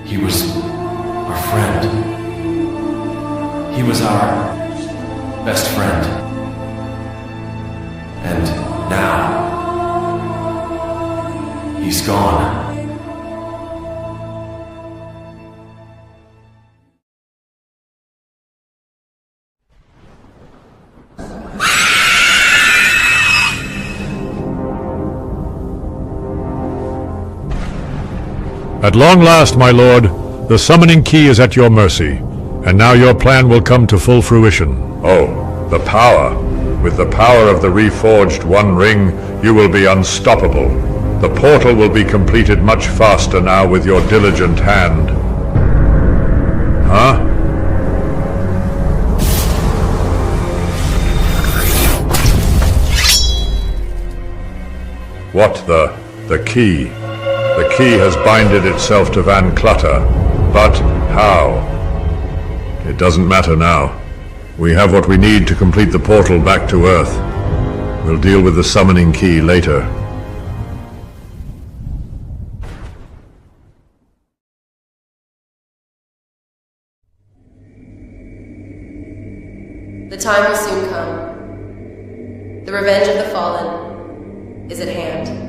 He was our friend. He was our best friend. And now, he's gone. At long last, my lord, the summoning key is at your mercy, and now your plan will come to full fruition. Oh, the power. With the power of the reforged One Ring, you will be unstoppable. The portal will be completed much faster now with your diligent hand. Huh? What the key? The key has binded itself to Van Clutter, but how? It doesn't matter now. We have what we need to complete the portal back to Earth. We'll deal with the summoning key later. The time will soon come. The revenge of the fallen. is at hand.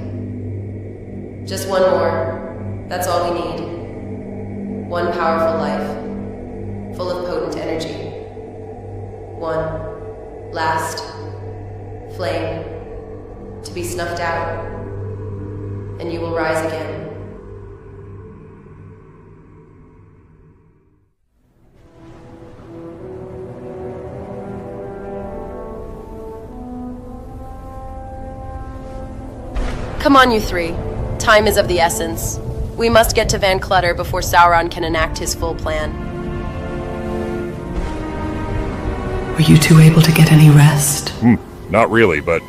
Just one more. That's all we need. One powerful life, full of potent energy. One last flame to be snuffed out, and you will rise again. Come on, you three. Time is of the essence. We must get to Van Clutter before Sauron can enact his full plan. Were you two able to get any rest? Not really, but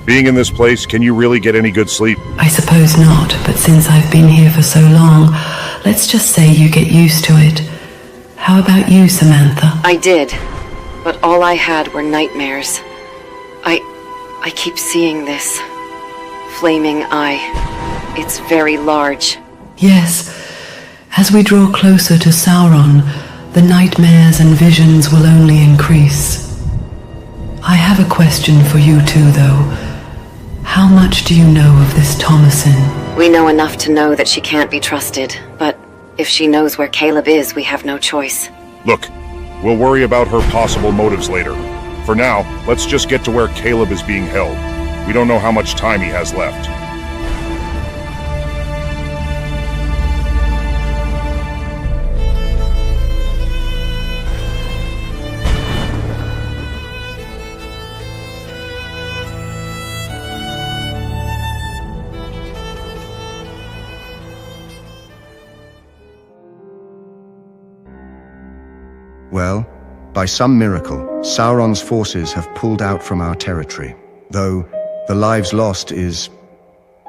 being in this place, can you really get any good sleep? I suppose not, but since I've been here for so long, let's just say you get used to it. How about you, Samantha? I did, but all I had were nightmares. I keep seeing this flaming eye. It's very large. Yes. As we draw closer to Sauron, the nightmares and visions will only increase. I have a question for you two, though. How much do you know of this Thomasin? We know enough to know that she can't be trusted, but if she knows where Caleb is, we have no choice. Look, we'll worry about her possible motives later. For now, let's just get to where Caleb is being held. We don't know how much time he has left. Well, by some miracle, Sauron's forces have pulled out from our territory, though the lives lost is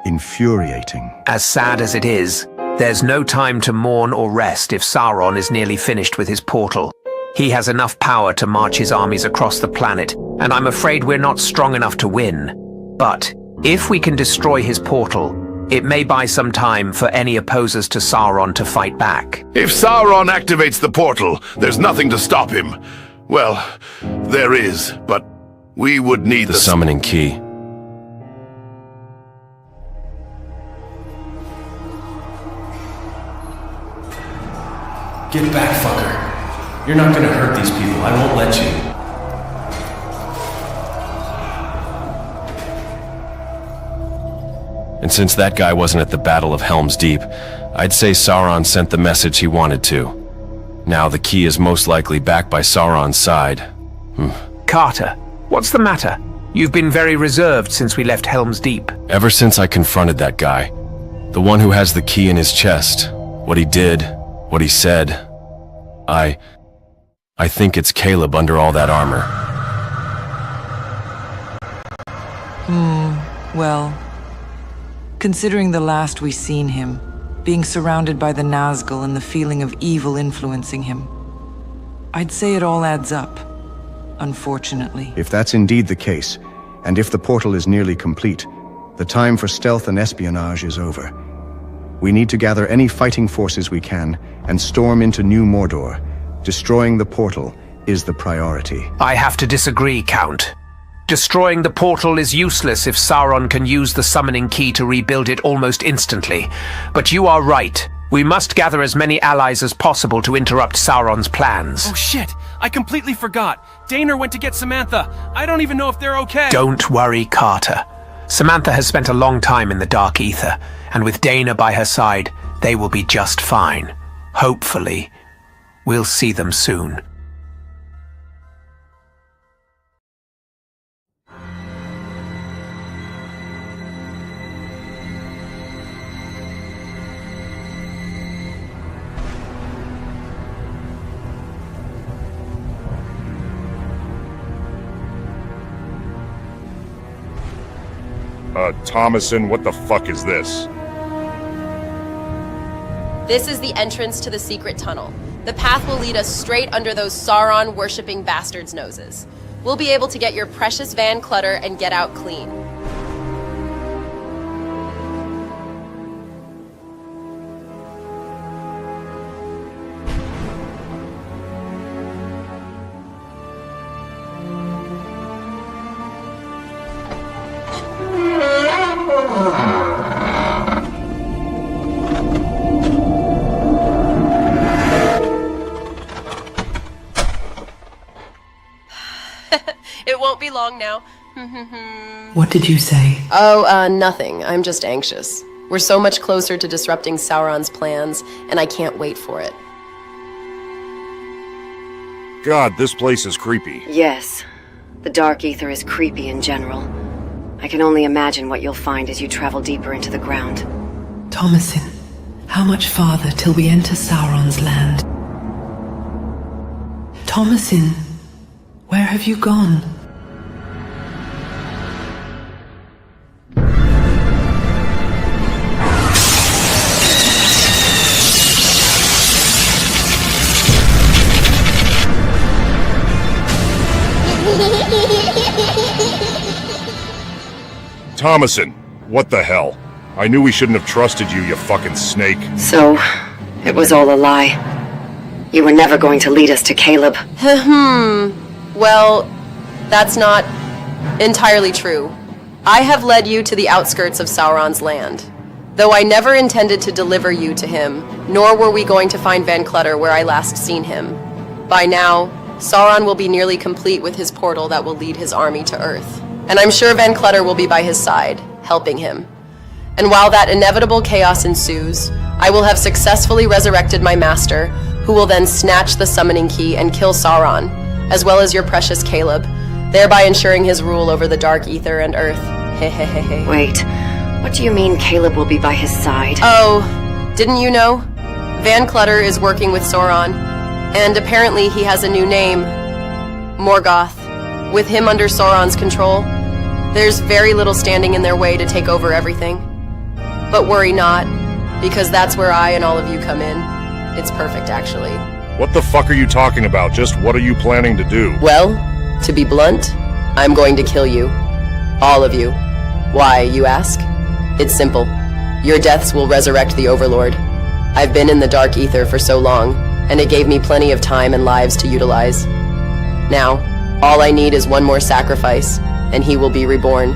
infuriating. As sad as it is, there's no time to mourn or rest if Sauron is nearly finished with his portal. He has enough power to march his armies across the planet, and I'm afraid we're not strong enough to win. But if we can destroy his portal, it may buy some time for any opposers to Sauron to fight back. If Sauron activates the portal, there's nothing to stop him. Well, there is, but we would need The summoning key. Get back, fucker. You're not gonna hurt these people. I won't let you. And since that guy wasn't at the Battle of Helm's Deep, I'd say Sauron sent the message he wanted to. Now the key is most likely back by Sauron's side. Carter, what's the matter? You've been very reserved since we left Helm's Deep. Ever since I confronted that guy, the one who has the key in his chest, what he did, what he said, I think it's Caleb under all that armor. Well, considering the last we seen him, being surrounded by the Nazgul and the feeling of evil influencing him, I'd say it all adds up, unfortunately. If that's indeed the case, and if the portal is nearly complete, the time for stealth and espionage is over. We need to gather any fighting forces we can and storm into New Mordor. Destroying the portal is the priority. I have to disagree, Count. Destroying the portal is useless if Sauron can use the summoning key to rebuild it almost instantly. But you are right. We must gather as many allies as possible to interrupt Sauron's plans. Oh shit! I completely forgot. Daner went to get Samantha. I don't even know if they're okay. Don't worry, Carter. Samantha has spent a long time in the Dark Aether, and with Dana by her side, they will be just fine. Hopefully. We'll see them soon. Thomasin, what the fuck is this? This is the entrance to the secret tunnel. The path will lead us straight under those Sauron-worshipping bastards' noses. We'll be able to get your precious Van Clutter and get out clean. It won't be long now. What did you say? Oh, nothing. I'm just anxious. We're so much closer to disrupting Sauron's plans, and I can't wait for it. God, this place is creepy. Yes. The Dark Aether is creepy in general. I can only imagine what you'll find as you travel deeper into the ground. Thomasin, how much farther till we enter Sauron's land? Thomasin, where have you gone? Thomasin, what the hell? I knew we shouldn't have trusted you, you fucking snake. So, it was all a lie. You were never going to lead us to Caleb. Well, that's not entirely true. I have led you to the outskirts of Sauron's land. Though I never intended to deliver you to him, nor were we going to find Van Clutter where I last seen him. By now, Sauron will be nearly complete with his portal that will lead his army to Earth. And I'm sure Van Clutter will be by his side, helping him. And while that inevitable chaos ensues, I will have successfully resurrected my master, who will then snatch the summoning key and kill Sauron, as well as your precious Caleb, thereby ensuring his rule over the Dark Aether and Earth. Hehehehe. Wait, what do you mean Caleb will be by his side? Oh, didn't you know? Van Clutter is working with Sauron, and apparently he has a new name, Morgoth. With him under Sauron's control, there's very little standing in their way to take over everything. But worry not, because that's where I and all of you come in. It's perfect, actually. What the fuck are you talking about? Just what are you planning to do? Well, to be blunt, I'm going to kill you. All of you. Why, you ask? It's simple. Your deaths will resurrect the Overlord. I've been in the Dark Aether for so long, and it gave me plenty of time and lives to utilize. Now, all I need is one more sacrifice, and he will be reborn.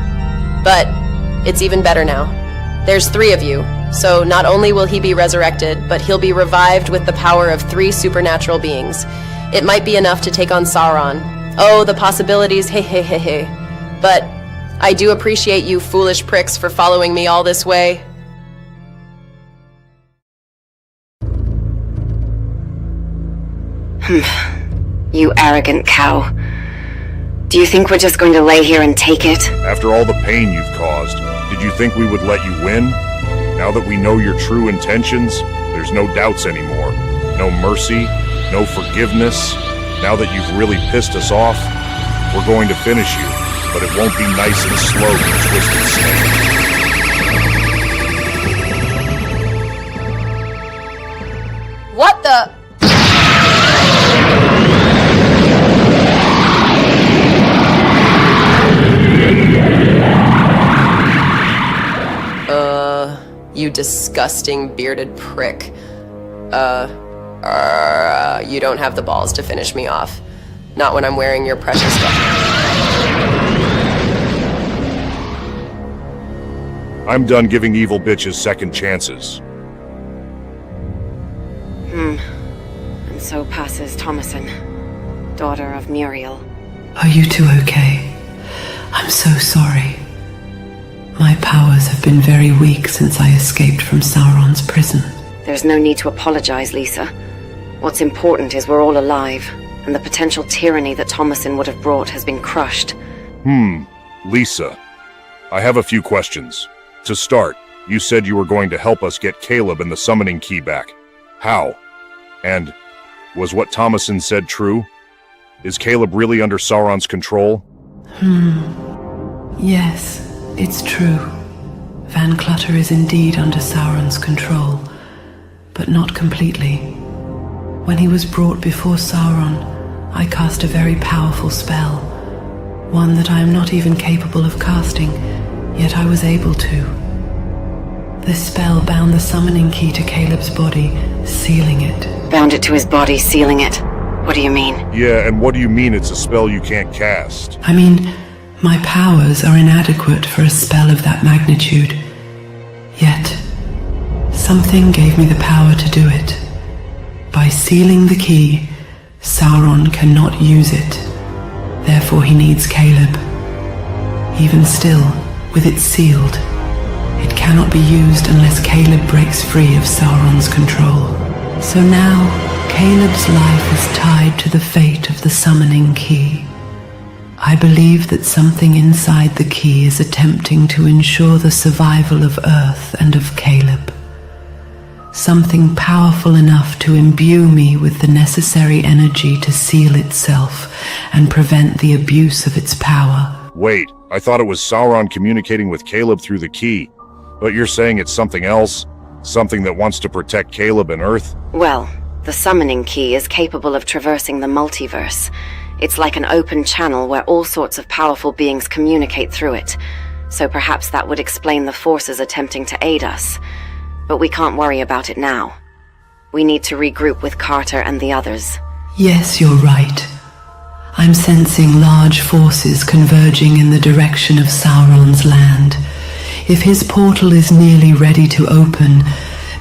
But it's even better now. There's 3 of you, so not only will he be resurrected, but he'll be revived with the power of 3 supernatural beings. It might be enough to take on Sauron. Oh, the possibilities, hey. But I do appreciate you foolish pricks for following me all this way. You arrogant cow. Do you think we're just going to lay here and take it? After all the pain you've caused, did you think we would let you win? Now that we know your true intentions, there's no doubts anymore. No mercy, no forgiveness. Now that you've really pissed us off, we're going to finish you, but it won't be nice and slow, you twisted snake. What the? You disgusting bearded prick. You don't have the balls to finish me off. Not when I'm wearing your precious stuff. I'm done giving evil bitches second chances. And so passes Thomasin, daughter of Muriel. Are you two okay? I'm so sorry. My powers have been very weak since I escaped from Sauron's prison. There's no need to apologize, Lisa. What's important is we're all alive, and the potential tyranny that Thomasin would have brought has been crushed. Lisa, I have a few questions. To start, you said you were going to help us get Caleb and the summoning key back. How? And was what Thomasin said true? Is Caleb really under Sauron's control? Yes, it's true. Van Clutter is indeed under Sauron's control, but not completely. When he was brought before Sauron, I cast a very powerful spell, one that I am not even capable of casting, yet I was able to. This spell bound the summoning key to Caleb's body, sealing it. Bound it to his body, sealing it. What do you mean? Yeah, and what do you mean it's a spell you can't cast? I mean, My powers are inadequate for a spell of that magnitude. Yet, something gave me the power to do it. By sealing the key, Sauron cannot use it. Therefore he needs Caleb. Even still, with it sealed, it cannot be used unless Caleb breaks free of Sauron's control. So now, Caleb's life is tied to the fate of the summoning key. I believe that something inside the key is attempting to ensure the survival of Earth and of Caleb. Something powerful enough to imbue me with the necessary energy to seal itself and prevent the abuse of its power. Wait, I thought it was Sauron communicating with Caleb through the key. But you're saying it's something else? Something that wants to protect Caleb and Earth? Well, the summoning key is capable of traversing the multiverse. It's like an open channel where all sorts of powerful beings communicate through it. So perhaps that would explain the forces attempting to aid us. But we can't worry about it now. We need to regroup with Carter and the others. Yes, you're right. I'm sensing large forces converging in the direction of Sauron's land. If his portal is nearly ready to open,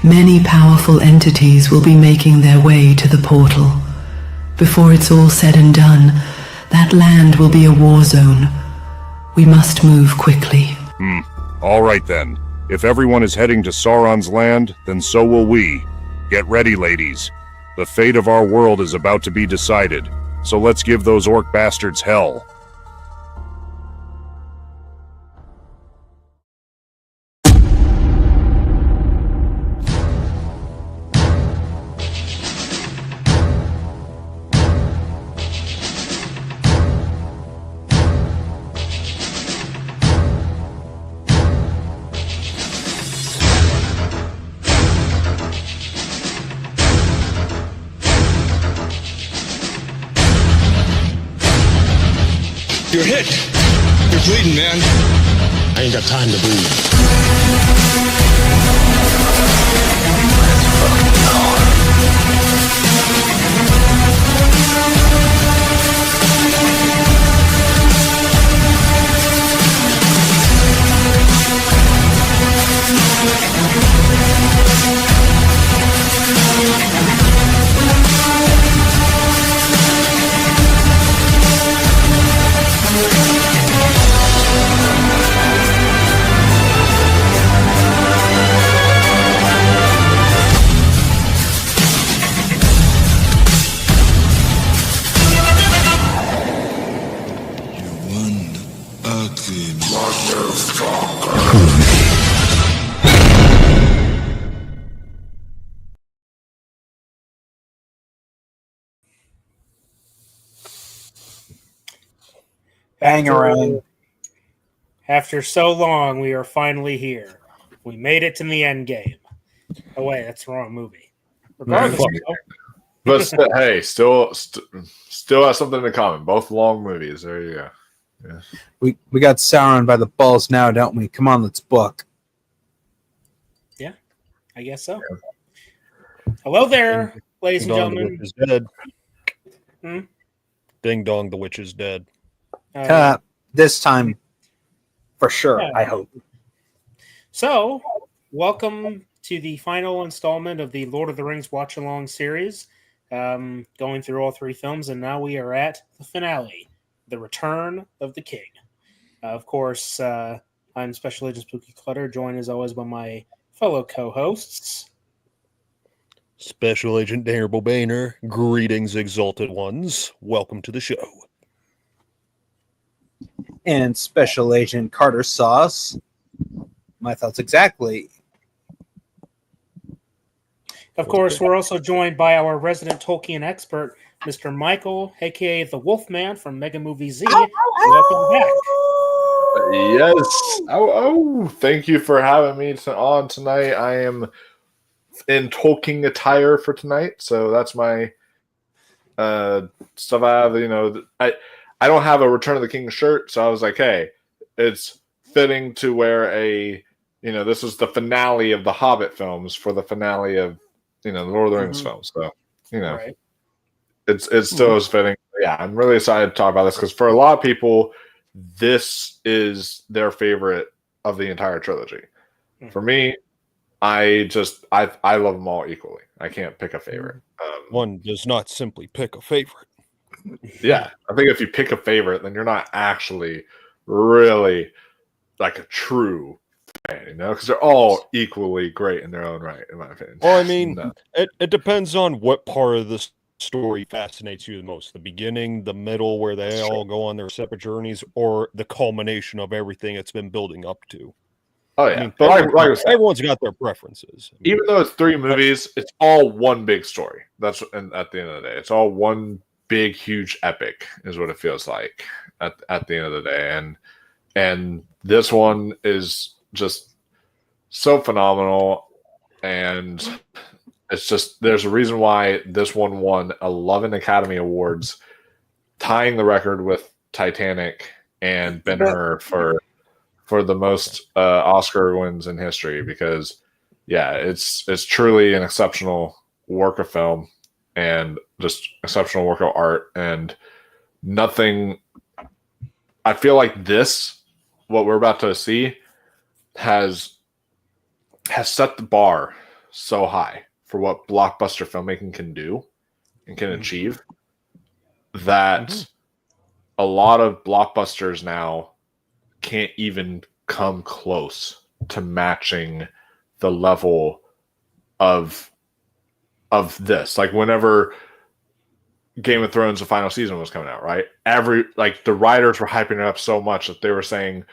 many powerful entities will be making their way to the portal. Before it's all said and done, that land will be a war zone. We must move quickly. All right then. If everyone is heading to Sauron's land, then so will we. Get ready, ladies. The fate of our world is about to be decided, so let's give those orc bastards hell. You're hit. You're bleeding, man. I ain't got time to bleed. Bangarang. After so long, we are finally here. We made it to the end game. Oh wait, that's the wrong movie. Regardless, But hey, still has something in common. Both long movies. There you go. Yeah. We got Sauron by the balls now, don't we? Come on, let's book. Yeah, I guess so. Yeah. Hello there, ladies and gentlemen. The witch is dead. Hmm? Ding dong, the witch is dead. This time, for sure, I hope. So, welcome to the final installment of the Lord of the Rings watch-along series, going through all three films, and now we are at the finale, The Return of the King. Of course, I'm Special Agent Spooky Clutter, joined as always by my fellow co-hosts. Special Agent Daniel Boehner, greetings, exalted ones. Welcome to the show. And Special Agent Carter Sauce. My thoughts exactly. Of course, we're also joined by our resident Tolkien expert, Mr. Michael, a.k.a. the Wolfman from Mega Movie Z. Welcome back. Yes. Thank you for having me on tonight. I am in Tolkien attire for tonight, so that's my stuff I have. You know, I don't have a Return of the King shirt, so I was like, hey, it's fitting to wear a, this is the finale of the Hobbit films for the finale of, the Lord of the Rings films. So, Right. it still is fitting. Yeah, I'm really excited to talk about this because for a lot of people, this is their favorite of the entire trilogy. For me, I love them all equally. I can't pick a favorite. One does not simply pick a favorite. Yeah, I think if you pick a favorite, then you're not actually really like a true fan, you know, because they're all equally great in their own right, in my opinion. Well, I mean, No. it depends on what part of the story fascinates you the most. The beginning, the middle, where they all go on their separate journeys, or the culmination of everything it's been building up to. Oh yeah, I mean, but like I said, everyone's got their preferences. I mean, even though it's 3 movies, it's all one big story. That's and at the end of the day, it's all one big, huge epic, is what it feels like at the end of the day. And this one is just so phenomenal, and it's just there's a reason why this one won 11 Academy Awards, tying the record with Titanic and Ben-Hur for the most Oscar wins in history, because yeah, it's truly an exceptional work of film and just exceptional work of art, and nothing. I feel like what we're about to see has set the bar so high for what blockbuster filmmaking can do and can achieve, that a lot of blockbusters now can't even come close to matching the level of this. Like whenever Game of Thrones, the final season was coming out, right? The writers were hyping it up so much that they were saying,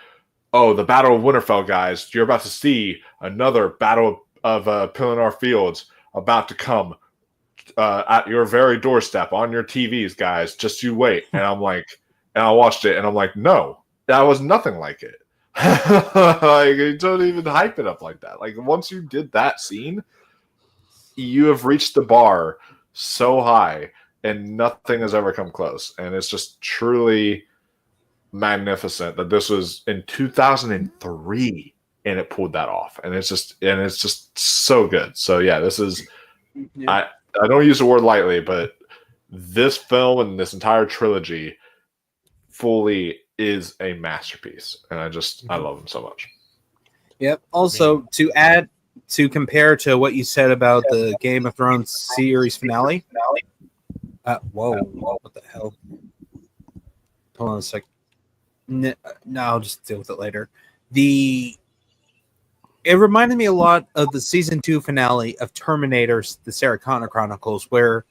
"Oh, the Battle of Winterfell, guys! You're about to see another Battle of Pelennor Fields about to come at your very doorstep on your TVs, guys. Just you wait." And I'm like, and I watched it, and I'm like, no, that was nothing like it. Like, you don't even hype it up like that. Like, once you did that scene, you have reached the bar so high, and nothing has ever come close. And it's just truly magnificent that this was in 2003 and it pulled that off. And it's just so good. So yeah, this is I don't use the word lightly, but this film and this entire trilogy fully is a masterpiece, and I love them so much. Yep. Also, to compare to what you said about the Game of Thrones series finale. Whoa, what the hell? Hold on a sec. No, I'll just deal with it later. It reminded me a lot of the season 2 finale of Terminator: The Sarah Connor Chronicles, where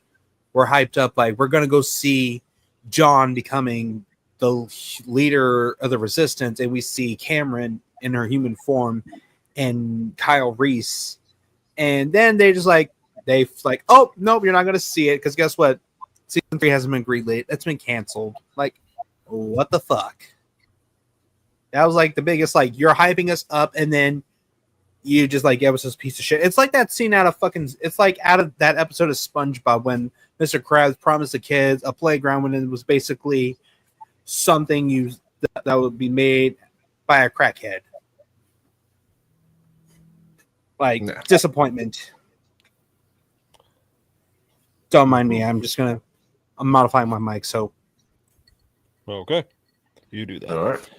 we're hyped up like we're gonna go see John becoming the leader of the Resistance, and we see Cameron in her human form and Kyle Reese, and then they oh nope, you're not gonna see it because guess what? Season 3 hasn't been greenlit. It's been canceled. Like, what the fuck? That was like the biggest, like, you're hyping us up and then you just like gave us this piece of shit. It's like that scene out of that episode of SpongeBob when Mr. Krabs promised the kids a playground when it was basically something that would be made by a crackhead. Like, disappointment. Don't mind me. I'm modifying my mic, so. Okay. You do that. All right.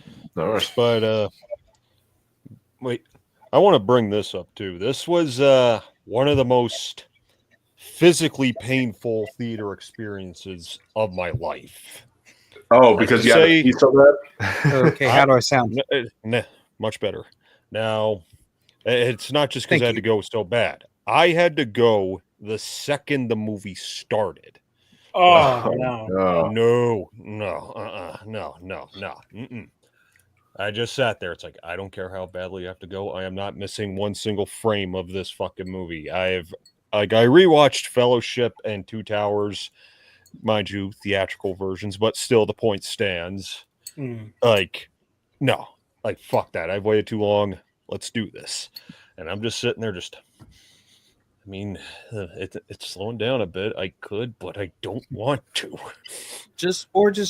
But, wait. I want to bring this up, too. This was one of the most physically painful theater experiences of my life. Oh, because you had a piece of that? Okay, how do I sound? Much better. Now, it's not just because I had to go so bad. I had to go the second the movie started. Oh, no. No. I just sat there. It's like, I don't care how badly I have to go. I am not missing one single frame of this fucking movie. I rewatched Fellowship and Two Towers, mind you, theatrical versions, but still the point stands. Like, no, like, fuck that. I've waited too long. Let's do this. And I'm just sitting there I mean, it's slowing down a bit. I could, but I don't want to. Just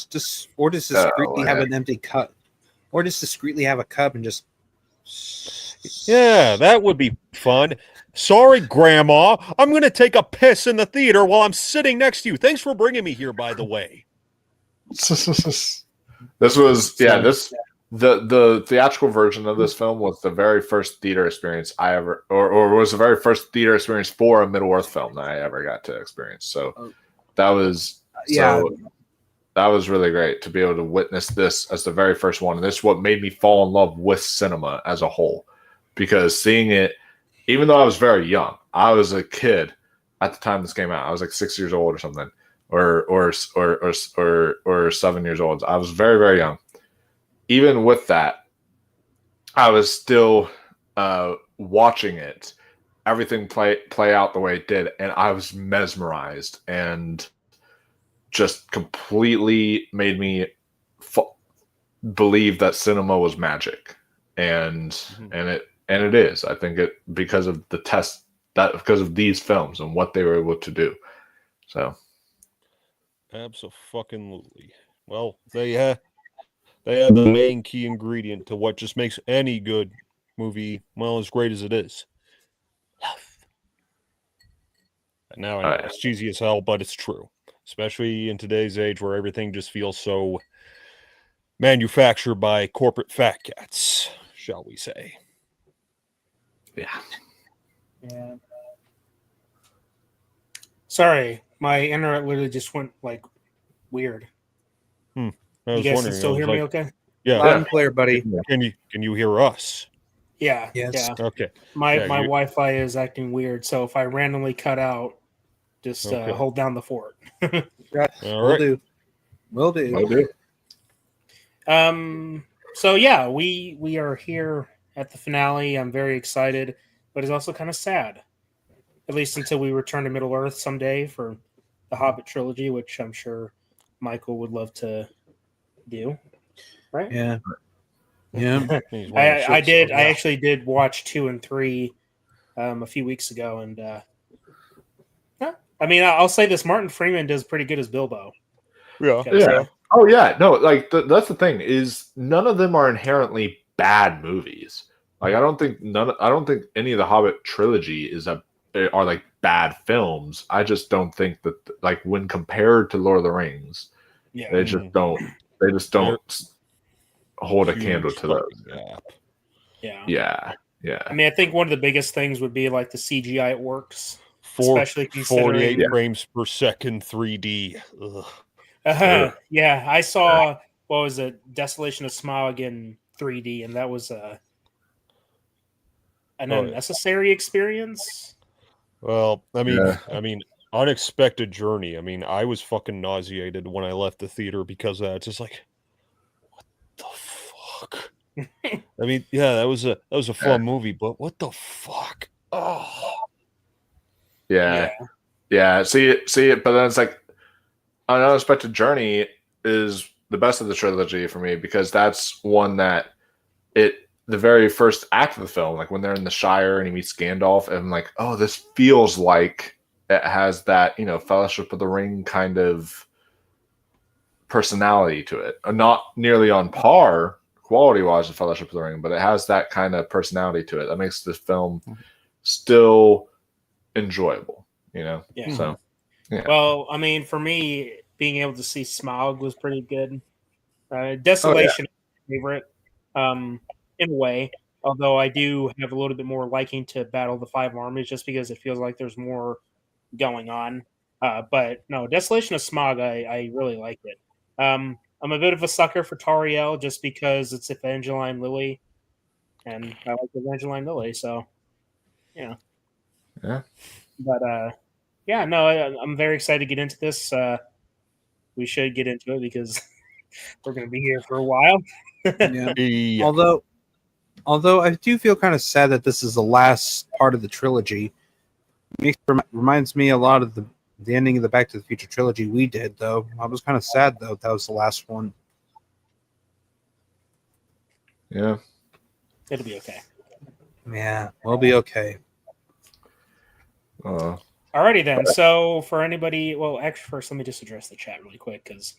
discreetly have an empty cup. Or just discreetly have a cup and just... Yeah, that would be fun. Sorry, Grandma. I'm going to take a piss in the theater while I'm sitting next to you. Thanks for bringing me here, by the way. This was the theatrical version of this film was the very first theater experience I ever, or was the very first theater experience for a Middle Earth film that I ever got to experience. So that was that was really great to be able to witness this as the very first one, and this is what made me fall in love with cinema as a whole, because seeing it, even though I was very young, I was a kid at the time this came out. I was like 6 years old or something, or 7 years old. I was very, very young. Even with that, I was still watching it, everything play out the way it did, and I was mesmerized and just completely made me believe that cinema was magic, and it is. I think it because of the test that because of these films and what they were able to do. So, absolutely. Well, they have the main key ingredient to what just makes any good movie, well, as great as it is. Love. Now, I know it's cheesy as hell, but it's true. Especially in today's age where everything just feels so manufactured by corporate fat cats, shall we say. Yeah. Sorry, my internet literally just went like weird. I You was guys wondering, can still hear me okay? Yeah. Loud and clear, buddy. Can you hear us? Yeah. Yes. Yeah. Okay. My Yeah, Wi-Fi is acting weird, so if I randomly cut out, just hold down the fort. Will do. So yeah, we are here at the finale. I'm very excited, but it's also kind of sad. At least until we return to Middle Earth someday for the Hobbit trilogy, which I'm sure Michael would love to do. Right? Yeah. Yeah. I did. I actually did watch 2 and 3 a few weeks ago, and I mean, I'll say this: Martin Freeman does pretty good as Bilbo. Yeah. Oh yeah. No, like that's the thing is none of them are inherently bad movies. Like I don't think any of the Hobbit trilogy are like bad films. I just don't think that like when compared to Lord of the Rings, they just don't hold a candle to those. Yeah. I mean, I think one of the biggest things would be like the CGI it works, especially 48 frames per second 3D. Yeah, I saw what was it, Desolation of Smog in 3D, and that was an unnecessary experience. Well, I mean, Unexpected Journey. I mean, I was fucking nauseated when I left the theater because of that. It's just like, what the fuck? I mean, yeah, that was a fun movie, but what the fuck? Oh, yeah. See it, but then it's like An Unexpected Journey is the best of the trilogy for me because that's one that the very first act of the film, like when they're in the Shire and he meets Gandalf, and I'm like, oh, this feels like it has that, Fellowship of the Ring kind of personality to it. Not nearly on par quality-wise with Fellowship of the Ring, but it has that kind of personality to it that makes this film still enjoyable, Yeah. So, yeah. Well, I mean, for me, being able to see Smaug was pretty good. Desolation is my favorite, in a way. Although I do have a little bit more liking to Battle of the Five Armies, just because it feels like there's more going on. But no, Desolation of Smog, I really like it. I'm a bit of a sucker for Tariel just because it's Evangeline Lilly, and I like Evangeline Lilly, so Yeah. But yeah, no, I'm very excited to get into this. We should get into it because we're going to be here for a while. Yeah. Although I do feel kind of sad that this is the last part of the trilogy. Reminds me a lot of the ending of the Back to the Future trilogy we did, though. I was kind of sad, though, that was the last one. Yeah. It'll be okay. Yeah, we'll be okay. Alrighty then. So for anybody, well, actually, first let me just address the chat really quick because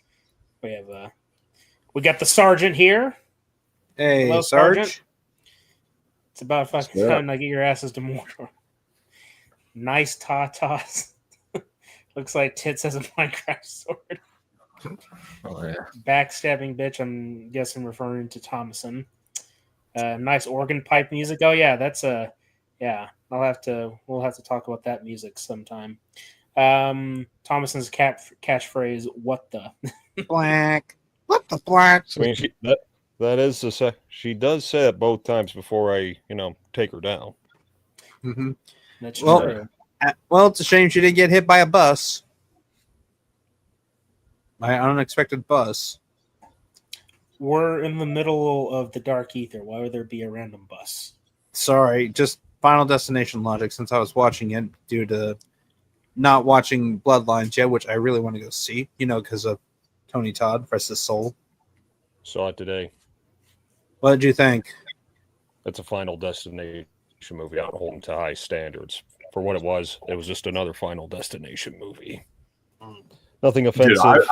we got the sergeant here. Hey, hello, Sarge. It's about fucking time to get your asses to Mordor. Nice tatas. Looks like Tits has a Minecraft sword. Oh yeah. Backstabbing bitch. I'm guessing referring to Thomason. Nice organ pipe music. Oh yeah, that's a yeah. We'll have to talk about that music sometime. Thomason's catchphrase, "What the." Black. What the black? I mean, that is she does say it both times before I, take her down. Mm-hmm. That's well, true. Well, it's a shame she didn't get hit by a bus. My unexpected bus. We're in the middle of the Dark Aether. Why would there be a random bus? Sorry, just Final Destination logic since I was watching it due to not watching Bloodlines yet, which I really want to go see, because of Tony Todd, rest his soul. Saw it today. What did you think? It's a Final Destination movie. I don't hold them to high standards. For what it was just another Final Destination movie. Nothing offensive. Dude,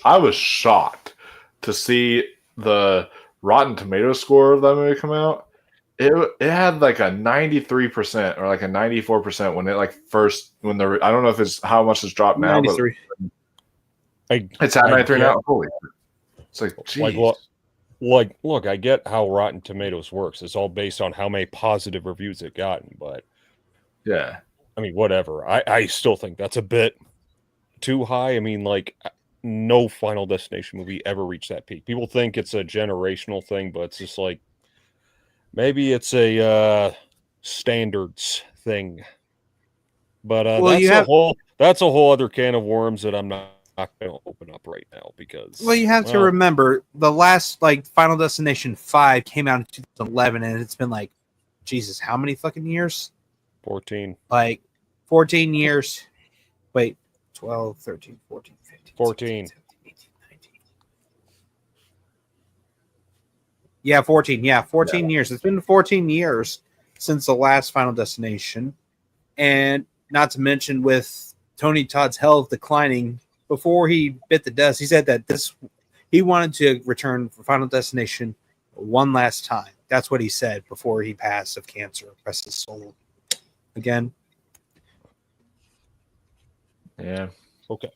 I was shocked to see the Rotten Tomato score of that movie come out. It had like a 93% or like a 94% when it I don't know if it's how much it's dropped now, 93. but it's at 93 now. Holy, it's like geez. Look, I get how Rotten Tomatoes works. It's all based on how many positive reviews it gotten, but yeah, I mean, whatever. I still think that's a bit too high. I mean, like, no Final Destination movie ever reached that peak. People think it's a generational thing, but it's just like maybe it's a standards thing. But that's a whole other can of worms that I'm not going to open up right now because. Well, you have to remember the last Final Destination 5 came out in 2011, and it's been like, Jesus, how many fucking years? 14. 14 years. Wait, 12, 13, 14, 15. 14. 16, 17, 18, 19. Yeah, 14. Yeah, 14 years. It's been 14 years since the last Final Destination. And not to mention with Tony Todd's health declining, before he bit the dust, he said that he wanted to return for Final Destination one last time. That's what he said before he passed of cancer. Rest his soul. Again. Yeah. Okay.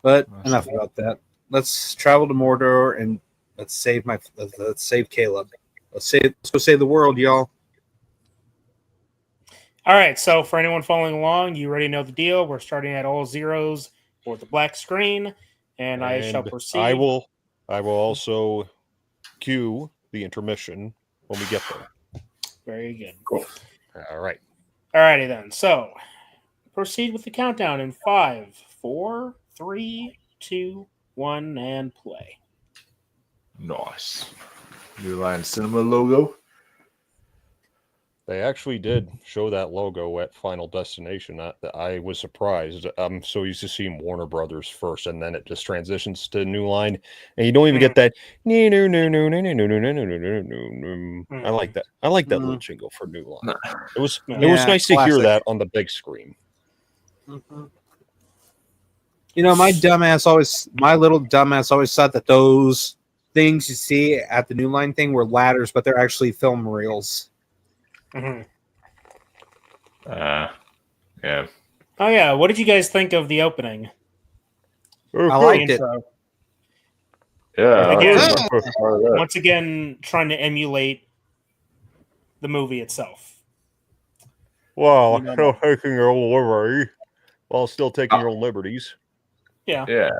But enough about that. Let's travel to Mordor and let's save Caleb. Let's go save the world, y'all. All right. So for anyone following along, you already know the deal. We're starting at all zeros for the black screen, and I shall proceed. I will also cue the intermission when we get there. Very good. Cool. All right. All righty then. So proceed with the countdown in 5, 4, 3, 2, 1, and play. Nice. New Line Cinema logo. They actually did show that logo at Final Destination. I was surprised. I'm so used to seeing Warner Brothers first, and then it just transitions to New Line, and you don't even get that. I like that. I like that little jingle for New Line. It was nice to hear that on the big screen. You know, my little dumbass always thought that those things you see at the New Line thing were ladders, but they're actually film reels. Mm-hmm. Yeah. Oh yeah, what did you guys think of the opening? I liked it. Yeah. Once again, trying to emulate the movie itself. Well, still taking your own liberty, while still taking your own liberties. Yeah. Yeah.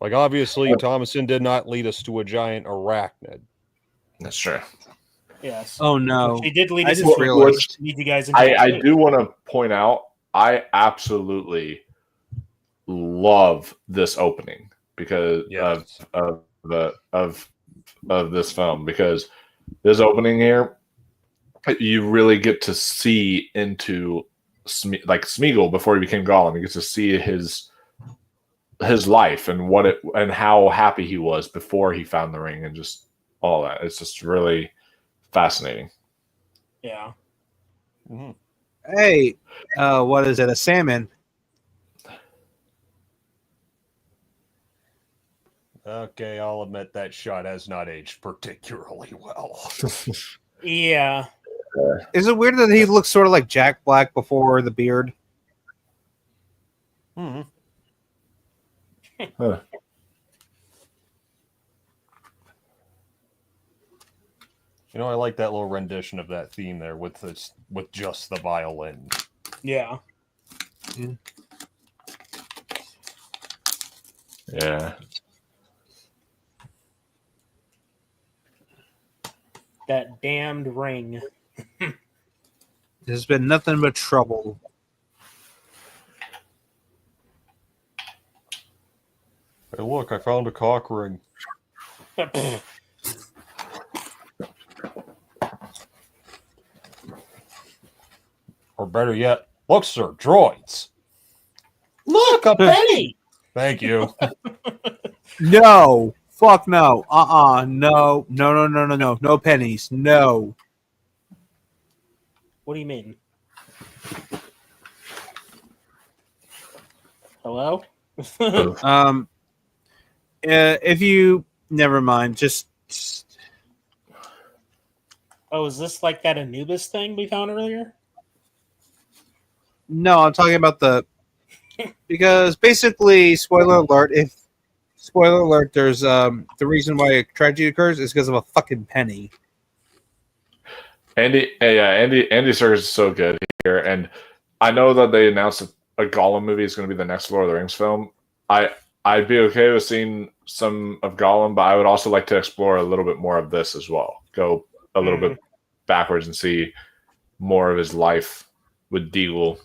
Like obviously, Thomason did not lead us to a giant arachnid. That's true. Yes. Oh no, he did lead us to lead you guys into. I do want to point out, I absolutely love this opening because of this film, because this opening here, you really get to see into Smeagol before he became Gollum. You get to see his life and how happy he was before he found the ring and just all that. It's just really fascinating. Yeah. Mm-hmm. Hey, what is it? A salmon. Okay, I'll admit that shot has not aged particularly well. Yeah. Is it weird that he looks sort of like Jack Black before the beard? Mm-hmm. Huh. You know, I like that little rendition of that theme there with just the violin. Yeah. Yeah. That damned ring. There's been nothing but trouble. Hey, look, I found a cock ring. Or better yet, look, sir, droids. Look, a penny! Thank you. No. Fuck no. No. No pennies. No. What do you mean? Hello? If you never mind, just Oh, is this like that Anubis thing we found earlier? no, I'm talking about because basically, spoiler alert, there's the reason why a tragedy occurs is because of a fucking penny. Andy Serkis is so good here, and I know that they announced a Gollum movie is going to be the next Lord of the Rings film. I'd be okay with seeing some of Gollum, but I would also like to explore a little bit more of this as well. Go a little bit backwards and see more of his life with Deagle.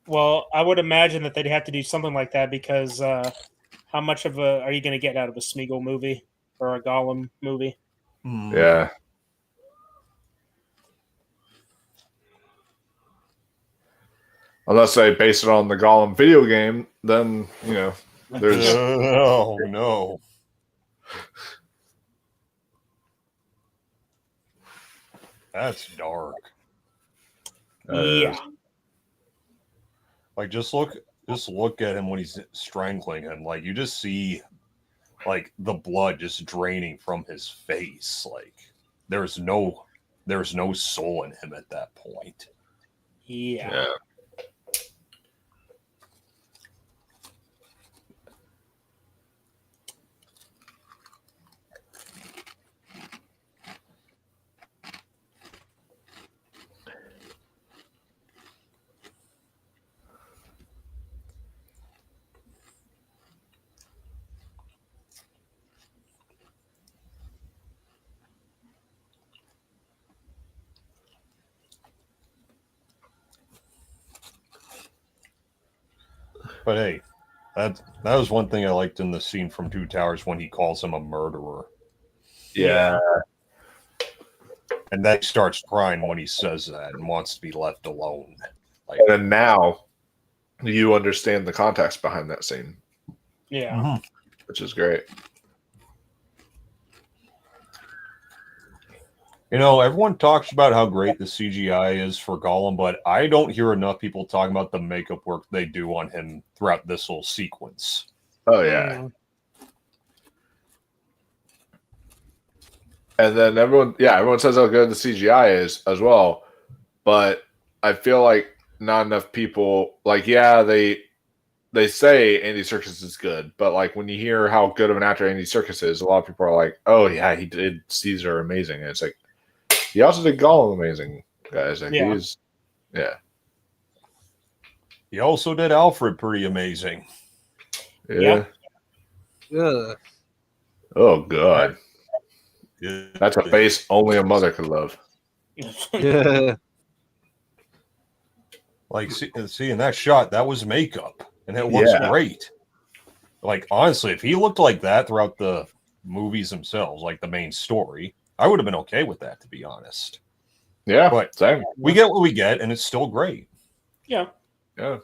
Well, I would imagine that they'd have to do something like that because how much of are you going to get out of a Smeagol movie or a Gollum movie? Yeah. Unless they base it on the Gollum video game, then, you know, there's... Oh, no. That's dark. Yeah. Like, just look at him when he's strangling him. Like, you just see, like, the blood just draining from his face. Like, there's no soul in him at that point. Yeah. But hey, that was one thing I liked in the scene from Two Towers when he calls him a murderer. Yeah. And then he starts crying when he says that and wants to be left alone. Like, and then now you understand the context behind that scene. Yeah. Which is great. You know, everyone talks about how great the CGI is for Gollum, but I don't hear enough people talking about the makeup work they do on him throughout this whole sequence. Oh, yeah. And then everyone says how good the CGI is as well. But I feel like not enough people, like, yeah, they say Andy Serkis is good, but like when you hear how good of an actor Andy Serkis is, a lot of people are like, oh yeah, he did Caesar amazing. And it's like, he also did Gollum amazing, guys. Like He also did Alfred pretty amazing. Yeah. Oh god. That's a face only a mother could love. Yeah. Like, see in that shot, that was makeup, and it looks great. Like, honestly, if he looked like that throughout the movies themselves, like the main story, I would have been okay with that, to be honest. Yeah, but same. We get what we get, and it's still great. Yeah. Yeah.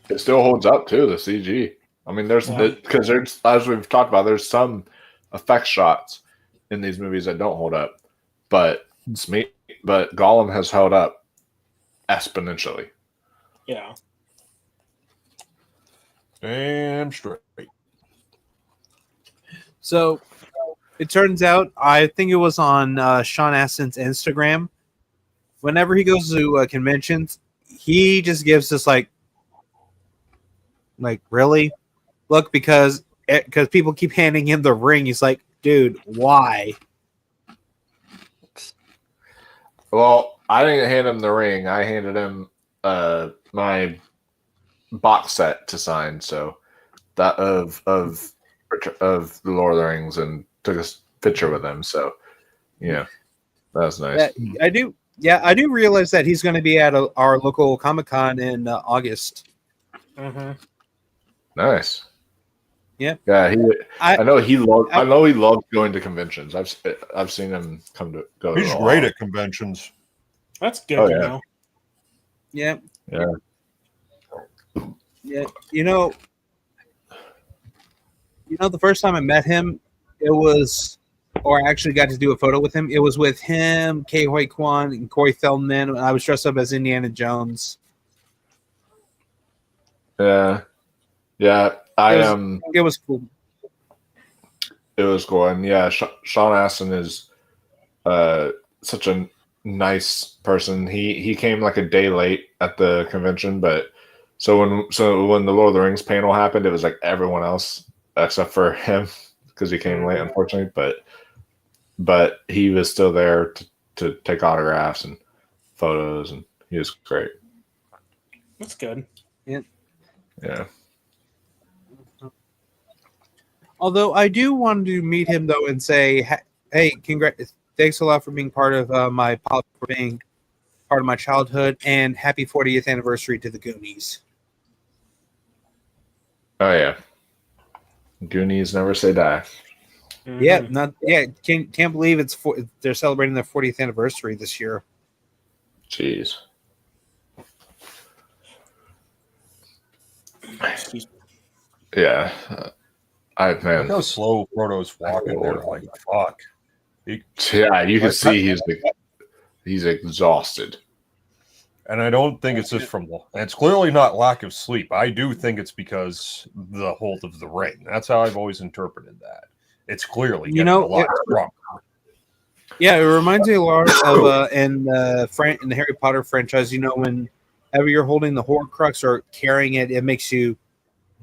It still holds up, too, the CG. I mean, because there's, as we've talked about, there's some effect shots in these movies that don't hold up. But Gollum has held up exponentially. Yeah. Damn straight. So it turns out, I think it was on Sean Astin's Instagram. Whenever he goes to conventions, he just gives us like really? look, because people keep handing him the ring. He's like, dude, why? Well, I didn't hand him the ring. I handed him my box set to sign. So that of the Lord of the Rings, and took a picture with him. So yeah, that was nice. Yeah, I do. Yeah, I do realize that he's going to be at our local Comic-Con in August. Mm-hmm. Nice. Yeah. Yeah, I know he loves going to conventions. I've seen him go. He's great at conventions. That's good Oh, to yeah. know. Yeah. Yeah. Yeah. The first time I met him, or I actually got to do a photo with him. It was with him, Kei Hui Kwan, and Corey Feldman. And I was dressed up as Indiana Jones. Yeah. Yeah. It was cool. It was cool. And yeah, Sean Astin is such a nice person. He came like a day late at the convention, but so when the Lord of the Rings panel happened, it was like everyone else except for him because he came late, unfortunately. But he was still there to take autographs and photos, and he was great. That's good. Yeah. Yeah. Although I do want to meet him though and say, hey, thanks a lot for being part of being part of my childhood, and happy 40th anniversary to the Goonies. Oh yeah. Goonies never say die. Yeah, can't believe they're celebrating their 40th anniversary this year. Jeez. Yeah. Look how slow Frodo's walking there. Like, fuck. You can see he's exhausted. And I don't think it's just it's clearly not lack of sleep. I do think it's because the hold of the ring. That's how I've always interpreted that. It's clearly getting a lot stronger. Yeah, it reminds me a lot of in the Harry Potter franchise. Whenever you're holding the Horcrux or carrying it, it makes you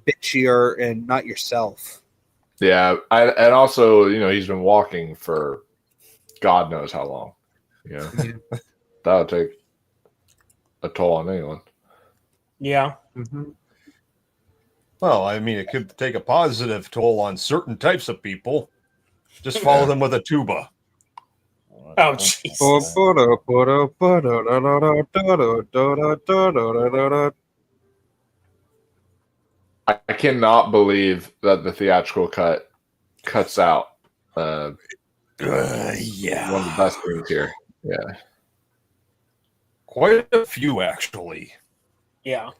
bitchier and not yourself. Yeah, and also he's been walking for God knows how long. That would take a toll on anyone. Yeah. Mm-hmm. Well, I mean, it could take a positive toll on certain types of people. Just follow them with a tuba. Oh, jeez. I cannot believe that the theatrical cut cuts out one of the best things here. Yeah. Quite a few, actually. Yeah.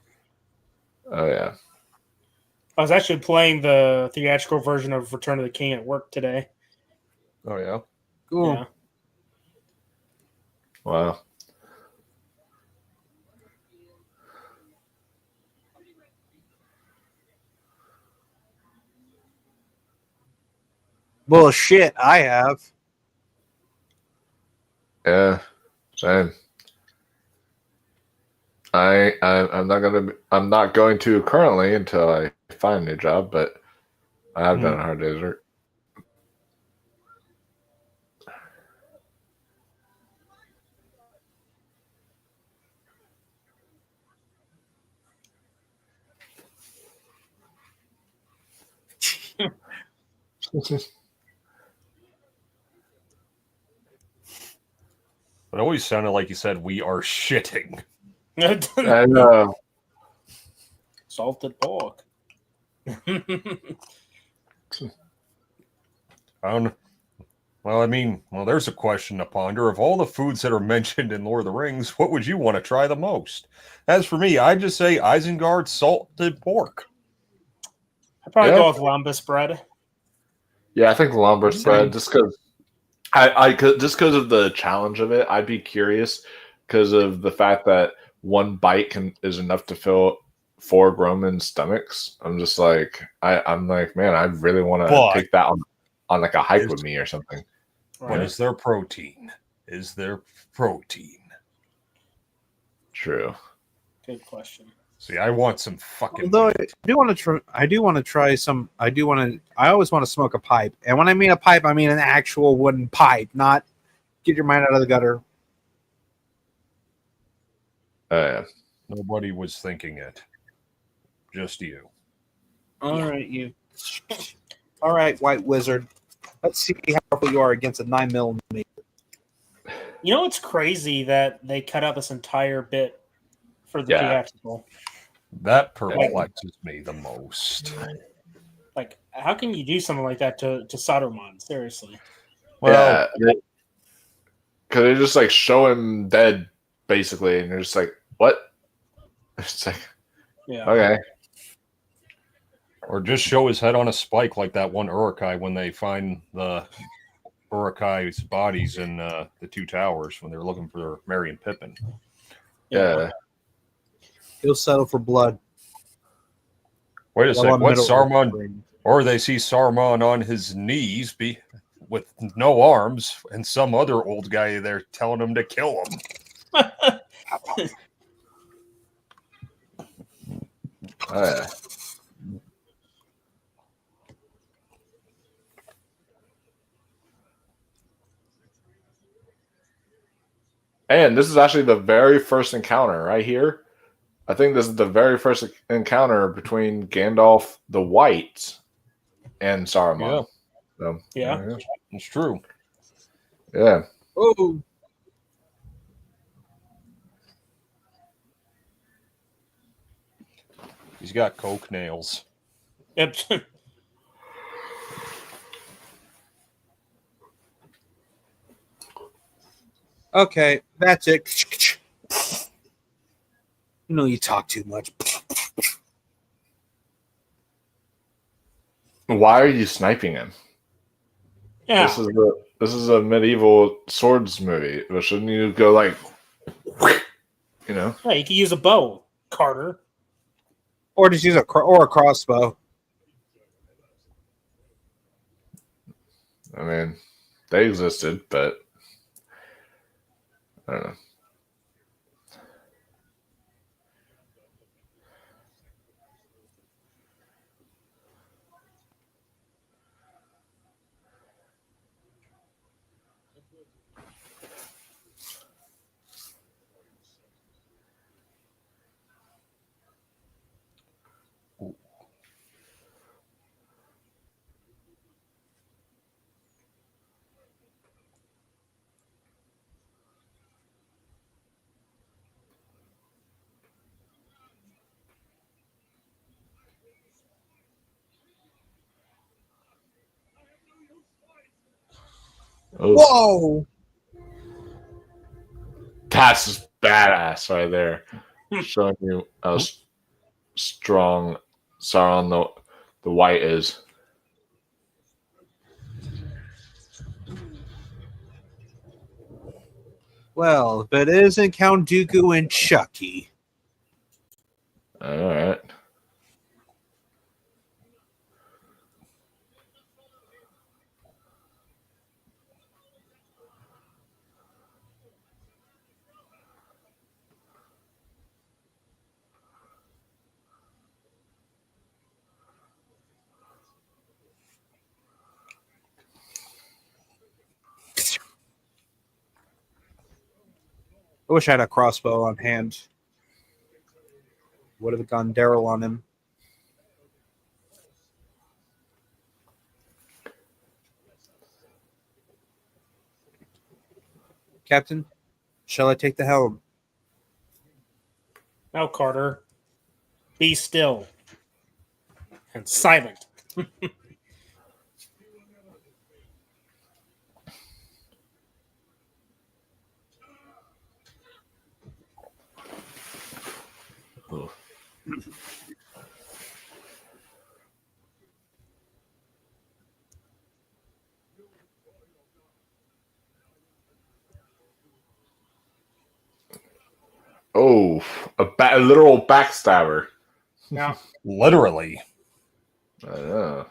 Oh, yeah. I was actually playing the theatrical version of Return of the King at work today. Oh, yeah? Cool. Yeah. Wow. Bullshit, I have. Yeah, same. I'm not going to currently until I find a new job, but I have done a hard day's work. It always sounded like you said, we are shitting. I know. Salted pork. There's a question to ponder. Of all the foods that are mentioned in Lord of the Rings, what would you want to try the most? As for me, I'd just say Isengard salted pork. I'd probably go with lembas bread. Yeah, I think lembas bread, just because just because of the challenge of it. I'd be curious because of the fact that one bite is enough to fill 4 Roman stomachs. I'm just like, I'm like, man, I really want to take that on like a hike with me or something. But is there protein? Is there protein? True. Good question. See, I want some fucking. Although I do want to try some. I always want to smoke a pipe, and when I mean a pipe, I mean an actual wooden pipe, not get your mind out of the gutter. Nobody was thinking it. Just you. All right, you. All right, White Wizard. Let's see how powerful you are against a 9mm. You know, it's crazy that they cut out this entire bit for the theatrical. That perplexes me the most. Like, how can you do something like that to Saruman? Seriously. Well, because they just like show him dead, basically, and you're just like, what? It's like, okay. Or just show his head on a spike like that one Urukai when they find the Urukai's bodies in the Two Towers when they're looking for Merry and Pippin. Yeah. He'll settle for blood. Wait a sec. What Saruman? Or they see Saruman on his knees, with no arms, and some other old guy there telling him to kill him. And this is actually the very first encounter right here. I think this is the very first encounter between Gandalf the White and Saruman. Yeah, it's true. Yeah. Oh. He's got coke nails. Yep. Okay, that's it. You know you talk too much. Why are you sniping him? Yeah. This is a medieval swords movie. But shouldn't you go like, you know? Yeah, you can use a bow, Carter. Or just use a crossbow. I mean, they existed, but I don't know. Whoa! That's badass right there. Showing you how strong Sauron the White is. Well, if it isn't Count Dooku and Chucky. All right. I wish I had a crossbow on hand. Would have gone Daryl on him. Captain, shall I take the helm? Now, Carter, be still and silent. Oh, a literal backstabber. Yeah. Literally. I know.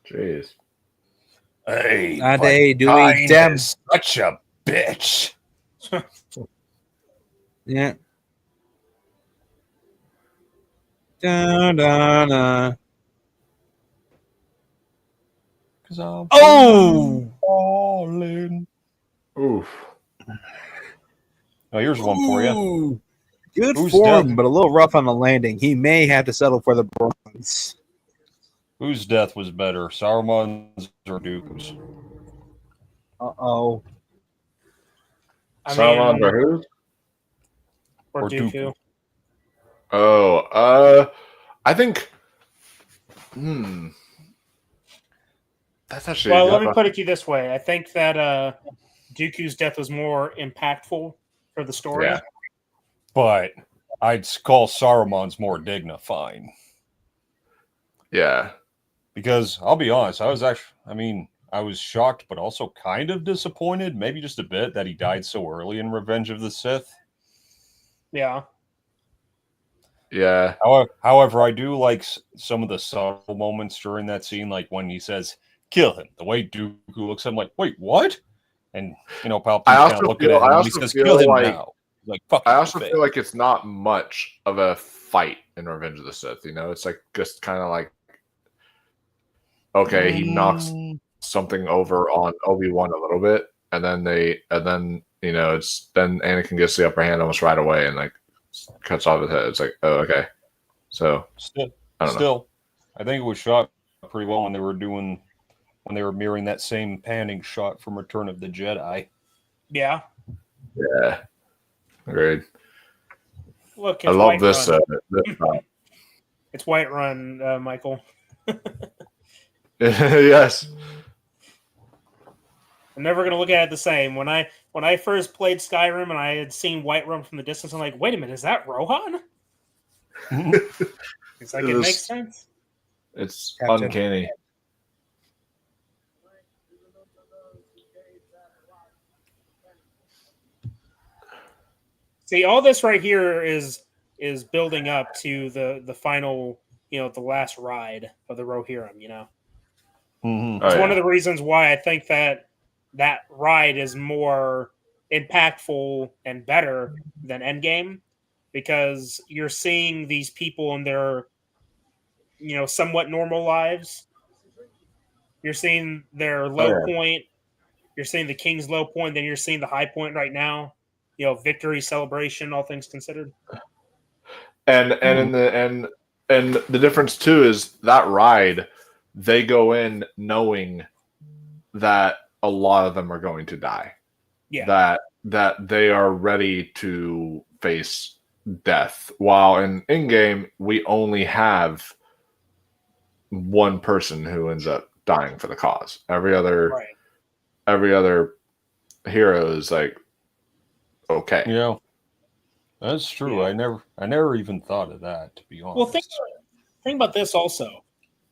Jeez. Hey, Ade, do we damn such a bitch. Yeah. Dun, dun, dun. Oh! Falling. Oof. Oh, here's one for you. Ooh. Good Who's form, death? but a little rough on the landing. He may have to settle for the bronze. Whose death was better, Saruman's or Dooku's? Uh-oh. Sauron or who? Or Dooku. Oh, I think. That's actually. Well, let me put it to you this way. I think that Dooku's death was more impactful for the story. Yeah. But I'd call Saruman's more dignifying. Yeah. Because I'll be honest, I was shocked, but also kind of disappointed, maybe just a bit, that he died so early in Revenge of the Sith. Yeah. Yeah. However, I do like some of the subtle moments during that scene, like when he says, "Kill him." The way Dooku looks at him, like, "Wait, what?" And Palpatine's kind of looking at him, and he says, "Kill him now." Like, fuck. I also feel like it's not much of a fight in Revenge of the Sith. It's like just kind of like, okay, he knocks something over on Obi-Wan a little bit, and then it's then Anakin gets the upper hand almost right away and like cuts off his head. It's like, oh, okay. So I don't know. I think it was shot pretty well when they were mirroring that same panning shot from Return of the Jedi. Yeah. Yeah. Agreed. Look, I love this. It's Whiterun, Michael. Yes. I'm never gonna look at it the same. When I first played Skyrim and I had seen Whiterun from the distance, I'm like, wait a minute, is that Rohan? It's like it makes sense. It's uncanny. See, all this right here is building up to the final, the last ride of the Rohirrim. Mm-hmm. It's one of the reasons why I think that ride is more impactful and better than Endgame, because you're seeing these people in their, somewhat normal lives. You're seeing their low point. You're seeing the King's low point. Then you're seeing the high point right now. Victory, celebration, all things considered. And the difference too is that ride, they go in knowing that a lot of them are going to die. Yeah. That they are ready to face death. While in game, we only have one person who ends up dying for the cause. Every other hero is like, okay. Yeah. That's true. Yeah. I never even thought of that, to be honest. Well, think about this also.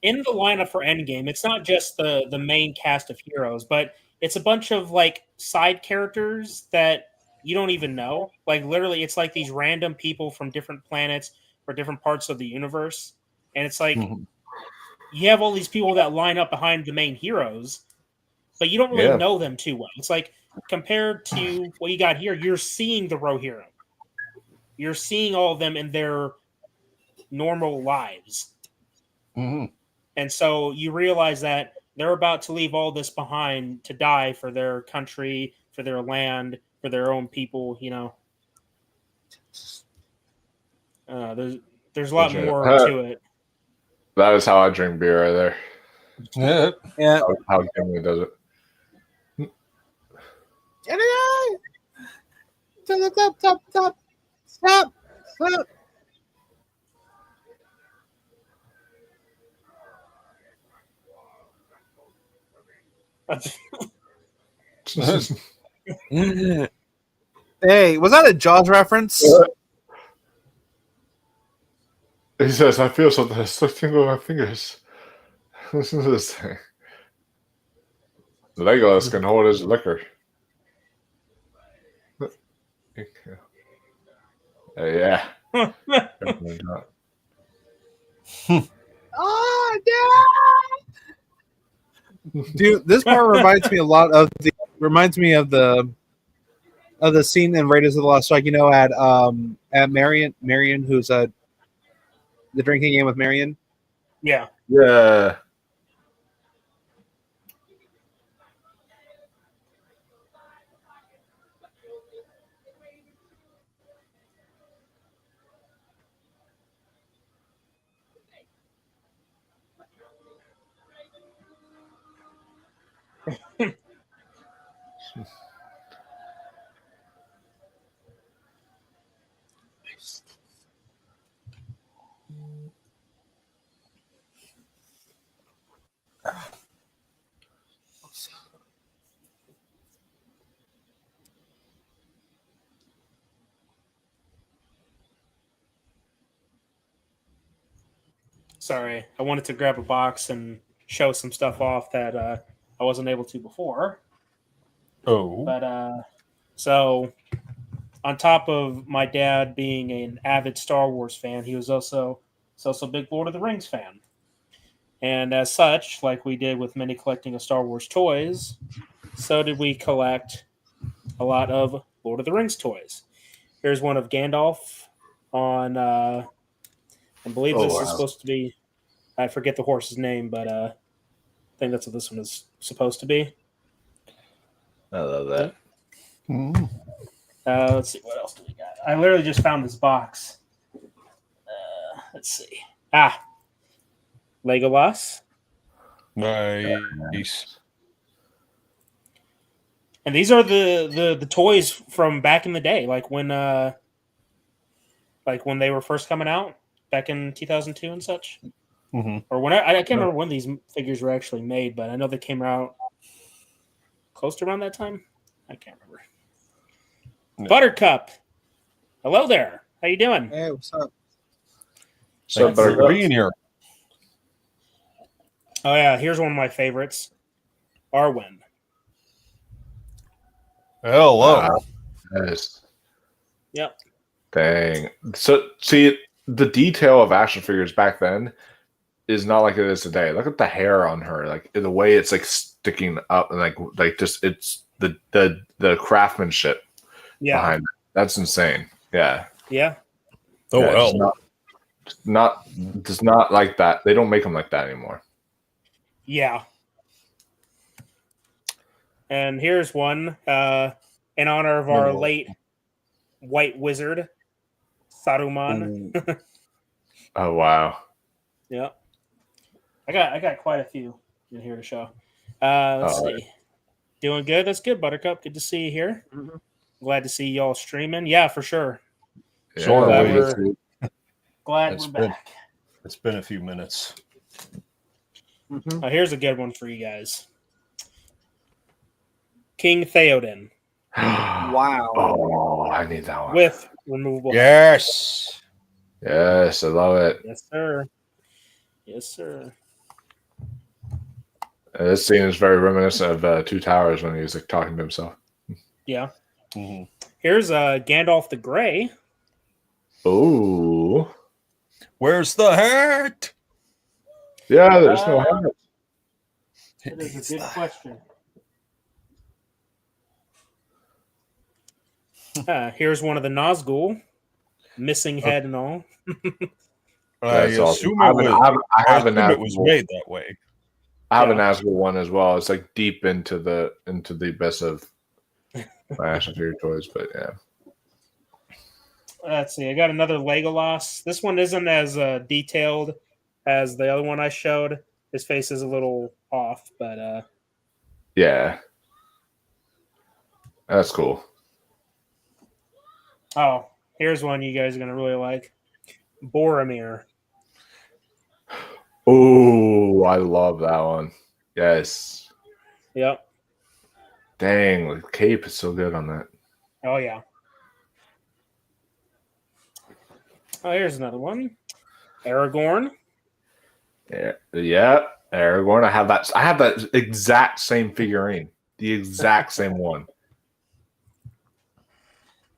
In the lineup for Endgame, it's not just the main cast of heroes, but it's a bunch of like side characters that you don't even know. Like literally, it's like these random people from different planets or different parts of the universe. And it's like you have all these people that line up behind the main heroes, but you don't really know them too well. It's like compared to what you got here, you're seeing the Rohirrim. You're seeing all of them in their normal lives. Mm-hmm. And so you realize that they're about to leave all this behind to die for their country, for their land, for their own people, There's a lot more to it. That is how I drink beer right there. Yeah. How Gimli does it. Get it out! To the top. Stop. Hey, was that a Jaws reference? He says, I feel something. I still tingle my fingers. Listen to this thing. Legolas can hold his liquor. Yeah. Oh, yeah! Dude, this part reminds me a lot of the scene in Raiders of the Lost Ark. At Marion, who's the drinking game with Marion. Yeah. Yeah. Sorry, I wanted to grab a box and show some stuff off that I wasn't able to before. Oh. But so on top of my dad being an avid Star Wars fan, he was also a big Lord of the Rings fan. And as such, like we did with many collecting of Star Wars toys, so did we collect a lot of Lord of the Rings toys. Here's one of Gandalf on, I believe this is supposed to be, I forget the horse's name, but I think that's what this one is supposed to be. I love that. Let's see, what else do we got? I literally just found this box. Let's see. Legolas. Nice. And these are the toys from back in the day, like when they were first coming out back in 2002 and such. Mm-hmm. Or when I can't remember when these figures were actually made, but I know they came out close to around that time. I can't remember. No. Buttercup, hello there. How you doing? Hey, what's up? Thanks for being here. Oh yeah, here's one of my favorites, Arwen. Hello. Nice. Yep. Dang. So, see, the detail of action figures back then is not like it is today. Look at the hair on her, like the way it's like sticking up, and like just it's the craftsmanship behind it. That's insane. Yeah. Yeah. Oh yeah, well. Just not like that. They don't make them like that anymore. Yeah. And here's one in honor of our late White Wizard, Saruman. Oh wow. Yeah. I got quite a few in here to show. Let's see. Right. Doing good. That's good, Buttercup. Good to see you here. Mm-hmm. Glad to see y'all streaming. Yeah, for sure. Yeah, glad we're back. It's been a few minutes. Mm-hmm. Here's a good one for you guys. King Theoden. Wow. Oh, I need that one. With removable. Yes. Yes, I love it. Yes, sir. Yes, sir. This scene is very reminiscent of Two Towers when he was like talking to himself. Yeah. Mm-hmm. Here's Gandalf the Grey. Oh. Where's the hat? Yeah, there's no hat. That is a good question. Here's one of the Nazgul, missing head and all. I assume it was made that way. I have an Nazgul one as well. It's like deep into the abyss of my action figure toys, but yeah. Let's see. I got another Legolas. This one isn't as detailed as the other one I showed. His face is a little off, but yeah, that's cool. Oh, here's one you guys are gonna really like. Boromir. Oh, I love that one. Yes. Yep. Dang, the cape is so good on that. Oh yeah. Oh, here's another one. Aragorn. Yeah, Aragorn. I have that exact same figurine. The exact same one.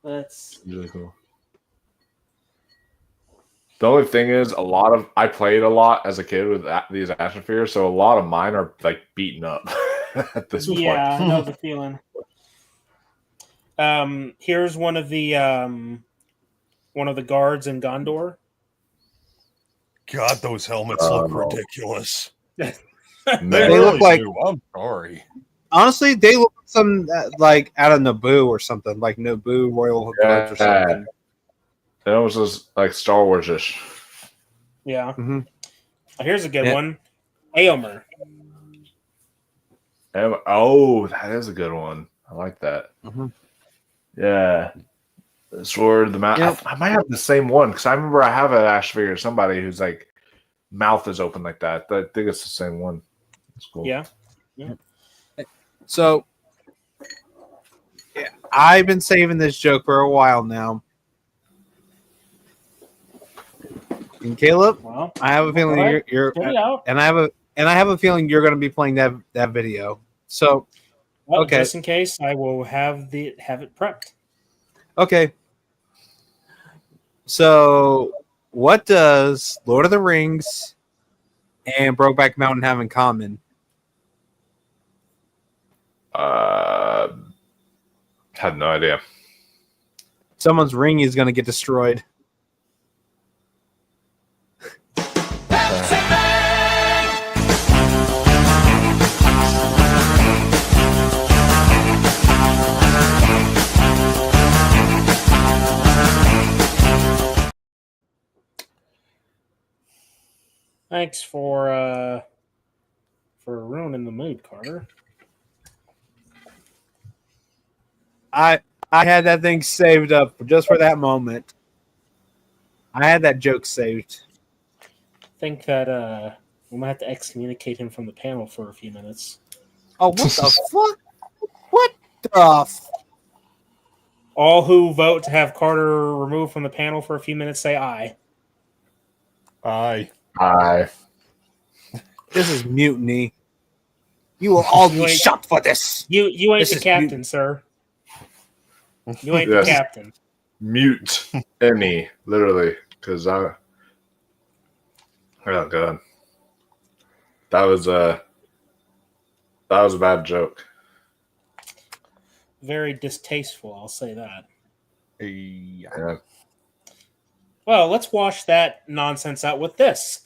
That's really cool. The only thing is, I played a lot as a kid with these action figures, so a lot of mine are like beaten up at this point. Yeah, I know the feeling. Here's one of the guards in Gondor. God, those helmets look ridiculous. They really look like. do. I'm sorry. Honestly, they look like some like out of Naboo or something, like Naboo Royal Guards or something. It almost was like Star Wars-ish. Yeah. Mm-hmm. Here's a good one. Aomer. Oh, that is a good one. I like that. Mm-hmm. Yeah. The sword, the mouth. Yep. I might have the same one because I remember I have an action figure of somebody who's like mouth is open like that. I think it's the same one. It's cool. Yeah. So, yeah, I've been saving this joke for a while now. And Caleb, well, I have a feeling you're and I have a feeling you're going to be playing that video. So, okay, just in case, I will have it prepped. Okay. So, what does Lord of the Rings and Brokeback Mountain have in common? Had no idea. Someone's ring is going to get destroyed. Thanks for ruining the mood, Carter. I had that thing saved up just for that moment. I had that joke saved. I think that we might have to excommunicate him from the panel for a few minutes. Oh, what the fuck? What the All who vote to have Carter removed from the panel for a few minutes say aye. Aye. Aye. This is mutiny. You will all be shot for this. You ain't This the is captain, sir. You ain't Yes. the captain. Mute any, literally, because oh god, that was a bad joke. Very distasteful, I'll say that. Yeah. Well, let's wash that nonsense out with this.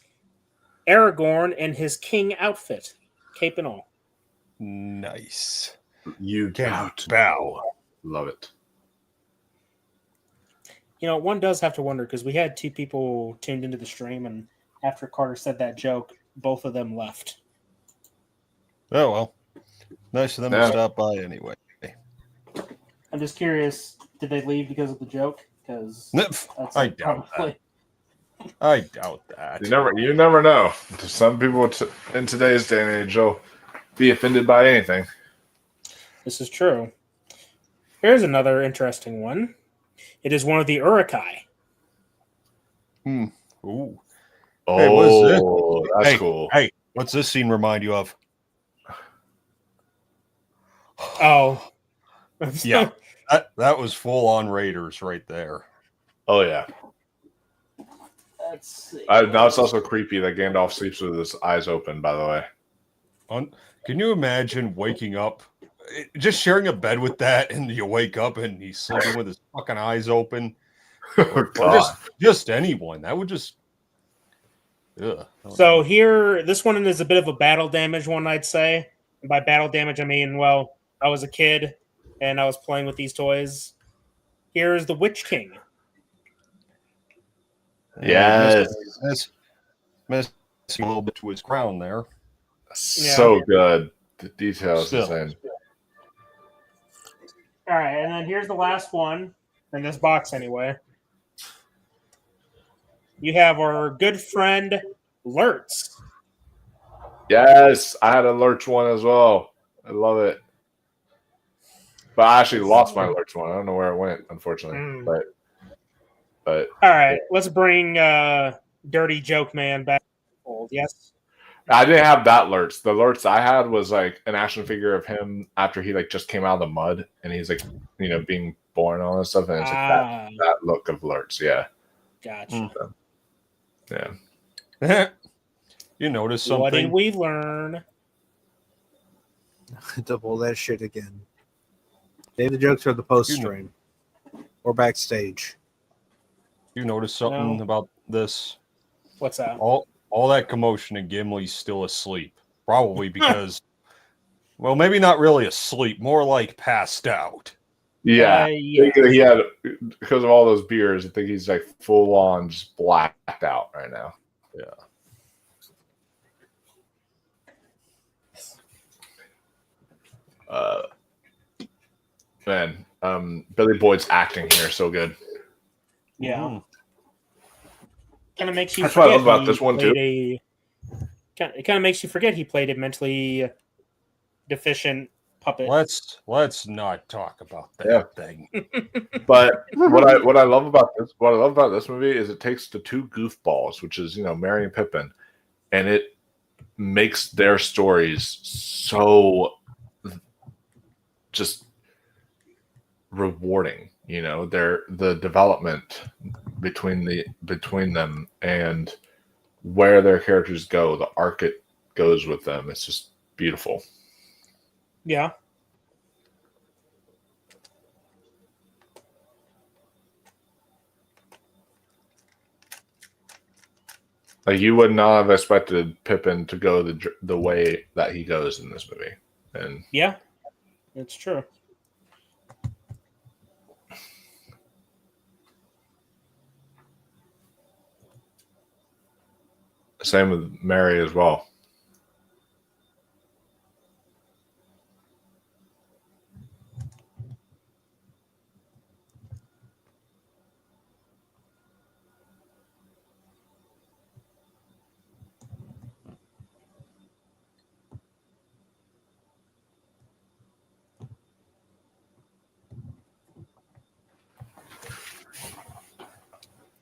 Aragorn in his king outfit, cape and all. Nice. You Can't bow. Love it. You know, one does have to wonder, because we had two people tuned into the stream, and after Carter said that joke, both of them left. Oh, well. Nice of them to stop by anyway. I'm just curious, did they leave because of the joke? Because I doubt that. I doubt that. You never know. Some people in today's day and age will be offended by anything. This is true. Here's another interesting one. It is one of the Urukai. Ooh. Oh, Hey, that's cool. Hey, what's this scene remind you of? Oh. Yeah. That was full on Raiders right there. Oh yeah. Let's see. Now it's also creepy that Gandalf sleeps with his eyes open, by the way. Can you imagine waking up, just sharing a bed with that, and you wake up and he's sleeping with his fucking eyes open? Or just anyone. That would just... Ugh. So here, this one is a bit of a battle damage one, I'd say. And by battle damage, I mean, well, I was a kid, and I was playing with these toys. Here's the Witch King. Yes. Missing a little bit to his crown there. So good. The details insane. All right, and then here's the last one in this box anyway. You have our good friend Lurtz. Yes, I had a Lurch one as well. I love it. But I actually lost my Lurch one. I don't know where it went, unfortunately. But all right, let's bring Dirty Joke Man back to the fold. Yes. I didn't have that Lurch. The Lurch I had was like an action figure of him after he like just came out of the mud and he's like, being born and all this stuff. And it's like that look of Lurch. Yeah. Gotcha. So, yeah. You notice something? What did we learn? Double that shit again. Save the jokes for the post stream or backstage. You notice something about this? What's that? All that commotion and Gimli's still asleep. Probably because, well, maybe not really asleep, more like passed out. Yeah, yeah. I think that he had, because of all those beers, I think he's like full on just blacked out right now. Yeah. Man, Billy Boyd's acting here is so good. Yeah. Kind of makes you That's what I forget love about he this one, played too. It kind of makes you forget he played a mentally deficient puppet. Let's not talk about that thing. But what I love about this movie is it takes the two goofballs, which is Merry and Pippin, and it makes their stories so just rewarding. The development between them and where their characters go, the arc it goes with them. It's just beautiful. Yeah. Like you would not have expected Pippin to go the way that he goes in this movie, and yeah, it's true. Same with Mary as well.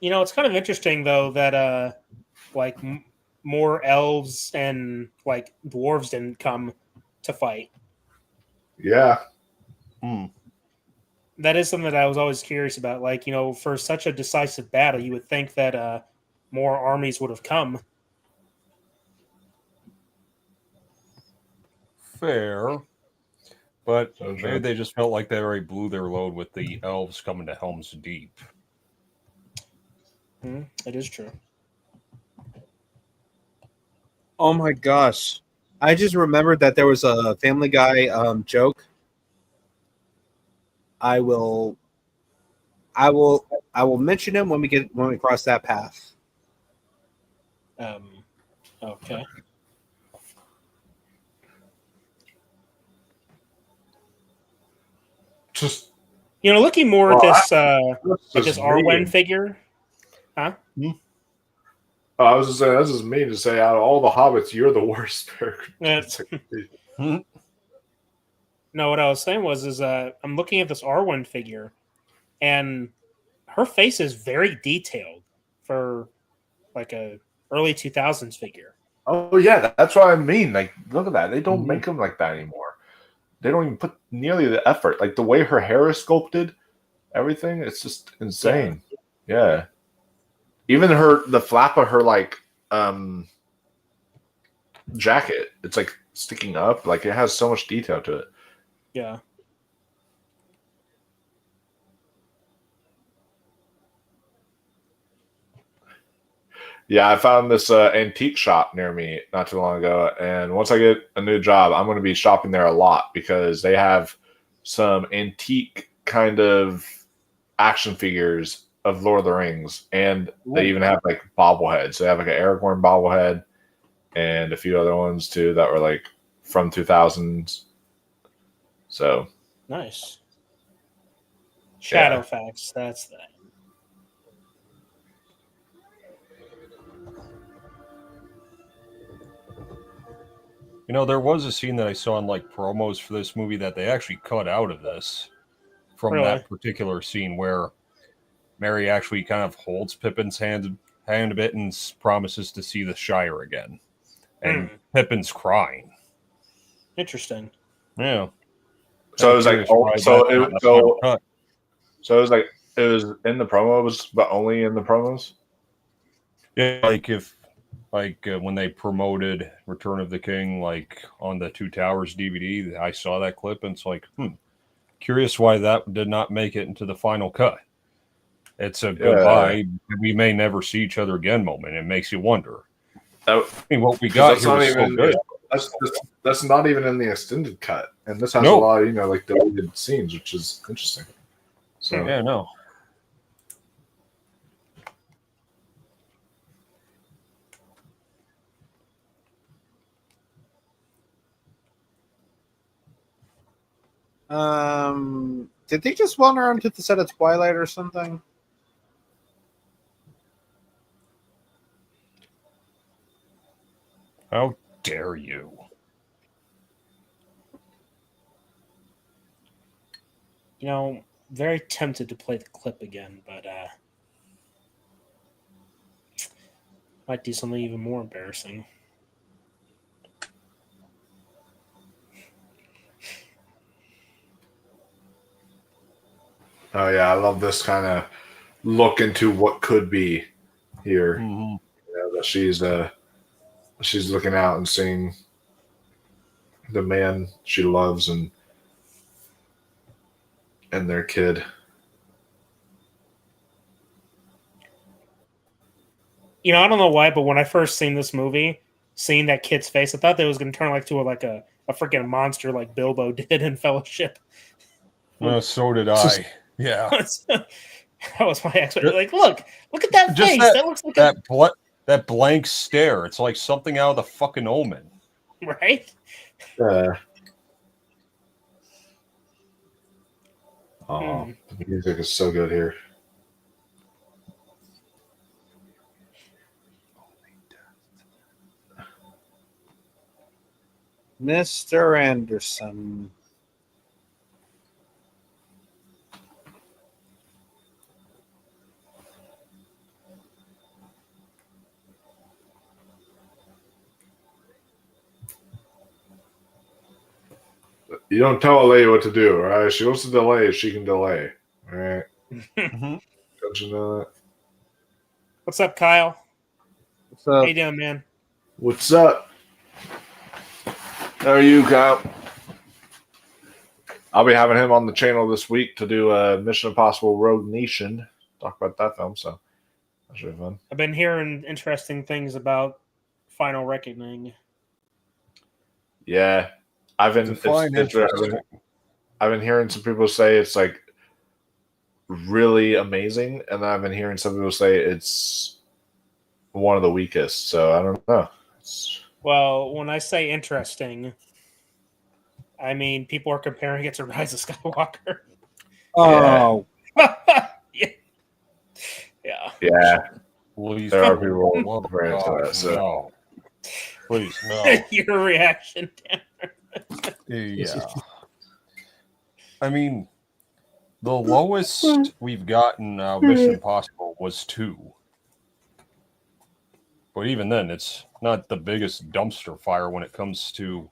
It's kind of interesting though that like more elves and like dwarves didn't come to fight. Yeah. That is something that I was always curious about. Like, for such a decisive battle, you would think that more armies would have come. Fair. But maybe they just felt like they already blew their load with the elves coming to Helm's Deep. It is true. Oh my gosh. I just remembered that there was a Family Guy joke. I will mention him when we cross that path. Okay. Just looking more at this this Arwen mean. figure. Huh? I was just saying, this is me to say, out of all the hobbits, you're the worst. No, what I was saying was I'm looking at this Arwen figure, and her face is very detailed for like a early 2000s figure. Oh yeah, that's what I mean. Like, look at that. They don't make them like that anymore. They don't even put nearly the effort. Like the way her hair is sculpted, everything. It's just insane. Yeah. Even the flap of her jacket, it's like sticking up. Like it has so much detail to it. Yeah. Yeah, I found this antique shop near me not too long ago, and once I get a new job, I'm going to be shopping there a lot because they have some antique kind of action figures of Lord of the Rings, and they even have like bobbleheads. They have like an Aragorn bobblehead and a few other ones too that were like from 2000s. So nice. Shadowfax, that's that. There was a scene that I saw in like promos for this movie that they actually cut out of this from that particular scene where Merry actually kind of holds Pippin's hand a bit and promises to see the Shire again. And Pippin's crying. Interesting. Yeah. So it was like, so it was like, it was in the promos, but only in the promos? Yeah, when they promoted Return of the King, like on the Two Towers DVD, I saw that clip and it's like, curious why that did not make it into the final cut. It's a goodbye. We may never see each other again moment. It makes you wonder. I mean, what we got here was so good. That's not even in the extended cut, and this has a lot of like deleted scenes, which is interesting. So yeah, no. Did they just wander onto the set of Twilight or something? How dare you? You know, very tempted to play the clip again, but might do something even more embarrassing. Oh yeah, I love this kind of look into what could be here. Mm-hmm. You know, that she's looking out and seeing the man she loves and their kid. You know, I don't know why, but when I first seen this movie, seeing that kid's face, I thought that it was going to turn a freaking monster like Bilbo did in Fellowship. Well, so did I. Yeah. That was my expectation. Like, look at that face. That looks like that blank stare. It's like something out of the fucking Omen. Right? The music is so good here. Mr. Anderson. You don't tell a lady what to do, all right? She wants to delay, she can delay. All right. Don't you know that? What's up, Kyle? What's up? How you doing, man? What's up? How are you, Kyle? I'll be having him on the channel this week to do Mission Impossible Rogue Nation. Talk about that film, so that should be fun. I've been hearing interesting things about Final Reckoning. Yeah. I've been hearing some people say it's like really amazing, and I've been hearing some people say it's one of the weakest. So I don't know. Well, when I say interesting, I mean people are comparing it to Rise of Skywalker. Oh, yeah. Yeah. Please, there are people comparing to that. So no. Please, no. Your reaction, Dan. Yeah. I mean, the lowest we've gotten Mission Impossible was 2. But even then, it's not the biggest dumpster fire when it comes to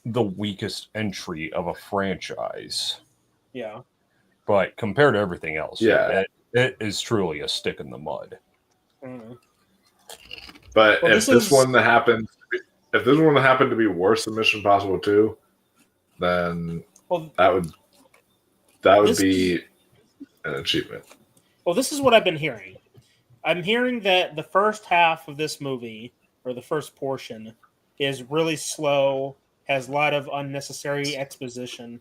the weakest entry of a franchise. Yeah. But compared to everything else, yeah, it is truly a stick in the mud. Mm. But if this one happened to be worse than Mission Impossible 2, then that would be an achievement. Well, this is what I've been hearing. I'm hearing that the first half of this movie, or the first portion, is really slow, has a lot of unnecessary exposition,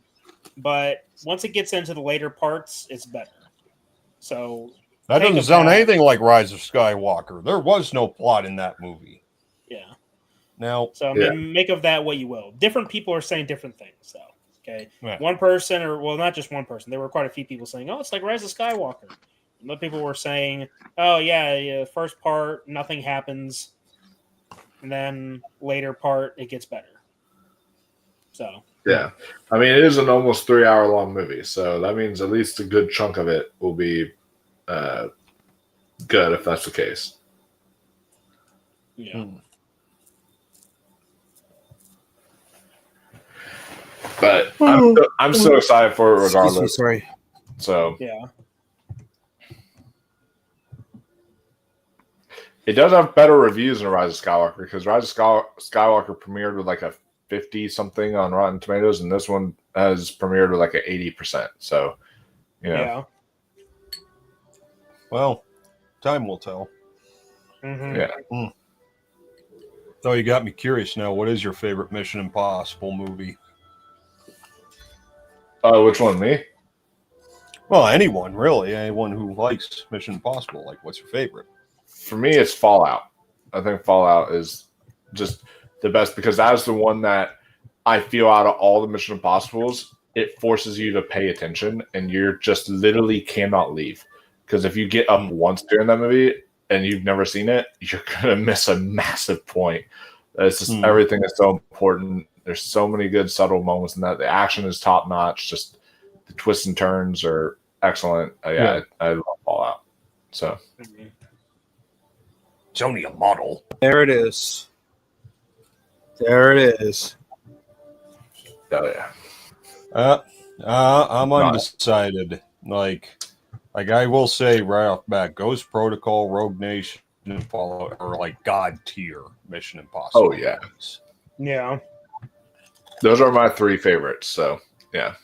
but once it gets into the later parts, it's better. So that doesn't sound anything like Rise of Skywalker. There was no plot in that movie. Yeah. Now, so I mean, make of that what you will. Different people are saying different things. So, okay, one person, or well, not just one person. There were quite a few people saying, "Oh, it's like Rise of Skywalker." And other people were saying, "Oh, yeah, first part, nothing happens, and then later part, it gets better." So, yeah, I mean, it is an almost 3-hour long movie, so that means at least a good chunk of it will be good if that's the case. Yeah. But I'm so excited for it regardless. Sorry. So yeah, it does have better reviews than Rise of Skywalker, because Rise of Skywalker premiered with like a 50 something on Rotten Tomatoes, and this one has premiered with like an 80%. So, you know. Yeah. Well, time will tell. Yeah. So you got me curious now. What is your favorite Mission Impossible movie? Which one, me? Well, anyone, really. Anyone who likes Mission Impossible. Like, what's your favorite? For me, it's Fallout. I think Fallout is just the best because that is the one that I feel out of all the Mission Impossibles, it forces you to pay attention and you're just literally cannot leave. Because if you get up once during that movie and you've never seen it, you're going to miss a massive point. It's just everything is so important. There's so many good subtle moments in that. The action is top notch. Just the twists and turns are excellent. I love Fallout. So it's only a model. There it is. There it is. Oh yeah. I'm undecided. Like I will say right off the bat, Ghost Protocol, Rogue Nation, and Fallout are like god tier Mission Impossible. Oh yeah. Yeah. Those are my three favorites. So yeah.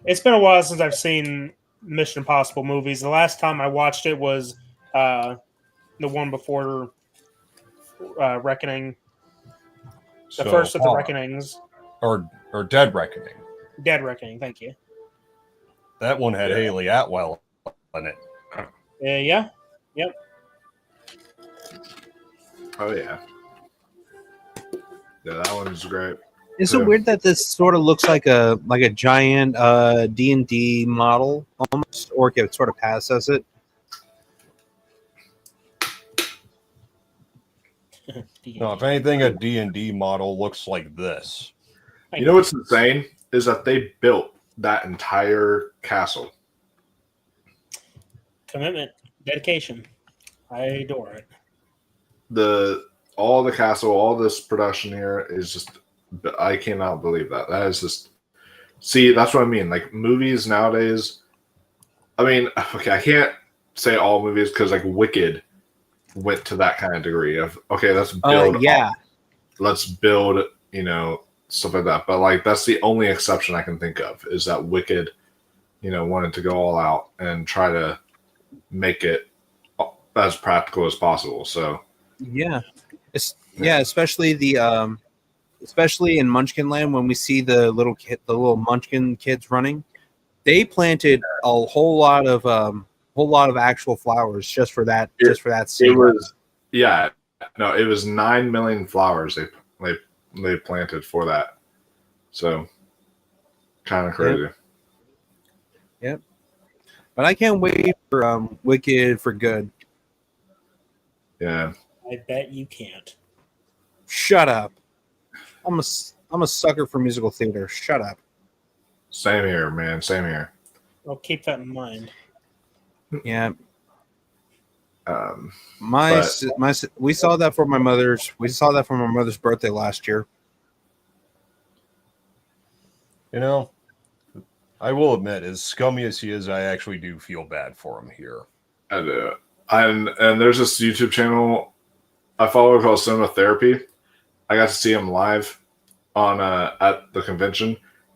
It's been a while since I've seen Mission Impossible movies. The last time I watched it was the one before Reckoning. The first of the Reckonings. Or Dead Reckoning. Dead Reckoning, thank you. That one had Haley Atwell in it. Yeah. Yep. Oh yeah. Yeah, that one is great. Is it weird that this sort of looks like a giant D&D model almost, or it sort of passes it? No, if anything, a D&D model looks like this. You know what's insane is that they built that entire castle. Commitment, dedication. I adore it. All the castle, all this production here is just, I cannot believe that. That is just, see, that's what I mean. Like movies nowadays, I mean, okay, I can't say all movies because like Wicked went to that kind of degree of, okay, let's build, let's build, stuff like that. But like, that's the only exception I can think of is that Wicked, wanted to go all out and try to make it as practical as possible. So yeah, especially especially in Munchkin Land when we see the little Munchkin kids running, they planted a whole lot of actual flowers just for that scene. It was it was 9 million flowers they planted for that. So kind of crazy. Yep. But I can't wait for Wicked for Good. Yeah. I bet you can't. Shut up. I'm a sucker for musical theater. Shut up. Same here, man. Same here. Well, keep that in mind. Yeah. We saw that for my mother's. We saw that for my mother's birthday last year. I will admit, as scummy as he is, I actually do feel bad for him here. I do. And there's this YouTube channel I follow called Cinema Therapy. I got to see him live on at the convention,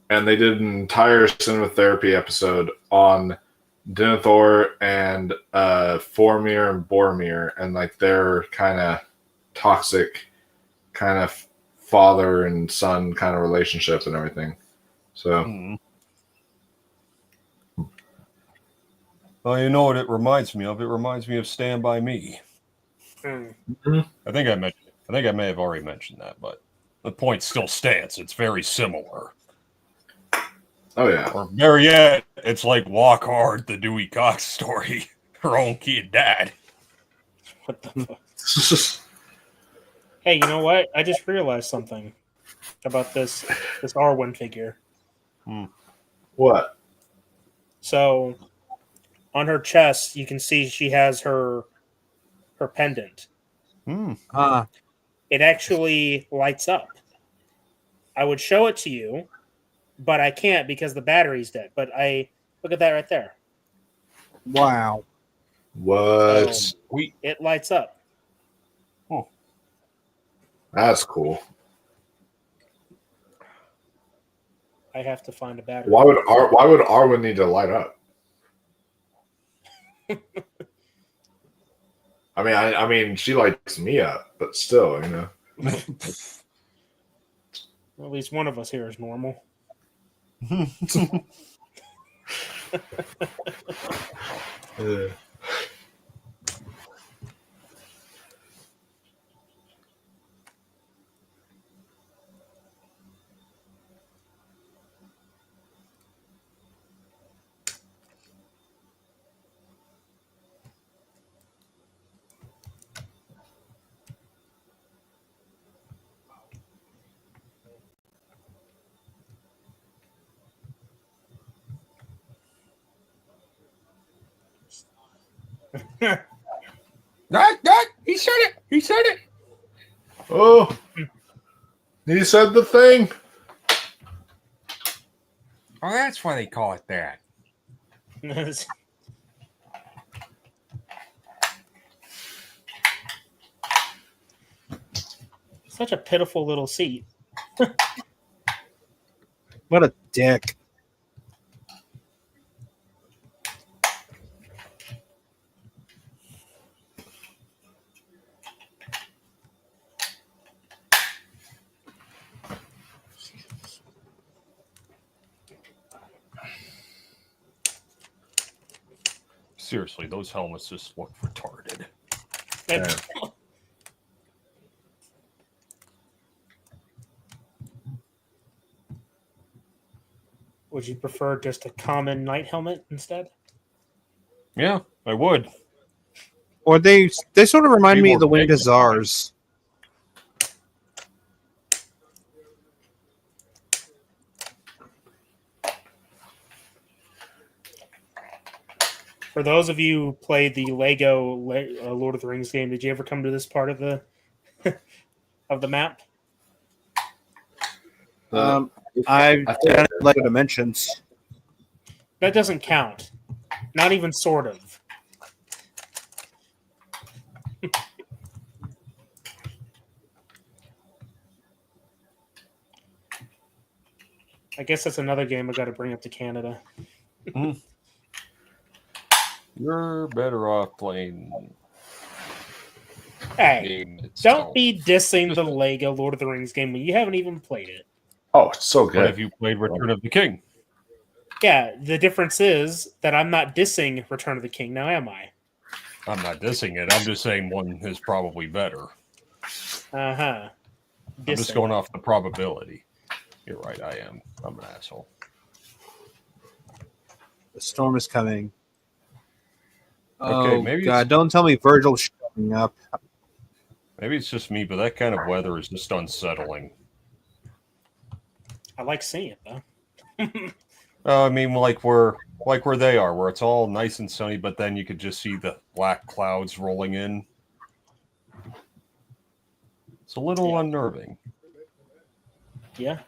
and they did an entire Cinema Therapy episode on Denethor and Formir and Boromir, and like their kind of toxic kind of father and son kind of relationship and everything. So well, you know what it reminds me of? It reminds me of Stand By Me. Mm-hmm. I think I may have already mentioned that, but the point still stands. It's very similar. Oh yeah. Or better yet, it's like Walk Hard, the Dewey Cox story. Her own kid dad. What the fuck? Hey, you know what? I just realized something about this Arwen figure. What? So on her chest, you can see she has her pendant. It actually lights up. I would show it to you, but I can't because the battery's dead. But look at that right there. Wow. What? So it lights up. Oh. That's cool. I have to find a battery. Why would Arwen need to light up? I mean, she lights me up, but still, you know. Well, at least one of us here is normal. He said it. He said it. Oh, he said the thing. Oh, that's why they call it that. Such a pitiful little seat. What a dick. Seriously, those helmets just look retarded. Would you prefer just a common knight helmet instead? Yeah, I would. Or they sort of remind me of the Keyboard Winged Hussars. For those of you who played the Lego Lord of the Rings game, did you ever come to this part of the of the map? I've done Lego Dimensions. That doesn't count. Not even sort of. I guess that's another game I got to bring up to Canada. You're better off playing. Hey, don't be dissing the Lego Lord of the Rings game when you haven't even played it. Oh, it's so What good. have you played Return of the King? Yeah, the difference is that I'm not dissing Return of the King, now am I? I'm not dissing it. I'm just saying one is probably better. Uh-huh. I'm just going off the probability. You're right, I am. I'm an asshole. The storm is coming. Okay, Oh, maybe God, don't tell me Virgil's showing up. Maybe it's just me, but that kind of weather is just unsettling. I like seeing it, though. I mean, like where they are, where it's all nice and sunny, but then you could just see the black clouds rolling in. It's a little unnerving. Yeah.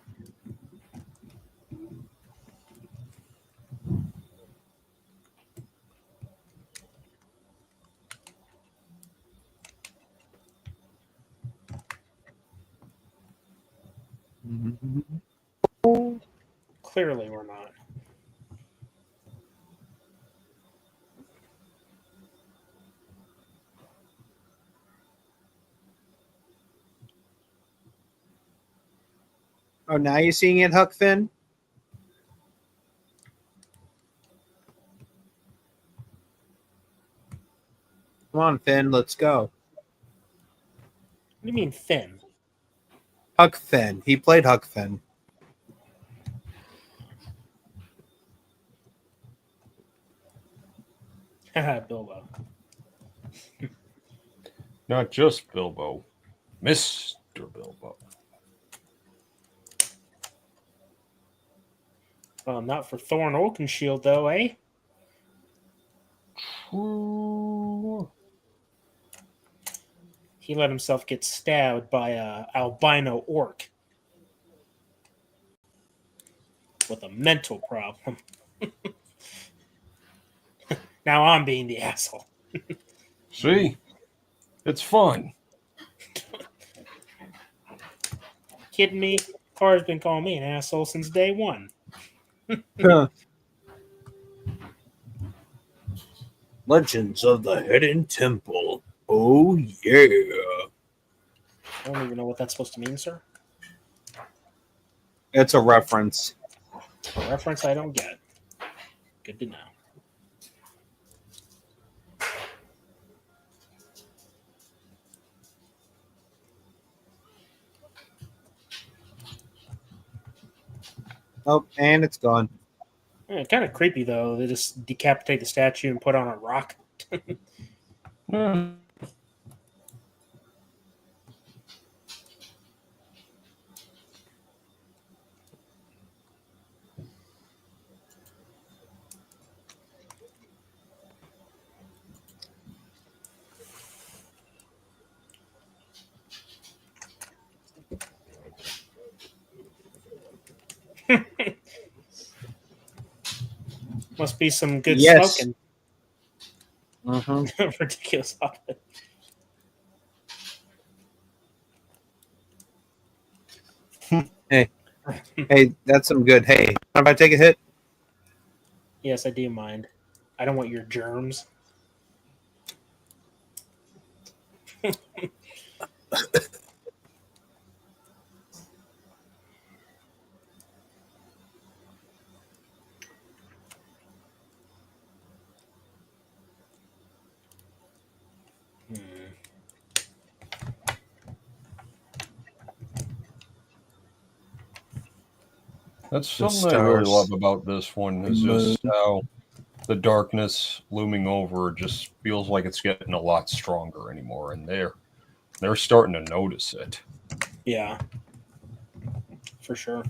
Clearly we're not. Oh, now you're seeing it, Huck Finn? Come on, Finn, let's go. What do you mean Finn? Huck Finn. He played Huck Finn. Haha, Bilbo. Not just Bilbo. Mr. Bilbo. Well, not for Thorn Oakenshield, though, eh? True. He let himself get stabbed by a albino orc with a mental problem. Now I'm being the asshole. See? It's fun. Kidding me? Car's been calling me an asshole since day one. Legends of the Hidden Temple. Oh, yeah. I don't even know what that's supposed to mean, sir. It's a reference. A reference I don't get. Good to know. Oh, and it's gone. Yeah, kind of creepy, though. They just decapitate the statue and put on a rock. Must be some good smoking. Ridiculous outfit. Hey, that's some good. Hey, if I take a hit? Yes, I do mind. I don't want your germs. That's something I really love about this one is just how the darkness looming over just feels like it's getting a lot stronger anymore, and they're starting to notice it. Yeah, for sure.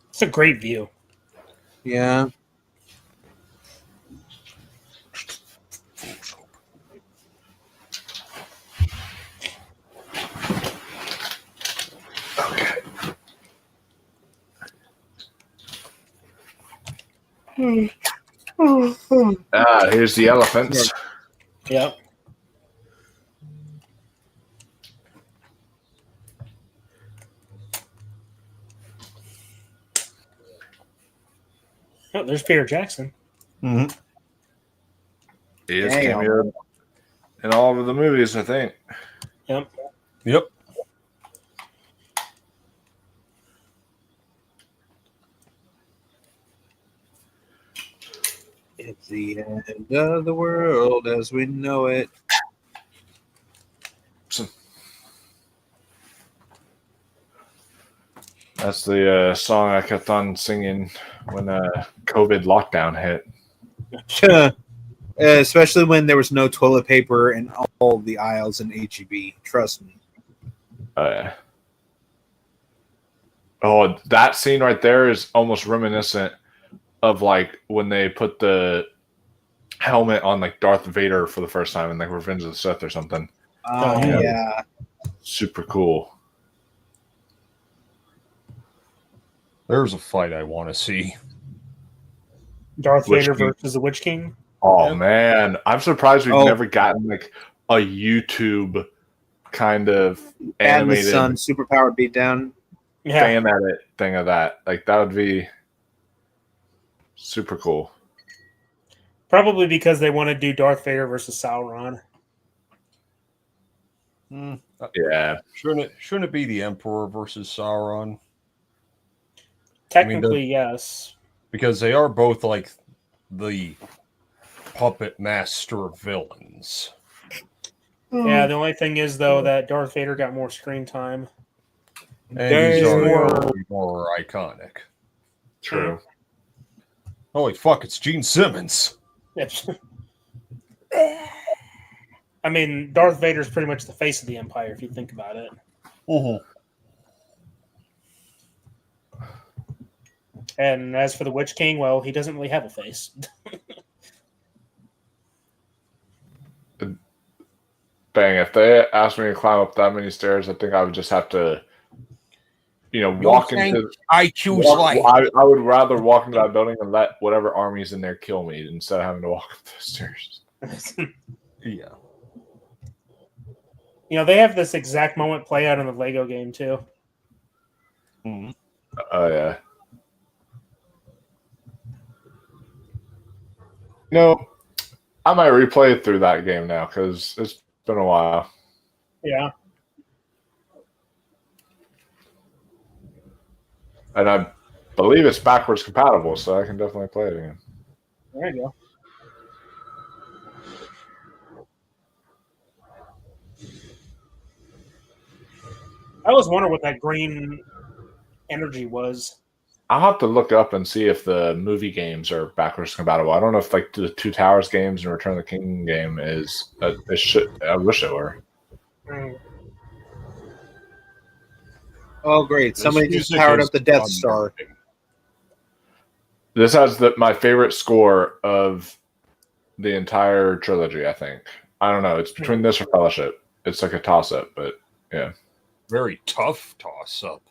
It's a great view. Yeah. Here's the elephants. Yep. Oh, there's Peter Jackson. Mm-hmm. He is cameoed in all of the movies, I think. Yep. Yep. It's the end of the world as we know it. That's the song I kept on singing when COVID lockdown hit. Especially when there was no toilet paper in all the aisles in HEB. Trust me. Oh, that scene right there is almost reminiscent of like when they put the helmet on like Darth Vader for the first time in like Revenge of the Sith or something. Oh, yeah. Super cool. There's a fight I want to see. Darth Vader versus the Witch King. Oh, man. I'm surprised we've never gotten like a YouTube kind of animated Sun superpowered beatdown. fan edit thing of that. Like that would be super cool. Probably because they want to do Darth Vader versus Sauron. Yeah. Shouldn't it be the Emperor versus Sauron? Technically, yes. Because they are both like the puppet master villains. Yeah, the only thing is, though, that Darth Vader got more screen time. And he's more iconic. True. Holy fuck, it's Gene Simmons. I mean, Darth Vader's pretty much the face of the Empire, if you think about it. And as for the Witch King, well, he doesn't really have a face. Bang, if they asked me to climb up that many stairs, I think I would just have to, walk into... I choose life. I would rather walk into that building and let whatever army's in there kill me instead of having to walk up those stairs. Yeah. They have this exact moment play out in the Lego game, too. Oh, yeah. No, I might replay through that game now because it's been a while. Yeah. And I believe it's backwards compatible, so I can definitely play it again. There you go. I always wonder what that green energy was. I'll have to look up and see if the movie games are backwards compatible. I don't know if like the Two Towers games and Return of the King game is. It should. I wish it were. Mm. Oh, great! Somebody just powered up the Death Star. This has my favorite score of the entire trilogy. I think. I don't know. It's between this or Fellowship. It's like a toss up, but yeah. Very tough toss up.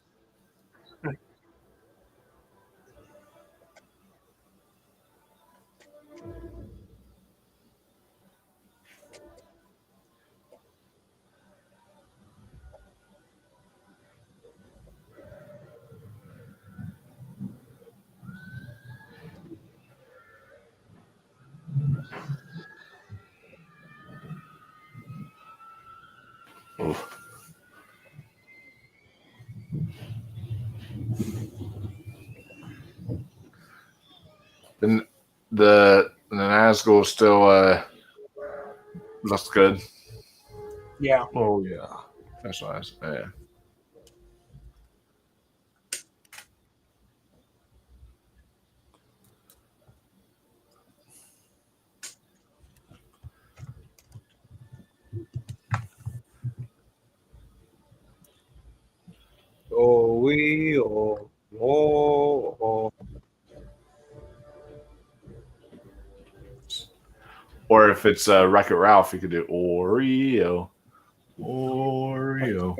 Oof. And the Nazgul still looks good. Yeah. Oh yeah. That's nice. Yeah. Or if it's Wreck-It Ralph, you could do Oreo. Oreo.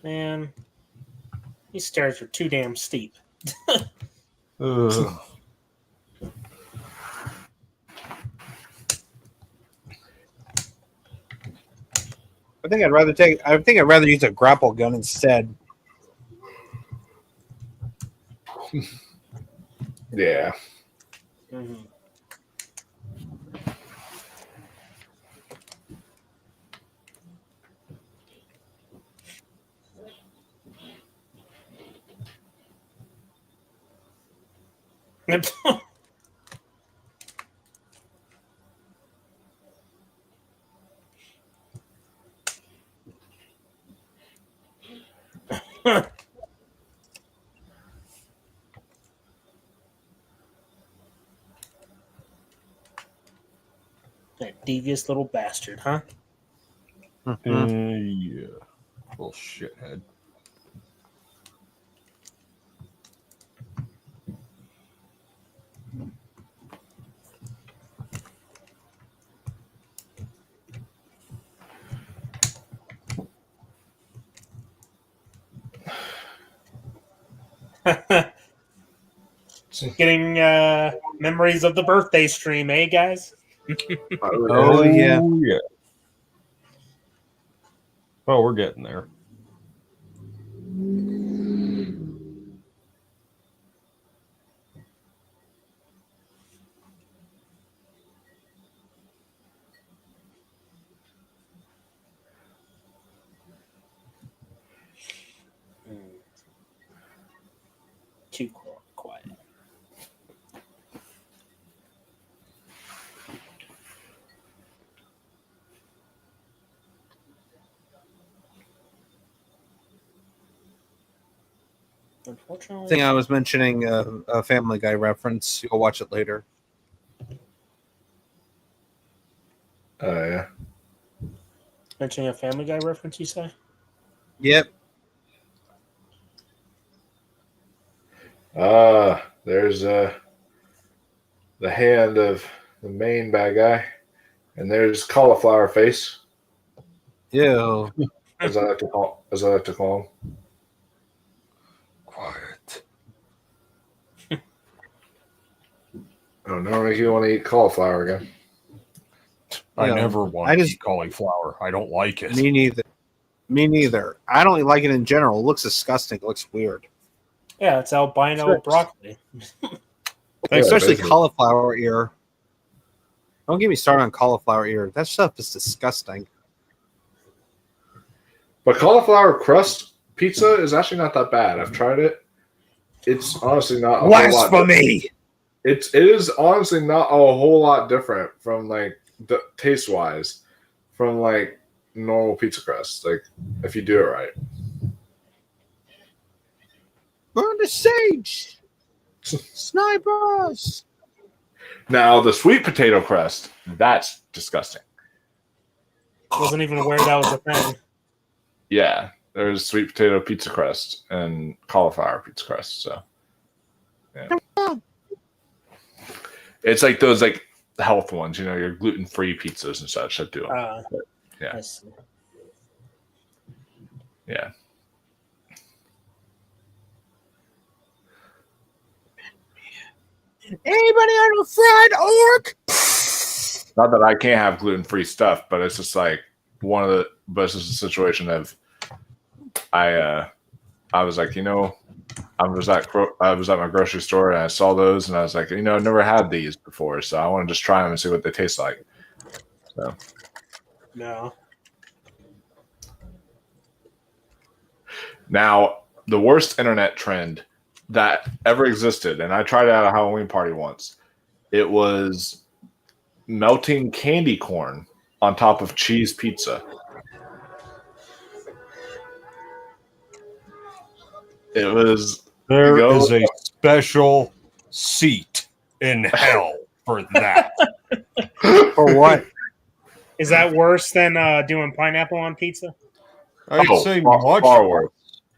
Man, these stairs are too damn steep. Ugh. I think I'd rather use a grapple gun instead. Yeah. Mm-hmm. That devious little bastard, huh? Yeah. Little shithead. Getting memories of the birthday stream, eh, guys? Oh yeah. Yeah. Oh, we're getting there. Too quiet. Unfortunately, I think I was mentioning a Family Guy reference. You'll watch it later. Yeah. Mentioning a Family Guy reference, you say? Yep. There's the hand of the main bad guy, and there's Cauliflower Face. Ew. As I like to call him. Quiet. Oh, no, you want to eat cauliflower again. I Yeah, never want to eat cauliflower. I don't like it. Me neither. Me neither. I don't like it in general. It looks disgusting. It looks weird. Yeah, it's albino Sure. broccoli. Especially basically. cauliflower ear. Don't get me started on cauliflower ear. That stuff is disgusting. But cauliflower crust pizza is actually not that bad. I've tried it. It's honestly not a whole lot. Blasphemy! It is honestly not a whole lot different from like taste wise from like normal pizza crust. Like if you do it right. Burn the sage! Snipers! Now the sweet potato crust, that's disgusting. Wasn't even aware that was a thing. Yeah, there's sweet potato pizza crust and cauliflower pizza crust. So, yeah. It's like those like health ones, you know, your gluten-free pizzas and such that do them. Yeah, yeah. Anybody on a fried orc? Not that I can't have gluten-free stuff, but it's just like but it's just a situation of I was like, you know, I was at my grocery store and I saw those and I was like, you know, I've never had these before, so I want to just try them and see what they taste like. So No. now the worst internet trend that ever existed, and I tried it at a Halloween party once. It was melting candy corn on top of cheese pizza. It was There is a special seat in hell for that. For what? Is that worse than doing pineapple on pizza? I'd say much far worse.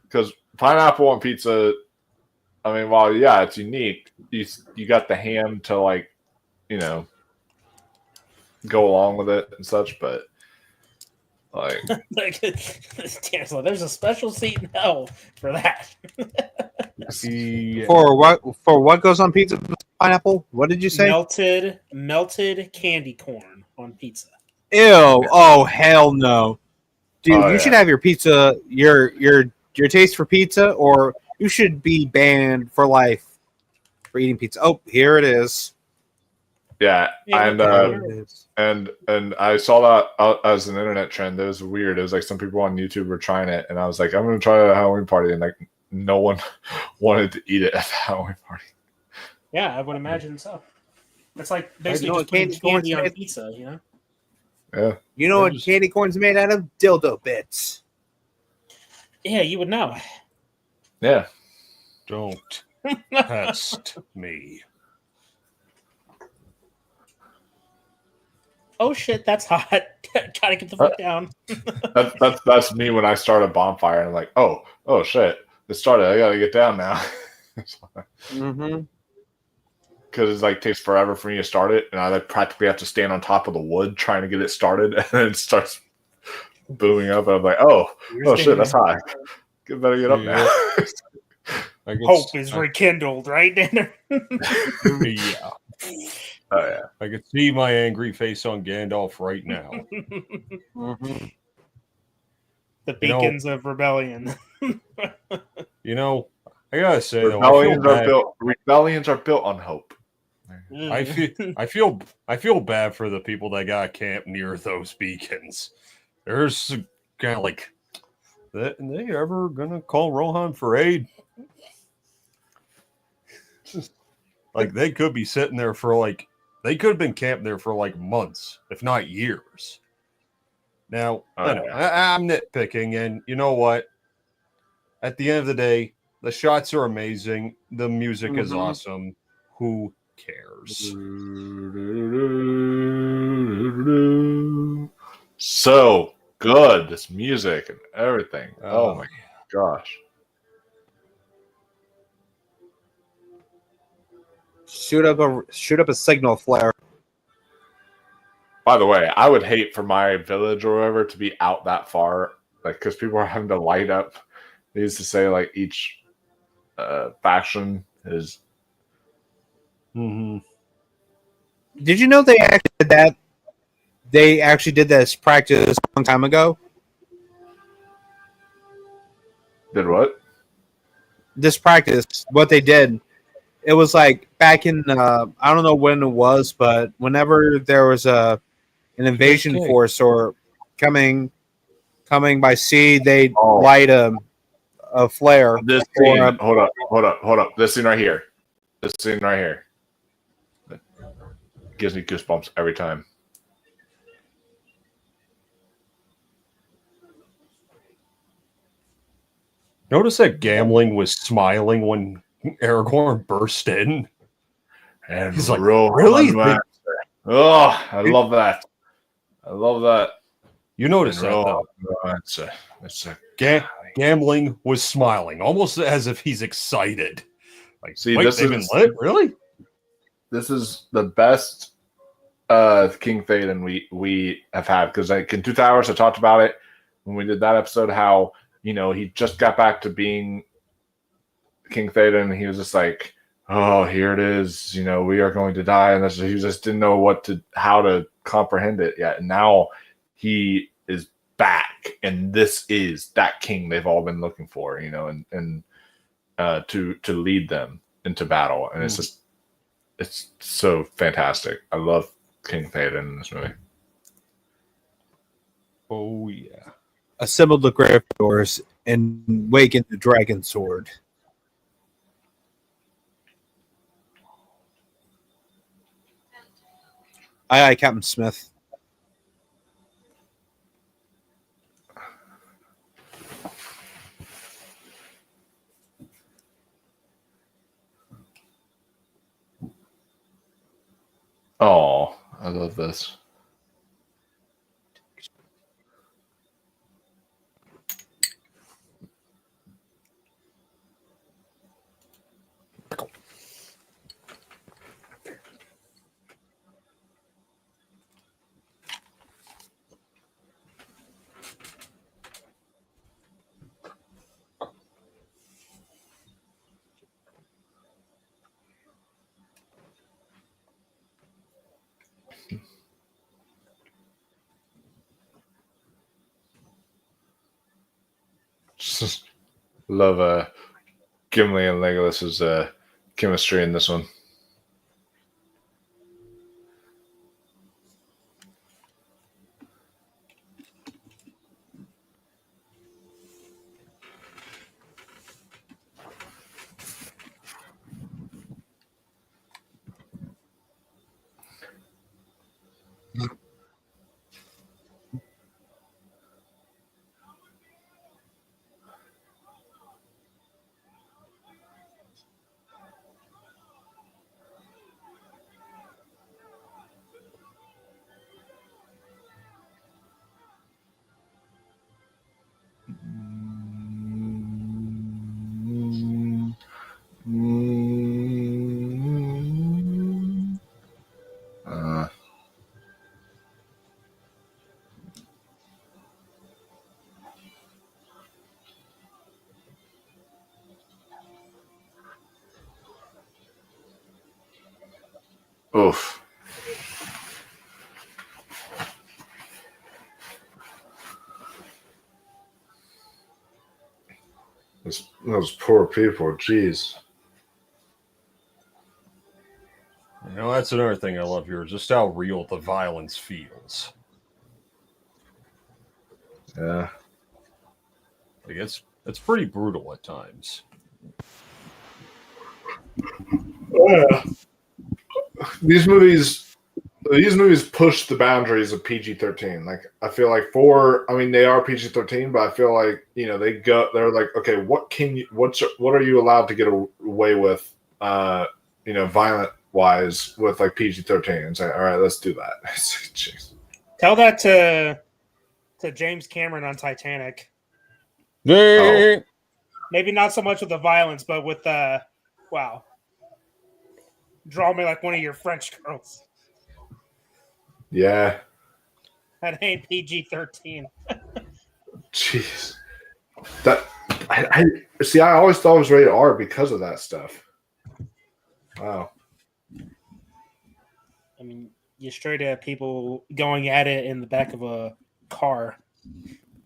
Because pineapple on pizza, I mean, while yeah, it's unique, you got the ham to like, you know, go along with it and such, but like, There's a special seat in hell for that. For what? For what goes on pizza? Pineapple? What did you say? Melted candy corn on pizza. Ew! Oh hell no, dude! Oh, you yeah. should have your pizza, your taste for pizza, or you should be banned for life for eating pizza. Oh, here it is. yeah, Yeah, and I saw that as an internet trend. It was weird. It was like some people on YouTube were trying it, and I was like, I'm gonna try it at a Halloween party, and like no one wanted to eat it at the Halloween party. Yeah, I would imagine so. It's like basically know just what putting candy corn's candy on made? pizza, you know? Yeah, You know what candy corn's made out of? Dildo bits. Yeah, you would know. yeah. Don't test me. Oh shit, that's hot. Gotta get the fuck down. That's me when I start a bonfire and I'm like, oh shit, it started. I gotta get down now. Mm-hmm. Because it's like takes forever for me to start it, and I like practically have to stand on top of the wood trying to get it started, and then it starts booming up, and I'm like, oh shit, that's hot. Better get up now. Hope is rekindled, right, Danner? Yeah. Oh yeah. I could see my angry face on Gandalf right now. Mm-hmm. The beacons of rebellion. You know, I gotta say though, rebellions are built on hope. I feel bad for the people that got camped near those beacons. There's kind of like, they ever gonna call Rohan for aid? Like they could be sitting there for like, they could have been camped there for like months, if not years. Now, I'm nitpicking, and you know what? At the end of the day, the shots are amazing. The music is awesome. Who cares? So good, this music and everything. Oh my gosh. Shoot up a signal flare. By the way, I would hate for my village or whatever to be out that far, like because people are having to light up. They used to say like each faction is. Mm-hmm. Did you know they actually did that? They actually did this practice a long time ago. Did what? This practice, what they did, it was like back in I don't know when it was, but whenever there was an invasion force or coming by sea, they'd light a flare. This scene, hold up. This scene right here. This scene right here. It gives me goosebumps every time. Notice that Gambling was smiling when Aragorn burst in. And he's like, really? Really? Oh, I love that. I love that. You notice that, though. It's a Gambling was smiling, almost as if he's excited. Like, see, wait, this they've is been lit? Really? This is the best King Theoden we have had, because like in Two Towers, I talked about it when we did that episode. How he just got back to being King Theoden, and he was just like, "Oh, here it is. We are going to die," and he just didn't know how to comprehend it yet. And now he is back, and this is that king they've all been looking for, and to lead them into battle, and it's so fantastic. I love King Theoden in this movie. Oh yeah. Assembled the Gryffindors and wakened the dragon sword. Aye, Captain Smith. Oh, I love this. Just love Gimli and Legolas's chemistry in this one. Oof. Those poor people, jeez. That's another thing I love here, just how real the violence feels. Yeah. Like it's pretty brutal at times. Yeah. These movies push the boundaries of PG-13. Like, I feel like they are PG-13, but I feel like, they're like, okay, what are you allowed to get away with, violent wise with like PG-13, and say, all right, let's do that. Jeez. Tell that to James Cameron on Titanic. Oh. Maybe not so much with the violence, but with wow. Draw me like one of your French girls. Yeah. That ain't PG-13. Jeez. That I see. I always thought it was rated R because of that stuff. Wow. I mean, you straight have people going at it in the back of a car,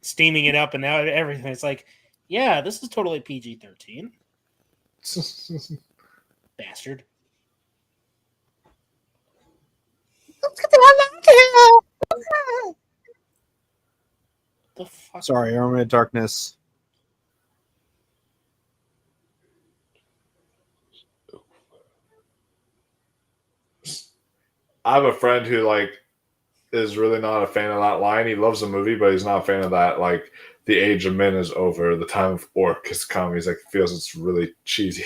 steaming it up, and now everything. It's like, yeah, this is totally PG-13. Bastard. The fuck? Sorry, Army of Darkness. I have a friend who is really not a fan of that line. He loves the movie, but he's not a fan of that. Like, the age of men is over. The time of orc has come. He's like, feels it's really cheesy.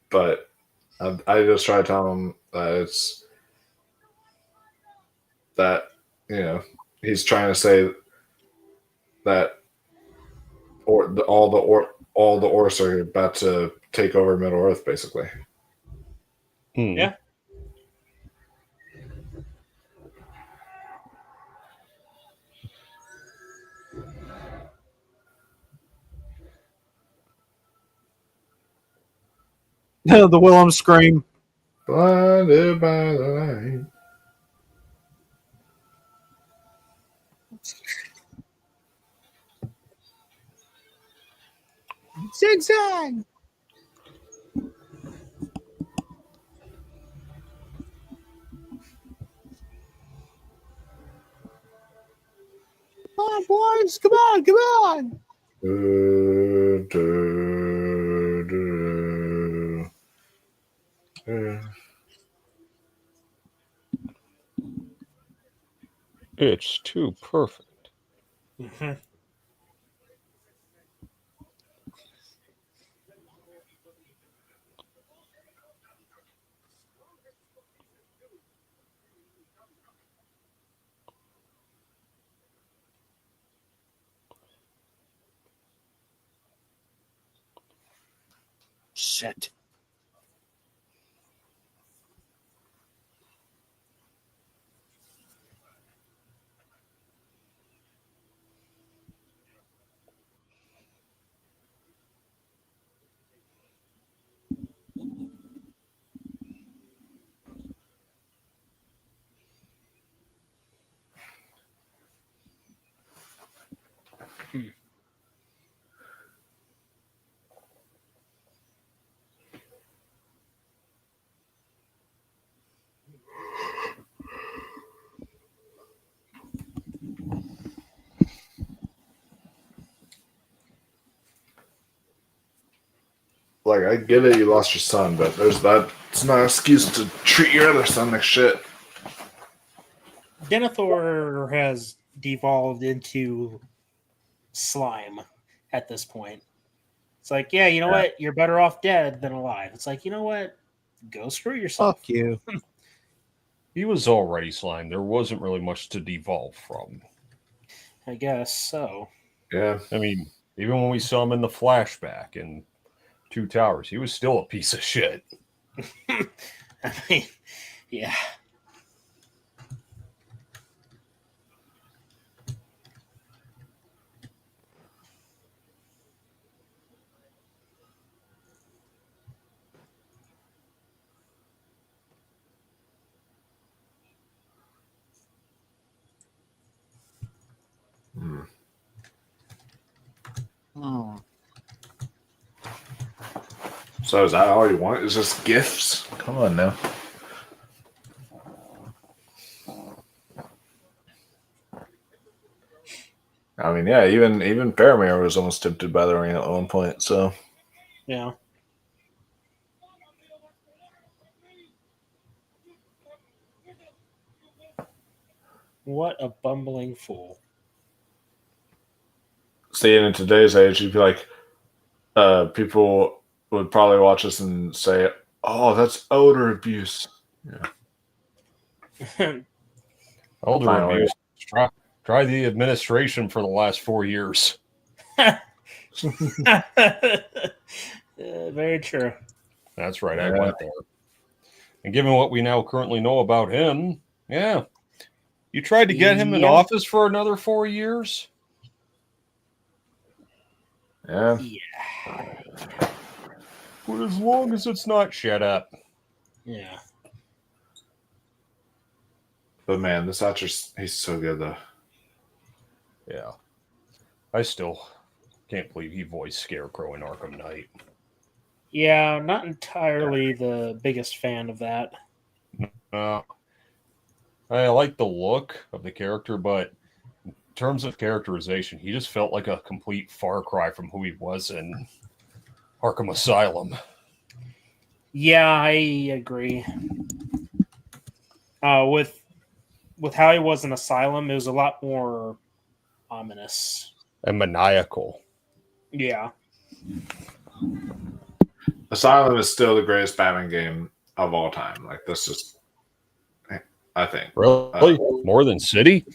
But I just try to tell him that it's that, he's trying to say that all the orcs are about to take over Middle Earth, basically. Yeah. The Willem scream. Blinded by the light. Zigzag. Come on, boys. Come on, come on. It's too perfect. Mm-hmm. Shit. Like, I get it, you lost your son, but it's not an excuse to treat your other son like shit. Denethor has devolved into slime at this point. It's like, yeah, you know what? You're better off dead than alive. It's like, you know what? Go screw yourself. Fuck you. He was already slime. There wasn't really much to devolve from. I guess so. Yeah. I mean, even when we saw him in the flashback in Two Towers, he was still a piece of shit. I mean, yeah. Oh. So is that all you want? Is just gifts? Come on now. I mean, yeah, even Faramir was almost tempted by the ring at one point, so. Yeah. What a bumbling fool. Seeing in today's age, you'd be like, people would probably watch us and say, "Oh, that's elder abuse." Yeah. Elder Finally. abuse. Try the administration for the last 4 years. Very true. That's right, I went there. And given what we now currently know about him, yeah. You tried to get him in office for another 4 years? Yeah. But as long as it's not shut up. Yeah. But man, this actor's he's so good though. Yeah. I still can't believe he voiced Scarecrow in Arkham Knight. Yeah, not entirely the biggest fan of that. I like the look of the character, but in terms of characterization, he just felt like a complete far cry from who he was in Arkham Asylum. Yeah, I agree. With how he was in Asylum, it was a lot more ominous and maniacal. Yeah. Asylum is still the greatest Batman game of all time. Like, this is, I think. Really? More than City?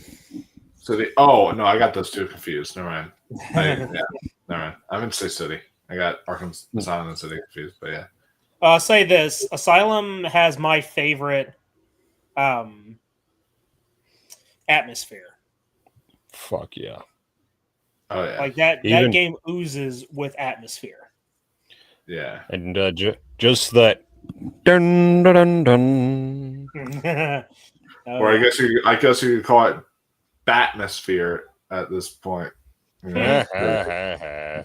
City. Oh, no, I got those two confused. Never mind. Never mind. I meant to say City. I got Arkham Asylum and City confused, but yeah. I'll say this. Asylum has my favorite atmosphere. Fuck yeah. Oh, yeah. Like, that game oozes with atmosphere. Yeah. And just that dun dun dun dun. Or I guess you could call it Batmosphere at this point. You know?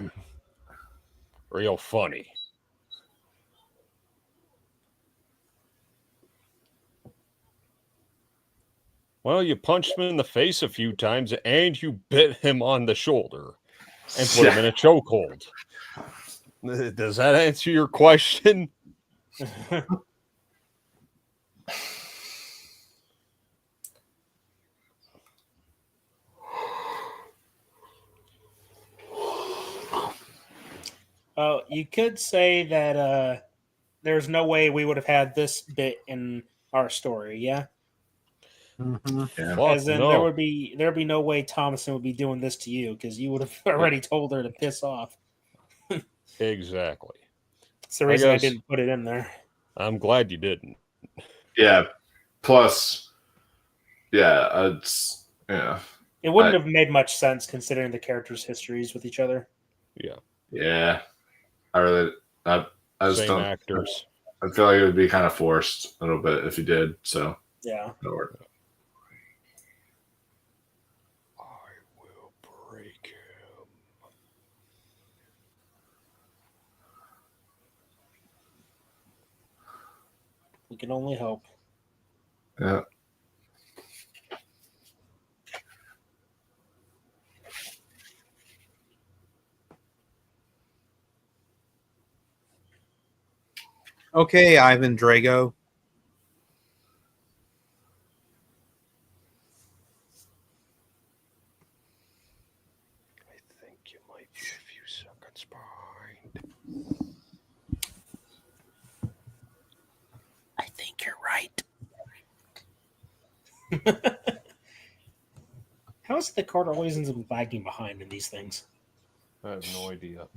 Real funny. Well, you punched him in the face a few times and you bit him on the shoulder and put him in a chokehold. Does that answer your question? You could say that there's no way we would have had this bit in our story, yeah? Mm-hmm. Yeah. As in, there'd be no way Thomason would be doing this to you because you would have already told her to piss off. Exactly. That's the reason I didn't put it in there. I'm glad you didn't. Yeah. Plus, it's It wouldn't have made much sense considering the characters' histories with each other. Yeah. Yeah. I just Same don't. Actors. I feel like it would be kind of forced a little bit if you did. So yeah. That'll work. We can only hope. Yeah. Okay, Ivan Drago. I think you might be a few seconds behind. I think you're right. How is it that Carter always ends up lagging behind in these things? I have no idea.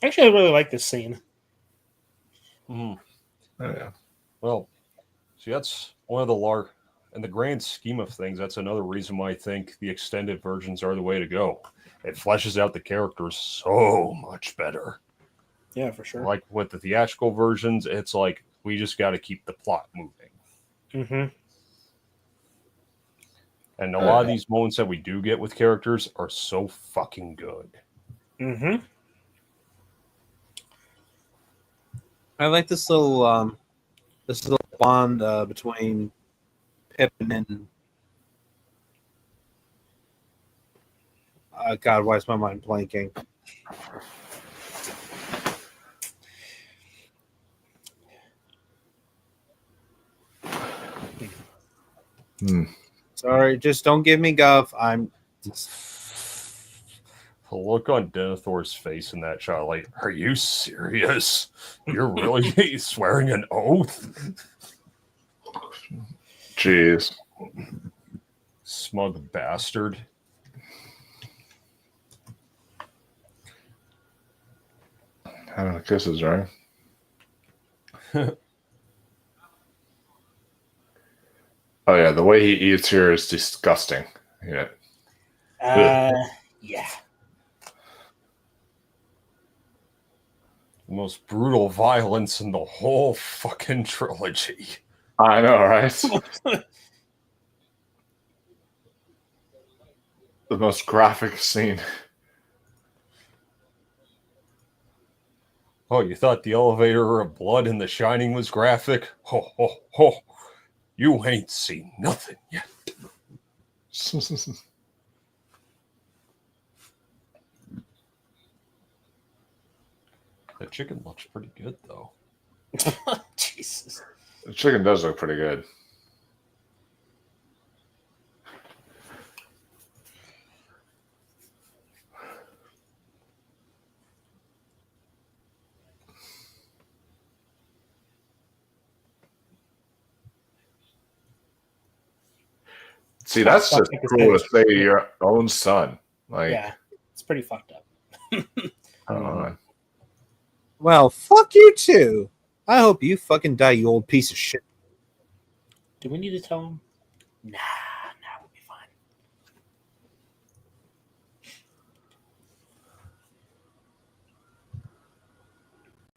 Actually, I really like this scene. Mm. Oh, yeah. Well, see, that's one of the in the grand scheme of things, that's another reason why I think the extended versions are the way to go. It fleshes out the characters so much better. Yeah, for sure. Like with the theatrical versions, it's like we just got to keep the plot moving. Mm-hmm. And a lot of these moments that we do get with characters are so fucking good. Mm-hmm. I like this little bond between Pippin and God. Why is my mind blanking? Sorry, just don't give me guff. I'm. The look on Denethor's face in that shot, like, are you serious? You're really swearing an oath? Jeez. Smug bastard. Having kisses, right? Oh yeah, the way he eats here is disgusting. Yeah. Yeah. The most brutal violence in the whole fucking trilogy. I know, right? The most graphic scene. Oh, you thought the elevator of blood in The Shining was graphic? Ho, ho, ho. You ain't seen nothing yet. The chicken looks pretty good, though. Jesus. The chicken does look pretty good. See, that's just cool to say to your own son. Like, yeah, it's pretty fucked up. Well, fuck you too. I hope you fucking die, you old piece of shit. Do we need to tell him? Nah, we'll be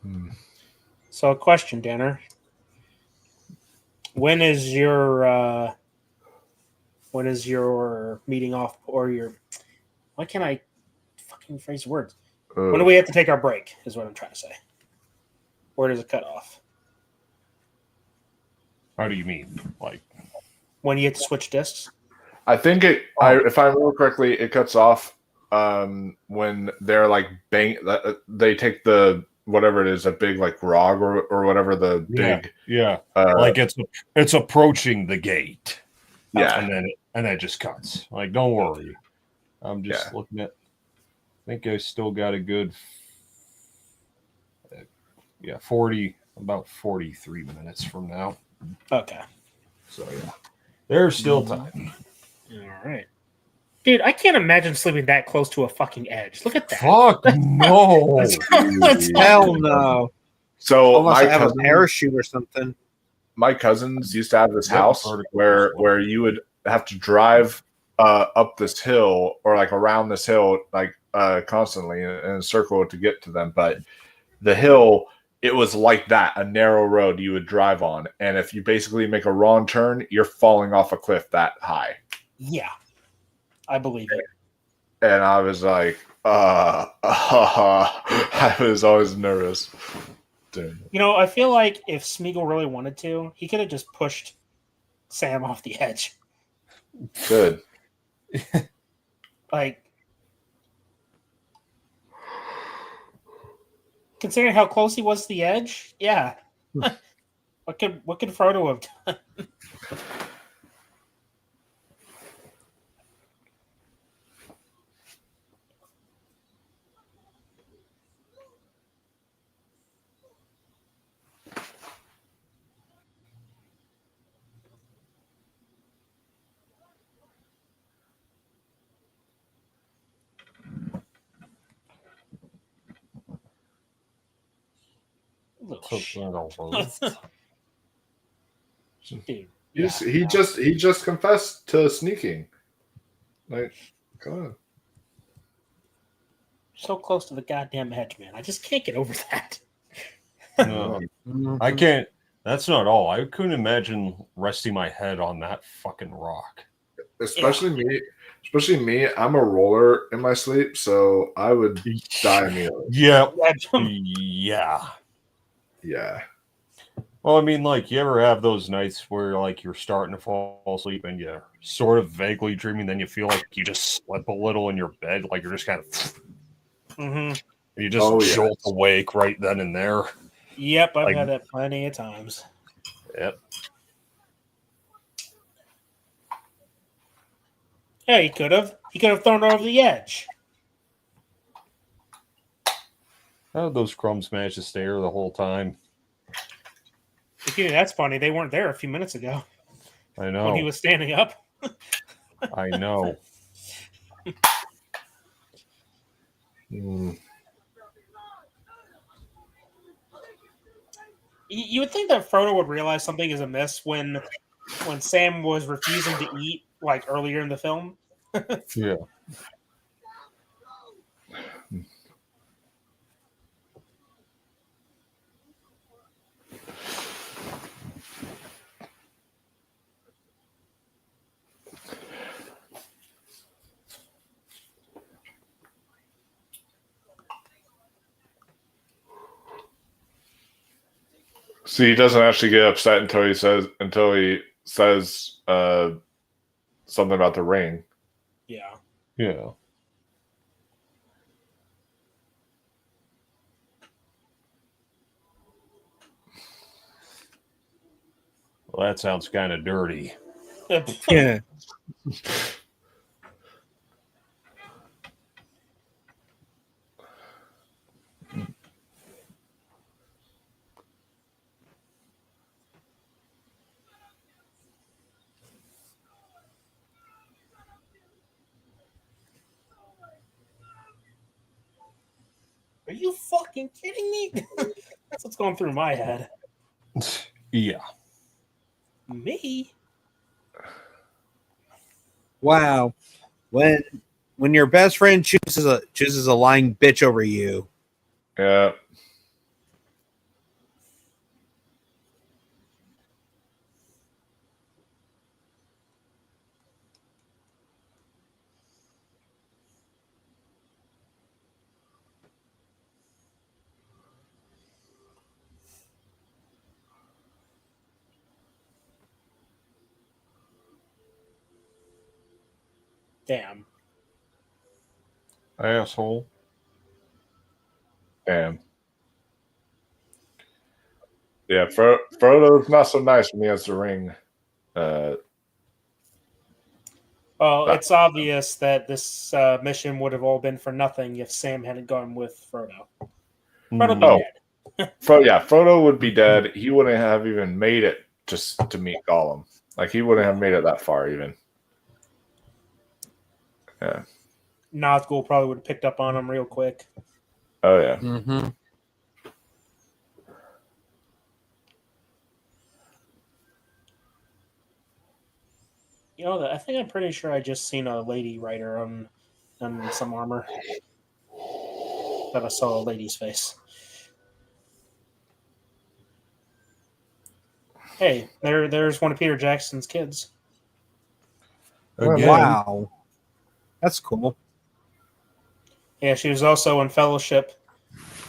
fine. So, a question, Danner. When is your meeting off, or your? Why can't I fucking phrase words? When do we have to take our break? Is what I'm trying to say. Where does it cut off? How do you mean? Like when you have to switch discs? I think if I remember correctly, it cuts off when they're like they take the whatever it is, a big like rog or whatever the big like it's approaching the gate. Yeah, and then it just cuts. Like, don't worry. I'm just looking at. I think I still got a good 43 minutes from now. Okay. So yeah. There's still time. All right. Dude, I can't imagine sleeping that close to a fucking edge. Look at that. Fuck no. Hell no. So unless I have a parachute or something. My cousins used to have this house where you would have to drive up this hill or like around this hill like constantly in a circle to get to them. But the hill, it was like that, a narrow road you would drive on. And if you basically make a wrong turn, you're falling off a cliff that high. Yeah. I believe it. And I was like, I was always nervous. Dude. You know, I feel like if Smeagol really wanted to, he could have just pushed Sam off the edge. Good. Like, considering how close he was to the edge, yeah. What could Frodo have done? Dude, he just confessed to sneaking. Like, come on. So close to the goddamn edge, man. I just can't get over that. No, I can't. That's not all. I couldn't imagine resting my head on that fucking rock. Especially me. I'm a roller in my sleep, so I would die immediately. Yeah. Well, I mean, like, you ever have those nights where, like, you're starting to fall asleep and you're sort of vaguely dreaming, then you feel like you just slip a little in your bed, like you're just kind of... You just jolt awake right then and there. Yep, I've had that plenty of times. Yep. Yeah, he could have. He could have thrown it over the edge. How did those crumbs manage to stay there the whole time? Yeah, that's funny. They weren't there a few minutes ago I know. when he was standing up. I know. You would think that Frodo would realize something is amiss when Sam was refusing to eat like earlier in the film. Yeah. See, he doesn't actually get upset until he says something about the ring. Yeah. Yeah. Well, that sounds kind of dirty. Yeah. Are you fucking kidding me? That's what's going through my head. Yeah. Me? Wow. When your best friend chooses a lying bitch over you. Yeah. Damn. Asshole. Damn. Yeah, Frodo's not so nice when he has the ring. Well, it's obvious that this mission would have all been for nothing if Sam hadn't gone with Frodo. Frodo be dead. Frodo would be dead. He wouldn't have even made it just to meet Gollum. Like, he wouldn't have made it that far, even. Yeah. Nazgul probably would have picked up on him real quick. Oh, yeah. Mm-hmm. You know, I think I'm pretty sure I just seen a lady rider on some armor. But I saw a lady's face. Hey, there's one of Peter Jackson's kids. Again. Wow. That's cool. Yeah, she was also in Fellowship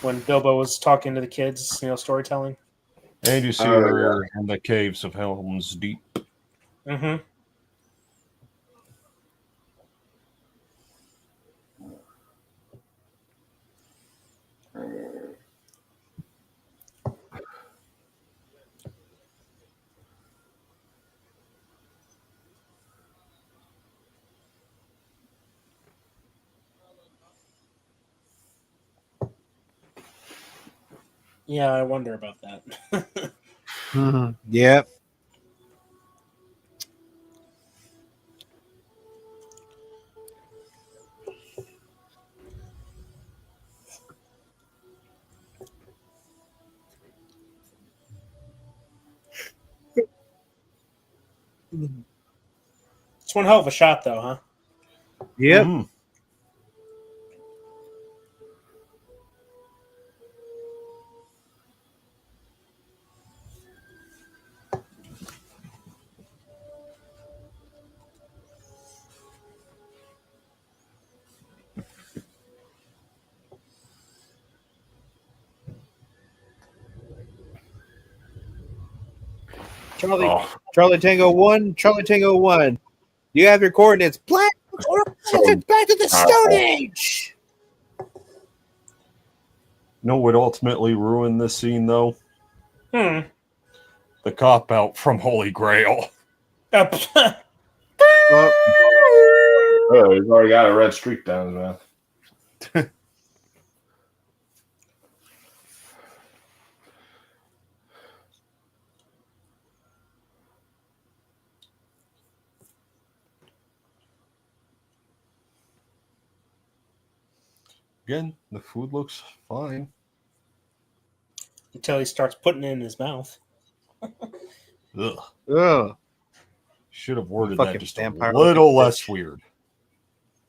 when Bilbo was talking to the kids, storytelling. And you see her in the caves of Helm's Deep. Mm-hmm. Yeah, I wonder about that. Yep. It's one hell of a shot, though, huh? Yep. Mm-hmm. Charlie Tango 1, Charlie Tango 1. You have your coordinates. Black or back to the Stone Age. Know what ultimately ruined this scene, though? The cop out from Holy Grail. Oh, he's already got a red streak down his mouth. Again, the food looks fine. Until he starts putting it in his mouth. Ugh. Ugh. Should have worded Fucking that just a vampire little looking less bitch. weird.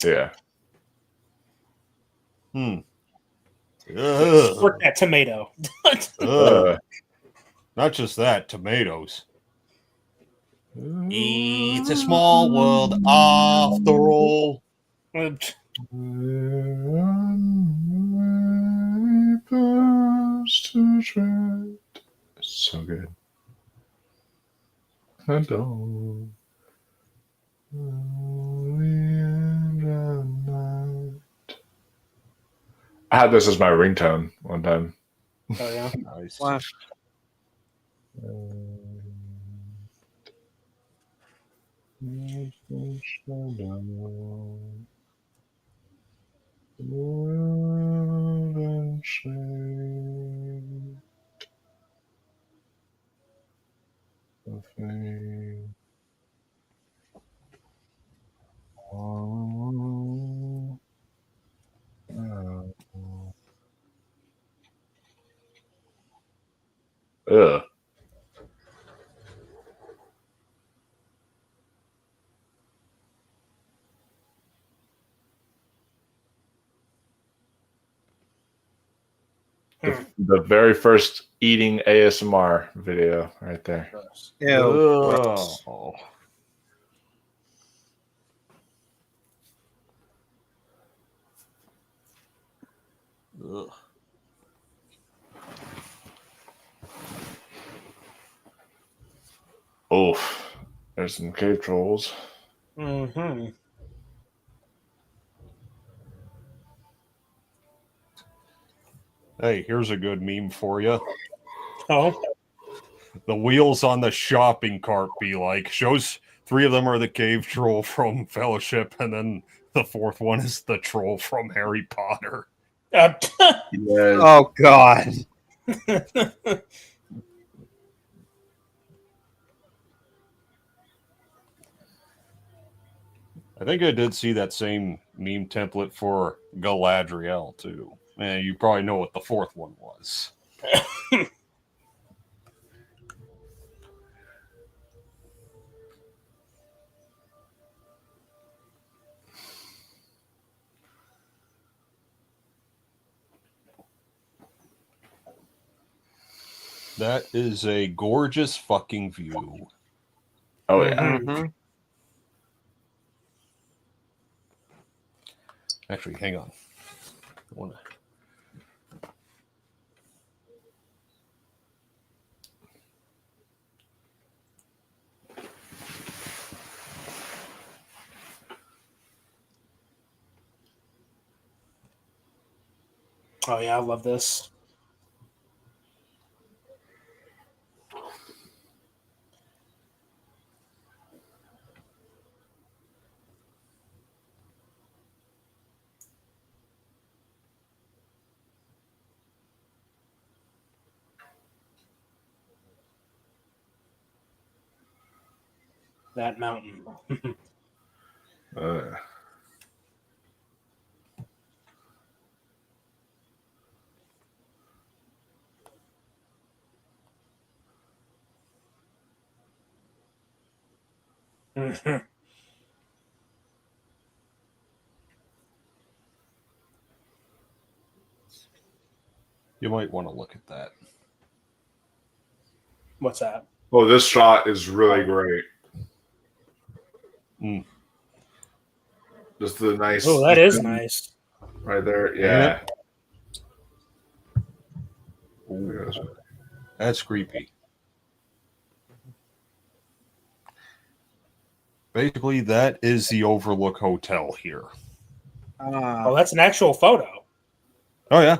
Yeah. Ugh. Squirt that tomato. Ugh. Not just that, tomatoes. It's a small world after all. So good. I don't. I had this as my ringtone one time. Oh yeah. Nice. Wow. Ugh. The very first eating ASMR video right there. Oh. Ugh. Oof. There's some cave trolls. Mm-hmm. Hey, here's a good meme for you. Oh. The wheels on the shopping cart be like. Shows 3 of them are the cave troll from Fellowship, and then the 4th one is the troll from Harry Potter. Oh, God. I think I did see that same meme template for Galadriel, too. Man, you probably know what the 4th one was. That is a gorgeous fucking view. Oh, yeah. Mm-hmm. Actually, hang on. I want to... Oh yeah, I love this. That mountain. You might want to look at that. What's that? Well, this shot is really great. Mm. Just the nice. Oh, that is nice. Right there. Yeah. Ooh, that's creepy. Basically, that is the Overlook Hotel here. Oh, that's an actual photo. Oh yeah,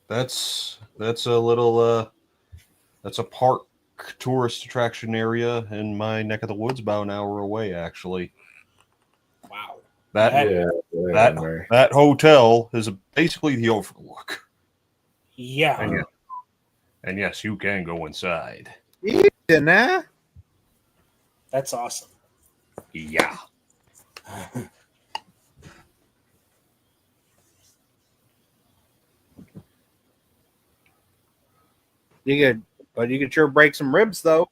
that's a little that's a park tourist attraction area in my neck of the woods, about an hour away, actually. Wow. That hotel is basically the Overlook. Yeah. And yes, you can go inside. Nah. That's awesome. Yeah. You could sure break some ribs though.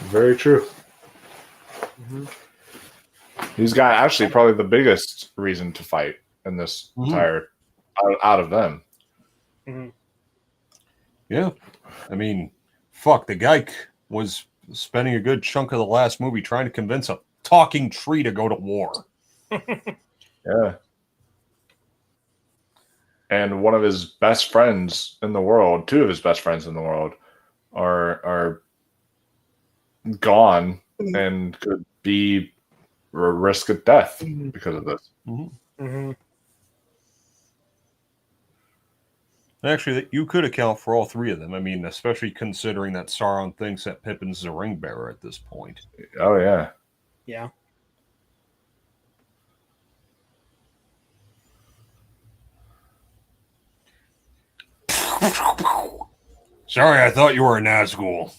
Very true. He's got actually probably the biggest reason to fight in this entire out of them. Yeah. I mean, fuck, the guy was spending a good chunk of the last movie trying to convince a talking tree to go to war. Yeah. And one of his best friends in the world, two of his best friends in the world, are gone and could be a risk of death because of this. Actually, you could account for all three of them. I mean, especially considering that Sauron thinks that Pippin's the ring bearer at this point. Oh, yeah. Yeah. Sorry, I thought you were a Nazgul.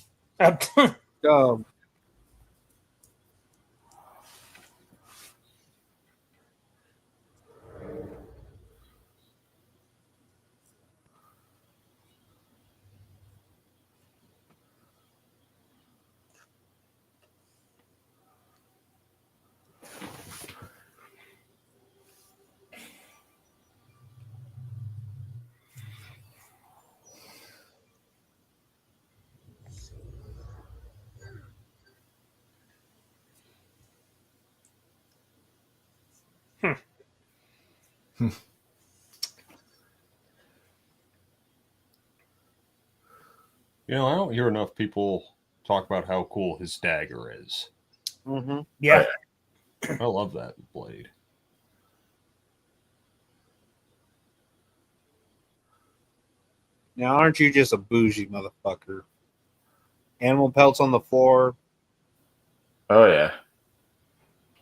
You know, I don't hear enough people talk about how cool his dagger is. Yeah. I love that blade. Now, aren't you just a bougie motherfucker? Animal pelts on the floor. Oh, yeah.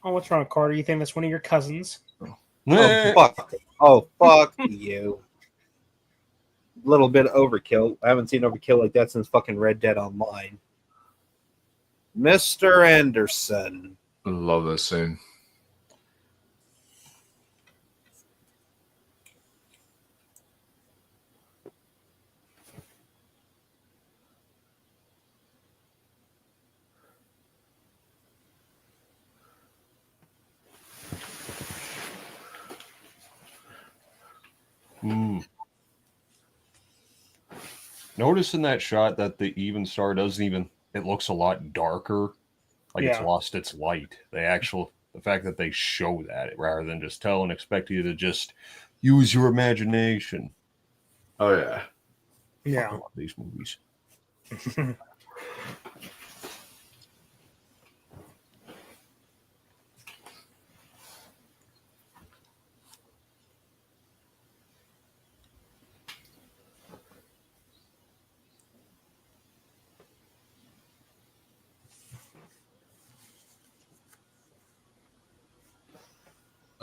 Oh, what's wrong, Carter? You think that's one of your cousins? Oh, fuck. Oh, fuck you. Little bit of overkill. I haven't seen overkill like that since fucking Red Dead Online. Mr. Anderson. I love this scene. Notice in that shot that the even star doesn't even, it looks a lot darker, like it's lost its light. The fact that they show that rather than just tell and expect you to just use your imagination. Oh, yeah. Yeah. I love these movies.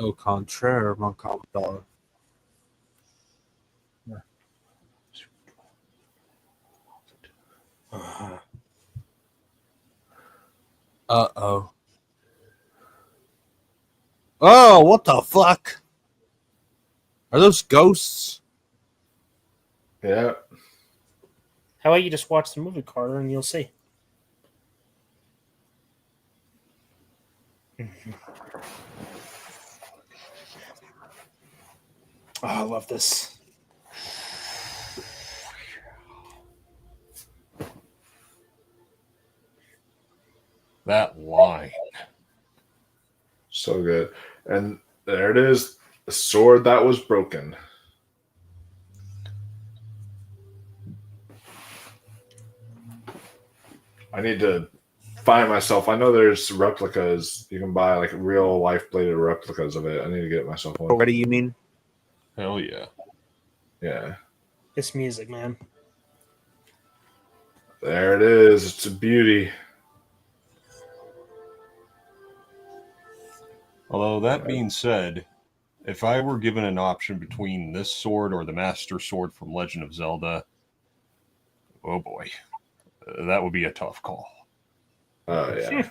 Au contraire, mon commandant. Uh-oh. Oh, what the fuck? Are those ghosts? Yeah. How about you just watch the movie, Carter, and you'll see. Oh, I love this. That line. So good. And there it is. The sword that was broken. I need to find myself. I know there's replicas. You can buy like real life bladed replicas of it. I need to get myself one. Already, you mean? Hell yeah. Yeah. This music, man. There it is. It's a beauty. Although, that being said, if I were given an option between this sword or the Master Sword from Legend of Zelda, oh boy, that would be a tough call. Oh, yeah.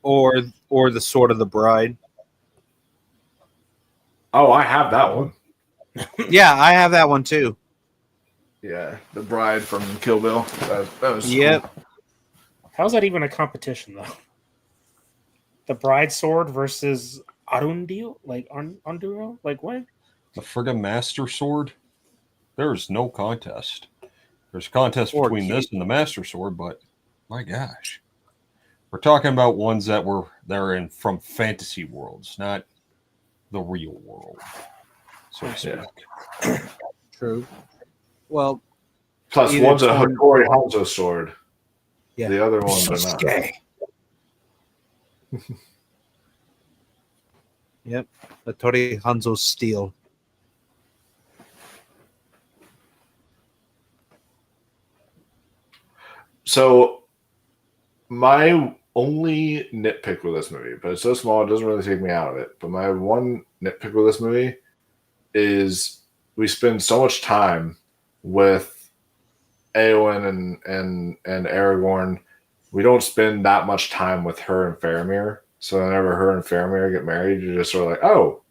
Or the Sword of the Bride. Oh, I have that one. Yeah, I have that one too. Yeah, the bride from Kill Bill. That was Yep. cool. How's that even a competition, though? The bride sword versus Arundel? Like, Arundel? Like, what? The friggin' Master Sword? There's no contest. There's a contest between this and the Master Sword, but my gosh. We're talking about ones that are in from fantasy worlds, not the real world. So to speak. True. Well, Plus, one's a Hattori Hanzo sword. Yeah. The other ones are not. Yep. Hattori Hanzo steel. So, my only nitpick with this movie, but it's so small, it doesn't really take me out of it. But my one nitpick with this movie is we spend so much time with Eowyn and Aragorn. We don't spend that much time with her and Faramir. So whenever her and Faramir get married, you're just sort of like, oh,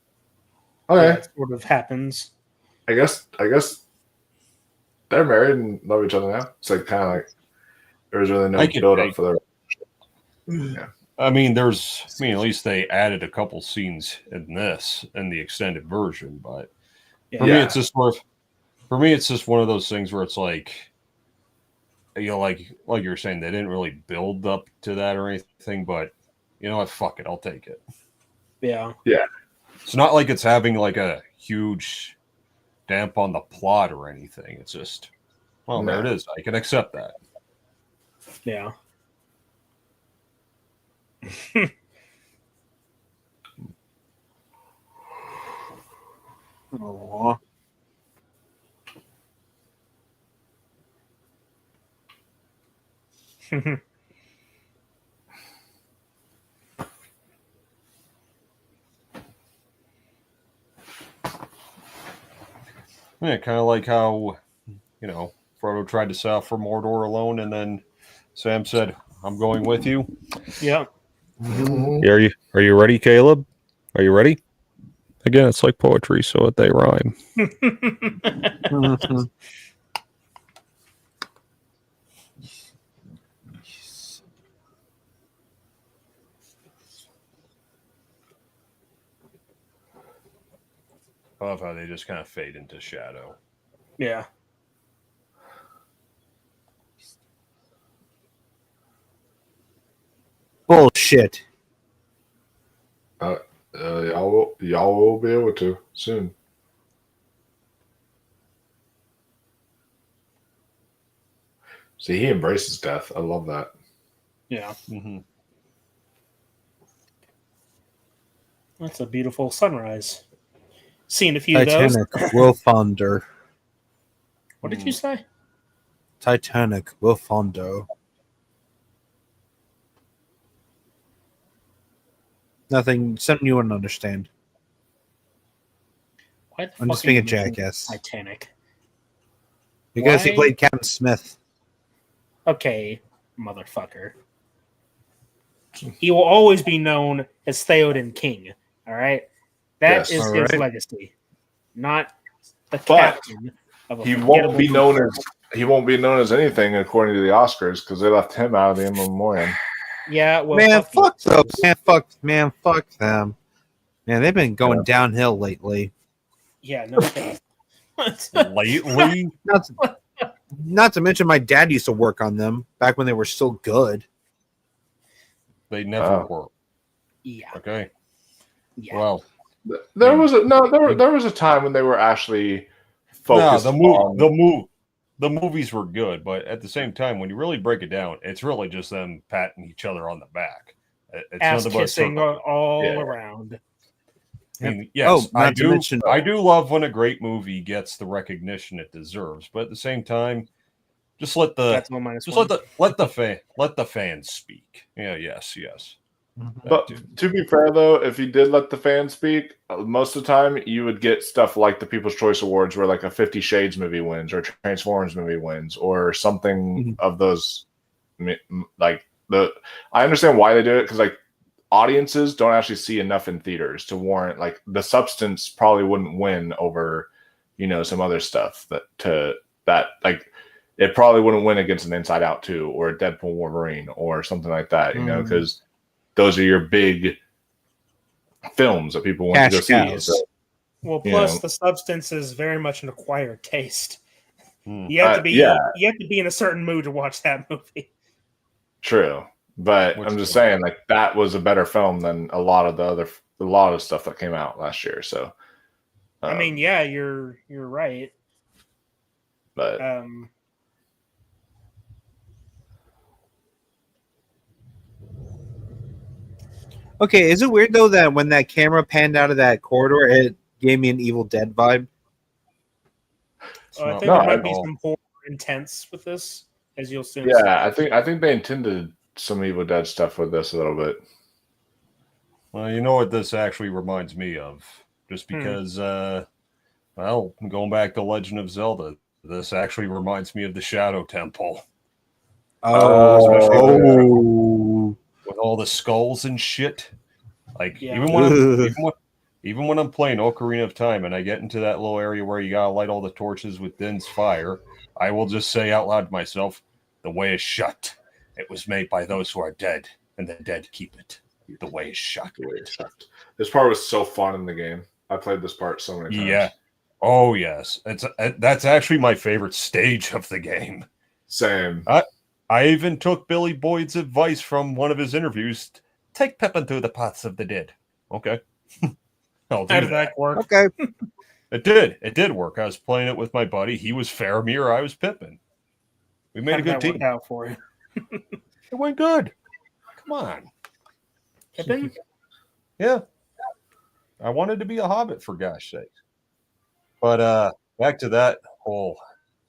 okay. Yeah, that sort of happens. I guess they're married and love each other now. It's like kind of like there's really no build up for their relationship. Yeah. I mean, at least they added a couple scenes in the extended version, but for me, it's just one of those things where it's like, like you were saying, they didn't really build up to that or anything, but you know what? Fuck it, I'll take it. Yeah. Yeah. It's not like it's having like a huge damp on the plot or anything. It's just, well, there it is. I can accept that. Yeah. Aww. Yeah, kind of like how, Frodo tried to set out for Mordor alone, and then Sam said, "I'm going with you." Yeah. Are you ready, Caleb? Are you ready? Again, it's like poetry, so they rhyme. I love how they just kind of fade into shadow. Yeah. Bullshit. Y'all will be able to soon. See, he embraces death. I love that. Yeah. Mm-hmm. That's a beautiful sunrise. Seen a few Titanic of those. will founder. What did you say? Titanic will founder. Nothing. Something you wouldn't understand. Why the I'm fuck just being are a you mentioning jackass. Titanic. Because he Why? played Captain Smith. Okay, motherfucker. He will always be known as Theoden King. All right, that Yes. is All his right. legacy, not the But captain of a he won't forgettable be known boat. as anything according to the Oscars because they left him out of the in memoriam. Yeah, well, Man, fuck fuck those. Fuck them. Man, they've been going downhill lately. yeah, no kidding. Lately? Not to mention my dad used to work on them back when they were still good. They never were. Yeah. Okay. Yeah. Well, There was a time when they were actually focused on the movies were good, but at the same time, when you really break it down, it's really just them patting each other on the back. It's Ass nothing but kissing sort of- all Yeah. around. I mean, yes, not I to do. mention- I do love when a great movie gets the recognition it deserves, but at the same time, just let the That's one minus one. let the fans speak. Yeah, yes. But to be fair, though, if he did let the fans speak, most of the time you would get stuff like the People's Choice Awards, where like a 50 Shades movie wins, or Transformers movie wins, or something of those. Like I understand why they do it, because like audiences don't actually see enough in theaters to warrant, like, the Substance probably wouldn't win over, some other stuff like it probably wouldn't win against an Inside Out 2 or a Deadpool Wolverine or something like that, because those are your big films that people want to go see. So, well, plus the Substance is very much an acquired taste. You have to be you have to be in a certain mood to watch that movie. True, but I'm just saying, like, that was a better film than a lot of stuff that came out last year. So, I mean, yeah, you're right, but okay, is it weird though that when that camera panned out of that corridor, it gave me an Evil Dead vibe? I think there might be some more intense with this, as you'll soon see. Yeah, I think they intended some Evil Dead stuff with this a little bit. Well, you know what this actually reminds me of? Just because, well, going back to Legend of Zelda, this actually reminds me of the Shadow Temple. Oh, with all the skulls and shit. Like, Yeah. even when I'm playing Ocarina of Time and I get into that little area where you gotta light all the torches with Din's fire, I will just say out loud to myself, "The way is shut. It was made by those who are dead, and the dead keep it. The way is shut." This part was so fun in the game. I played this part so many times. Yeah. Oh yes, that's actually my favorite stage of the game. Same. I even took Billy Boyd's advice from one of his interviews. Take Pippin through the paths of the dead. Okay. I'll do How did that work? Okay. It did. It did work. I was playing it with my buddy. He was Faramir. I was Pippin. We made a good team. Work out for you. It went good. Come on. Pippin? Yeah. I wanted to be a hobbit, for gosh sake. But back to that whole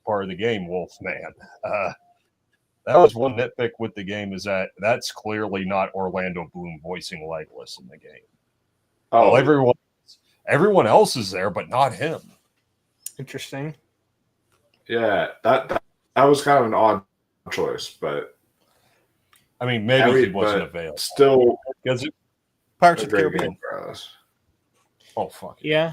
part of the game, Wolfman. That was one nitpick with the game, is that that's clearly not Orlando Bloom voicing Legolas in the game. Oh, everyone else is there, but not him. Interesting. Yeah, that was kind of an odd choice, but I mean, maybe he wasn't available. Still, because Pirates of the Caribbean. Oh fuck yeah.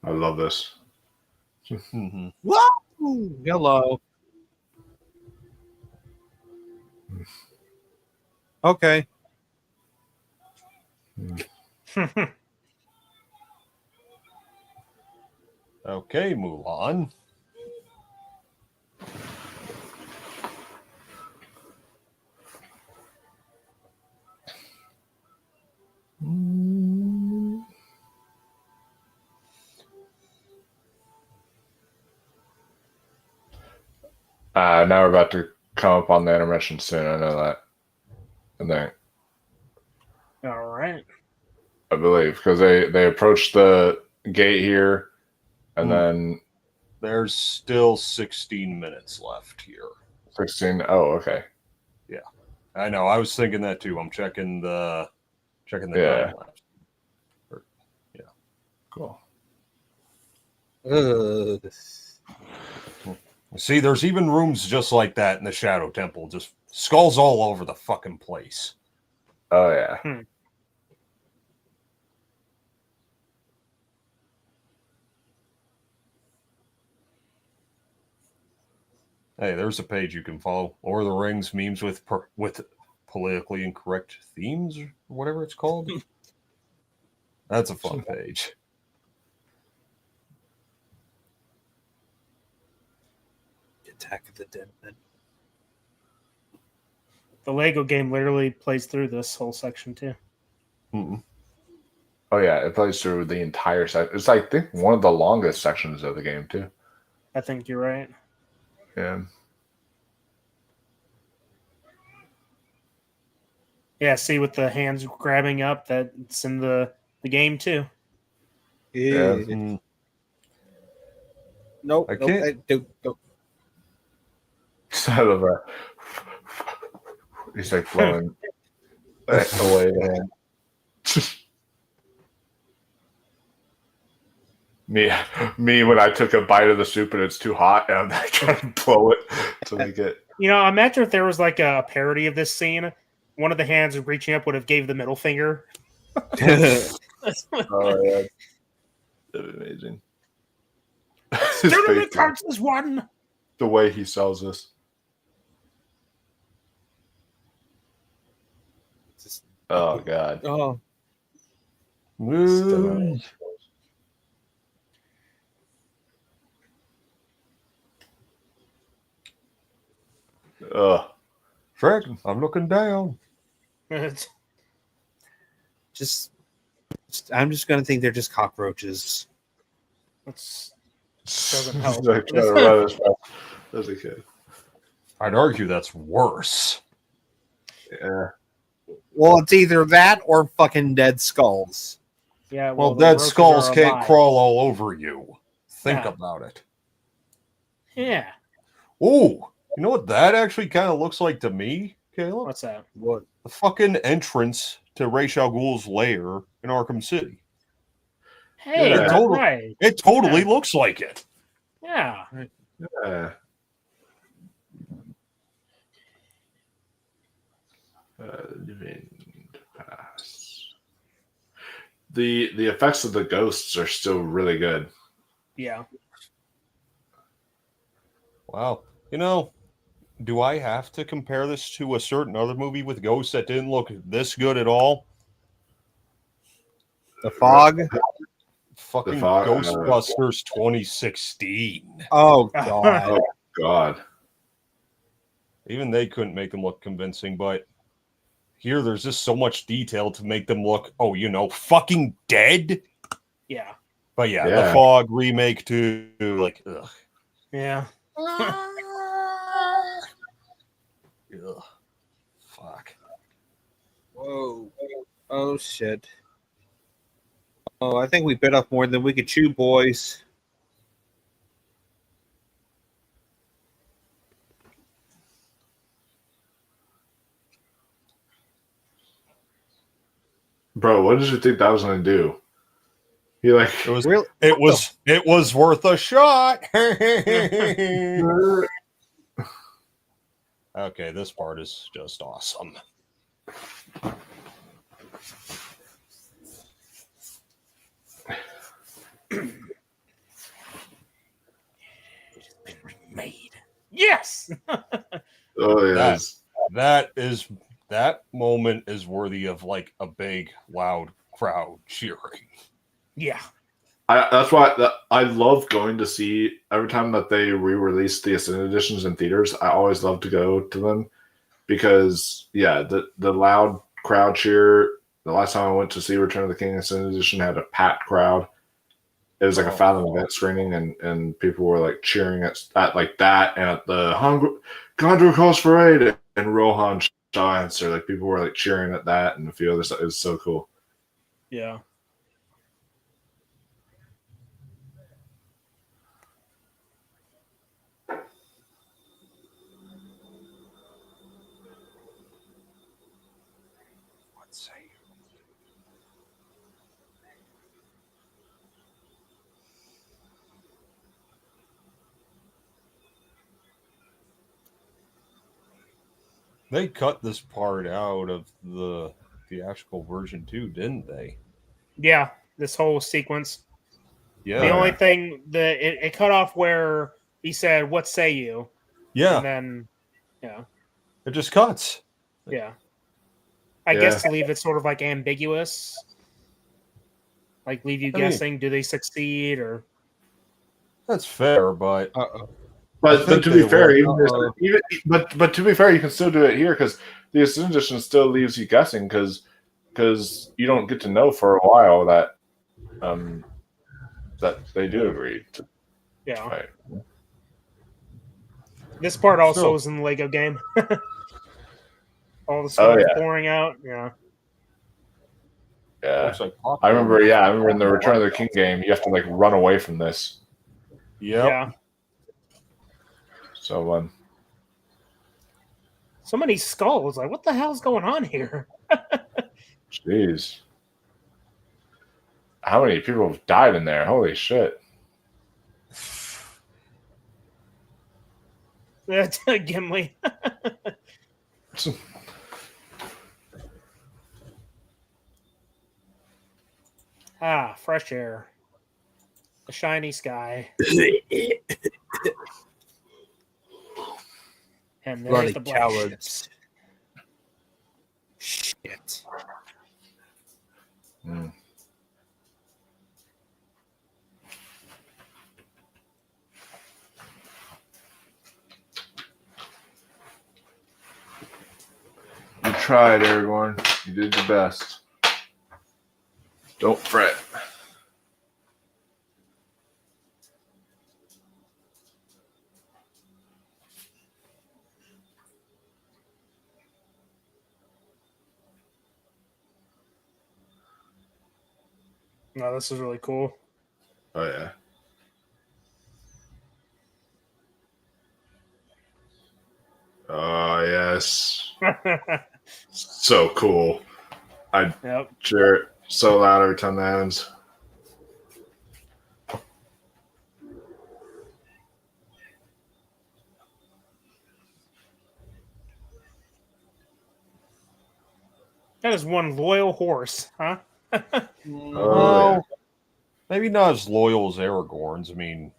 I love this. Whoa! Hello. Okay. Okay, Mulan. Now we're about to come up on the intermission soon. I know that. I think. All right. I believe, because they approached the gate here, and then there's still 16 minutes left here. 16. Oh, okay. Yeah, I know. I was thinking that too. I'm checking the time lapse. Yeah. Cool. See, there's even rooms just like that in the Shadow Temple. Just skulls all over the fucking place. Oh, yeah. Hey, there's a page you can follow. Lord of the Rings memes with politically incorrect themes, or whatever it's called. That's a fun page. Attack of the Dead Men. The Lego game literally plays through this whole section too. Oh yeah, it plays through the entire section. It's like, I think, one of the longest sections of the game too. I think you're right. Yeah. Yeah, see with the hands grabbing up, that's in the game too. Yeah. Nope. I Nope. can't. Nope. Out of that. He's like blowing away the hand. Me, when I took a bite of the soup and it's too hot, and I try to blow it to make it. You know, imagine if there was like a parody of this scene. One of the hands reaching up would have gave the middle finger. Oh yeah, that'd be amazing. Still counts as one. The way he sells this. Oh god. Oh. Fred, I'm looking down. Just I'm just gonna think they're just cockroaches. That's doesn't help. As a kid. I'd argue that's worse. Yeah. Well, it's either that or fucking dead skulls. Yeah. Well, the dead roaches skulls are can't alive. crawl all over you. Think Yeah. about it. Yeah. Oh, you know what that actually kind of looks like to me, Caleb? What's that? What? The fucking entrance to Ra's al Ghul's lair in Arkham City. Hey, it that's totally, right. it totally looks like it. Yeah. Yeah. The effects of the ghosts are still really good. Yeah. Wow. You know, do I have to compare this to a certain other movie with ghosts that didn't look this good at all? The Fog? Fucking The Fog, Ghostbusters 2016. Oh, God. Oh, God. Even they couldn't make them look convincing, but here there's just so much detail to make them look, fucking dead. Yeah. But yeah, the Fog remake too, like, ugh. Yeah. Ugh. Fuck. Whoa. Oh, shit. Oh, I think we bit off more than we could chew, boys. Bro, what did you think that was going to do? You like it was worth a shot. Okay, this part is just awesome. Made. Yes. Oh yes. That moment is worthy of like a big, loud crowd cheering. Yeah. That's why I love going to see every time that they re-release the Ascended editions in theaters. I always love to go to them because the loud crowd cheer. The last time I went to see Return of the King Ascended edition had a packed crowd. It was like a Fathom event screening, and people were like cheering at like that, and at the Gondor Calls for Aid and Rohan Shines, or like people were like cheering at that and a few other stuff. It was so cool. Yeah. They cut this part out of the theatrical version too, didn't they? Yeah, this whole sequence. Yeah. The only thing that it cut off where he said, "What say you?" Yeah. And then, it just cuts. Yeah. I guess to leave it sort of like ambiguous, like leave you guessing, do they succeed or? That's fair, but. But to be fair, but to be fair, you can still do it here because the Ascended edition still leaves you guessing because you don't get to know for a while that that they do agree to fight. This part also Sure. was in the Lego game. All the stuff pouring out. Yeah. Yeah. I remember in the Return of the King game, you have to like run away from this. Yeah. So So many skulls. Like, what the hell's going on here? jeez. How many people have died in there? Holy shit. That's Gimli. Fresh air. The shiny sky. And there's Bloody the black cowards. ships. Shit. You tried, Aragorn. You did your best. Don't fret. No, this is really cool. Oh yeah. Oh yes. So cool. I cheer it so loud every time that happens. That is one loyal horse, huh? Well, maybe not as loyal as Aragorn's. I mean,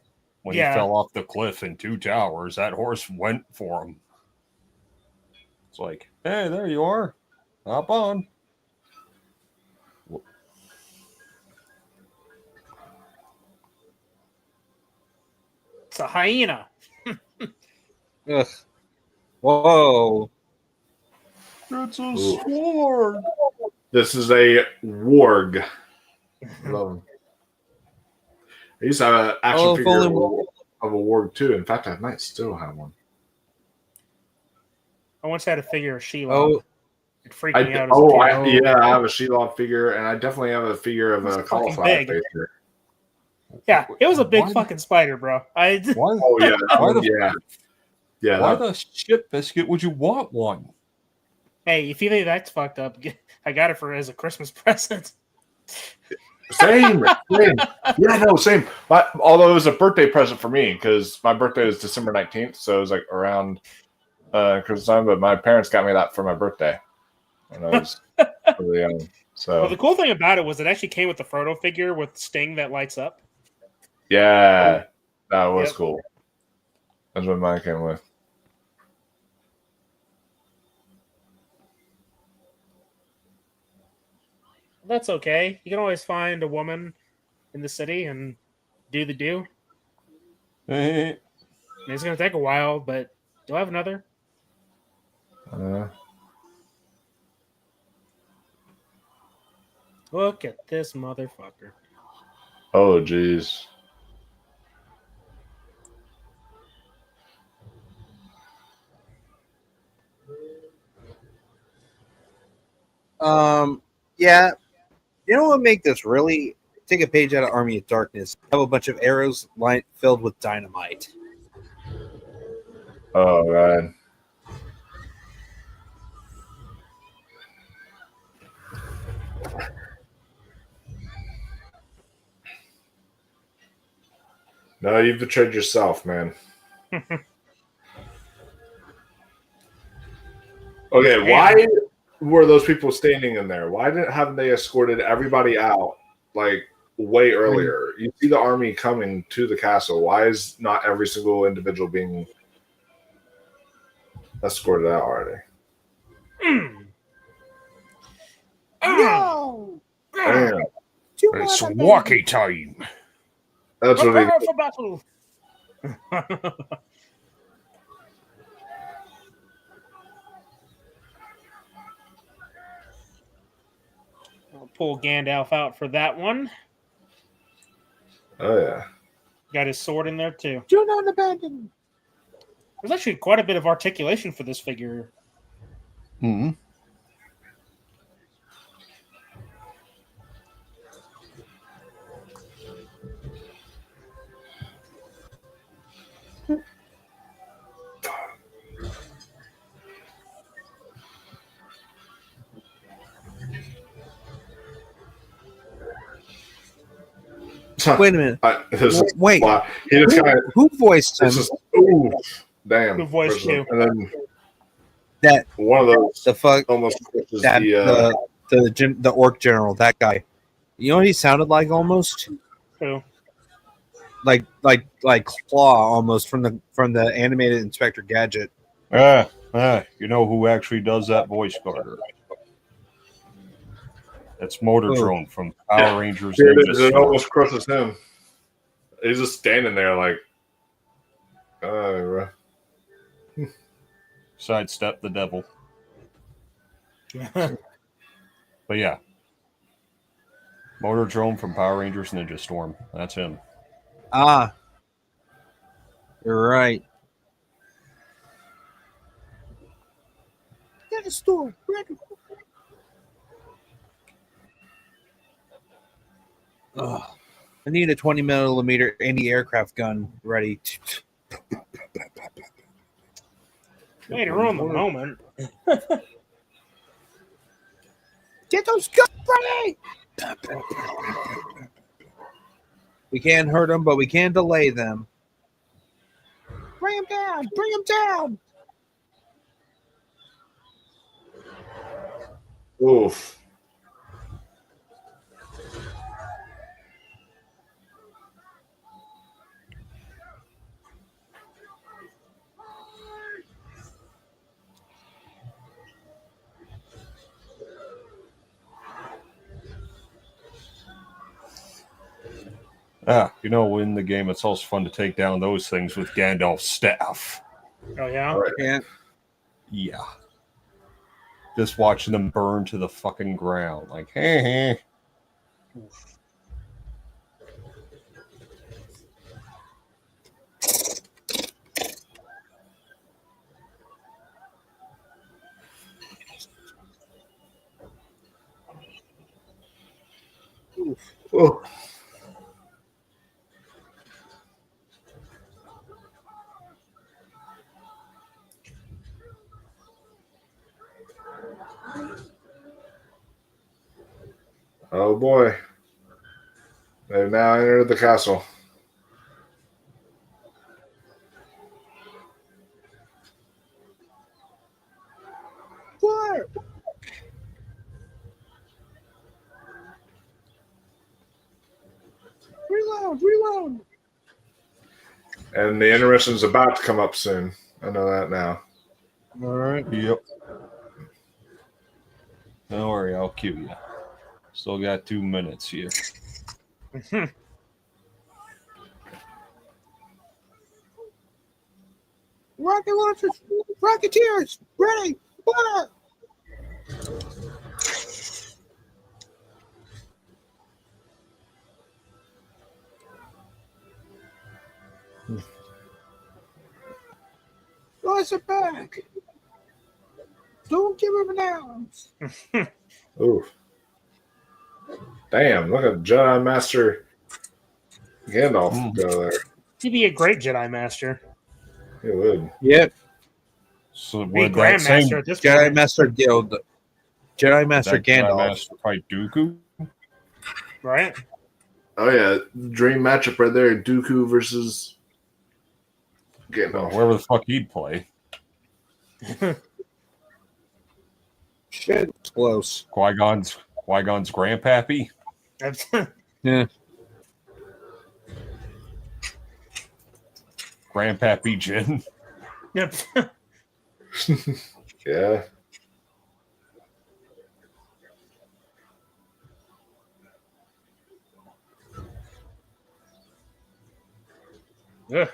when he Yeah. fell off the cliff in Two Towers, that horse went for him. It's like, hey, there you are. Hop on. It's a hyena. Ugh. Whoa. It's a sword. This is a warg. Love him. I used to have an action figure of a warg too. In fact, I might still have one. I once had a figure of Shelob. Oh. It freaked me out as a kid. I have a Shelob figure, and I definitely have a figure of a cauliflower big. figure. Yeah, it was a big fucking spider, bro. Why? Oh yeah, Why the, yeah. Why the shit biscuit would you want one? Hey, if you think that's fucked up, I got it for as a Christmas present. Same. Yeah, no, same. Although it was a birthday present for me because my birthday is December 19th, so it was like around Christmas time. But my parents got me that for my birthday when I was really young. So Well, the cool thing about it was it actually came with the Frodo figure with Sting that lights up. yeah, that was cool. That's what mine came with. That's okay. You can always find a woman in the city and do the do. Hey. It's going to take a while, but do I have another? Look at this motherfucker. Oh, jeez. Yeah. You know what would make this really take a page out of Army of Darkness? Have a bunch of arrows filled with dynamite. Oh, God. No, you've betrayed yourself, man. Okay, why were those people standing in there? Why haven't they escorted everybody out like way earlier? You see the army coming to the castle. Why is not every single individual being escorted out already? No! Damn. It's walkie time. That's what Prepare for battle. I'll pull Gandalf out for that one. Oh yeah. Got his sword in there too. Do not abandon. There's actually quite a bit of articulation for this figure. Hmm. Wait a minute. Wait. He just who voiced him? This is ooh, damn. Who voiced you? And then That one of those the fuck almost pushes that the the orc general, that guy. You know what he sounded like almost? Who? Like Claw almost from the animated Inspector Gadget. You know who actually does that voice, Carter? That's Motor Drone from Power Rangers Ninja It Storm. almost crushes him. He's just standing there like, Sidestep the devil. But yeah. Motor Drone from Power Rangers Ninja Storm. That's him. Ah. You're right. Get a store. Ugh. I need a 20mm anti-aircraft gun ready. Way to ruin the moment. Get those guns ready! We can't hurt them, but we can delay them. Bring them down! Bring them down! oof. You know, in the game, it's also fun to take down those things with Gandalf's staff. Oh, yeah? Yeah. Just watching them burn to the fucking ground. Like, hey. Oh. Oh boy. They've now entered the castle. What? Reload! And the intermission's about to come up soon. I know that now. All right. Yep. Don't worry, I'll cue you. Still got 2 minutes here. Rocket launchers! Rocketeers! Ready! Fire! Guys are back! Don't give him an ounce! Oof. Damn, look at Jedi Master Gandalf go there. He'd be a great Jedi Master. He would. Yep. So Be would that Grandmaster same at this Jedi point. Master Guild. Jedi Master that Jedi Gandalf. Master fight Dooku? Right? Oh yeah, dream matchup right there. Dooku versus Gandalf. Wherever the fuck he'd play. Shit, it's close. Qui-Gon's grandpappy? Yeah. Grandpappy Jin? Yep. Yeah. Yeah.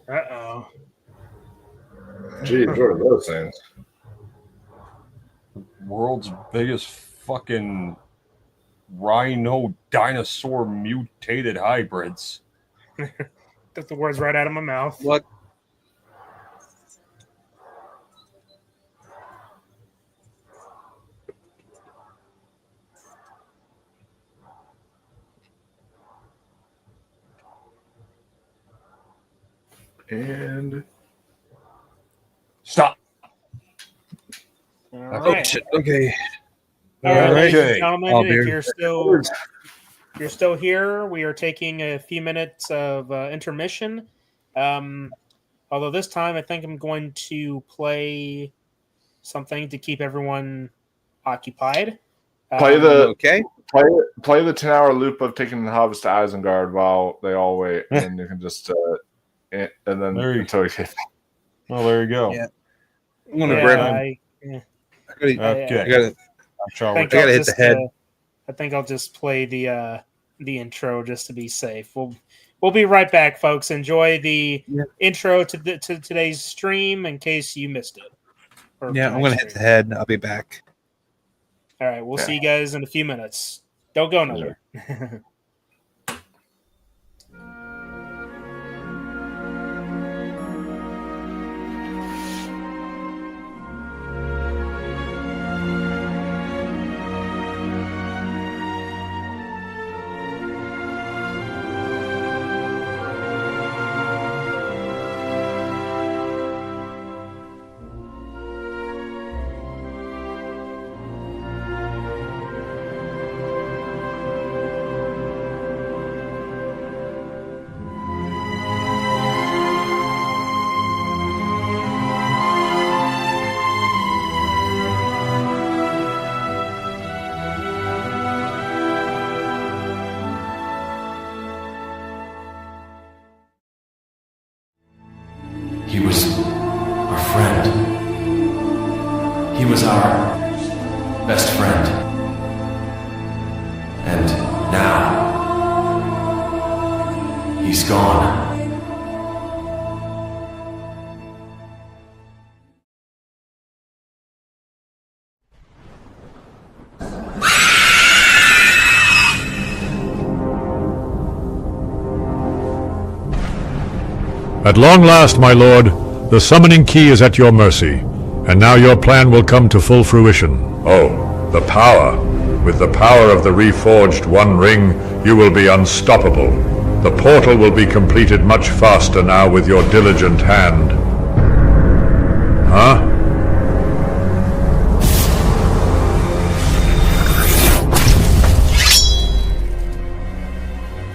Uh-oh. Geez, what are those things? World's biggest fucking rhino dinosaur mutated hybrids. Took the words right out of my mouth. What? And stop. All Oh, right. shit. Okay. All right, ladies and Okay. gentlemen, I'll if be- you're still here, we are taking a few minutes of intermission. Although this time, I think I'm going to play something to keep everyone occupied. play the okay. Play the 10-hour loop of taking the hobbits to Isengard while they all wait, and then you can just and then There you until you get. Well, there you go. Yeah. I'm gonna Yeah, grab I Okay. I gotta think hit I'll the just, head. I think I'll just play the intro just to be safe. We'll be right back, folks. Enjoy the intro to today's stream in case you missed it. Or Yeah, I'm gonna hit the head. I'll be back. All right, we'll see you guys in a few minutes. Don't go nowhere. He was our friend. He was our best friend. And now, he's gone. At long last, my lord, the summoning key is at your mercy, and now your plan will come to full fruition. Oh, the power. With the power of the reforged One Ring, you will be unstoppable. The portal will be completed much faster now with your diligent hand. Huh?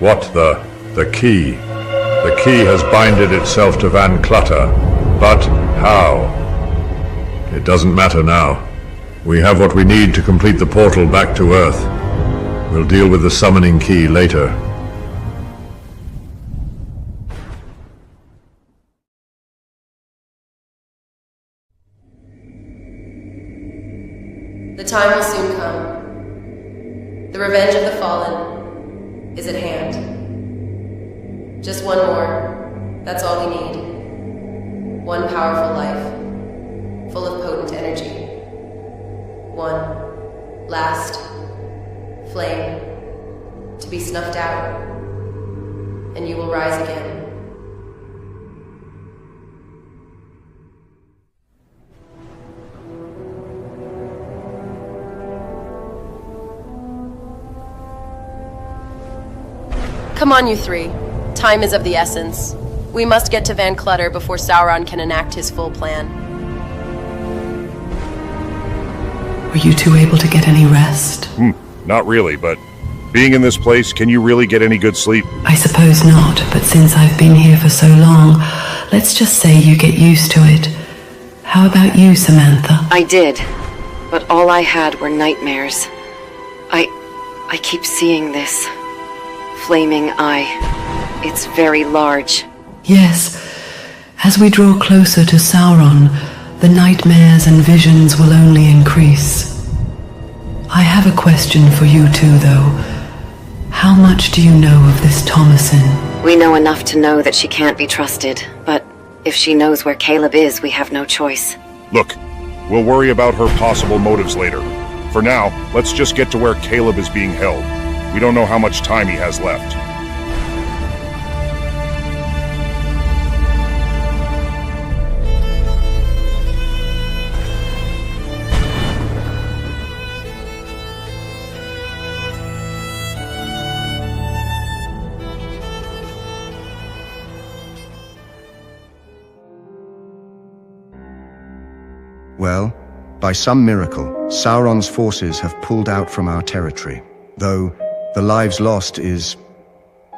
What the key? The key has binded itself to Van Clutter, but how? It doesn't matter now. We have what we need to complete the portal back to Earth. We'll deal with the summoning key later. The time will soon come. The revenge of the fallen is at hand. Just one more. That's all we need. One powerful life, full of potent energy. One last flame to be snuffed out, and you will rise again. Come on, you three. Time is of the essence. We must get to Van Clutter before Sauron can enact his full plan. Were you two able to get any rest? Not really, but being in this place, can you really get any good sleep? I suppose not, but since I've been here for so long, let's just say you get used to it. How about you, Samantha? I did, but all I had were nightmares. I keep seeing this flaming eye. It's very large. Yes. As we draw closer to Sauron, the nightmares and visions will only increase. I have a question for you two, though. How much do you know of this Thomasin? We know enough to know that she can't be trusted, but if she knows where Caleb is, we have no choice. Look, we'll worry about her possible motives later. For now, let's just get to where Caleb is being held. We don't know how much time he has left. Well, by some miracle, Sauron's forces have pulled out from our territory, though the lives lost is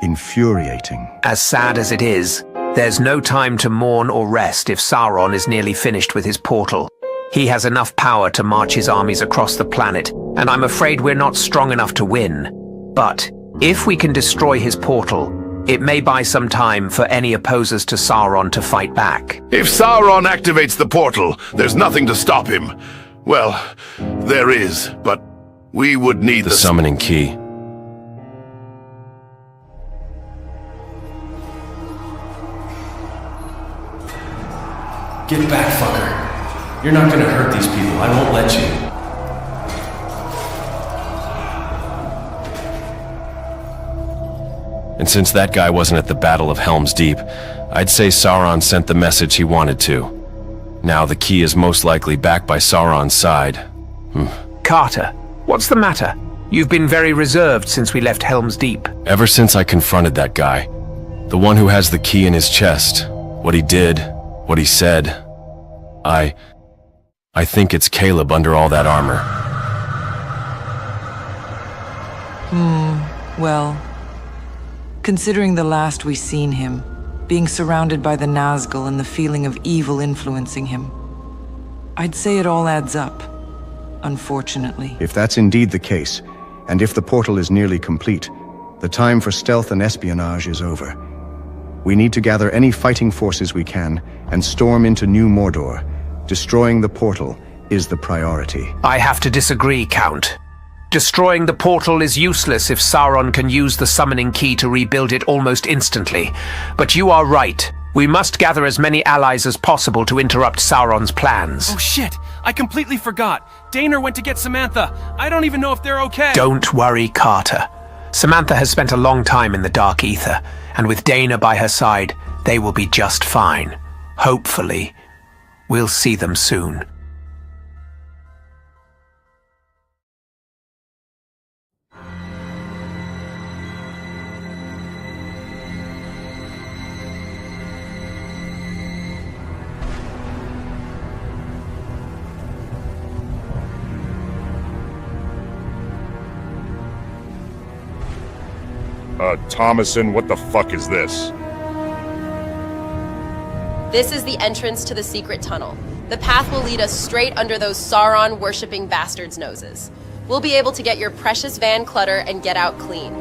infuriating. As sad as it is, there's no time to mourn or rest if Sauron is nearly finished with his portal. He has enough power to march his armies across the planet, and I'm afraid we're not strong enough to win. But if we can destroy his portal, it may buy some time for any opposers to Sauron to fight back. If Sauron activates the portal, there's nothing to stop him. Well, there is, but we would need the summoning key. Get back, fucker. You're not gonna hurt these people. I won't let you. And since that guy wasn't at the Battle of Helm's Deep, I'd say Sauron sent the message he wanted to. Now the key is most likely back by Sauron's side. Carter, what's the matter? You've been very reserved since we left Helm's Deep. Ever since I confronted that guy, the one who has the key in his chest, what he did, what he said, I think it's Caleb under all that armor. Well, considering the last we seen him, being surrounded by the Nazgul and the feeling of evil influencing him, I'd say it all adds up, unfortunately. If that's indeed the case, and if the portal is nearly complete, the time for stealth and espionage is over. We need to gather any fighting forces we can and storm into New Mordor. Destroying the portal is the priority. I have to disagree, Count. Destroying the portal is useless if Sauron can use the summoning key to rebuild it almost instantly. But you are right. We must gather as many allies as possible to interrupt Sauron's plans. Oh shit! I completely forgot. Daner went to get Samantha. I don't even know if they're okay. Don't worry, Carter. Samantha has spent a long time in the Dark Aether, and with Dana by her side, they will be just fine. Hopefully. We'll see them soon. Thomason, what the fuck is this? This is the entrance to the secret tunnel. The path will lead us straight under those Sauron-worshipping bastards' noses. We'll be able to get your precious Van Clutter and get out clean.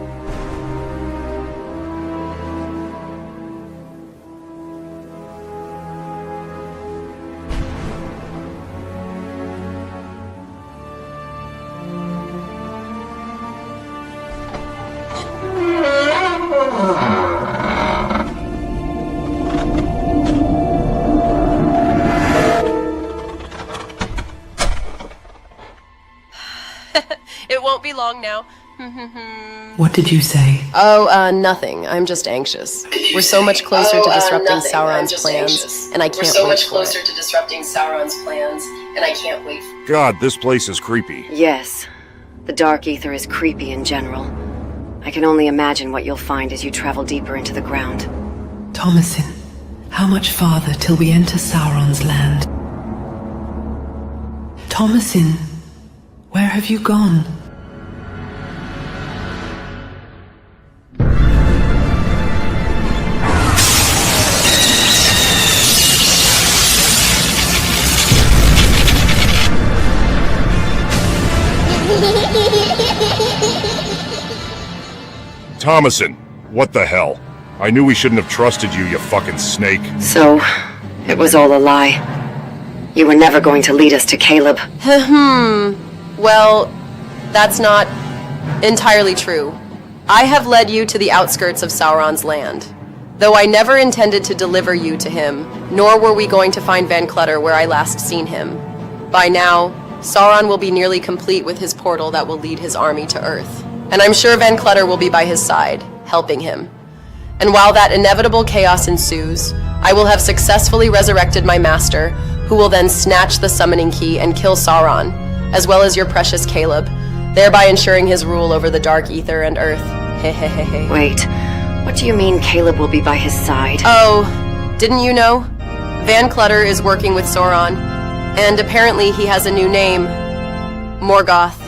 It won't be long now. What did you say? Oh, nothing. I'm just anxious. We're so much closer to disrupting Sauron's plans, and I can't wait. God, this place is creepy. Yes, the Dark Aether is creepy in general. I can only imagine what you'll find as you travel deeper into the ground. Thomason, how much farther till we enter Sauron's land? Thomason, where have you gone? Thomason, what the hell? I knew we shouldn't have trusted you, you fucking snake. So, it was all a lie. You were never going to lead us to Caleb. Well, that's not entirely true. I have led you to the outskirts of Sauron's land. Though I never intended to deliver you to him, nor were we going to find Van Clutter where I last seen him. By now, Sauron will be nearly complete with his portal that will lead his army to Earth. And I'm sure Van Clutter will be by his side, helping him. And while that inevitable chaos ensues, I will have successfully resurrected my master, who will then snatch the summoning key and kill Sauron, as well as your precious Caleb, thereby ensuring his rule over the Dark Aether and Earth. Hehehehe. Wait, what do you mean Caleb will be by his side? Oh, didn't you know? Van Clutter is working with Sauron, and apparently he has a new name, Morgoth.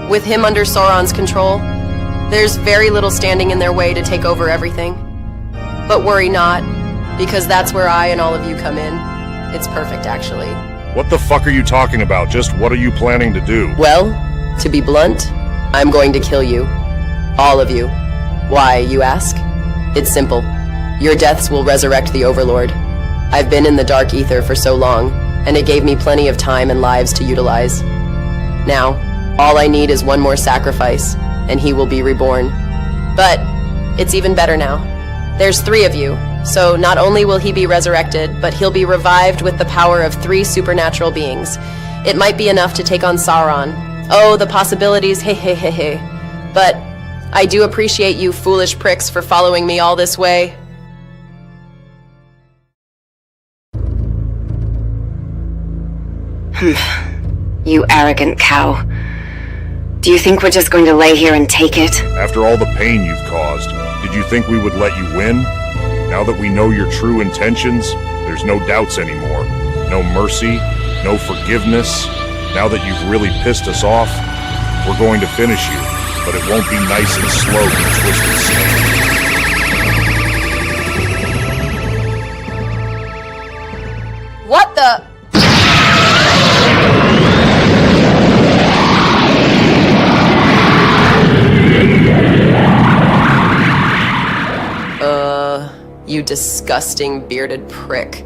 With him under Sauron's control, there's very little standing in their way to take over everything. But worry not, because that's where I and all of you come in. It's perfect, actually. What the fuck are you talking about? Just what are you planning to do? Well, to be blunt, I'm going to kill you. All of you. Why, you ask? It's simple. Your deaths will resurrect the Overlord. I've been in the Dark Aether for so long, and it gave me plenty of time and lives to utilize. Now, all I need is one more sacrifice, and he will be reborn. But it's even better now. There's 3 of you, so not only will he be resurrected, but he'll be revived with the power of 3 supernatural beings. It might be enough to take on Sauron. Oh, the possibilities, hey. But I do appreciate you foolish pricks for following me all this way. You arrogant cow. Do you think we're just going to lay here and take it? After all the pain you've caused, did you think we would let you win? Now that we know your true intentions, there's no doubts anymore. No mercy, no forgiveness. Now that you've really pissed us off, we're going to finish you, but it won't be nice and slow, you twisted snake. What the? You disgusting bearded prick.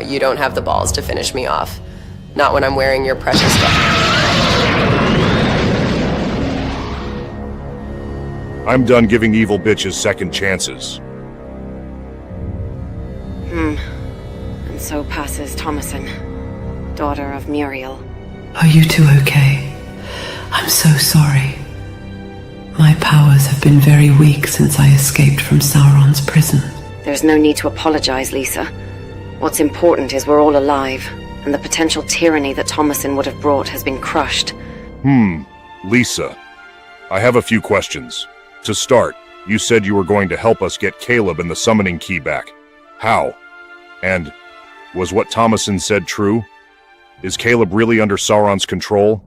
You don't have the balls to finish me off. Not when I'm wearing your precious stuff. I'm done giving evil bitches second chances. And so passes Thomasin, daughter of Muriel. Are you two okay? I'm so sorry. My powers have been very weak since I escaped from Sauron's prison. There's no need to apologize, Lisa. What's important is we're all alive, and the potential tyranny that Thomasin would have brought has been crushed. Lisa, I have a few questions. To start, you said you were going to help us get Caleb and the summoning key back. How? And was what Thomasin said true? Is Caleb really under Sauron's control?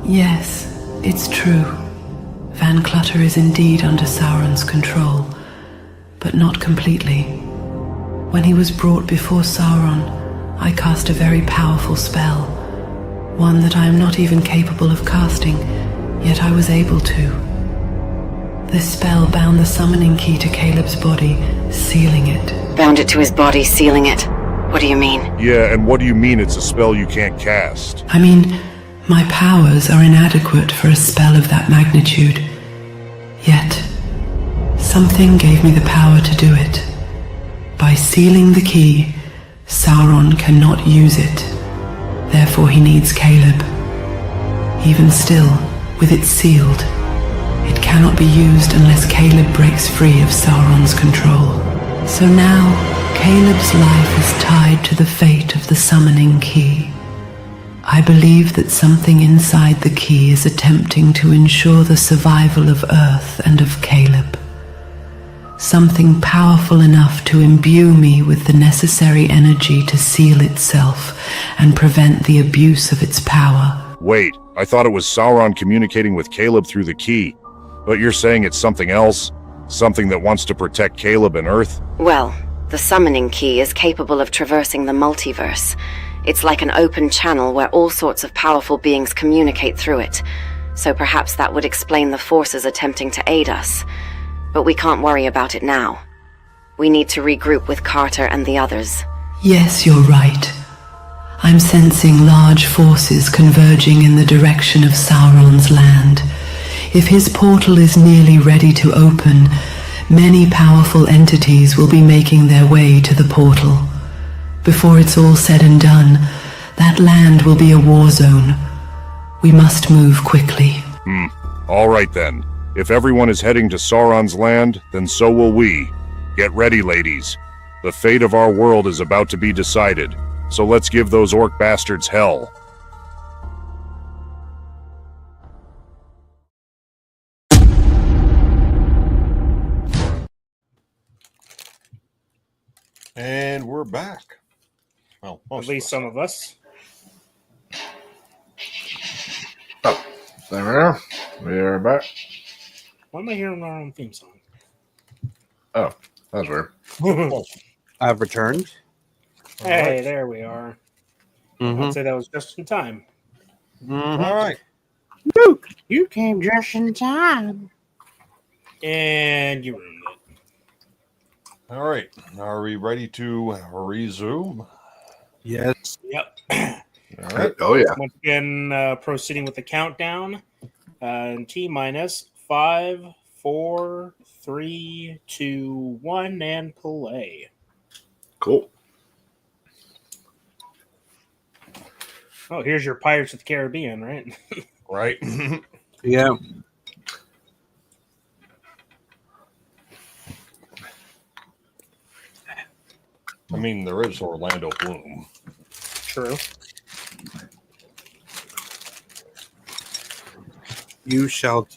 Yes, it's true. Van Clutter is indeed under Sauron's control, but not completely. When he was brought before Sauron, I cast a very powerful spell, one that I am not even capable of casting, yet I was able to. This spell bound the summoning key to Caleb's body, sealing it. Bound it to his body, sealing it. What do you mean? Yeah, and what do you mean it's a spell you can't cast? I mean, my powers are inadequate for a spell of that magnitude. Yet, something gave me the power to do it. By sealing the key, Sauron cannot use it. Therefore he needs Caleb. Even still, with it sealed, it cannot be used unless Caleb breaks free of Sauron's control. So now, Caleb's life is tied to the fate of the summoning key. I believe that something inside the key is attempting to ensure the survival of Earth and of Caleb. Something powerful enough to imbue me with the necessary energy to seal itself and prevent the abuse of its power. Wait, I thought it was Sauron communicating with Caleb through the key. But you're saying it's something else? Something that wants to protect Caleb and Earth? Well, the summoning key is capable of traversing the multiverse. It's like an open channel where all sorts of powerful beings communicate through it. So perhaps that would explain the forces attempting to aid us. But we can't worry about it now. We need to regroup with Carter and the others. Yes, you're right. I'm sensing large forces converging in the direction of Sauron's land. If his portal is nearly ready to open, many powerful entities will be making their way to the portal. Before it's all said and done, that land will be a war zone. We must move quickly. All right then. If everyone is heading to Sauron's land, then so will we. Get ready, ladies. The fate of our world is about to be decided, so let's give those orc bastards hell. And we're back. Well, At least some of us. Oh, there we are. We are back. Why am I hearing our own theme song? Oh, that's weird. I've returned. Hey, there we are. Mm-hmm. I'd say that was just in time. Mm-hmm. All right. Luke, you came just in time. And you ruined it. All right. Are we ready to resume? Yes. Yep. All right. Oh, yeah. Once again, proceeding with the countdown. T minus 5, 4, 3, 2, 1, and play. Cool. Oh, here's your Pirates of the Caribbean, right? Right. Yeah. I mean, there is Orlando Bloom. True. You shall.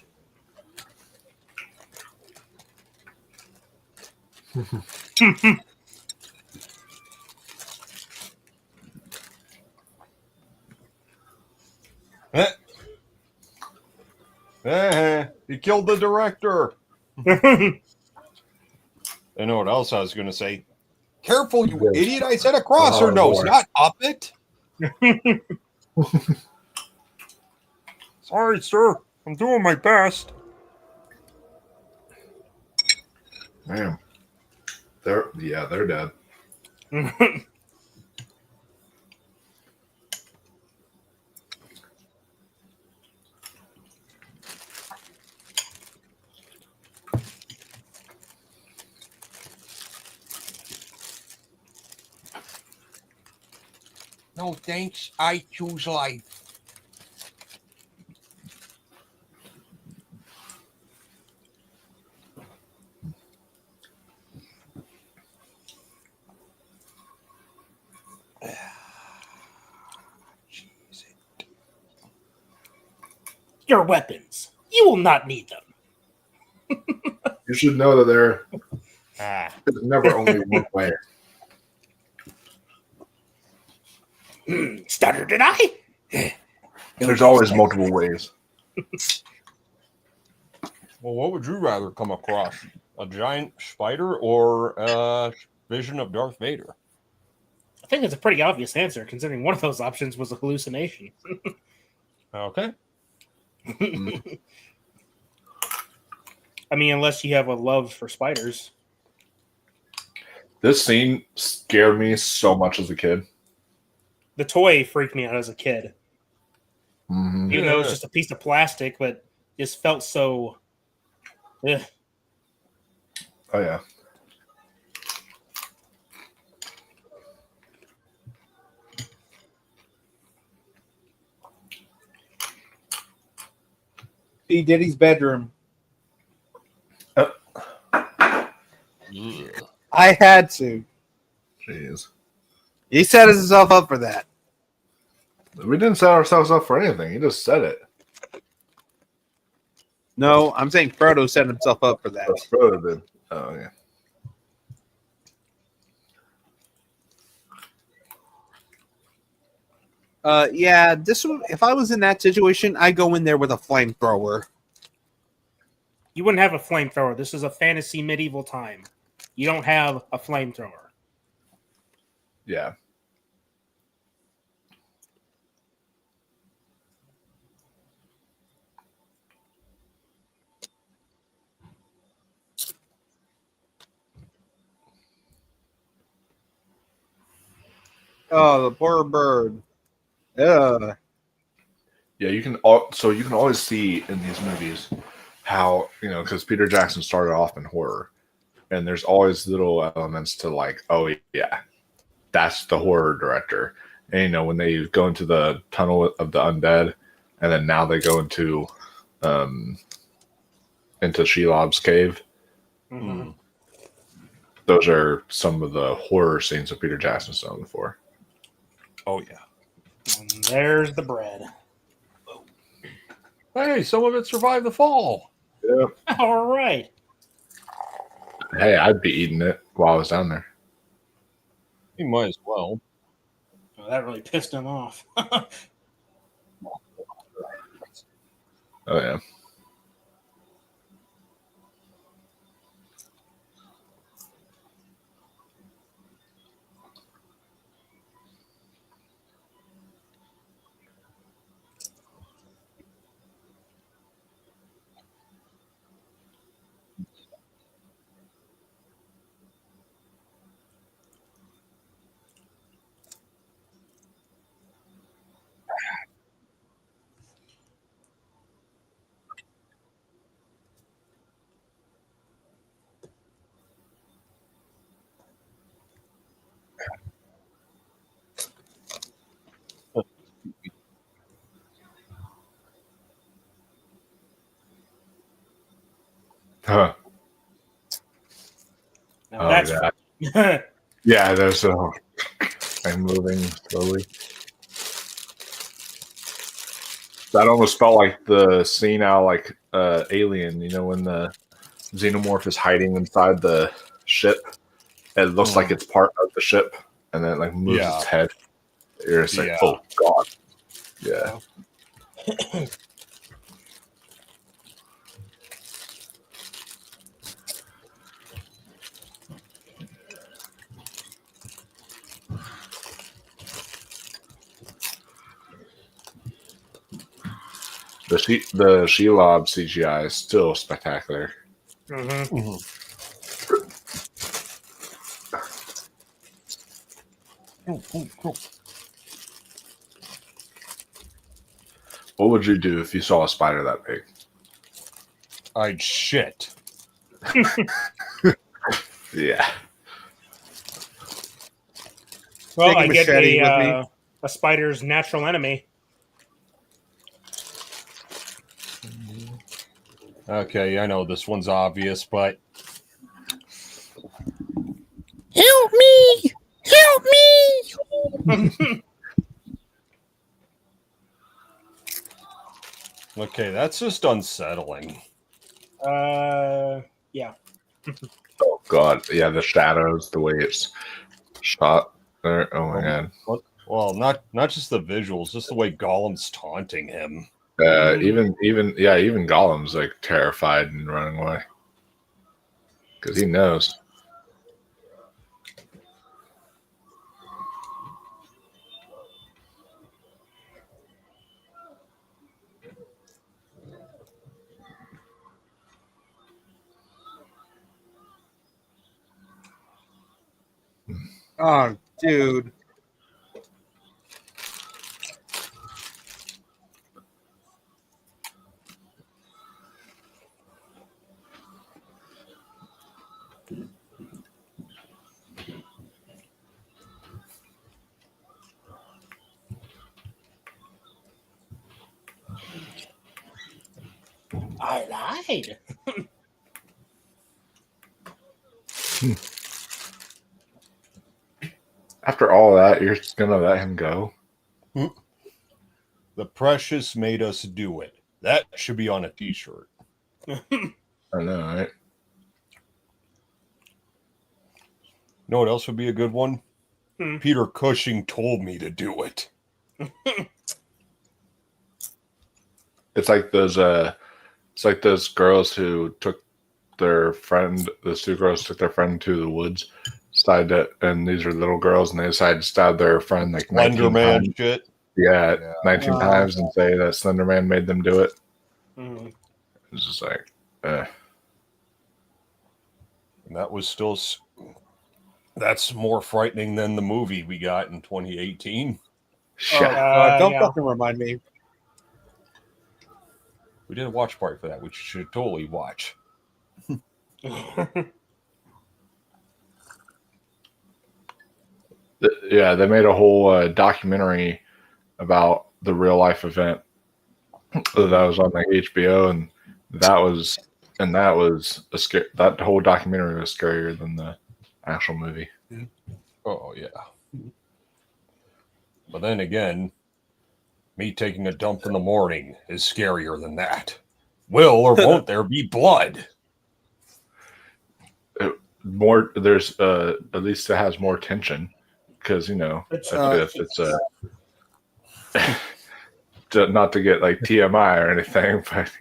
He killed the director. I know what else I was going to say. Careful, you idiot. I said across her nose, not up it. Sorry, sir. I'm doing my best. Man. They're dead. No thanks, I choose life. Your weapons. You will not need them. You should know that there's never only one way. Stuttered did I? There's always multiple ways. Well, what would you rather come across? A giant spider or a vision of Darth Vader? I think it's a pretty obvious answer, considering one of those options was a hallucination. Okay. I mean, unless you have a love for spiders. This scene scared me so much as a kid. The toy freaked me out as a kid. Mm-hmm. Even though it was just a piece of plastic, but just felt so... Ugh. Oh, yeah. P. Diddy's bedroom. I had to. Jeez. He set himself up for that. We didn't set ourselves up for anything. He just said it. No, I'm saying Frodo set himself up for that. Frodo did. Oh, yeah. Yeah, this one, if I was in that situation, I'd go in there with a flamethrower. You wouldn't have a flamethrower. This is a fantasy medieval time. You don't have a flamethrower. Yeah. Oh, the poor bird. Ugh. Yeah, you can always see in these movies how, because Peter Jackson started off in horror, and there's always little elements to like, oh yeah, that's the horror director. And when they go into the tunnel of the undead, and then now they go into Shelob's cave. Mm-hmm. Those are some of the horror scenes that Peter Jackson's known for. Oh yeah. And there's the bread. Hey, some of it survived the fall. Yeah. All right. Hey, I'd be eating it while I was down there. You might as well. Well, that really pissed him off. Oh yeah. Huh. Now that's yeah. Yeah, there's I'm moving slowly. That almost felt like the scene out like Alien, when the xenomorph is hiding inside the ship. It looks like it's part of the ship, and then it like moves its head. You're just like, oh god. Yeah. The Shelob CGI is still spectacular. Mm-hmm. What would you do if you saw a spider that big? I'd shit. Yeah. Well, Take a I get machete with me. a spider's natural enemy. Okay, I know this one's obvious, but Help me! Help me! okay, that's just unsettling. Yeah. Oh god, yeah, the shadows, the way it's shot there. Oh my god. Well, not just the visuals, just the way Gollum's taunting him. Even Gollum's like terrified and running away because he knows. Oh, dude. I lied. After all that, you're just gonna let him go? The Precious made us do it. That should be on a t-shirt. I know, right? Know what else would be a good one? Peter Cushing told me to do it. It's like those girls who took their friend. Those two girls took their friend to the woods, and these are little girls, and they decided to stab their friend like 19 Slenderman times. shit. Yeah, 19 times, and say that Slenderman made them do it. Mm-hmm. It's just like, And that was still. That's more frightening than the movie we got in 2018. Don't fucking remind me. We did a watch party for that, which you should totally watch. Yeah, they made a whole documentary about the real life event that was on like HBO, and that was a scare. That whole documentary was scarier than the actual movie. Oh yeah. But then again, me taking a dump in the morning is scarier than that. Will or won't there be blood? There's at least it has more tension because if it's not to get like TMI or anything, but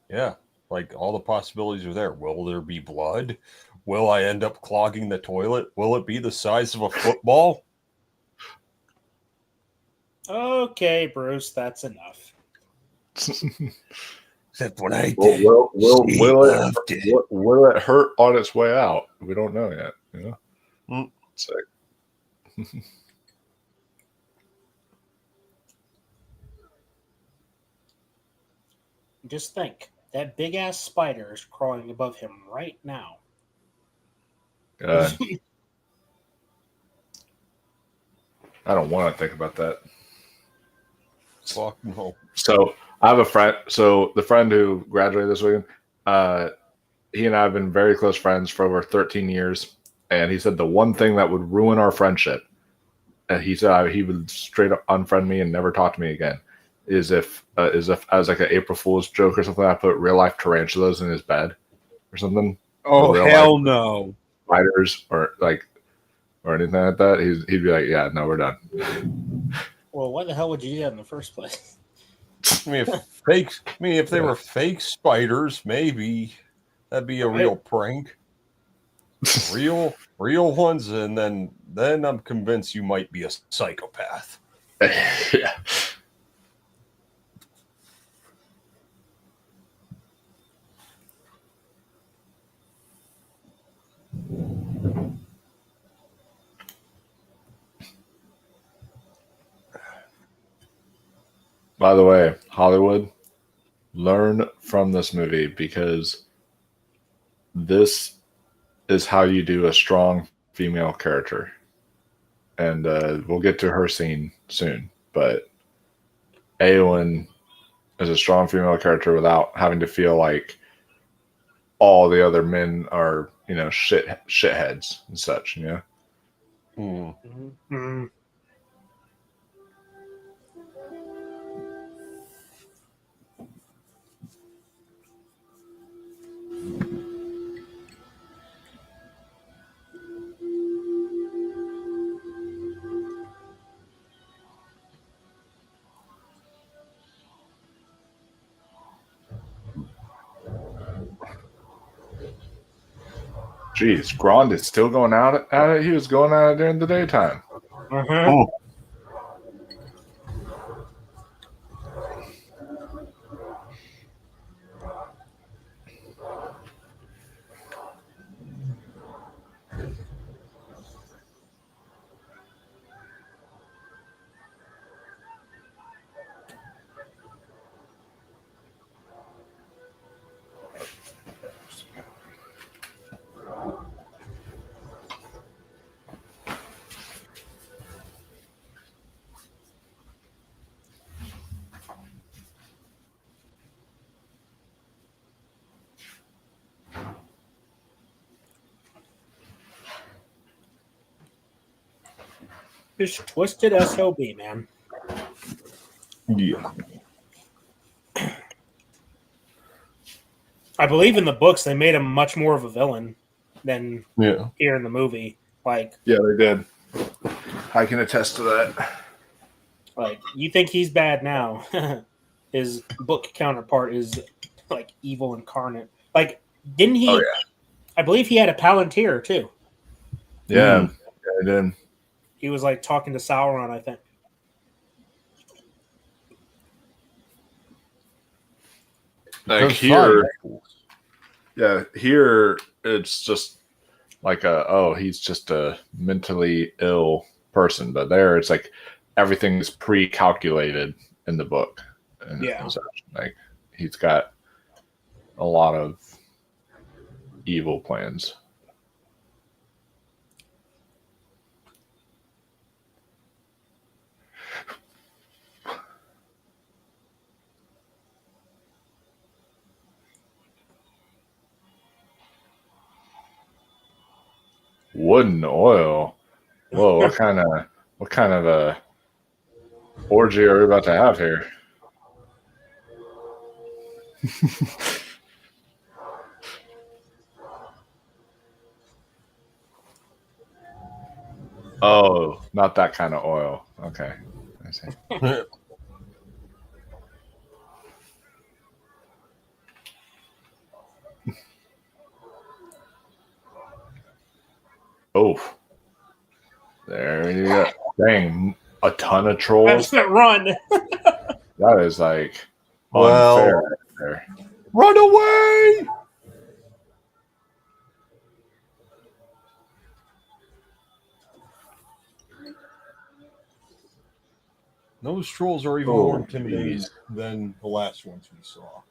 Yeah, like all the possibilities are there. Will there be blood? Will I end up clogging the toilet? Will it be the size of a football? Okay, Bruce, that's enough. Except when I will it hurt on its way out? We don't know yet. It's like Just think, that big ass spider is crawling above him right now. God. I don't want to think about that. Fuck no. So I have a friend. So the friend who graduated this weekend, he and I have been very close friends for over 13 years. And he said the one thing that would ruin our friendship, and he said he would straight up unfriend me and never talk to me again, is if as like an April Fool's joke or something, I put real life tarantulas in his bed or something. Oh, hell no. Spiders or anything like that. He'd be like, yeah, no, we're done. Well, why the hell would you do that in the first place? I mean, if they were fake spiders, maybe that'd be a real prank. Real ones, and then I'm convinced you might be a psychopath. Yeah. By the way, Hollywood, learn from this movie because this is how you do a strong female character. And we'll get to her scene soon. But Eowyn is a strong female character without having to feel like all the other men are, shitheads and such, Mm-hmm. Jeez, Grond is still going out at it. He was going at it during the daytime. Uh-huh. Just twisted SOB, man. Yeah. I believe in the books they made him much more of a villain than here in the movie. Yeah, they did. I can attest to that. Like, you think he's bad now. His book counterpart is like evil incarnate. Like, didn't he? Oh, yeah. I believe he had a Palantir too. Yeah, I did. He was like talking to Sauron, I think. Like here, here it's just like he's just a mentally ill person, but there it's like everything's pre-calculated in the book, and such. Like he's got a lot of evil plans. Wood and oil. Whoa, what kind of a orgy are we about to have here? Oh, not that kind of oil. Okay. I see. Oh. There you go. Dang, a ton of trolls. Run. That is like Well, unfair right there. Run away! Those trolls are even more intimidating than the last ones we saw.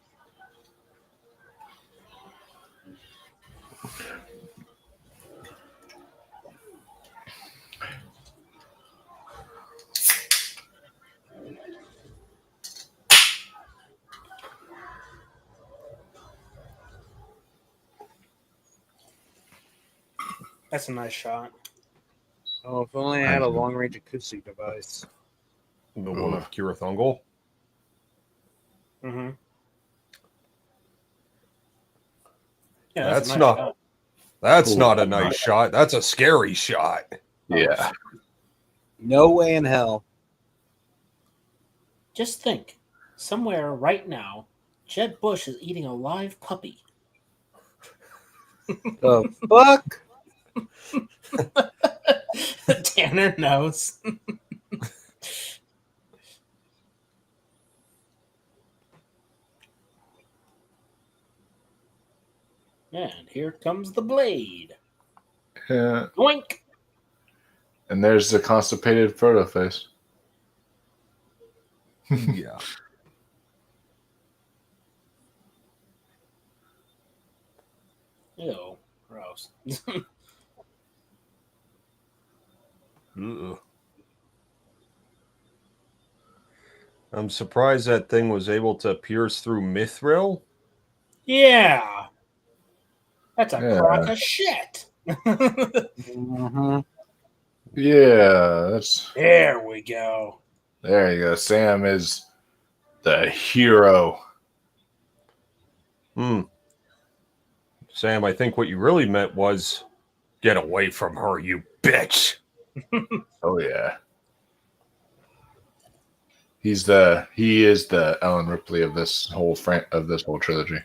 That's a nice shot. Oh, if only I had a long-range acoustic device. The one of Kirathungal? Mm-hmm. Yeah, that's not a nice shot. That's a scary shot. Yeah. No way in hell. Just think, somewhere right now, Jeb Bush is eating a live puppy. The fuck? Tanner knows. And here comes the blade. Yeah. Boink! And there's the constipated Frodo face. Yeah. Ew, gross. I'm surprised that thing was able to pierce through Mithril. Yeah. That's a crock of shit. Mm-hmm. Yeah, that's... There we go. There you go. Sam is the hero. Sam, I think what you really meant was, get away from her, you bitch. Oh, yeah. He is the Ellen Ripley of this whole trilogy.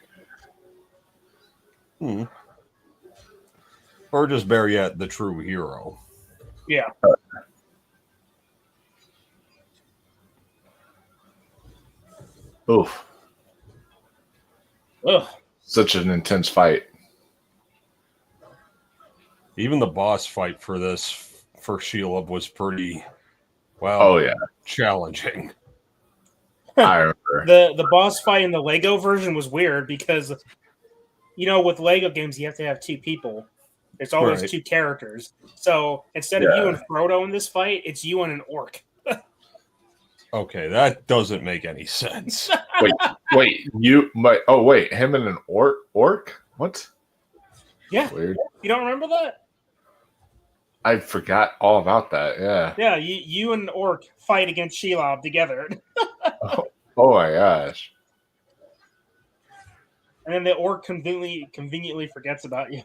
Or just better yet, the true hero. Yeah. Oof. Ugh. Such an intense fight. Even the boss fight for Shelob was pretty, well, challenging. I remember. The boss fight in the Lego version was weird because, with Lego games, you have to have two people. There's always two characters. So instead of you and Frodo in this fight, it's you and an orc. Okay, that doesn't make any sense. wait, him and an orc? What? Yeah. Weird. You don't remember that? I forgot all about that, yeah. Yeah, you and an orc fight against Shelob together. Oh my gosh. And then the orc conveniently forgets about you.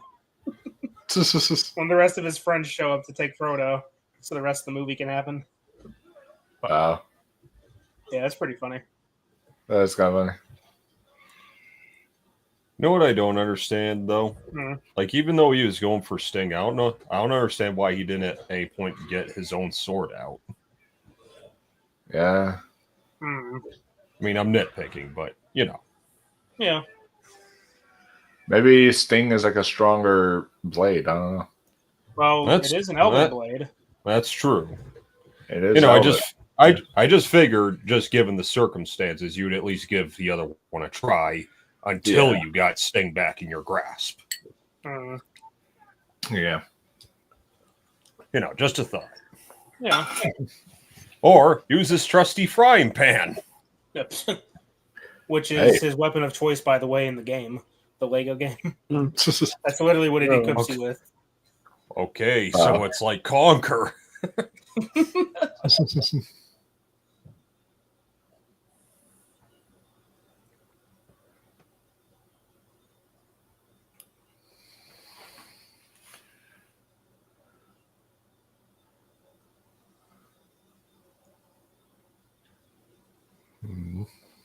When the rest of his friends show up to take Frodo, so the rest of the movie can happen. Wow. Yeah, that's pretty funny. That's kind of funny. You know what I don't understand, though? Like, even though he was going for Sting, I don't understand why he didn't at any point get his own sword out. Yeah. I mean, I'm nitpicking, but, Yeah. Maybe Sting is like a stronger blade. I don't know. Well, it is an Elven blade. That's true. It is. You know, Elven. I just figured, just given the circumstances, you'd at least give the other one a try until you got Sting back in your grasp. Yeah. You know, just a thought. Yeah. Or use his trusty frying pan. Yep. Which is his weapon of choice, by the way, in the game. The Lego game. That's literally what it equips you with. Okay, so it's like Conquer.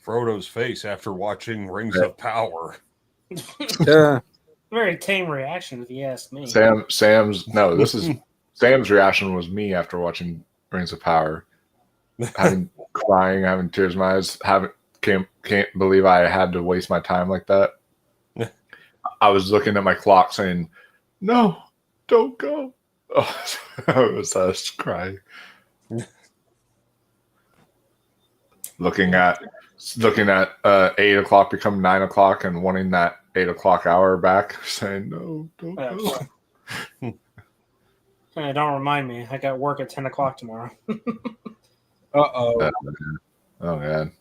Frodo's face after watching Rings of Power. Very tame reaction, if you ask me. Sam's reaction was me after watching Rings of Power, crying, having tears in my eyes, can't believe I had to waste my time like that. I was looking at my clock saying, "No, don't go." Oh, I was crying. Looking at 8 o'clock become 9 o'clock and wanting that 8 o'clock hour back, saying no, don't go. Don't remind me. I got work at 10 o'clock tomorrow. Uh-oh. Oh, God.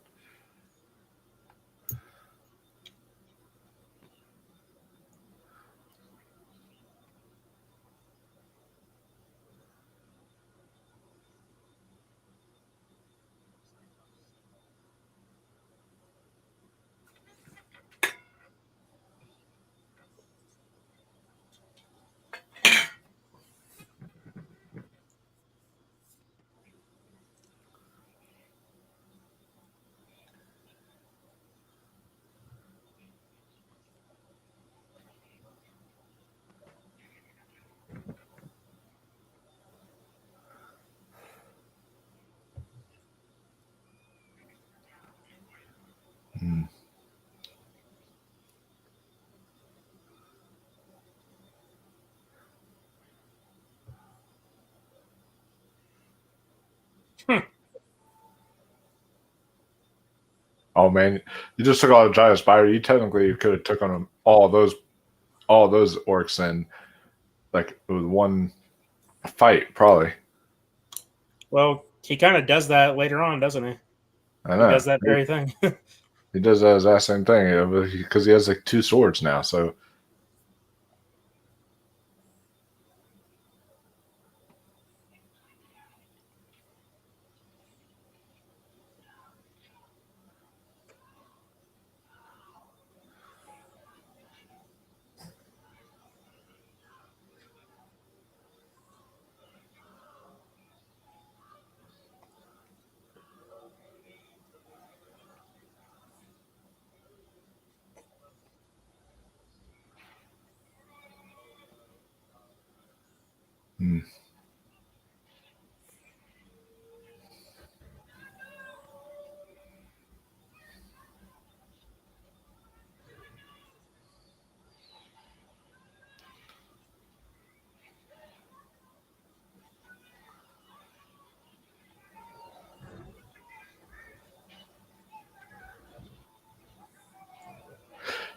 Oh man, you just took all the giant spider. You technically could have took on all those orcs in like with one fight, probably. Well, he kind of does that later on, doesn't he? I know. He does that very thing. He does that exact same thing because he has like 2 swords now. So.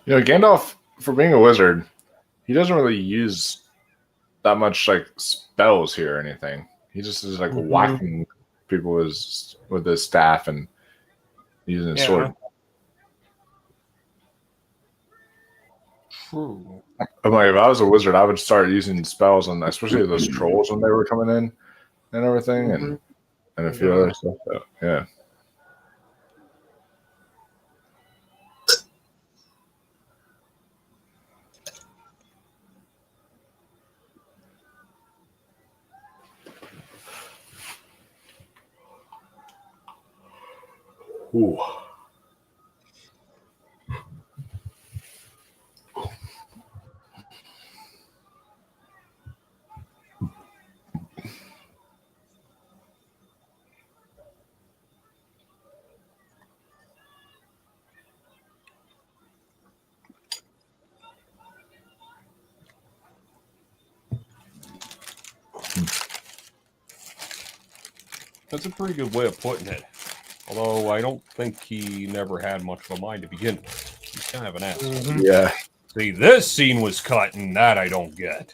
You know, Gandalf, for being a wizard, he doesn't really use that much like spells here or anything. He just is like whacking people with his staff and using his sword. True. I'm like, if I was a wizard, I would start using spells on, especially those trolls when they were coming in and everything, and a few other stuff. So, yeah. Ooh. That's a pretty good way of putting it. Although I don't think he never had much of a mind to begin with. He's kind of an asshole. Mm-hmm. Yeah. See, this scene was cut, and that I don't get.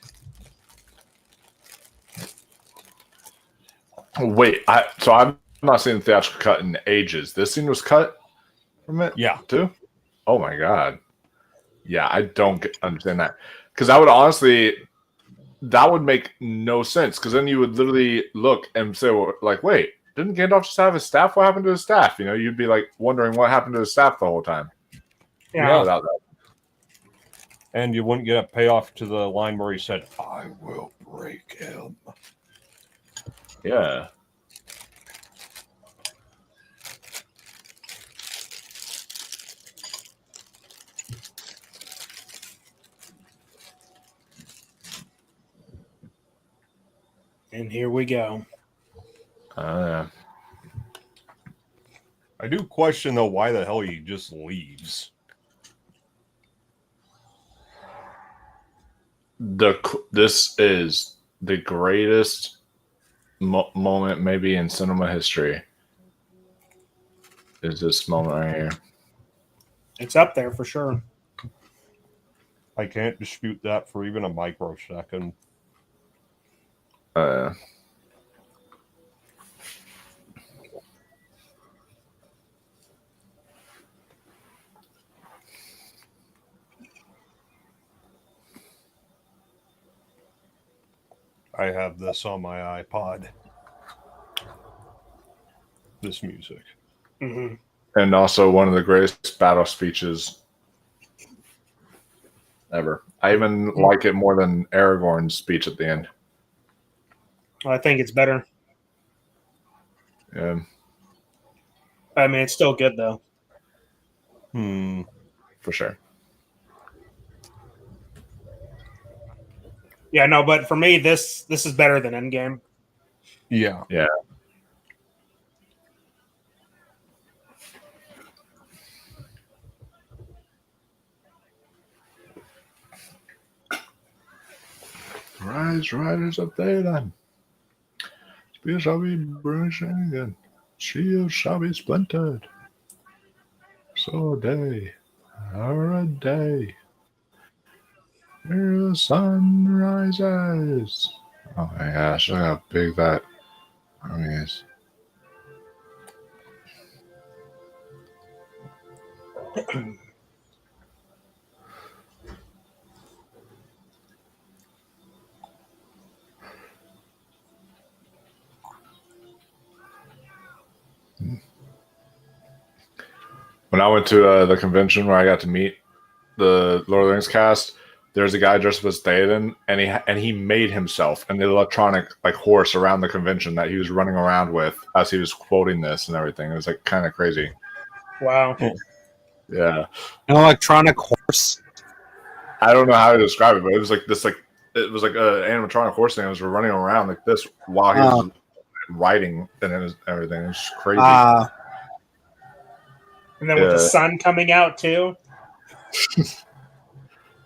Wait, so I've not seen the theatrical cut in ages. This scene was cut from it? Yeah. Too? Oh my god. Yeah, I don't understand that. Because I would honestly, that would make no sense. Because then you would literally look and say, well, like, wait, didn't Gandalf just have his staff? What happened to his staff? You know, you'd be like wondering what happened to his staff the whole time. Yeah. Without that. And you wouldn't get a payoff to the line where he said, I will break him. Yeah. And here we go. Yeah. I do question, though, why the hell he just leaves. This is the greatest moment maybe in cinema history. Is this moment right here? It's up there for sure. I can't dispute that for even a microsecond. I have this on my iPod. This music. Mm-hmm. And also one of the greatest battle speeches ever. I even like it more than Aragorn's speech at the end. I think it's better. Yeah. I mean, it's still good though. For sure. Yeah, no, but for me, this is better than Endgame. Yeah. Yeah. Rise, riders of Theoden. Spears shall be bruised and shields shall be splintered. So day, or a day, ere the sun rises. Oh my gosh, look how big that army is. When I went to the convention where I got to meet the Lord of the Rings cast, there's a guy dressed up as Theoden, and he made himself an electronic like horse around the convention that he was running around with as he was quoting this and everything. It was like kind of crazy. Wow. Yeah. An electronic horse. I don't know how to describe it, but it was like this, like it was like an animatronic horse thing. It was running around like this while he was riding and everything. It was crazy. And then with the sun coming out too.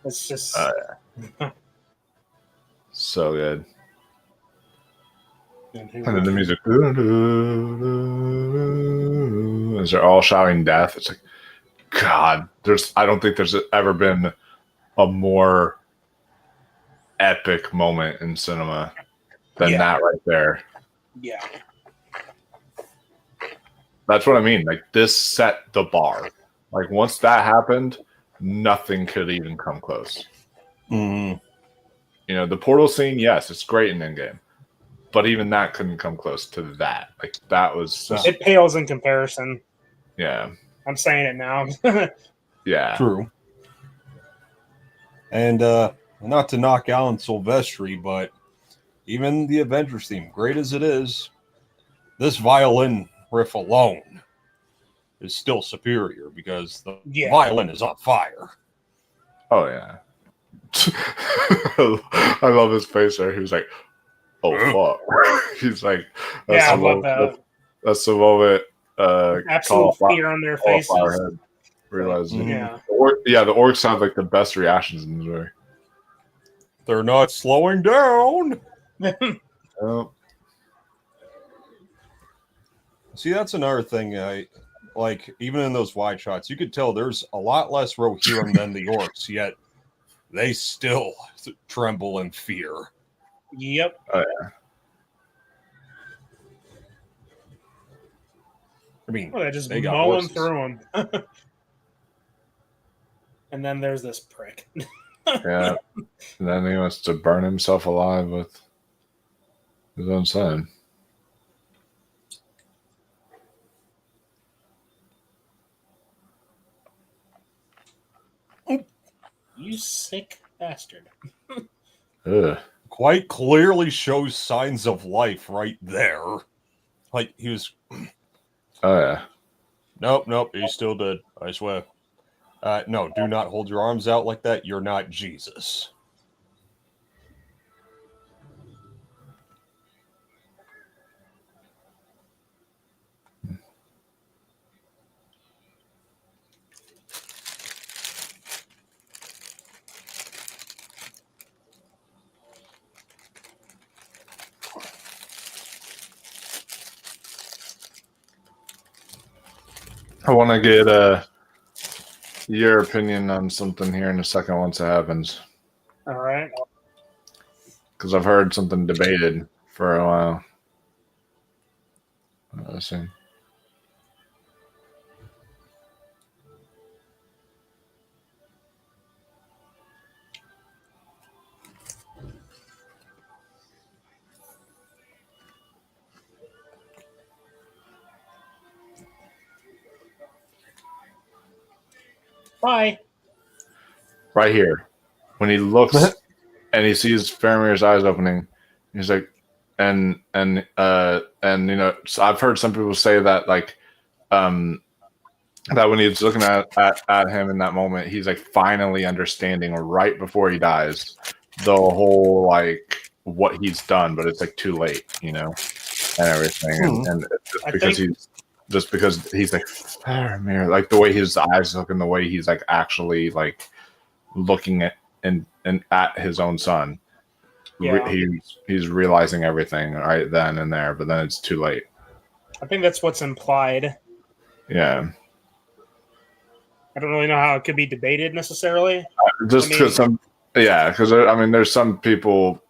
It's just so good. And then the music, as they're all shouting death. It's like, God, I don't think there's ever been a more epic moment in cinema than that right there. Yeah. That's what I mean. Like, this set the bar. Like, once that happened, nothing could even come close. Mm-hmm. You know, the portal scene, yes, it's great in Endgame. But even that couldn't come close to that. Like, that was... It pales in comparison. Yeah. I'm saying it now. Yeah. True. And not to knock Alan Silvestri, but even the Avengers theme, great as it is, this violin riff alone is still superior because the violin is on fire. Oh, yeah. I love his face there. He was like, oh, fuck. He's like, I love that. That's the moment. Absolute fear on their faces. Realizing, yeah, the orcs have like the best reactions in this movie. They're not slowing down. Oh. See, that's another thing. Like, even in those wide shots, you could tell there's a lot less Rohirrim than the orcs, yet they still tremble in fear. Yep. Oh, yeah. I mean, they're just they got mowing horses. through them. And then there's this prick. Yeah. And then he wants to burn himself alive with his own son. You sick bastard. Ugh. Quite clearly shows signs of life right there. Like, he was... Oh, yeah. Nope, he's still dead, I swear. No, do not hold your arms out like that. You're not Jesus. I want to get your opinion on something here in a second once it happens. All right. Because I've heard something debated for a while. Let's see. Bye. Right here. When he looks and he sees Faramir's eyes opening, he's like, and you know, so I've heard some people say that like that when he's looking at him in that moment, he's like finally understanding right before he dies the whole like what he's done, but it's like too late, you know, and everything. And just because he's like Faramir, like the way his eyes look and the way he's like actually like looking at and at his own son. Yeah. He's realizing everything right then and there, but then it's too late. I think that's what's implied. Yeah. I don't really know how it could be debated necessarily. Just because because I mean, there's some people,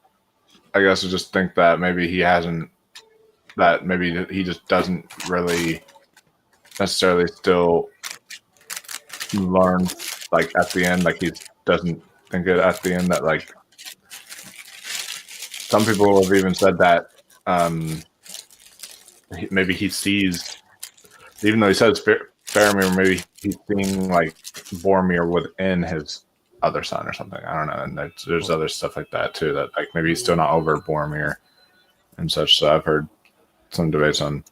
I guess, who just think that maybe he hasn't, that maybe he just doesn't really necessarily still learn, like at the end, like he doesn't think it at the end that like. Some people have even said that maybe he sees, even though he says Faramir, maybe he's seeing like Boromir within his other son or something. I don't know. And there's other stuff like that too, that like maybe he's still not over Boromir and such. So I've heard some debates on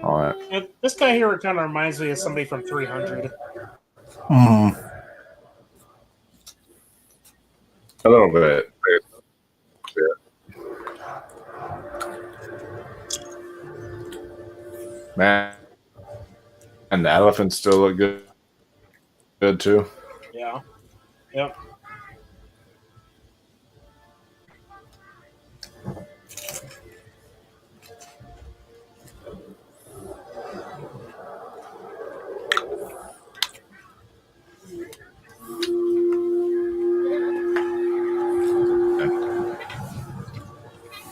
all that. And this guy here kind of reminds me of somebody from 300. A little bit. Man, and the elephants still look good too. Yeah. Yep.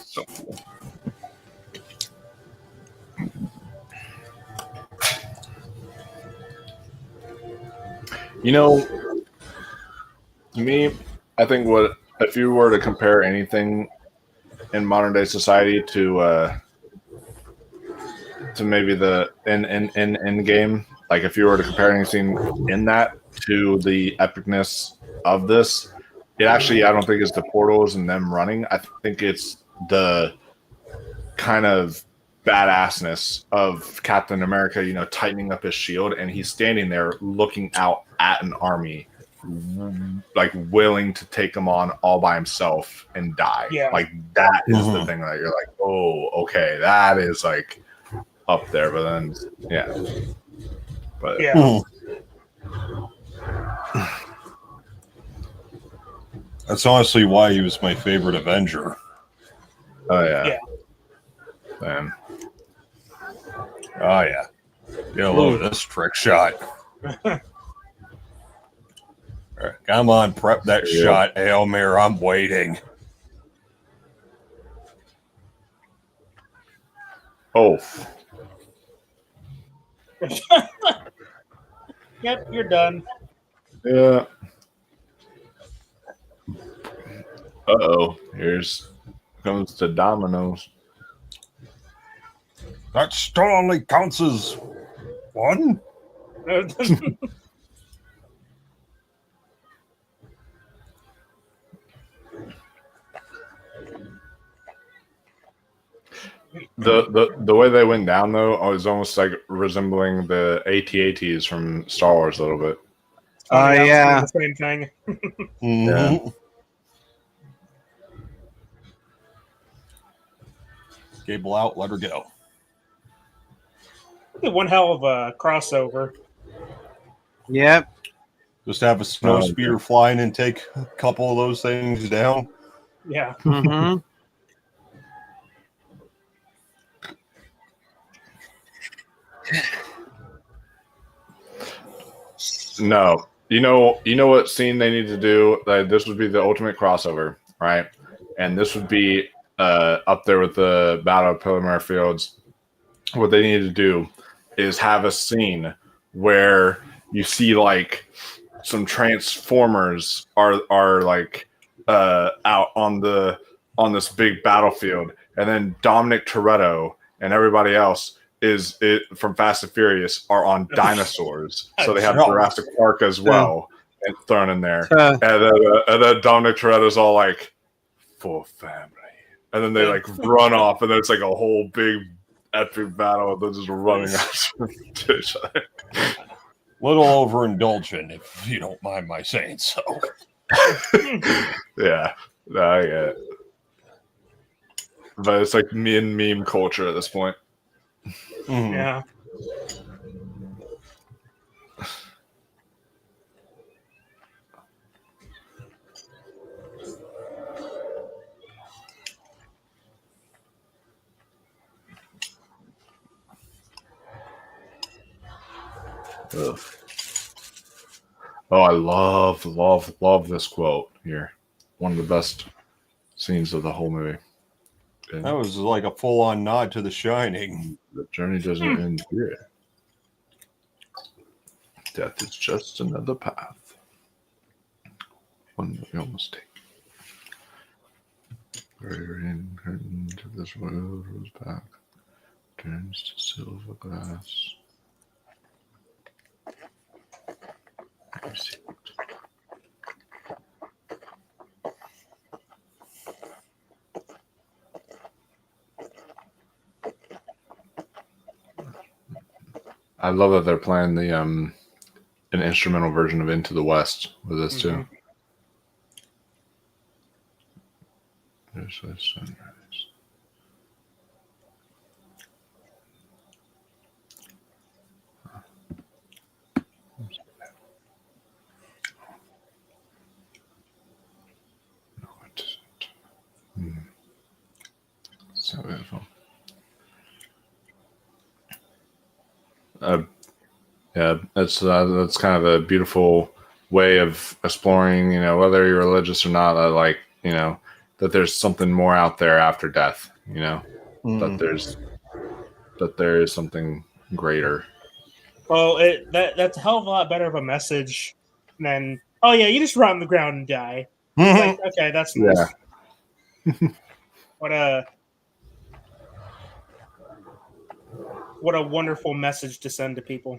So cool. You know, to me, I think what if you were to compare anything in modern day society to maybe the in game, like if you were to compare anything in that to the epicness of this, it actually I don't think it's the portals and them running. I think it's the kind of badassness of Captain America, you know, tightening up his shield, and he's standing there looking out at an army, like willing to take him on all by himself and die. Yeah. Like that is the thing that you're like, oh, okay, that is like up there. But then, yeah, but yeah. That's honestly why he was my favorite Avenger. Oh yeah. Yeah. Man. Oh, yeah. Get a load of this trick shot. All right, come on, prep that shot, Aelmir. I'm waiting. Oh. Yep, you're done. Yeah. Uh-oh. Here's comes the dominoes. That still only counts as one? The way they went down though was almost like resembling the AT-ATs from Star Wars a little bit. Oh yeah, the same thing. Yeah. Cable out, let her go. One hell of a crossover. Yep. Just have a snow speeder flying and take a couple of those things down. Yeah. Mm-hmm. No. You know what scene they need to do? Like, this would be the ultimate crossover, right? And this would be up there with the Battle of Pillar Fields. What they need to do is have a scene where you see like some Transformers are like out on this big battlefield, and then Dominic Toretto and everybody else from Fast and Furious are on dinosaurs. So they have Jurassic Park as well and thrown in there. And then Dominic Toretto's all like, full family. And then they like run off, and then it's like a whole big epic battle. They're just running after each other. Little overindulgent, if you don't mind my saying so. Yeah, I get it. But it's like meme culture at this point. Yeah. Ugh. Oh, I love this quote here. One of the best scenes of the whole movie. That was like a full-on nod to The Shining. The journey doesn't end here. Death is just another path. One that we almost take. Wearing into this world was back. Turns to silver glass. I love that they're playing the an instrumental version of Into the West with this too. There's a sunrise. No, it isn't. So beautiful. Yeah, that's kind of a beautiful way of exploring, whether you're religious or not, that there's something more out there after death, that there is something greater. Well, that's a hell of a lot better of a message than, oh yeah, you just rot on the ground and die. It's like, okay, that's nice. Yeah. What a wonderful message to send to people.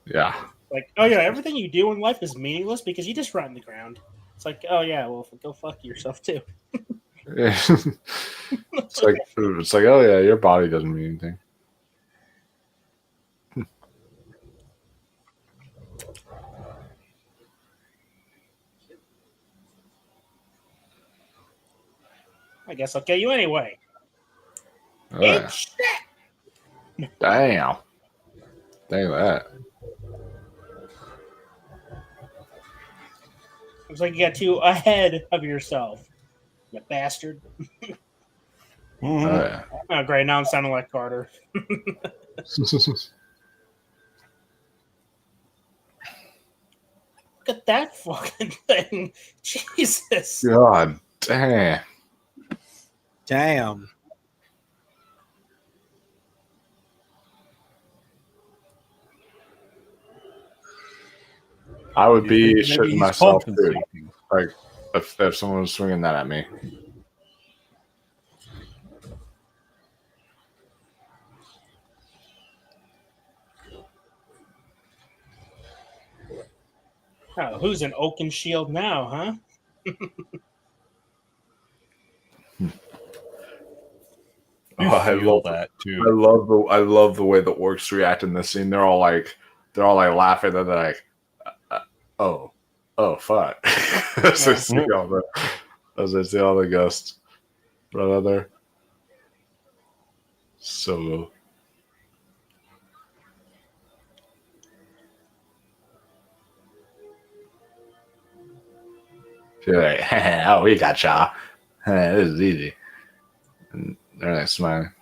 Yeah. Like, oh yeah, everything you do in life is meaningless because you just rot on the ground. It's like, oh yeah, well, go fuck yourself too. It's like, oh yeah, your body doesn't mean anything. I guess I'll kill you anyway. Oh, yeah. Damn. Dang that. Looks like you got too ahead of yourself, you bastard. Oh, yeah. Oh, great. Now I'm sounding like Carter. Look at that fucking thing. Jesus. God damn. Damn. I would be Maybe shitting he's myself too. compensating. Like if someone was swinging that at me. Oh, who's an Oaken Shield now, huh? Oh, I feel love that too. I love the way the orcs react in this scene. They're all like laughing, and they're like, oh fuck. as I see all the ghosts run out there. So you're like, oh, we got y'all. This is easy. And they're like smiling.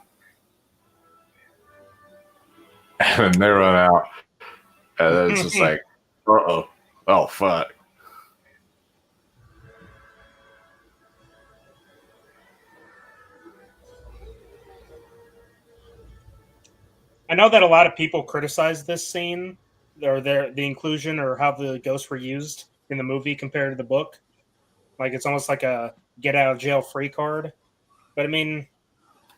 And then they run out. And then it's just like, uh-oh. Oh, fuck. I know that a lot of people criticize this scene or the inclusion or how the ghosts were used in the movie compared to the book. Like it's almost like a get out of jail free card. But I mean,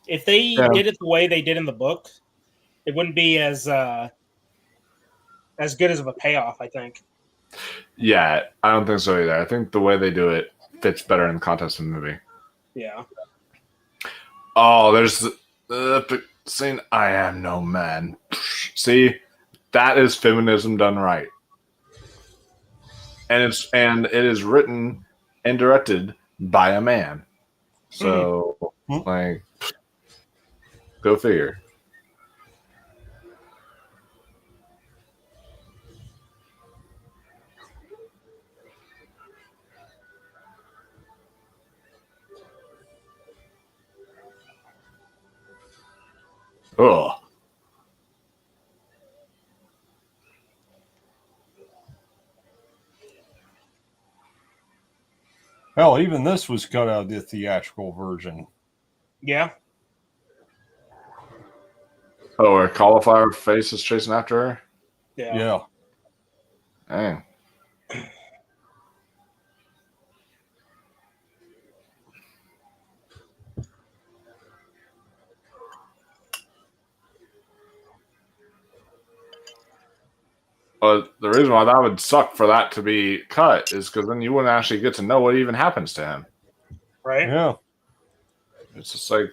if they did it the way they did in the book, it wouldn't be as good as of a payoff, I think. Yeah, I don't think so either. I think the way they do it fits better in the context of the movie. Yeah. Oh, there's the epic scene. I am no man. See, that is feminism done right. And it is written and directed by a man. So, like, go figure. Oh. Hell, even this was cut out of the theatrical version. Yeah. Oh, her cauliflower face is chasing after her? Yeah. Dang. But the reason why that would suck for that to be cut is because then you wouldn't actually get to know what even happens to him. Right? Yeah. It's just like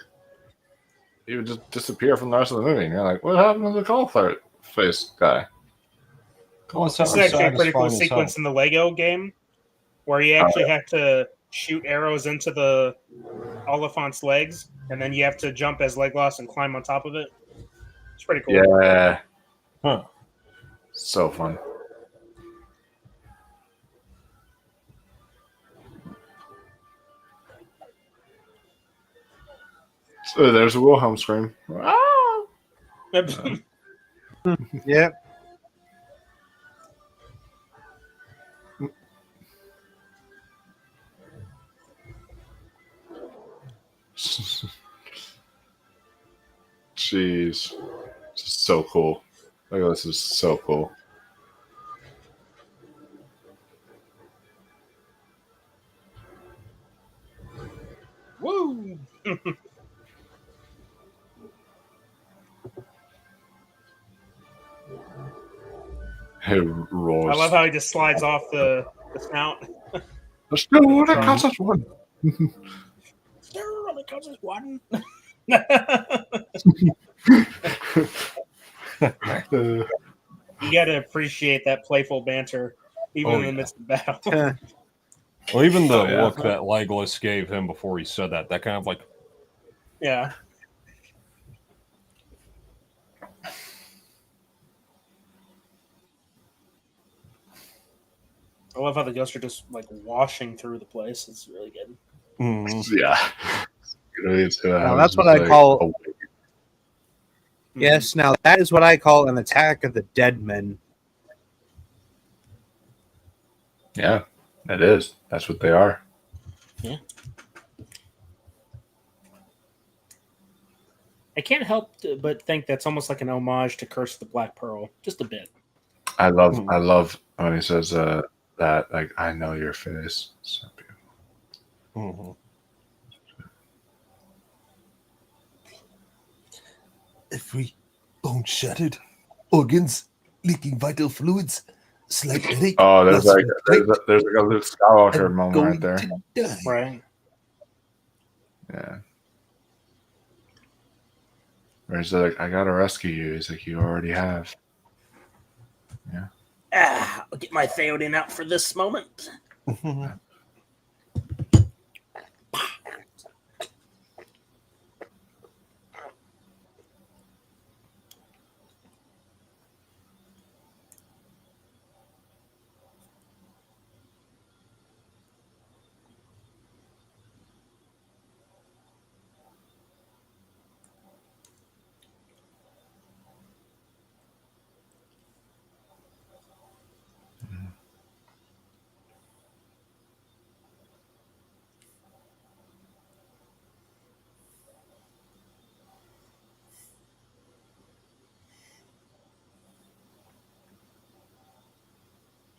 he would just disappear from the rest of the movie, and you're like, what happened to the cauliflower face guy? This is actually a pretty cool sequence in the Lego game where you actually have to shoot arrows into the Oliphant's legs, and then you have to jump as Legolas and climb on top of it. It's pretty cool. Yeah. Huh. So fun. So there's a Wilhelm scream. Ah! Yep. Jeez. Just so cool. Look at this, is so cool. Woo! It roars. I love how he just slides off the snout. There's no other concept one. Still because it's one. You got to appreciate that playful banter, even in the midst of battle. Well, even the look that Legolas gave him before he said that kind of like... Yeah. I love how the ghosts are just like washing through the place. It's really good. Yeah. That's what I call. Yes, now that is what I call an attack of the dead men. Yeah, it is. That's what they are. Yeah. I can't help but think that's almost like an homage to Curse of the Black Pearl, just a bit. I love when he says that, like, I know your face. So beautiful. Every bone shattered, organs leaking vital fluids, slight headache. Oh, there's loss like of there's like a Luke Skywalker I'm moment going right there. to die. Right. Yeah. Where he's like, I gotta rescue you. He's like, you already have. Yeah. I'll get my Theoden out for this moment.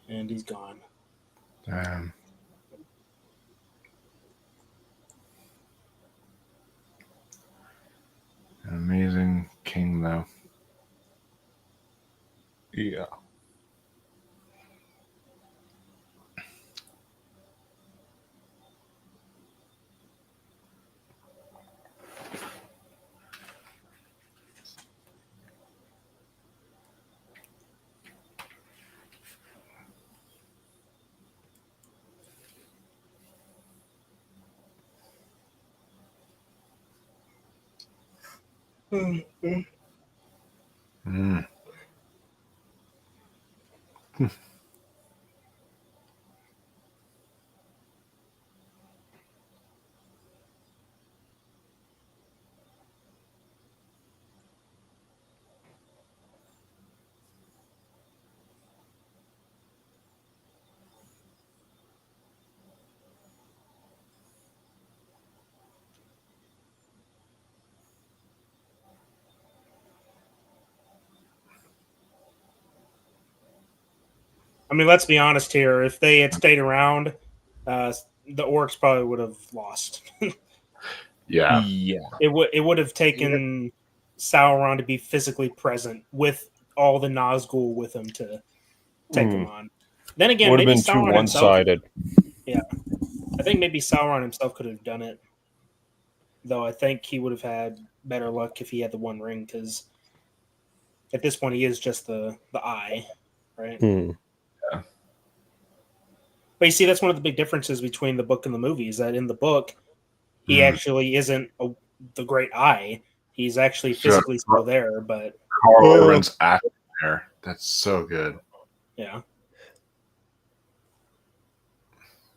And he's gone. Damn. An amazing king, though. Yeah. Mm. I mean, let's be honest here. If they had stayed around, the orcs probably would have lost. Yeah. Yeah. It would have taken Sauron to be physically present with all the Nazgul with him to take him on. Then again, would have maybe been too Sauron himself. one-sided. Yeah, I think maybe Sauron himself could have done it. Though I think he would have had better luck if he had the One Ring, because at this point he is just the eye, right? Yeah. But you see, that's one of the big differences between the book and the movie is that in the book, he actually isn't the Great Eye. He's actually physically still there, but Carl Urban's acting there. That's so good. Yeah.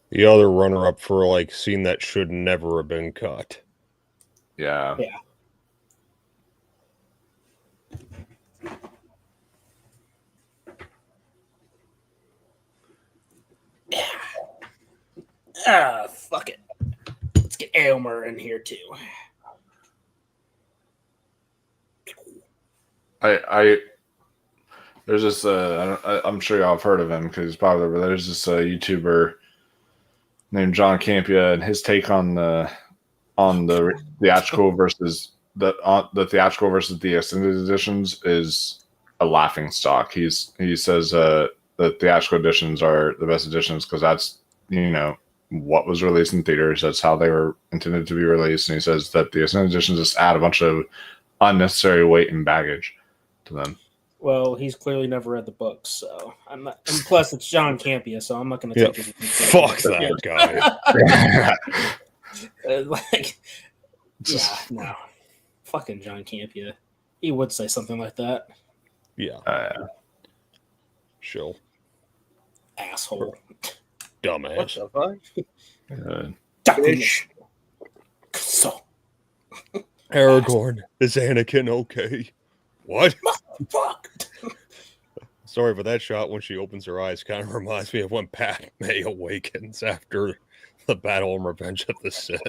The other runner-up for like scene that should never have been cut. Yeah. Yeah. Fuck it. Let's get Aylmer in here too. There's this I'm sure y'all have heard of him because he's popular, but there's this YouTuber named John Campia, and his take on the theatrical versus the theatrical versus the extended editions is a laughing stock. He says the theatrical editions are the best editions because that's what was released in theaters. That's how they were intended to be released. And he says that the extended editions just add a bunch of unnecessary weight and baggage to them. Well, he's clearly never read the books, so I'm not. And plus, it's John Campia, so I'm not going to take it. Fuck that guy. No, fucking John Campia. He would say something like that. Yeah. Chill. Asshole. Dumbass. What the fuck? Duckish. So. Aragorn, is Anakin okay? What? Fuck. Sorry, but that shot when she opens her eyes kind of reminds me of when Padme awakens after the battle and Revenge of the Sith.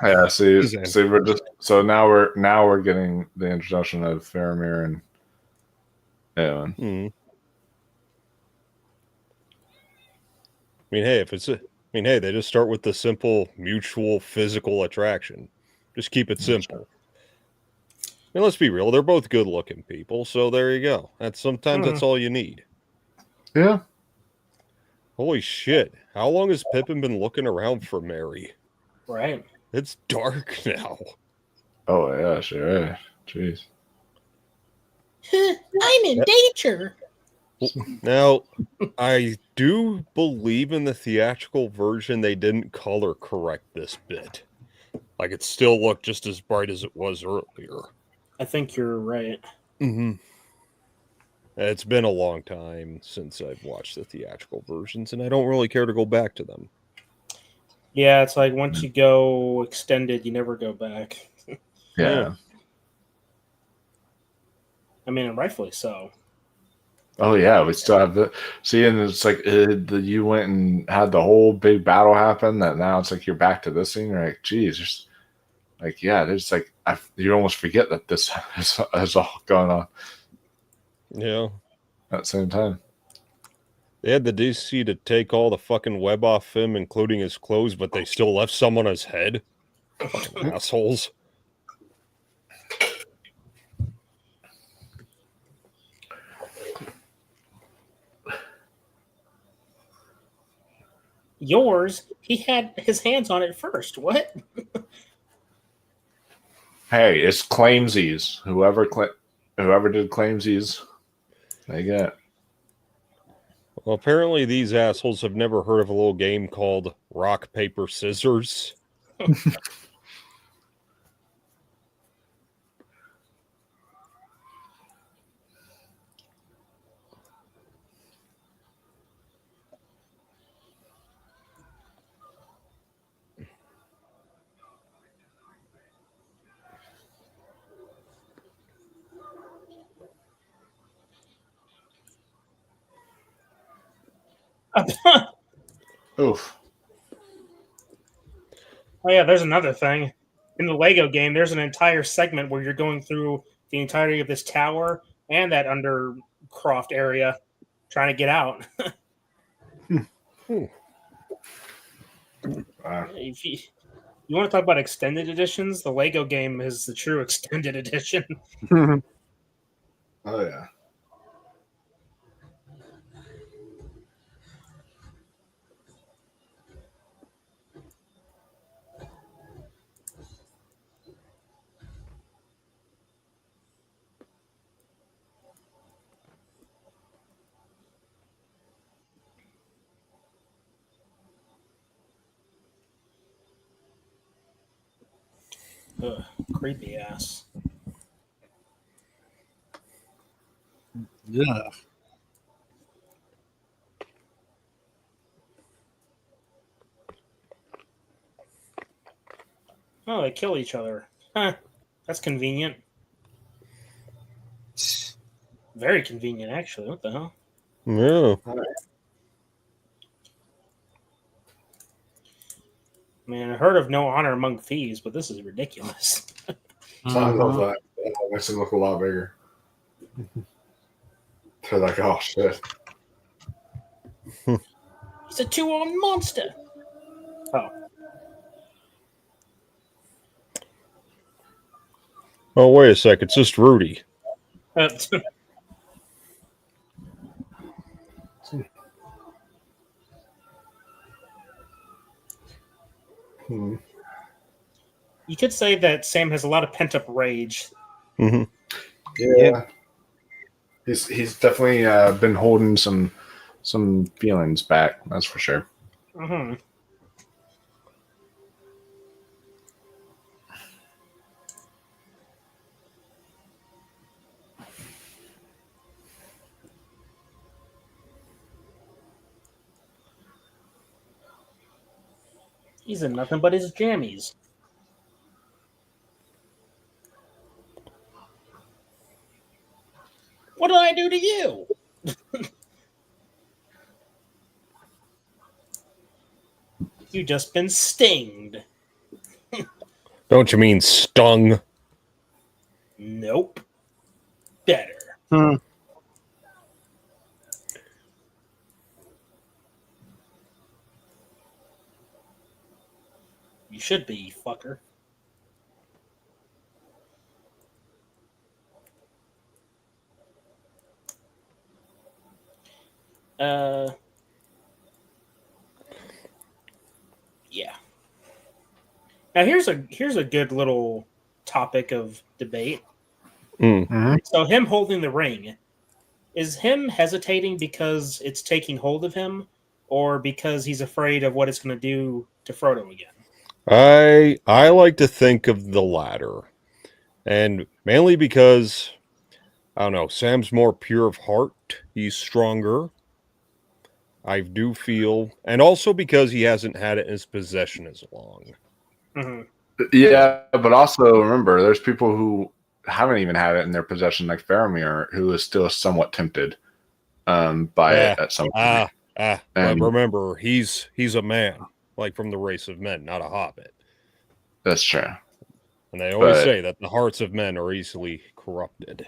Yeah, see, we're just now we're getting the introduction of Faramir and Eowyn. I mean, hey, they just start with the simple mutual physical attraction. Just keep it simple. And let's be real, they're both good-looking people, so there you go. Sometimes that's all you need. Yeah. Holy shit! How long has Pippin been looking around for Mary? Right. It's dark now. Oh yeah, sure. Jeez. I'm in danger. Now, I do believe in the theatrical version they didn't color correct this bit. Like, it still looked just as bright as it was earlier. I think you're right. Mm-hmm. It's been a long time since I've watched the theatrical versions, and I don't really care to go back to them. Yeah, it's like once you go extended, you never go back. Yeah. I mean, and rightfully so. Oh yeah, we still have and it's like you went and had the whole big battle happen. That now it's like you're back to this thing. You're like, geez, just like there's like you almost forget that this is all going on. Yeah. At the same time, they had the DC to take all the fucking web off him, including his clothes, but they still left some on his head. Fucking assholes. Yours, he had his hands on it first. What? hey, it's claimsies. Whoever did claimsies, they get. Well, apparently these assholes have never heard of a little game called Rock, Paper, Scissors. Oof. Oh yeah, there's another thing. In the Lego game, there's an entire segment where you're going through the entirety of this tower and that undercroft area trying to get out. If you want to talk about extended editions, the Lego game is the true extended edition. Oh yeah. Ugh, creepy ass. Yeah. Oh, they kill each other. Huh. That's convenient. Very convenient, actually. What the hell? Yeah. Man, I heard of no honor among thieves, but this is ridiculous. I love that. That makes him look a lot bigger. They're like, oh shit. He's a two-armed monster. Oh. Oh, wait a sec. It's just Rudy. You could say that Sam has a lot of pent-up rage. Mm-hmm. Yeah. He's definitely been holding some feelings back. That's for sure. Mm-hmm. He's in nothing but his jammies. You just been stinged. Don't you mean stung? Nope. Better. You should be, you fucker. Yeah. Now here's a good little topic of debate. So him holding the ring, is him hesitating because it's taking hold of him, or because he's afraid of what it's going to do to Frodo again? I like to think of the latter, and mainly because I don't know, Sam's more pure of heart. He's stronger. I do feel, and also because he hasn't had it in his possession as long. Yeah, but also remember, there's people who haven't even had it in their possession, like Faramir, who is still somewhat tempted by it at some point. But remember, he's a man, like from the race of men, not a hobbit. That's true. And they always say that the hearts of men are easily corrupted.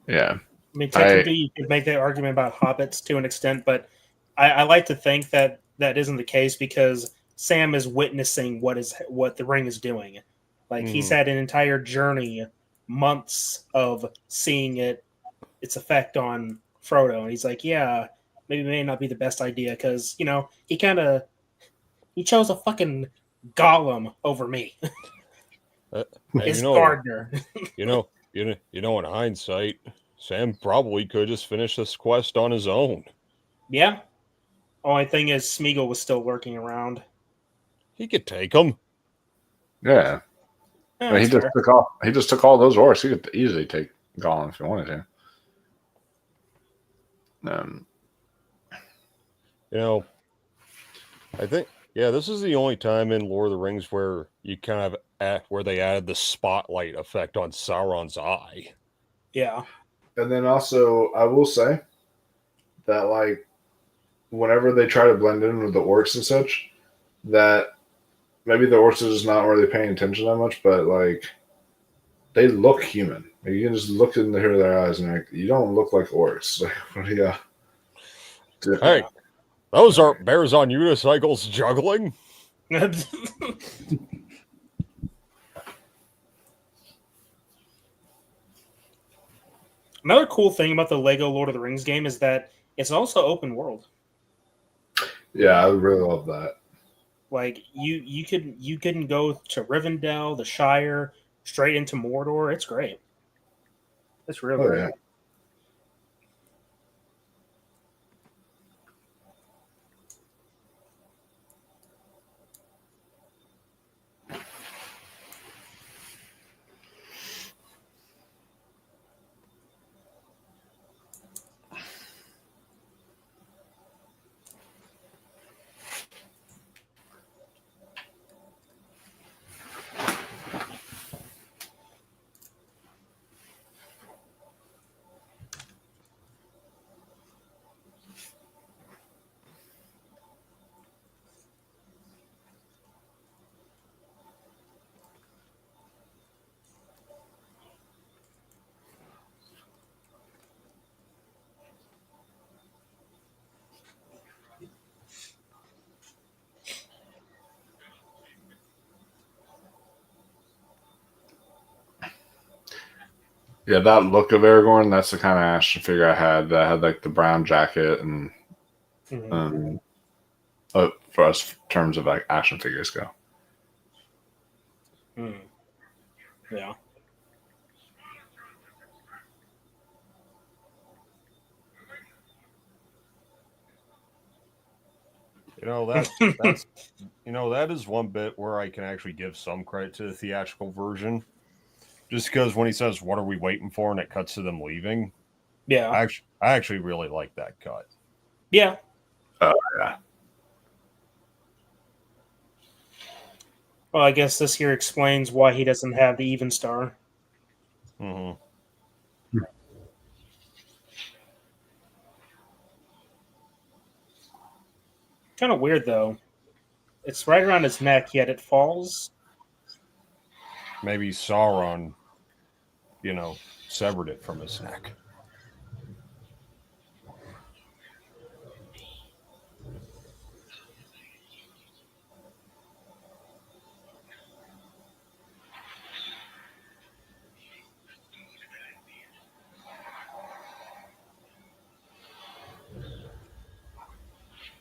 Yeah. I mean, technically, you could make that argument about hobbits to an extent, but I like to think that that isn't the case because Sam is witnessing what the ring is doing. Like he's had an entire journey, months of seeing its effect on Frodo, and he's like, "Yeah, maybe it may not be the best idea because he chose a fucking Gollum over me, his gardener." In hindsight, Sam probably could just finish this quest on his own. Yeah. Only thing is, Smeagol was still lurking around. He could take him. Yeah. Yeah, he just took all. He just took all those orcs. He could easily take Gollum if he wanted to. I think this is the only time in Lord of the Rings where you kind of where they added the spotlight effect on Sauron's eye. Yeah. And then also, I will say that like whenever they try to blend in with the orcs and such, that maybe the orcs are just not really paying attention that much, but like they look human. Like, you can just look into their eyes and like, you don't look like orcs. Like, what do you? Hey, those aren't bears on unicycles juggling. Another cool thing about the Lego Lord of the Rings game is that it's also open world. Yeah, I really love that. Like you can go to Rivendell, the Shire, straight into Mordor. It's great. It's really great. Yeah. Yeah, that look of Aragorn, that's the kind of action figure I had that had like the brown jacket and for us in terms of like action figures go. Yeah. That's that is one bit where I can actually give some credit to the theatrical version. Just because when he says, "What are we waiting for?" and it cuts to them leaving. Yeah. I actually really like that cut. Yeah. Yeah. Well, I guess this here explains why he doesn't have the even star. kind of weird, though. It's right around his neck, yet it falls. Maybe Sauron, severed it from his neck.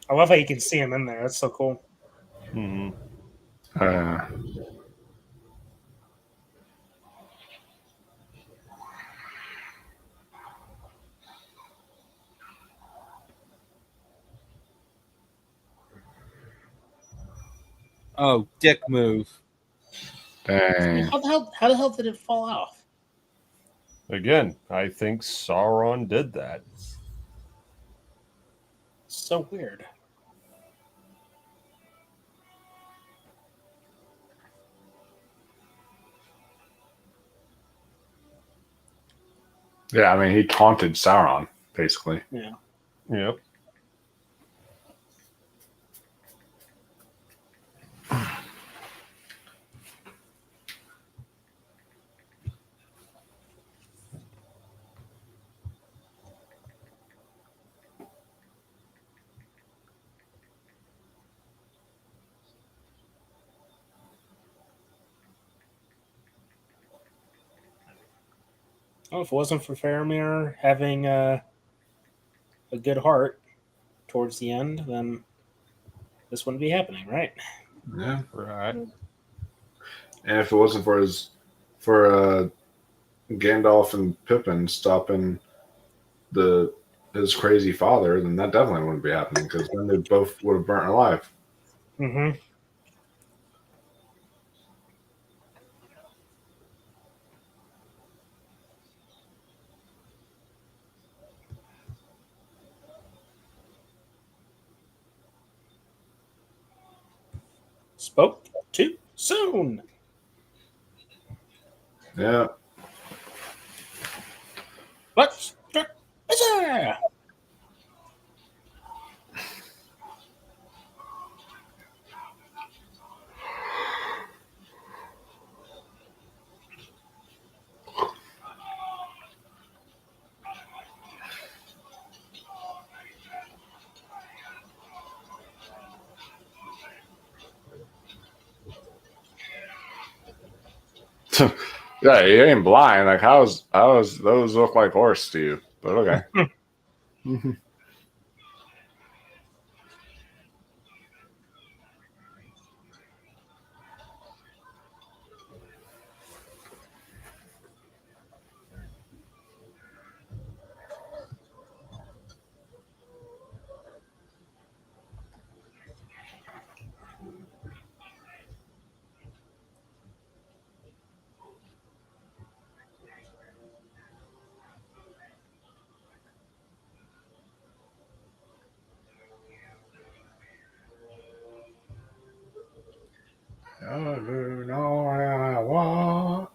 I love how you can see him in there. That's so cool. Mm-hmm. Oh, dick move. Dang. How the hell did it fall off? Again, I think Sauron did that. So weird. Yeah, I mean, he taunted Sauron, basically. Yeah. Yep. Oh, if it wasn't for Faramir having a good heart towards the end, then this wouldn't be happening, right? Yeah. Right. And if it wasn't for Gandalf and Pippin stopping his crazy father, then that definitely wouldn't be happening, because then they both would have burnt alive. Mm-hmm. Spoke too soon. Yeah. Let's get busy. Yeah, he ain't blind. Like, how's those look like horse to you? But okay. You know I want.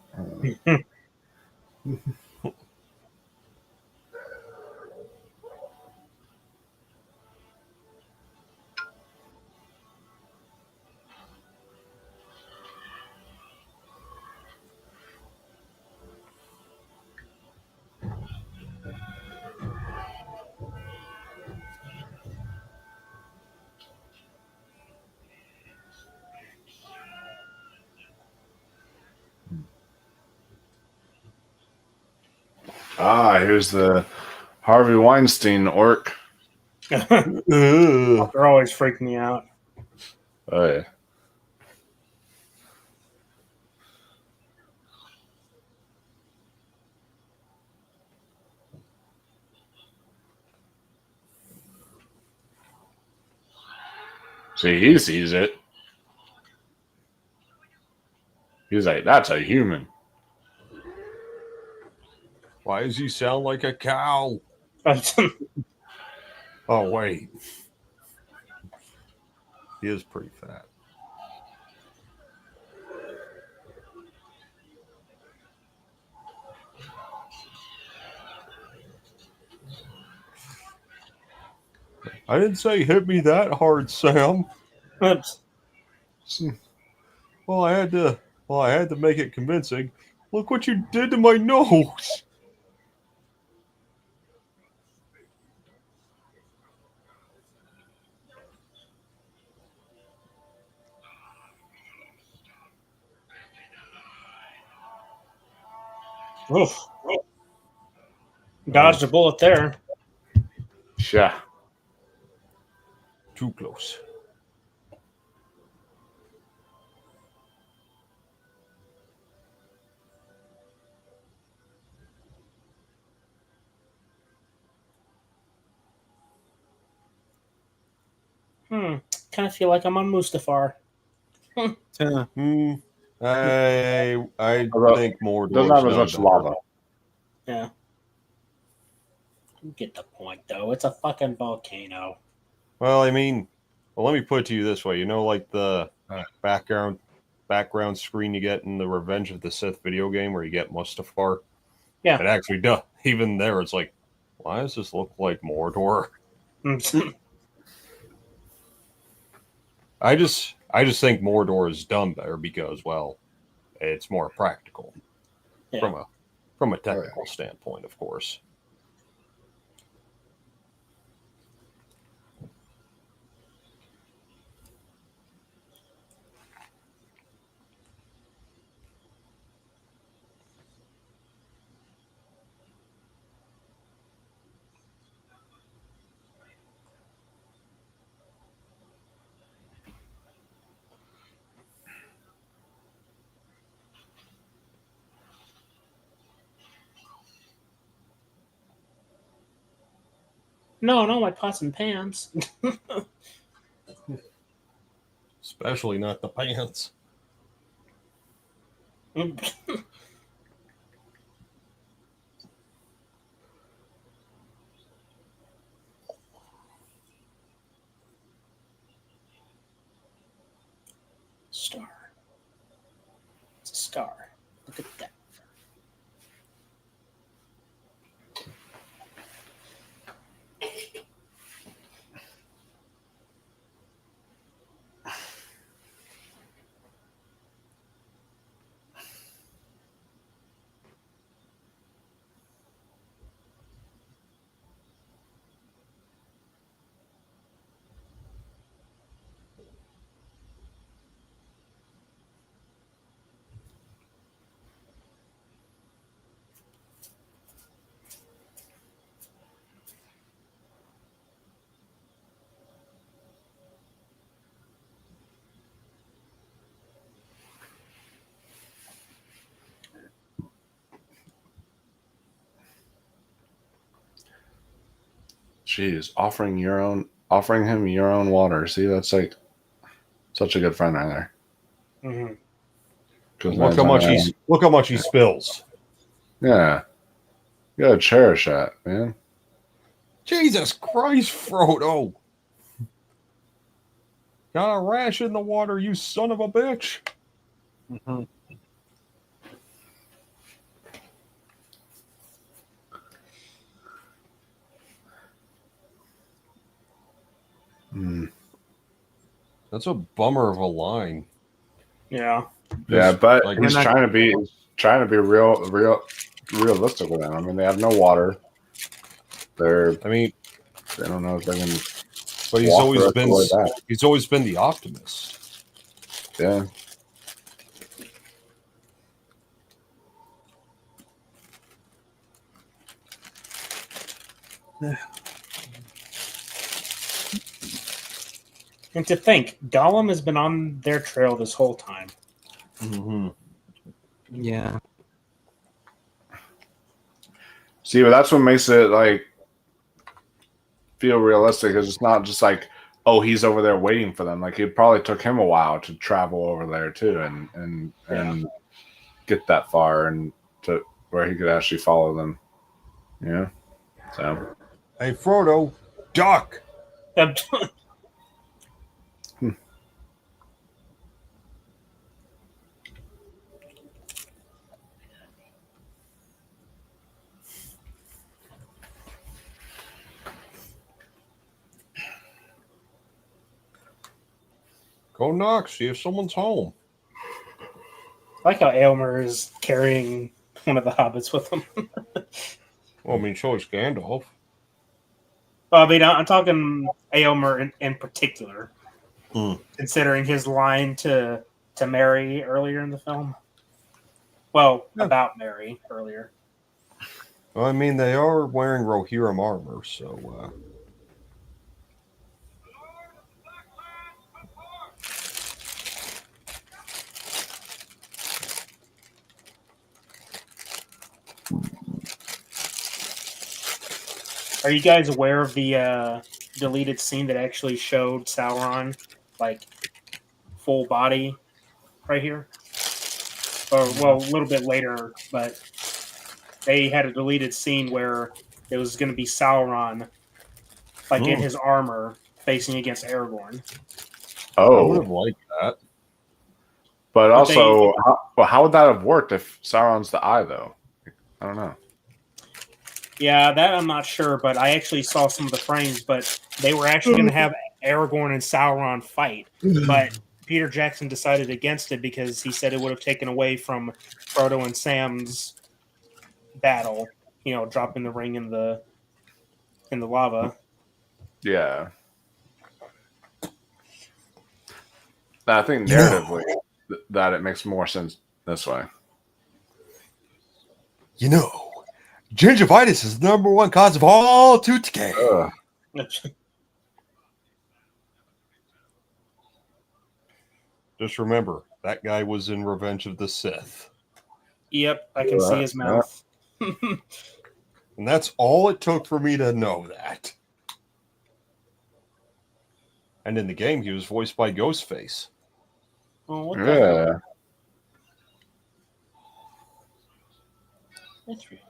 Here's the Harvey Weinstein orc. They're always freaking me out. Oh yeah. See, he sees it. He's like, that's a human. Why does he sound like a cow? Oh, wait. He is pretty fat. I didn't say hit me that hard, Sam. Well, I had to make it convincing. Look what you did to my nose. Oof. Dodged a bullet there. Yeah. Too close. Kind of feel like I'm on Mustafar. I Although, think more doesn't doors have as done much better. lava. Yeah. You get the point, though. It's a fucking volcano. Well, I mean, let me put it to you this way. You know, like the background screen you get in the Revenge of the Sith video game where you get Mustafar? Yeah. It actually does. Even there, it's like, why does this look like Mordor? I just think Mordor is done better because, well, it's more practical from a technical standpoint, of course. No, my pots and pans. Especially not the pants. Star. It's a star. Look at that. Jeez, offering him your own water. See, that's like such a good friend right there. Mm-hmm. Look how much he spills. Yeah, you gotta cherish that, man. Jesus Christ, Frodo! Got a rash in the water, you son of a bitch! Mm-hmm. That's a bummer of a line. Yeah. Yeah, but like, he's trying to be realistic with them. I mean, they have no water. They don't know if they can. But he's always been the optimist. Yeah. And to think, Gollum has been on their trail this whole time. Mm-hmm. Yeah. See, but that's what makes it like feel realistic. Because it's not just like, oh, he's over there waiting for them. Like it probably took him a while to travel over there too, and get that far and to where he could actually follow them. Yeah. So. Hey, Frodo, duck. Go knock, see if someone's home. I like how Aylmer is carrying one of the hobbits with him. Well, I mean, so is Gandalf. Well, I mean, I'm talking Aylmer in particular, considering his line to Mary earlier in the film. Well, about Mary earlier. Well, I mean, they are wearing Rohirrim armor, so... Are you guys aware of the deleted scene that actually showed Sauron, like, full body right here? Or, well, a little bit later, but they had a deleted scene where it was going to be Sauron, like, in his armor, facing against Aragorn. Oh. I would have liked that. But also, how would that have worked if Sauron's the eye, though? I don't know. Yeah, that I'm not sure, but I actually saw some of the frames, but they were actually going to have Aragorn and Sauron fight, but Peter Jackson decided against it because he said it would have taken away from Frodo and Sam's battle, dropping the ring in the lava. Yeah. I think narratively that it makes more sense this way. You know, gingivitis is the #1 cause of all tooth decay. Just remember, that guy was in Revenge of the Sith. Yep, I can see his mouth. And that's all it took for me to know that. And in the game, he was voiced by Ghostface. Oh, what the hell? That's real.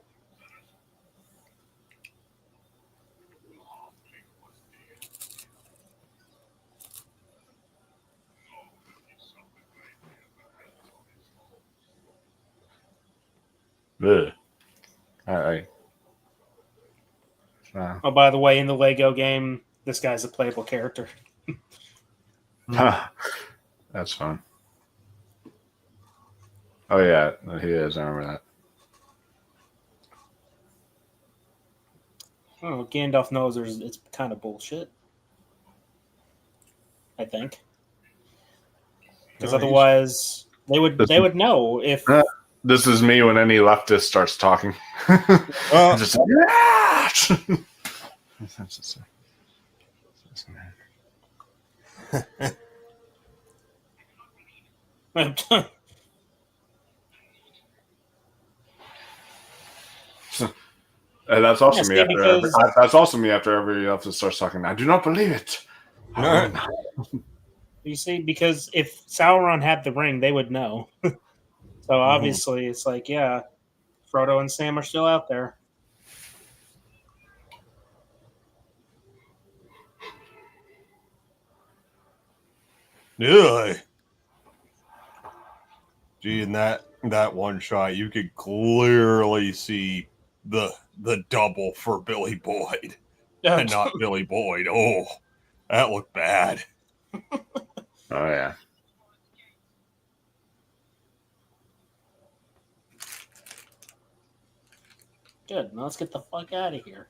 Oh, by the way, in the Lego game, this guy's a playable character. That's fun. Oh yeah, he is. I remember that. Oh, Gandalf knows it's kind of bullshit. I think, because otherwise they would know if. This is me when any leftist starts talking. Just and that's also me after that's also me after every leftist starts talking. I do not believe it. You see, because if Sauron had the ring, they would know. So obviously, it's like, yeah, Frodo and Sam are still out there. Yeah. Gee, in that one shot, you could clearly see the double for Billy Boyd. And not Billy Boyd. Oh, that looked bad. Oh, yeah. Good. Now let's get the fuck out of here.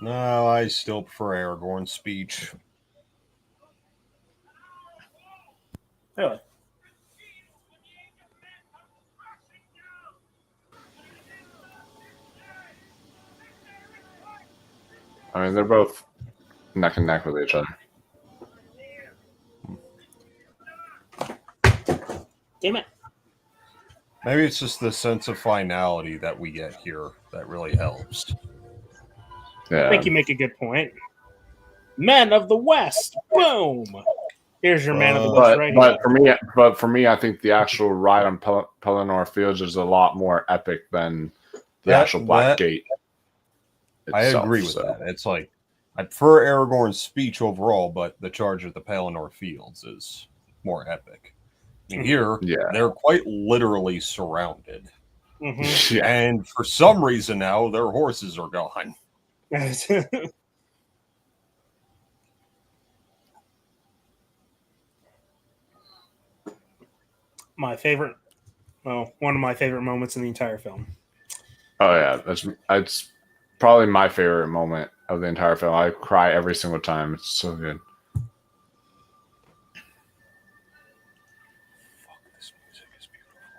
No, I still prefer Aragorn's speech. Really? I mean, they're both neck and neck with each other. Damn it. Maybe it's just the sense of finality that we get here that really helps. I think you make a good point. Men of the West. Boom. Here's your Man of the West right here. But for me, I think the actual ride on Pelennor Fields is a lot more epic than the actual Black Gate. I agree with that. It's like I prefer Aragorn's speech overall, but the charge at the Pelennor Fields is more epic. I mean, here, they're quite literally surrounded. Mm-hmm. And for some reason now, their horses are gone. One of my favorite moments in the entire film. Oh yeah, that's probably my favorite moment of the entire film. I cry every single time. It's so good. This music is beautiful.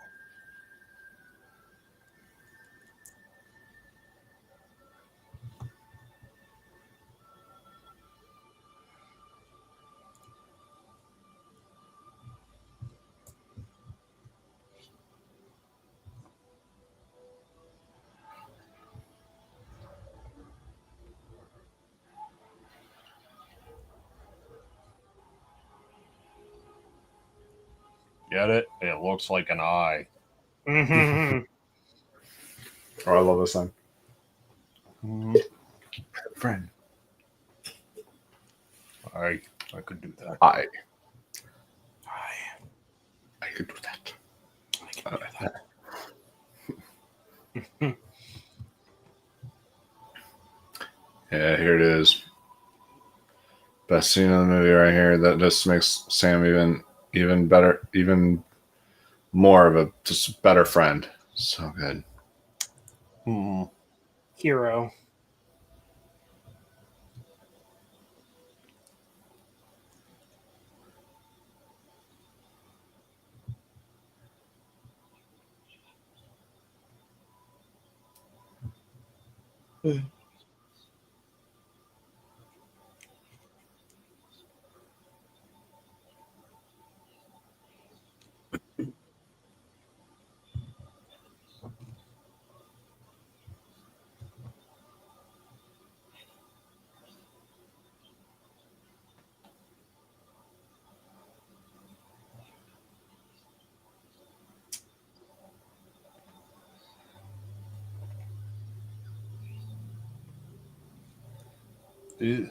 Get it? It looks like an eye. Mm-hmm. Oh, I love this song. Friend. I could do that. I could do that. Yeah, here it is. Best scene in the movie right here. That just makes Sam even better, even more of a just better friend. So good. Hero. Ew.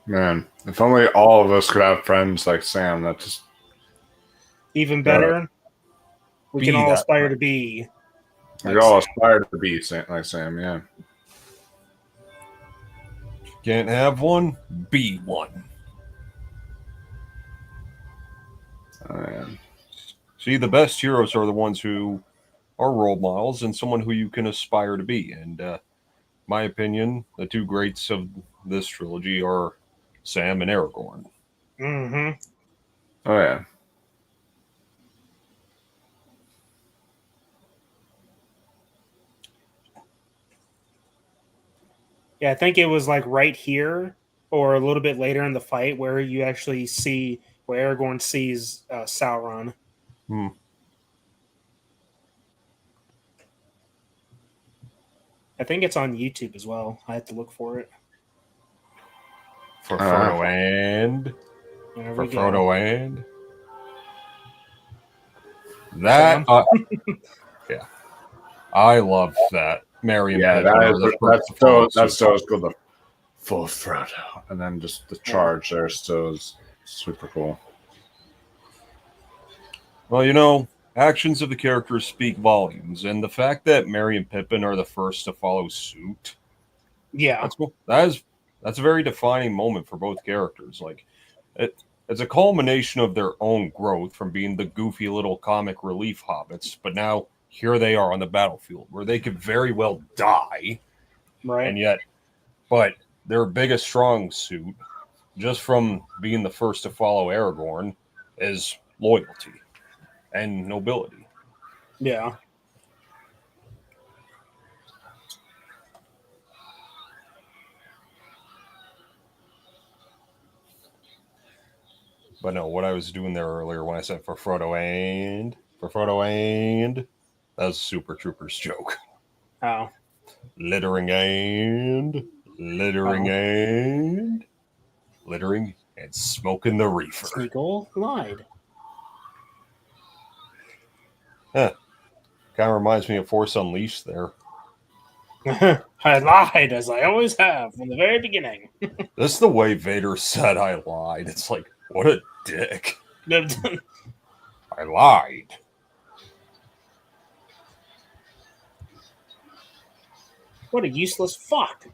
Man, if only all of us could have friends like Sam. That just even better. We can all aspire to be. We all aspire to be like Sam. Yeah. Can't have one, be one. See, the best heroes are the ones who are role models and someone who you can aspire to be. And my opinion, the two greats of this trilogy are Sam and Aragorn. Mm-hmm. Oh yeah. Yeah, I think it was like right here or a little bit later in the fight where you actually see where Aragorn sees Sauron. I think it's on YouTube as well. I have to look for it. For Frodo and that. Yeah, I love that. Merry yeah, that's still good. The full Frodo, and then just the charge there still is super cool. Well, you know, actions of the characters speak volumes, and the fact that Merry and Pippin are the first to follow suit Yeah. That's a very defining moment for both characters. Like, it's a culmination of their own growth from being the goofy little comic relief hobbits, but now here they are on the battlefield where they could very well die, right? And yet, but their biggest strong suit, just from being the first to follow Aragorn, is loyalty and nobility. Yeah. But no, what I was doing there earlier when I said for Frodo and that was a Super Troopers joke. Oh. Littering and smoking the reefer. Smeagol lied. Huh. Kind of reminds me of Force Unleashed there. I lied, as I always have from the very beginning. This is the way Vader said I lied. It's like, what a dick. I lied. What a useless fuck.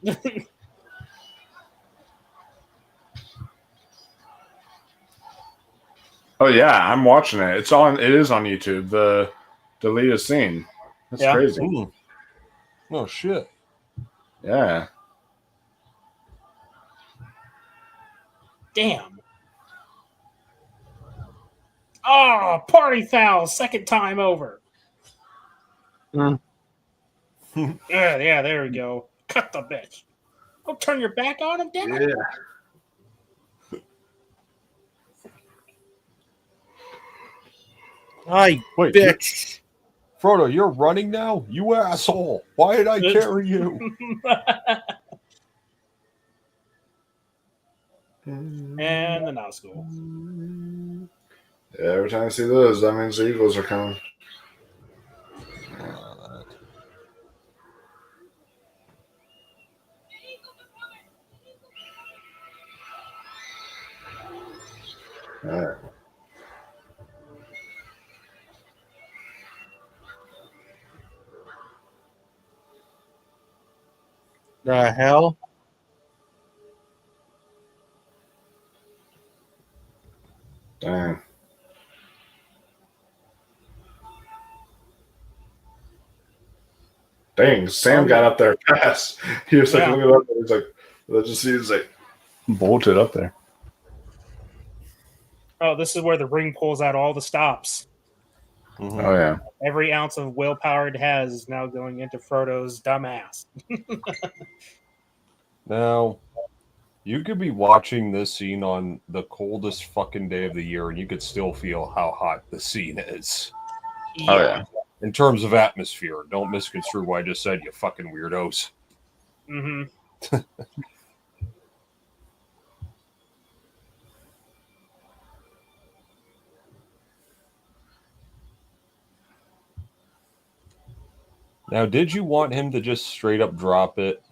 Oh yeah, I'm watching it. It is on YouTube. The deleted scene. That's crazy. Ooh. Oh shit. Yeah. Damn. Oh, party foul, second time over. Yeah, there we go. Cut the bitch. Don't turn your back on him, damn it. Wait, bitch. Frodo, you're running now? You asshole. Why did I carry you? And the Nazgul. Yeah, every time I see those, that means the Eagles are coming. All right. The hell? Damn. Dang, Sam got up there fast. He was like, looking up, and he's like, he's like, bolted up there. Oh, this is where the ring pulls out all the stops. Mm-hmm. Oh, yeah. Every ounce of willpower it has is now going into Frodo's dumb ass. Now, you could be watching this scene on the coldest fucking day of the year, and you could still feel how hot the scene is. Oh, yeah. In terms of atmosphere. Don't misconstrue what I just said, you fucking weirdos. Mm-hmm. Now, did you want him to just straight up drop it?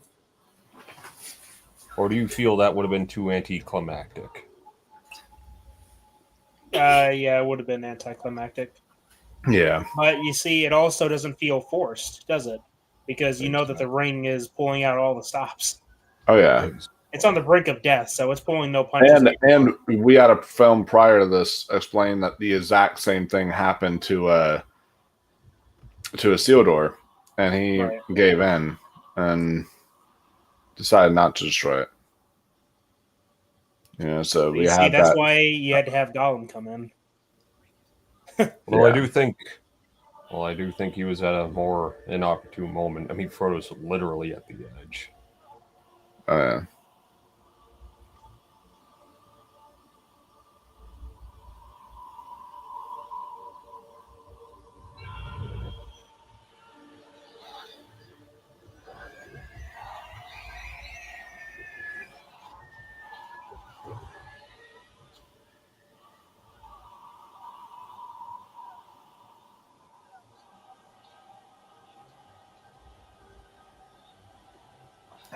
Or do you feel that would have been too anticlimactic? Yeah, it would have been anticlimactic. Yeah. But you see, it also doesn't feel forced, does it? Because you know that the ring is pulling out all the stops. Oh, yeah. It's on the brink of death, so it's pulling no punches. And we had a film prior to this explain that the exact same thing happened to Isildur, and he gave in and decided not to destroy it. Yeah, so we had that's that. why you had to have Gollum come in. Well, I do think he was at a more inopportune moment. I mean, Frodo's literally at the edge. Oh, yeah.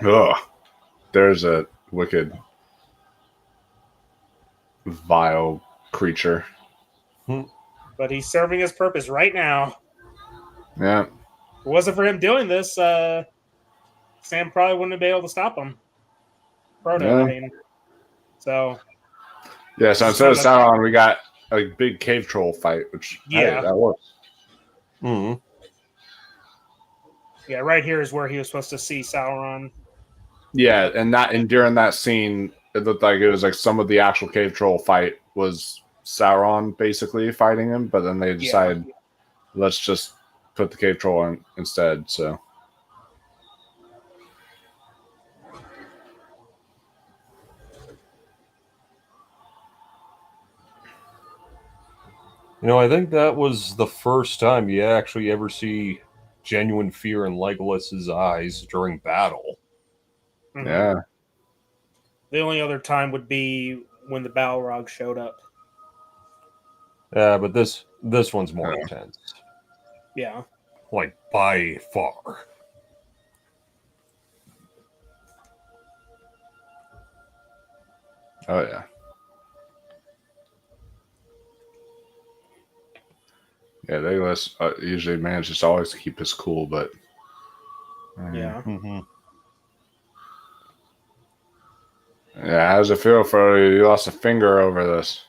Ugh. There's a wicked, vile creature. But he's serving his purpose right now. Yeah. If it wasn't for him doing this, Sam probably wouldn't have been able to stop him. Frodo, Yeah. I mean. So. Yeah, so instead of Sauron, we got a big cave troll fight, which, Yeah. hey, that works. Mm-hmm. Yeah, right here is where he was supposed to see Sauron. Yeah, and during that scene, it looked like it was like some of the actual cave troll fight was Sauron basically fighting him, but then they decided let's just put the cave troll in instead. So I think that was the first time you actually ever see genuine fear in Legolas's eyes during battle. Mm-hmm. Yeah. The only other time would be when the Balrog showed up. Yeah, but this one's more intense. Yeah. Like, by far. Oh, yeah. Yeah, Legolas usually manages to always keep his cool, but... Yeah. Mm-hmm. Yeah, how does it feel for you lost a finger over this?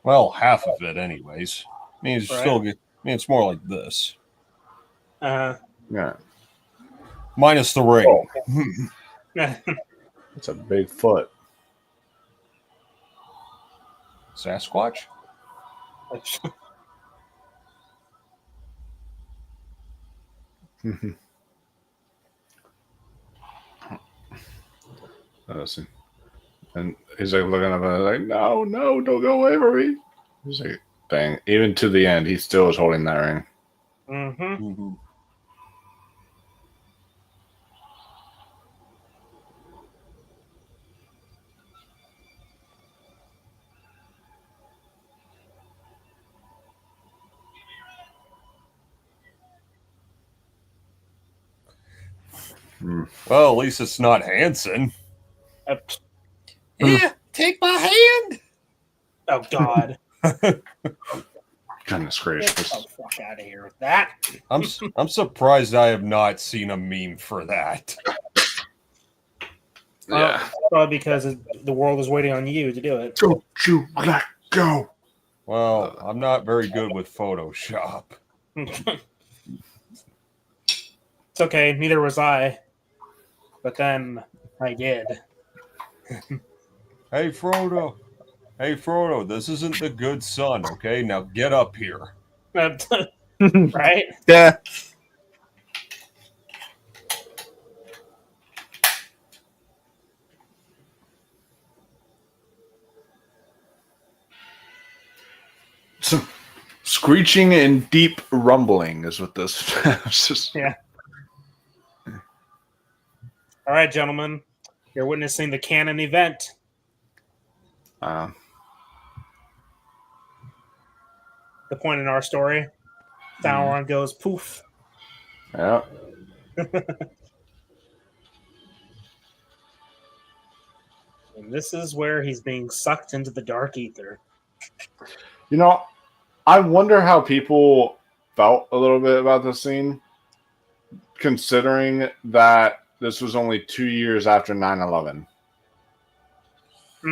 Well, half of it, anyways. I mean, it's Right. still. I mean, it's more like this. Yeah. Minus the ring. It's a big foot. Sasquatch? Listen. And he's like looking up and like, no, don't go away from me. He's like, dang. Even to the end, he still is holding that ring. Mm-hmm. Well, at least it's not Hanson. Here, take my hand. Oh, God. Goodness Get gracious. the fuck out of here with that. I'm surprised I have not seen a meme for that. Yeah. Probably because the world is waiting on you to do it. Don't you let go. Well, I'm not very good with Photoshop. It's okay, neither was I. But then I did. Hey, Frodo. Hey, Frodo, this isn't the good son, okay? Now get up here. Right? Yeah. Some screeching and deep rumbling is what this it's just. Yeah. All right, gentlemen. You're witnessing the canon event. Uh, The point in our story. Sauron goes poof. yeah. And this is where he's being sucked into the Dark Aether. You know, I wonder how people felt a little bit about this scene, considering that this was only 2 years after 9/11.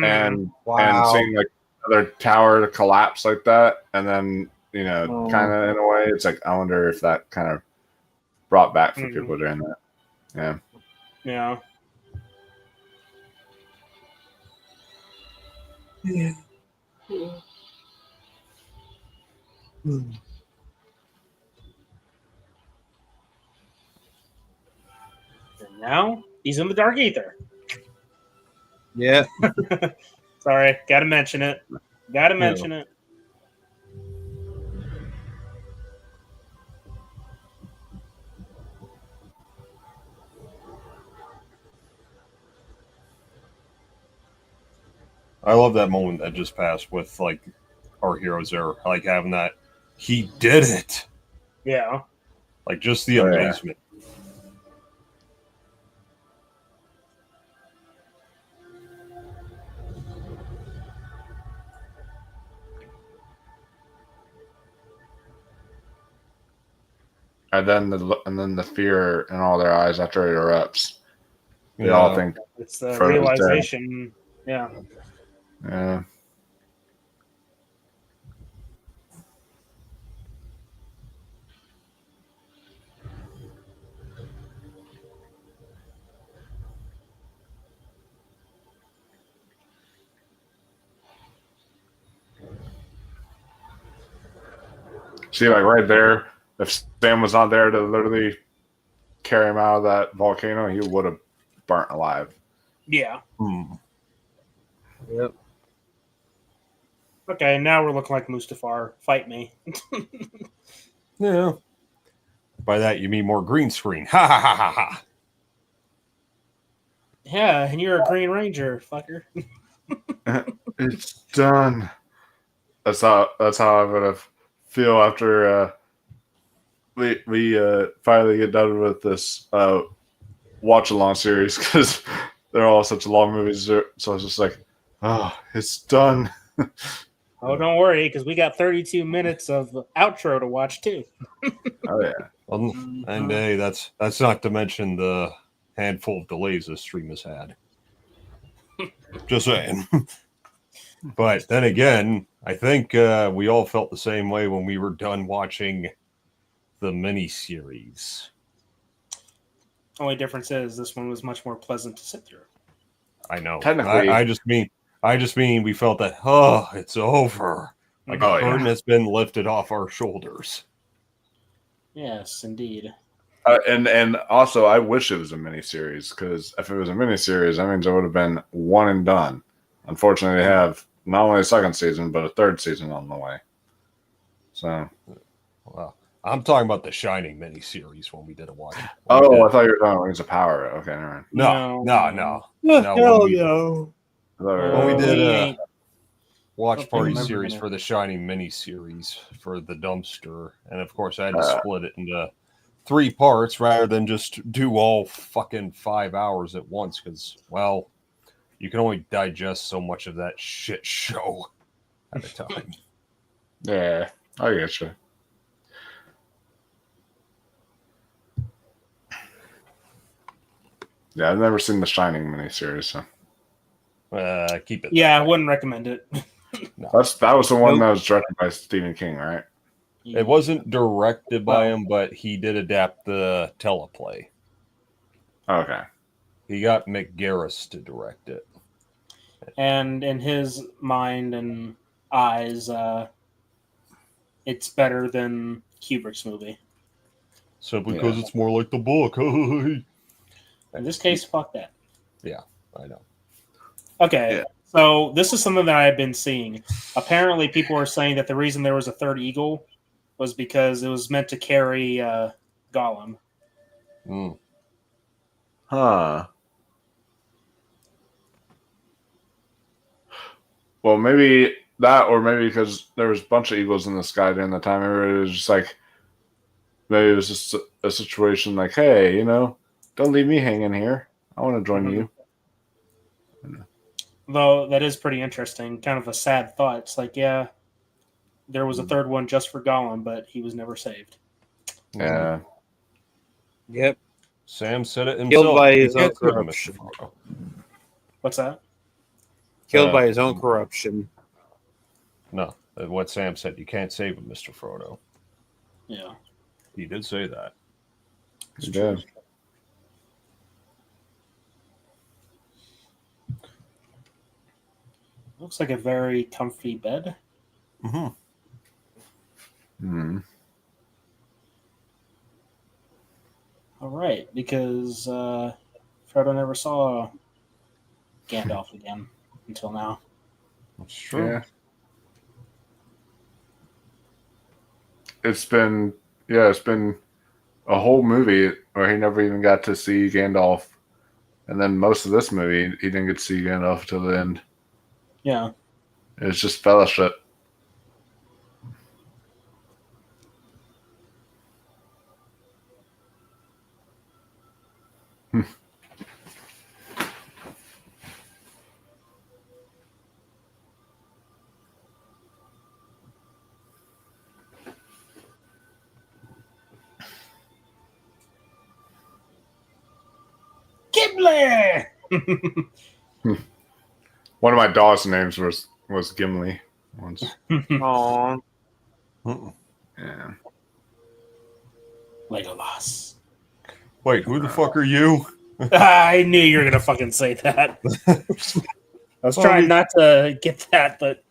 And seeing like another tower collapse like that, and then kind of in a way, it's like I wonder if that kind of brought back for people during that. Yeah. Yeah. Yeah. And now he's in the Dark Aether. Yeah. Sorry, gotta mention it. Gotta mention it. I love that moment that just passed with like our heroes there, like having that he did it. Yeah. Like just the amazement. and then the fear in all their eyes after it erupts. They all think it's the Frodo's realization. Yeah. dead. Yeah. See, like right there, if Sam was not there to literally carry him out of that volcano, he would have burnt alive. Yeah. Yep. Okay, now we're looking like Mustafar. Fight me. Yeah. By that you mean more green screen. Ha ha ha ha ha. Yeah, and you're a Green Ranger, fucker. It's done. That's how I'm gonna feel after we finally get done with this watch along series, because they're all such long movies. So I was just like, oh, it's done. Oh, don't worry, because we got 32 minutes of outro to watch too. Oh yeah. And hey, that's not to mention the handful of delays this stream has had. Just saying. But then again, I think we all felt the same way when we were done watching the miniseries. Only difference is this one was much more pleasant to sit through. I know. Technically, I just mean we felt that it's over. Like a burden has been lifted off our shoulders. Yes, indeed. And also, I wish it was a miniseries, because if it was a miniseries, that means it would have been one and done. Unfortunately, they have not only a second season, but a third season on the way. So, well, I'm talking about the Shining miniseries when we did a watch. I thought you were talking about Rings of Power. Okay, never mind. No. No. When we did a watch party remember series that. for the Shining miniseries for the dumpster, and of course I had to split it into 3 parts rather than just do all fucking 5 hours at once, because, well, you can only digest so much of that shit show at a time. Yeah, I get you. Yeah, I've never seen the Shining miniseries, so keep it. Yeah, I wouldn't recommend it. No. that was the one that was directed by Stephen King, right? It wasn't directed by him, but he did adapt the teleplay. Okay. He got Mick Garris to direct it. And in his mind and eyes, it's better than Kubrick's movie. Simply because it's more like the book. In this case, fuck that. Yeah, I know. Okay, so this is something that I've been seeing. Apparently, people are saying that the reason there was a third eagle was because it was meant to carry Gollum. Huh. Well, maybe that, or maybe because there was a bunch of eagles in the sky during the time. It was just like, maybe it was just a situation like, hey, don't leave me hanging here. I want to join you. Though that is pretty interesting. Kind of a sad thought. It's like, yeah, there was a third one just for Gollum, but he was never saved. Yeah. Yep. Sam said it himself. Killed by his You own can't save him, corruption. Mr. Frodo. What's that? Killed by his own corruption. No, what Sam said. You can't save him, Mr. Frodo. Yeah. He did say that. He did. Looks like a very comfy bed. Hmm. All right, because Frodo never saw Gandalf again until now. That's true. Yeah. It's been a whole movie where he never even got to see Gandalf, and then most of this movie he didn't get to see Gandalf till the end. Yeah. It's just fellowship. Gimli! One of my dog's names was Gimli once. Aww. Yeah. Legolas. Wait, who the fuck are you? I knew you were gonna fucking say that. I was trying not to get that, but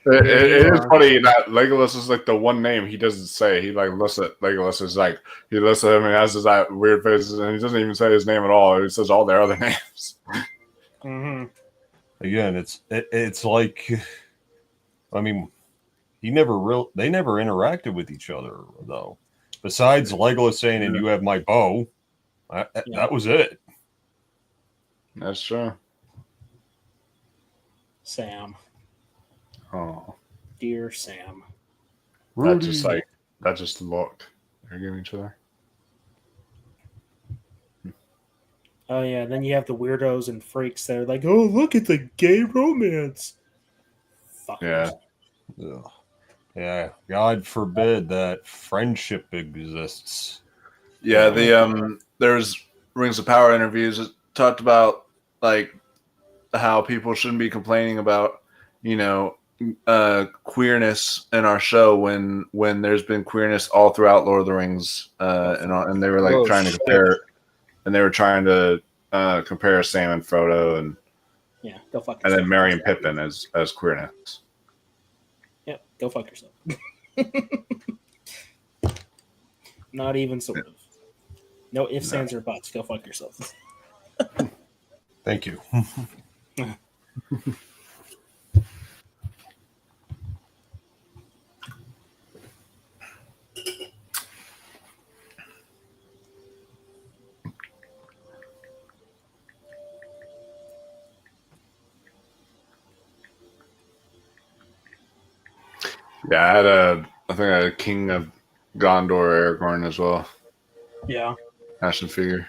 It is funny that Legolas is like the one name he doesn't say. He like looks at Legolas is like he looks at him and has his that weird faces and he doesn't even say his name at all. He says all their other names. Mm-hmm. Again, it's like, I mean, they never interacted with each other though. Besides Legolas saying, "And you have my bow," that was it. That's true. Sam. Oh, dear Sam. That just looked. They're giving each other. Oh yeah, then you have the weirdos and freaks that are like, "Oh, look at the gay romance." Fuckers. Yeah. Yeah. God forbid that friendship exists. Yeah, there's Rings of Power interviews that talked about like how people shouldn't be complaining about, queerness in our show when there's been queerness all throughout Lord of the Rings, and they were like trying to compare, and they were trying to compare Sam and Frodo and go fuck yourself. And then Merry and Pippin as queerness. Yep, go fuck yourself. Not even sort of. No ifs, ands, or buts. Go fuck yourself. Thank you. Yeah, I think I had a King of Gondor Aragorn as well. Yeah. Action figure.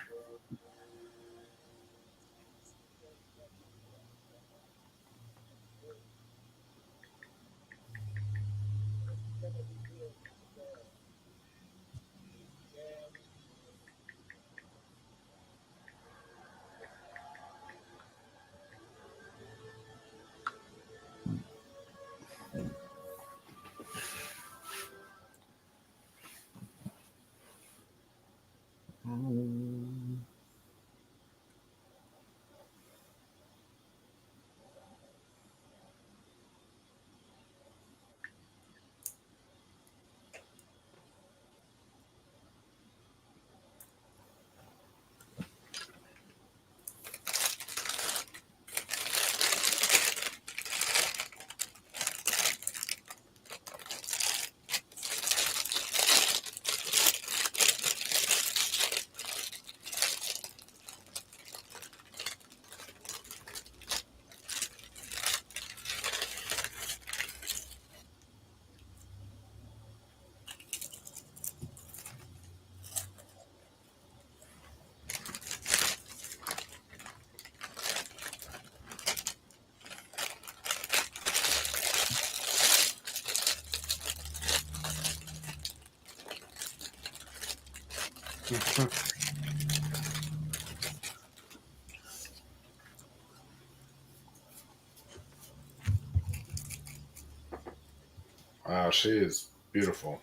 Wow, she is beautiful.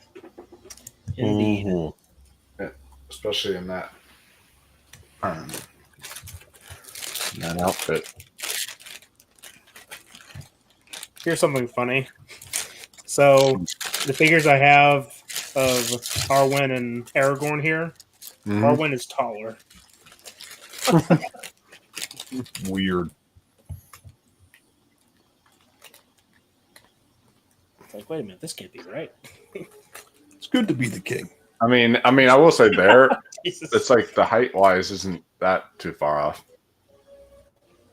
Indeed. Mm-hmm. Yeah, especially in that outfit. Here's something funny. So, the figures I have of Arwen and Aragorn here, Arwen is taller. Weird. It's like, wait a minute, this can't be right. It's good to be the king. I mean, I will say it's like the height wise isn't that too far off.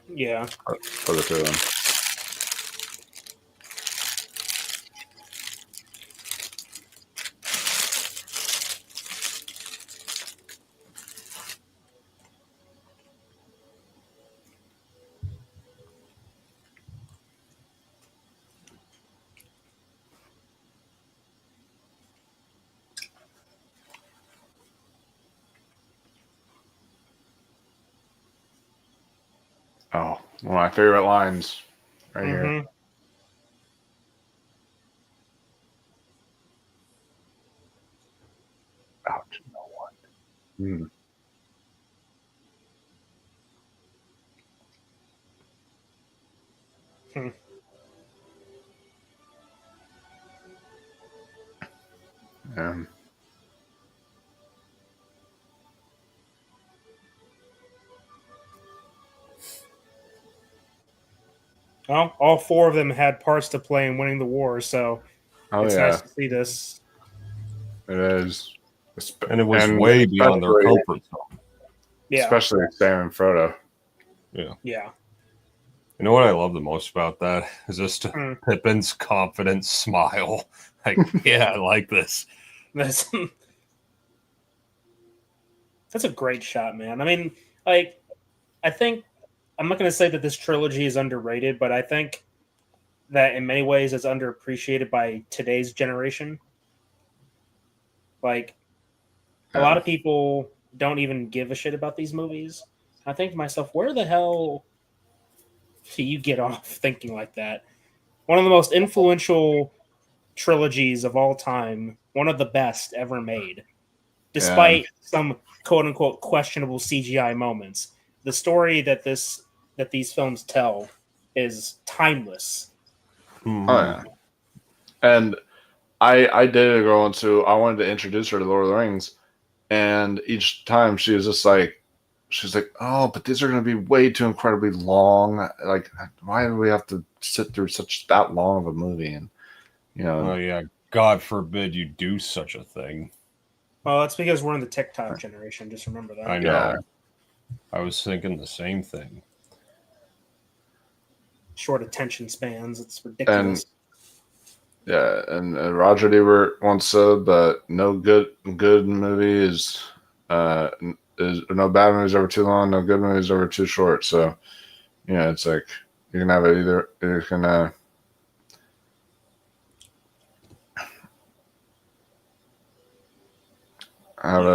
Yeah. For the two of them. Oh, one of my favorite lines right here. Ouch, no one. Well, all four of them had parts to play in winning the war, so it's nice to see this. It is. And it was way beyond their comfort zone. Yeah. Especially Sam and Frodo. Yeah. Yeah. You know what I love the most about that is just Pippin's confident smile. Like, yeah, I like this. That's a great shot, man. I mean, like, I think I'm not going to say that this trilogy is underrated, but I think that in many ways it's underappreciated by today's generation. Like, a lot of people don't even give a shit about these movies. I think to myself, where the hell do you get off thinking like that? One of the most influential trilogies of all time, one of the best ever made, despite some quote unquote questionable CGI moments. The story that these films tell is timeless. Oh yeah. And I dated a girl into I wanted to introduce her to Lord of the Rings, and each time she was just like, she's like, oh, but these are going to be way too incredibly long. Like, why do we have to sit through that long of a movie? And oh yeah, God forbid you do such a thing. Well, that's because we're in the TikTok generation. Just remember that. I know. Yeah. I was thinking the same thing. Short attention spans. It's ridiculous. And Roger Ebert once said that no good movie is no bad movie's ever too long, no good movie's ever too short. So, it's like you can have it either. You can have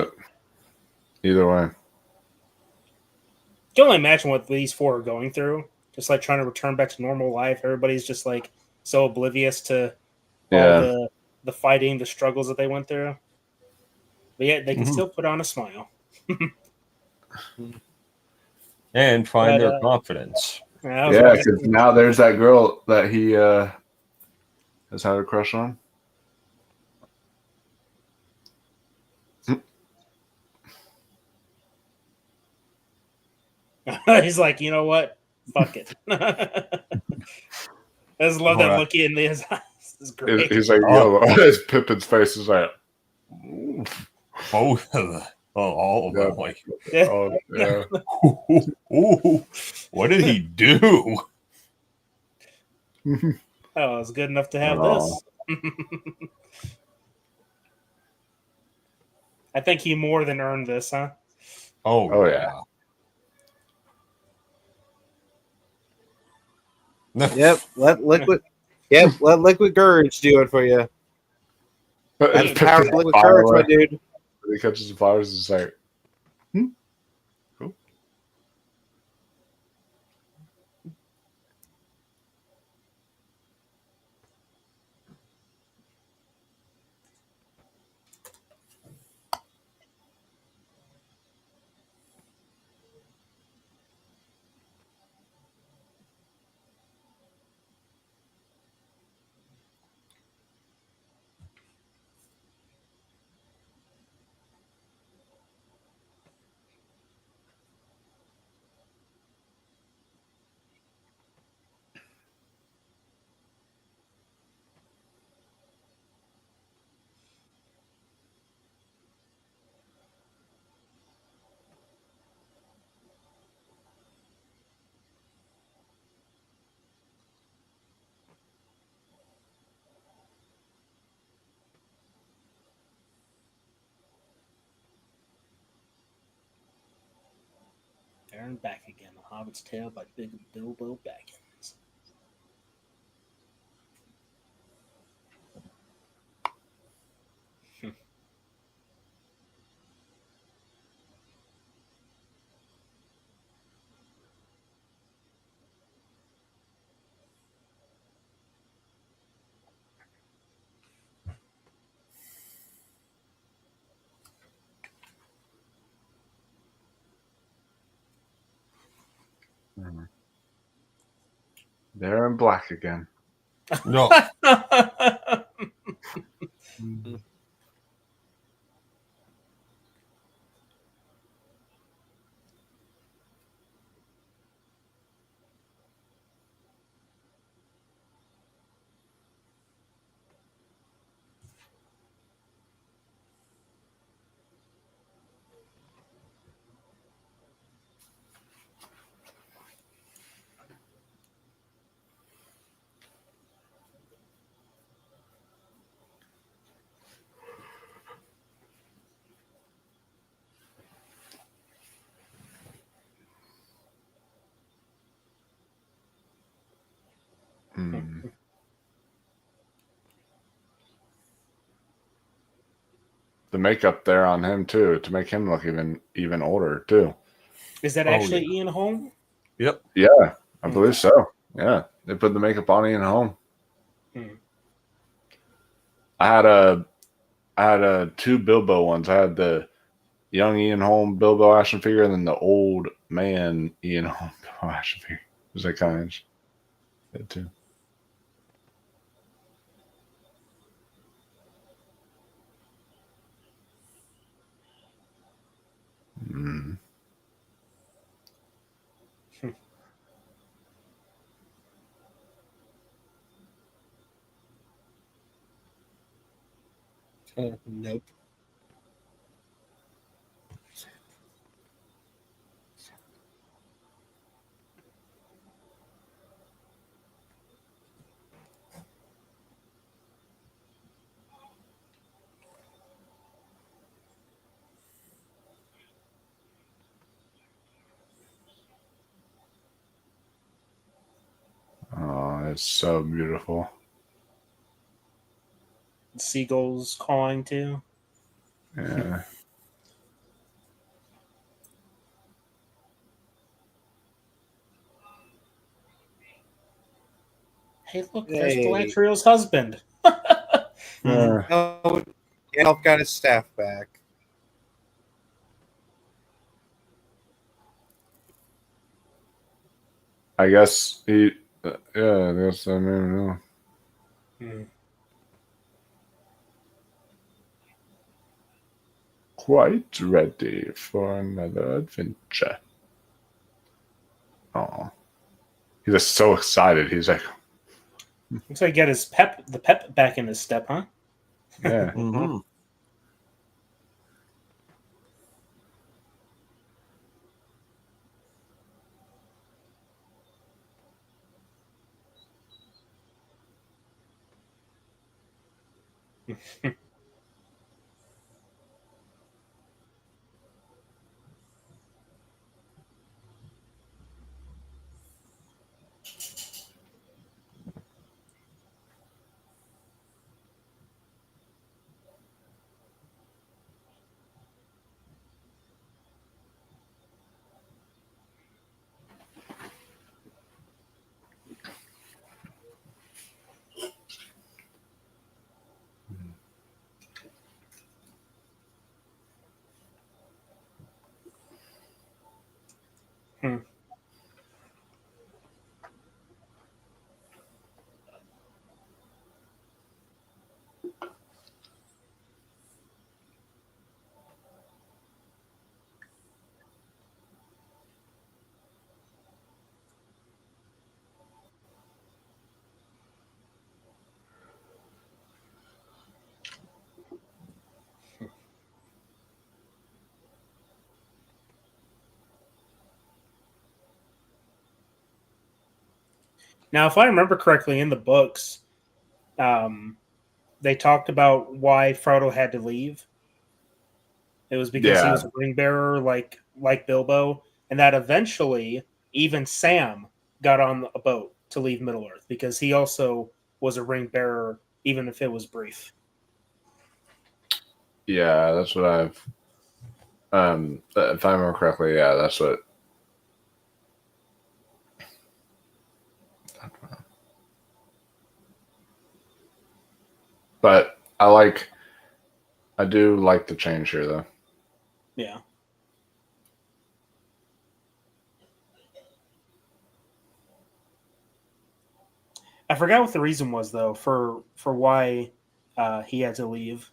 it either way. You can only imagine what these four are going through. Just like trying to return back to normal life. Everybody's just like so oblivious to all the fighting, the struggles that they went through. But yet they can still put on a smile. And find their confidence. Yeah, because now there's that girl that he has had a crush on. He's like, you know what? Fuck it. I just love that look in his eyes. It's great. He's like, yo, his Pippin's face is like, both of them. Oh, all of them. Like, oh, yeah. Ooh, what did he do? Oh, it's good enough to have this. I think he more than earned this, huh? Oh yeah. Yep, let liquid courage do it for you. That's powerful liquid courage, my dude. When he catches the flowers, it's like, cool. There and back again. The Hobbit's Tale by Big Bilbo Baggins. They're in black again. No. The makeup there on him too, to make him look even older too. Is that actually Ian Holm? Yep. Yeah, I believe so. Yeah, they put the makeup on Ian Holm. I had a two Bilbo ones. I had the young Ian Holm Bilbo action figure, and then the old man Ian Holm Bilbo action figure. Was that kind of too? Nope. Oh, it's so beautiful. Seagulls cawing too. Yeah. Hey, look, there's Galadriel's husband. Oh, Gandalf got his staff back. I guess he. Yeah, I guess I don't know. Quite ready for another adventure. Oh, he's just so excited. He's like, Looks like he got his pep back in his step, huh? yeah. Now, if I remember correctly, in the books, they talked about why Frodo had to leave. It was because he was a ring bearer, like Bilbo, and that eventually even Sam got on a boat to leave Middle Earth because he also was a ring bearer, even if it was brief. Yeah, that's what I've. If I remember correctly, yeah, that's what. But I do like the change here, though. Yeah. I forgot what the reason was though for why he had to leave.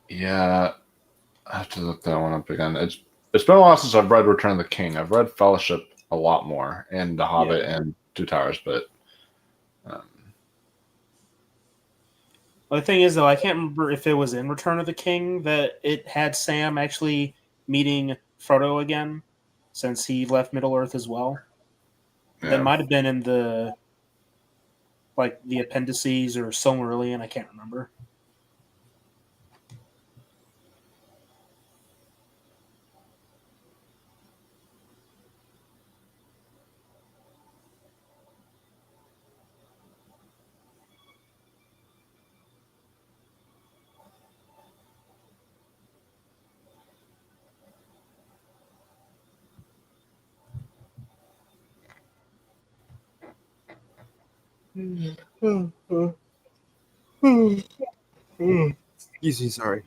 Yeah, I have to look that one up again. It's been a while since I've read Return of the King. I've read Fellowship a lot more, and The Hobbit and Two Towers, but Well, the thing is, though, I can't remember if it was in Return of the King that it had Sam actually meeting Frodo again, since he left Middle Earth as well. Yeah. That might have been in the appendices or Silmarillion. I can't remember. Excuse me, sorry.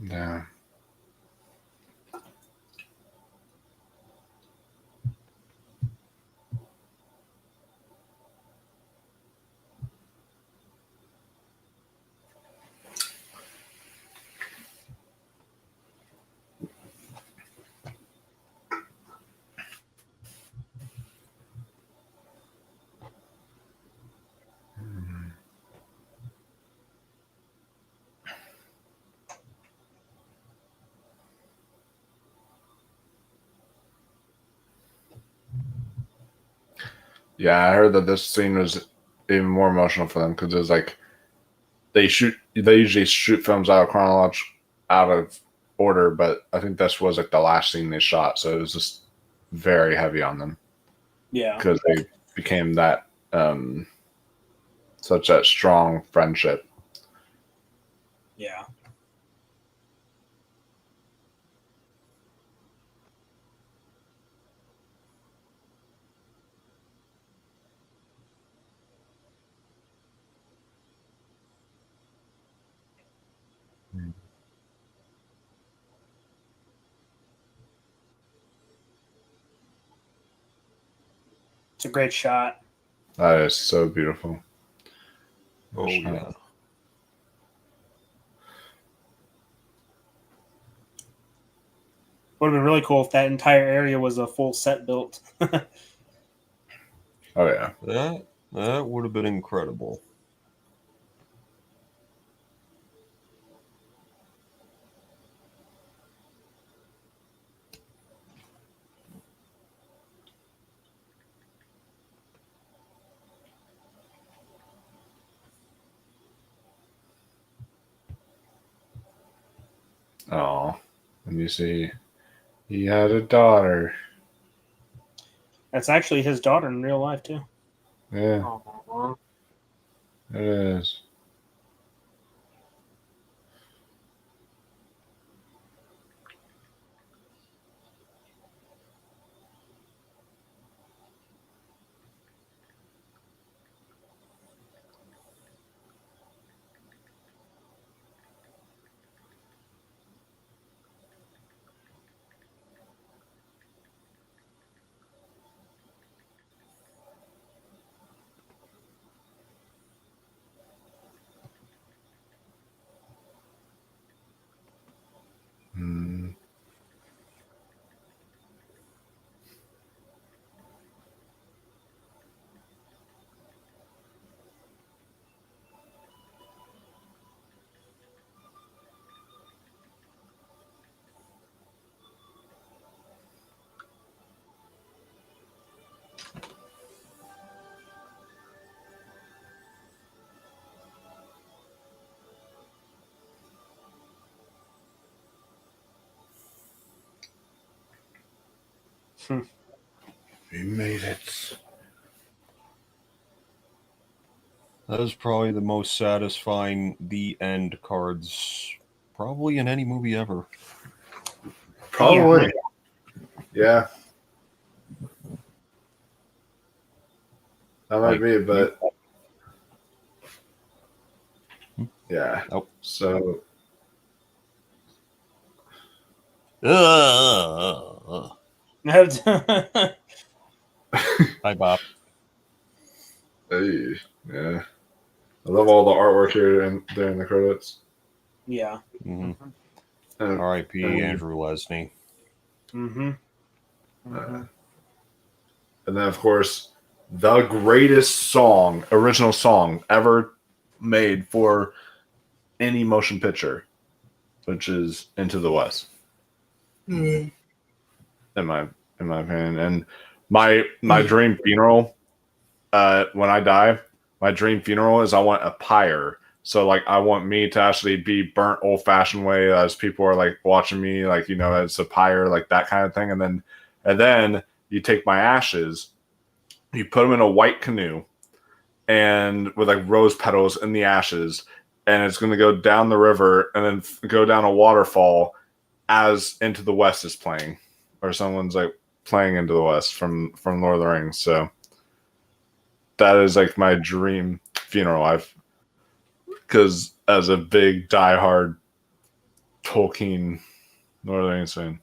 yeah. Yeah, I heard that this scene was even more emotional for them because it was like they usually shoot films out of order, but I think this was like the last scene they shot, so it was just very heavy on them. Yeah, because they became that such a strong friendship. Yeah. It's a great shot. That is so beautiful. Oh yeah. Would have been really cool if that entire area was a full set built. Oh yeah. That would have been incredible. Oh, and you see, he had a daughter. That's actually his daughter in real life too. Yeah, Aww. it is. Hmm. We made it. That is probably the most satisfying the end cards probably in any movie ever. Probably. Yeah. That might be, but yeah. Nope. So Hi, Bob. Hey, yeah. I love all the artwork here and there in the credits. Yeah. Mm-hmm. R.I.P. Andrew Lesney. Mm-hmm. And then, of course, the greatest original song ever made for any motion picture, which is Into the West. In my opinion. And my dream funeral, when I die, my dream funeral is I want a pyre. So like I want me to actually be burnt old fashioned way as people are like watching me, like, as a pyre, like that kind of thing. And then you take my ashes, you put them in a white canoe and with like rose petals in the ashes, and it's going to go down the river and then go down a waterfall as Into the West is playing, or someone's like playing Into the West from Lord of the Rings. So that is like my dream funeral. Because as a big diehard Tolkien Lord of the Rings fan.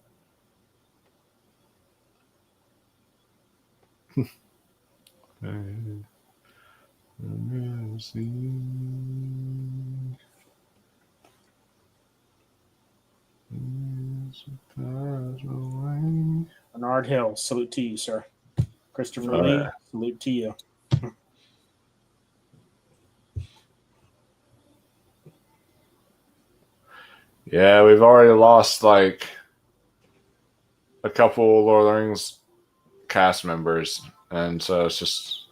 Bernard Hill, salute to you, sir. Christopher Oh, Lee, yeah. salute to you. Yeah, we've already lost like a couple Lord of the Rings cast members, and so it's just,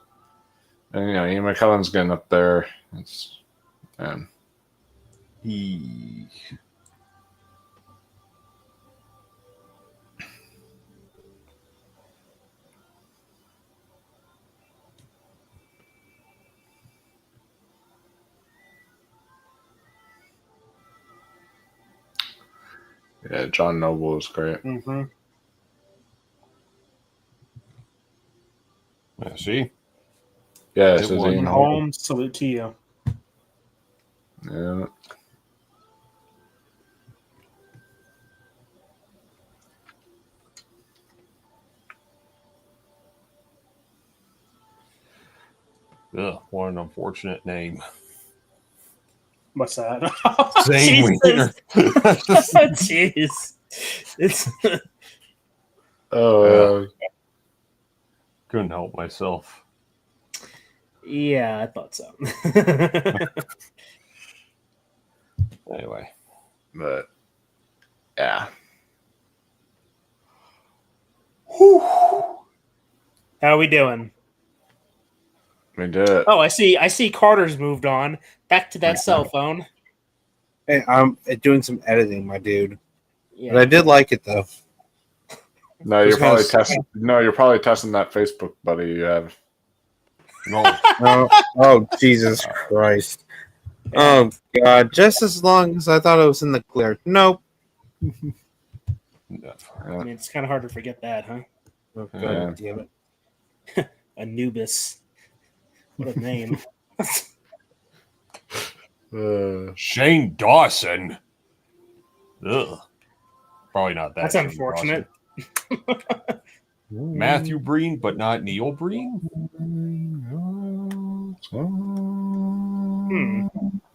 and Ian McKellen's getting up there. It's man. Yeah, John Noble is great. Mm-hmm. Yeah, see? Yeah, It so was Ian Holmes, salute to you. Yeah. Ugh, what an unfortunate name. What's that? Zane Wiener. Jeez. It's couldn't help myself. Yeah, I thought so. Anyway. But yeah. How are we doing? We did it. Oh, I see Carter's moved on. Back to that cell phone. Hey, I'm doing some editing, my dude. Yeah. But I did like it though. No, you're probably testing. No, you're probably testing that Facebook buddy you have. No. Oh, Jesus Christ. Oh, God. Just as long as I thought it was in the clear. Nope. I mean, it's kind of hard to forget that, huh? Oh, God damn it. Anubis. What a name. Shane Dawson. Ugh. Probably not that. That's Shane unfortunate. Matthew Breen, but not Neil Breen.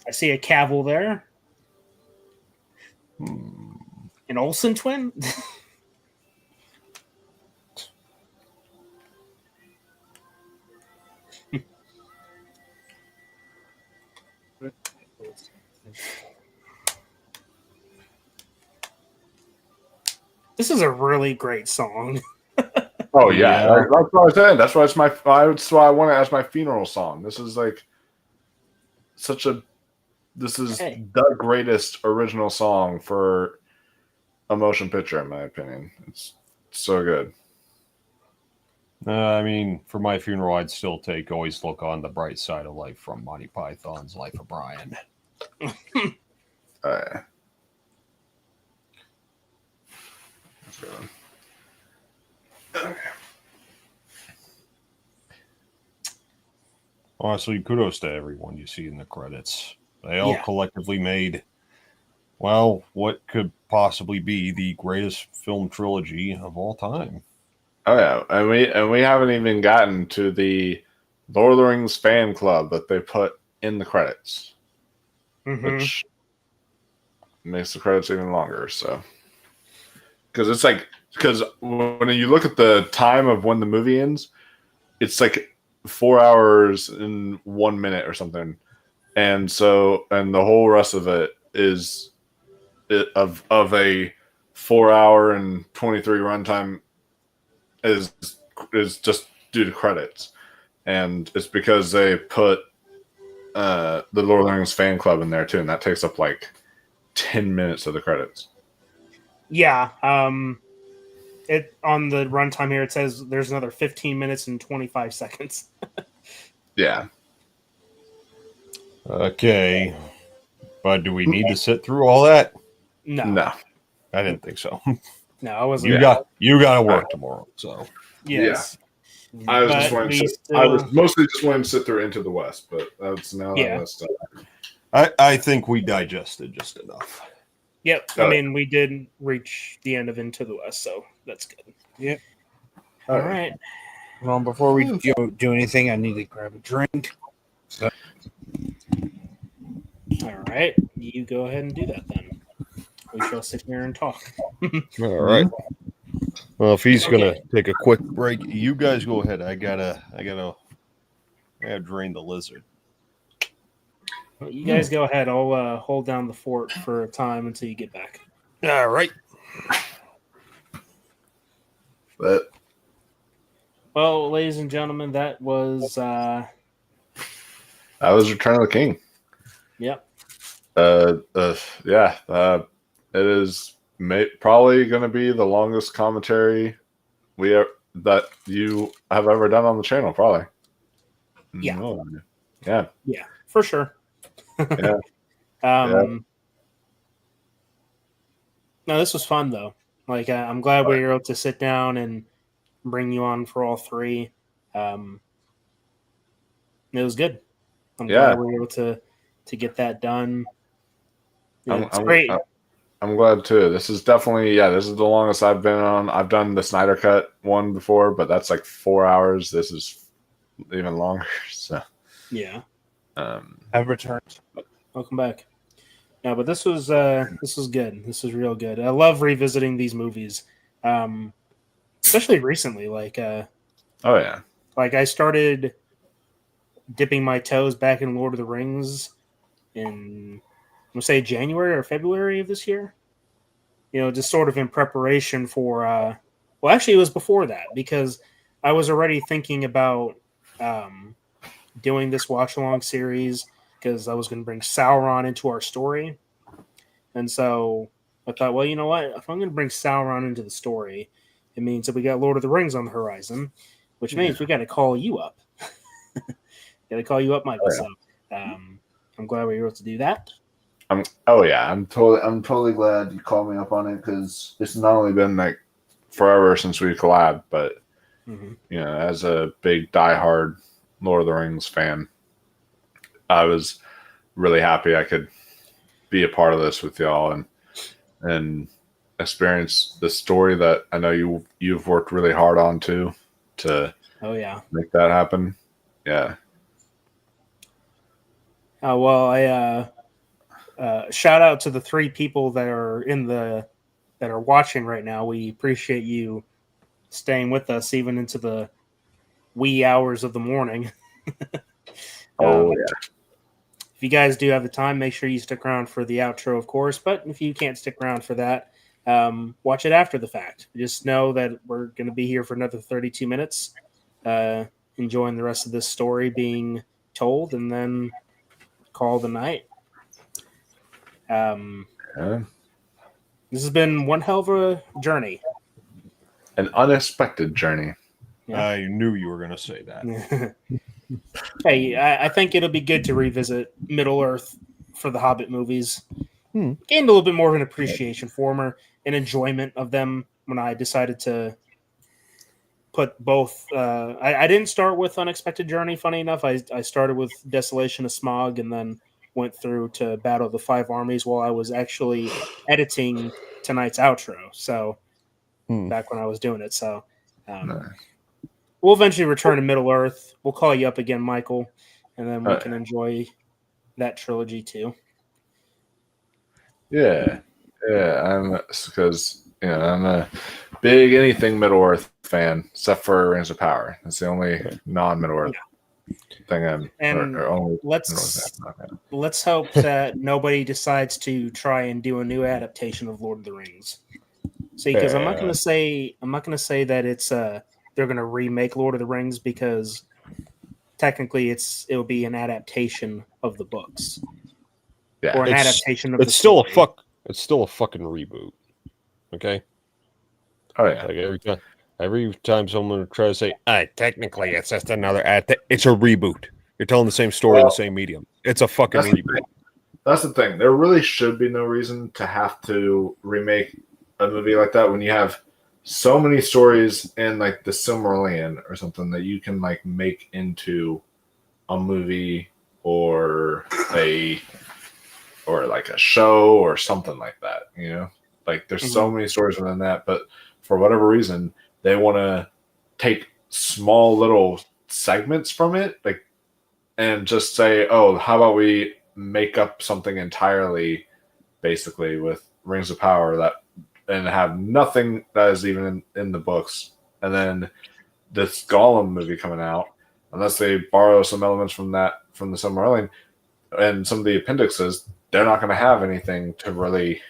I see a Cavill there. An Olsen twin? This is a really great song. Oh yeah, that's what I was saying. That's why it's my. That's why I want it as my funeral song. This is like such a. This is the greatest original song for a motion picture, in my opinion. It's so good. I mean, for my funeral, I'd still take "Always Look on the Bright Side of Life" from Monty Python's Life of Brian. Honestly, kudos to everyone you see in the credits. They all collectively made Well, what could possibly be the greatest film trilogy of all time? Oh yeah, and we haven't even gotten to the Lord of the Rings fan club that they put in the credits, which makes the credits even longer. So, because when you look at the time of when the movie ends, it's like 4 hours and 1 minute or something, and the whole rest of it is of a 4 hour and 23 runtime is just due to credits, and it's because they put the Lord of the Rings fan club in there too, and that takes up like 10 minutes of the credits. Yeah. It on the runtime here it says there's another 15 minutes and 25 seconds. Yeah. Okay, but do we need to sit through all that? No. I didn't think so. No, I wasn't. You got to work tomorrow, so yes. Yeah. I was mostly just wanting to sit through Into the West, but that's now that's done. I think we digested just enough. Yep. I mean, we did reach the end of Into the West, so that's good. Yep. All right. Well, before we do anything, I need to grab a drink. So. All right. You go ahead and do that then. We shall sit here and talk. All right. Well, if he's gonna take a quick break, you guys go ahead. I gotta drain the lizard. Well, you guys go ahead. I'll hold down the fort for a time until you get back. All right. But well, ladies and gentlemen, that was Return of the King. Yep. It is probably going to be the longest commentary that you have ever done on the channel, probably. Yeah. Yeah, for sure. Yeah. No, this was fun though. Like, I'm glad we were able to sit down and bring you on for all three. It was good. I'm glad we were able to get that done. It's great. I'm glad too. This is definitely this is the longest I've been on. I've done the Snyder Cut one before, but that's like 4 hours. This is even longer. So yeah. I've returned. Welcome back. No, but this was good. This was real good. I love revisiting these movies, especially recently. Like, like I started dipping my toes back in Lord of the Rings in, I'm gonna say January or February of this year. You know, just sort of in preparation for. Well, actually, it was before that because I was already thinking about doing this watch along series because I was going to bring Sauron into our story, and so I thought, well, you know what? If I'm going to bring Sauron into the story, it means that we got Lord of the Rings on the horizon, which means we got to call you up. Got to call you up, Michael. So I'm glad we were able to do that. I'm totally glad you called me up on it because it's not only been like forever since we collabed, but you know, as a big diehard Lord of the Rings fan, I was really happy I could be a part of this with y'all and experience the story that I know you've worked really hard on too to make that happen. Yeah. Well, I shout out to the 3 people that are that are watching right now. We appreciate you staying with us even into the wee hours of the morning. If you guys do have the time, make sure you stick around for the outro, of course. But if you can't stick around for that, watch it after the fact. Just know that we're going to be here for another 32 minutes, enjoying the rest of this story being told, and then call the night. This has been one hell of a journey. An unexpected journey. Yeah. I knew you were going to say that. Hey, I think it'll be good to revisit Middle Earth for the Hobbit movies. Gained a little bit more of an appreciation for them or an enjoyment of them when I decided to put both. I didn't start with Unexpected Journey, funny enough. I started with Desolation of Smog and then went through to battle the 5 armies while I was actually editing tonight's outro. So back when I was doing it. So we'll eventually return to Middle Earth. We'll call you up again, Michael, and then we can enjoy that trilogy too. Yeah, I'm because I'm a big anything Middle Earth fan, except for Rings of Power. It's the only non-Middle Earth thing I'm. And or only let's hope that nobody decides to try and do a new adaptation of Lord of the Rings. See, because I'm not going to say that it's they're going to remake Lord of the Rings, because technically it will be an adaptation of the books. Yeah, or an adaptation of it's the still story. It's still a fucking reboot. Okay. Oh yeah. Like every time someone tries to say, technically it's just another it's a reboot. You're telling the same story in the same medium. It's a fucking reboot. That's the thing. There really should be no reason to have to remake a movie like that when you have so many stories in like the Silmarillion or something that you can like make into a movie or like a show or something like that, Like there's so many stories within that, but for whatever reason, they want to take small little segments from it, like, and just say, oh, how about we make up something entirely, basically, with Rings of Power and have nothing that is even in the books, and then this Gollum movie coming out, unless they borrow some elements from the Silmarillion and some of the appendixes, they're not going to have anything to really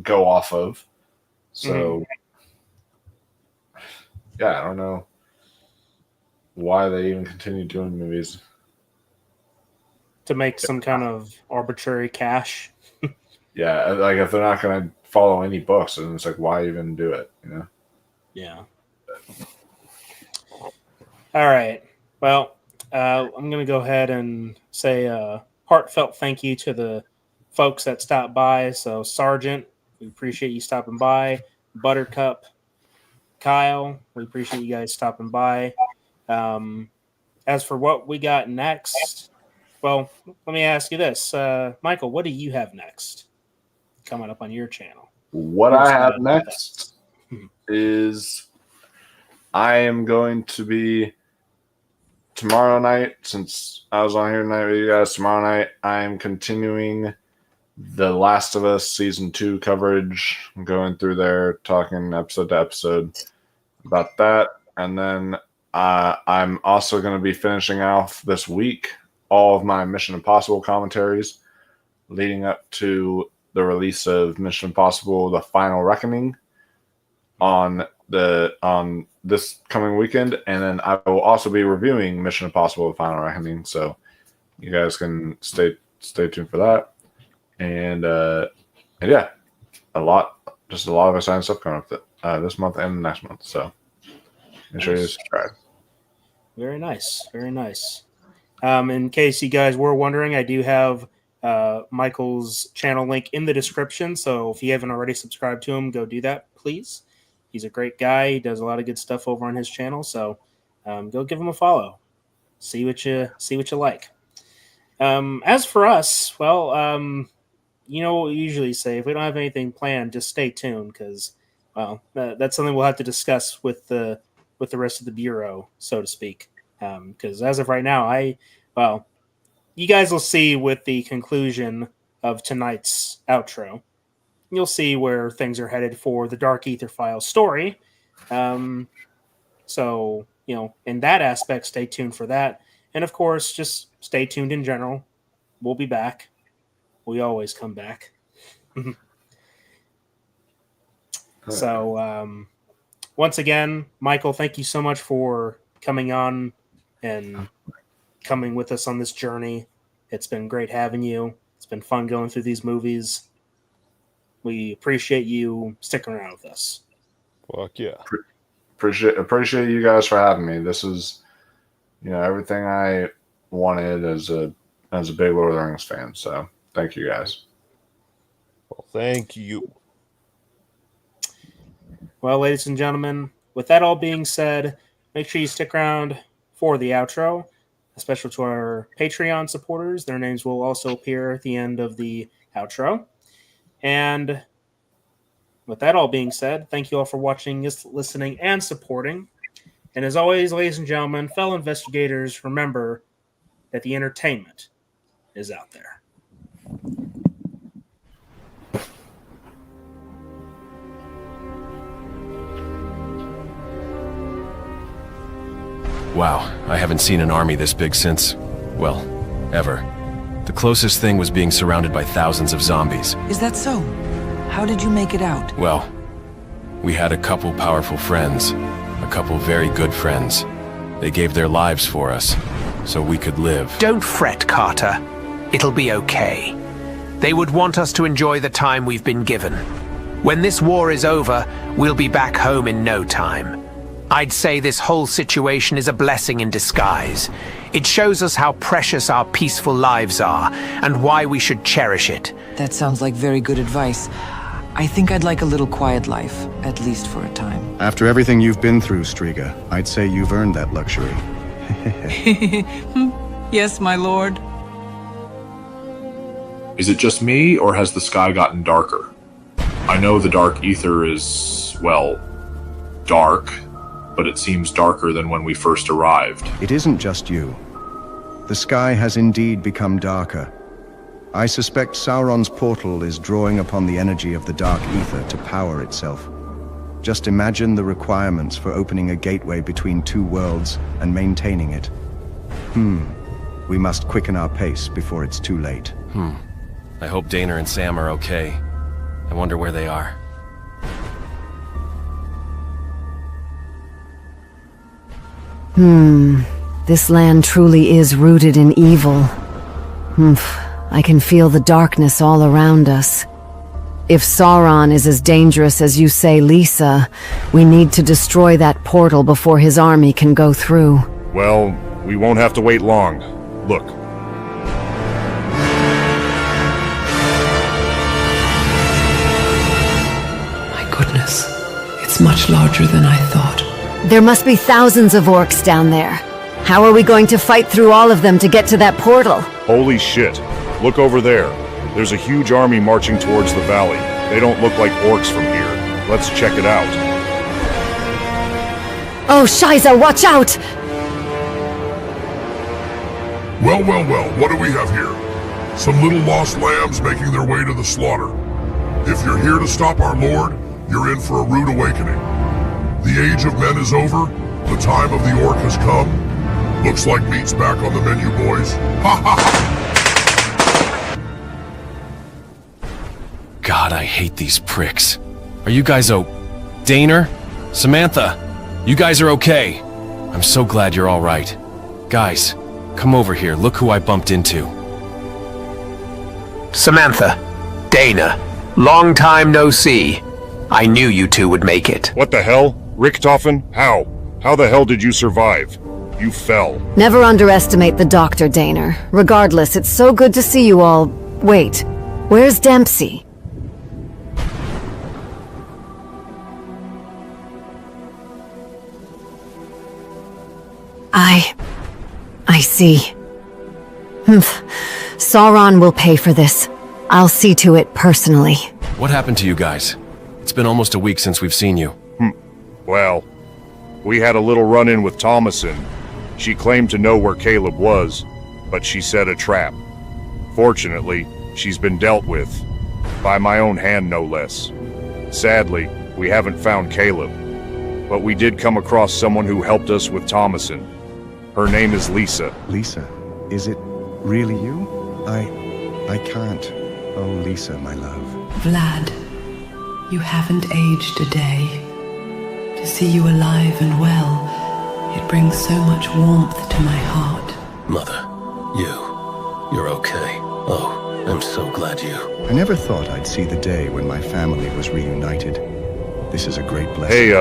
go off of. So, yeah, I don't know why they even continue doing movies. To make some kind of arbitrary cash. Yeah, like if they're not going to follow any books, then it's like, why even do it, Yeah. All right. Well, I'm going to go ahead and say a heartfelt thank you to the folks that stopped by. So, Sergeant, we appreciate you stopping by. Buttercup, Kyle, we appreciate you guys stopping by. As for what we got next, well, let me ask you this. Michael, what do you have next coming up on your channel? What I have next is I am going to be tomorrow night, since I was on here tonight with you guys, tomorrow night I'm continuing The Last of Us Season 2 coverage. I'm going through there, talking episode to episode about that. And then I'm also going to be finishing off this week all of my Mission Impossible commentaries leading up to the release of Mission Impossible: The Final Reckoning on this coming weekend, and then I will also be reviewing Mission Impossible: The Final Reckoning, so you guys can stay tuned for that. And yeah, a lot of exciting stuff coming up this month and next month. So make sure you subscribe. Very nice, very nice. In case you guys were wondering, I do have Michael's channel link in the description. So if you haven't already subscribed to him, go do that, please. He's a great guy. He does a lot of good stuff over on his channel. So go give him a follow. See what you like. As for us, well, what we usually say, if we don't have anything planned, just stay tuned, because, well, that's something we'll have to discuss with the rest of the Bureau, so to speak. Because as of right now, you guys will see with the conclusion of tonight's outro, you'll see where things are headed for the Dark Aether Files story. So, in that aspect, stay tuned for that. And of course, just stay tuned in general. We'll be back. We always come back. So, once again, Michael, thank you so much for coming on and coming with us on this journey. It's been great having you. It's been fun going through these movies. We appreciate you sticking around with us. Fuck yeah. Appreciate you guys for having me. This is, everything I wanted as a big Lord of the Rings fan. So thank you guys. Well, thank you. Well, ladies and gentlemen, with that all being said, make sure you stick around for the outro. Special to our Patreon supporters. Their names will also appear at the end of the outro. And with that all being said, thank you all for watching, listening, and supporting. And as always, ladies and gentlemen, fellow investigators, remember that the entertainment is out there. Wow, I haven't seen an army this big since, well, ever. The closest thing was being surrounded by thousands of zombies. Is that so? How did you make it out? Well, we had a couple powerful friends, a couple very good friends. They gave their lives for us, so we could live. Don't fret, Carter. It'll be okay. They would want us to enjoy the time we've been given. When this war is over, we'll be back home in no time. I'd say this whole situation is a blessing in disguise. It shows us how precious our peaceful lives are, and why we should cherish it. That sounds like very good advice. I think I'd like a little quiet life, at least for a time. After everything you've been through, Striga, I'd say you've earned that luxury. Yes, my lord. Is it just me, or has the sky gotten darker? I know the Dark Aether is, well, dark, but it seems darker than when we first arrived. It isn't just you. The sky has indeed become darker. I suspect Sauron's portal is drawing upon the energy of the Dark Aether to power itself. Just imagine the requirements for opening a gateway between two worlds and maintaining it. We must quicken our pace before it's too late. I hope Dana and Sam are okay. I wonder where they are. This land truly is rooted in evil. I can feel the darkness all around us. If Sauron is as dangerous as you say, Lisa, we need to destroy that portal before his army can go through. Well, we won't have to wait long. Look. My goodness, it's much larger than I thought. There must be thousands of orcs down there. How are we going to fight through all of them to get to that portal? Holy shit. Look over there. There's a huge army marching towards the valley. They don't look like orcs from here. Let's check it out. Oh, Shiza, watch out! Well, what do we have here? Some little lost lambs making their way to the slaughter. If you're here to stop our lord, you're in for a rude awakening. The age of men is over. The time of the orc has come. Looks like meat's back on the menu, boys. Ha ha ha! God, I hate these pricks. Are you guys Daner? Samantha? You guys are okay. I'm so glad you're all right. Guys, come over here. Look who I bumped into. Samantha, Dana, long time no see. I knew you two would make it. What the hell? Richtofen? How? How the hell did you survive? You fell. Never underestimate the Dr. Daner. Regardless, it's so good to see you all. Wait, where's Dempsey? I see. Sauron will pay for this. I'll see to it personally. What happened to you guys? It's been almost a week since we've seen you. Well, we had a little run-in with Thomason. She claimed to know where Caleb was, but she set a trap. Fortunately, she's been dealt with. By my own hand, no less. Sadly, we haven't found Caleb. But we did come across someone who helped us with Thomason. Her name is Lisa. Lisa? Is it really you? I can't. Oh, Lisa, my love. Vlad, you haven't aged a day. To see you alive and well, it brings so much warmth to my heart. Mother, you're okay. Oh, I'm so glad you... I never thought I'd see the day when my family was reunited. This is a great blessing. Hey,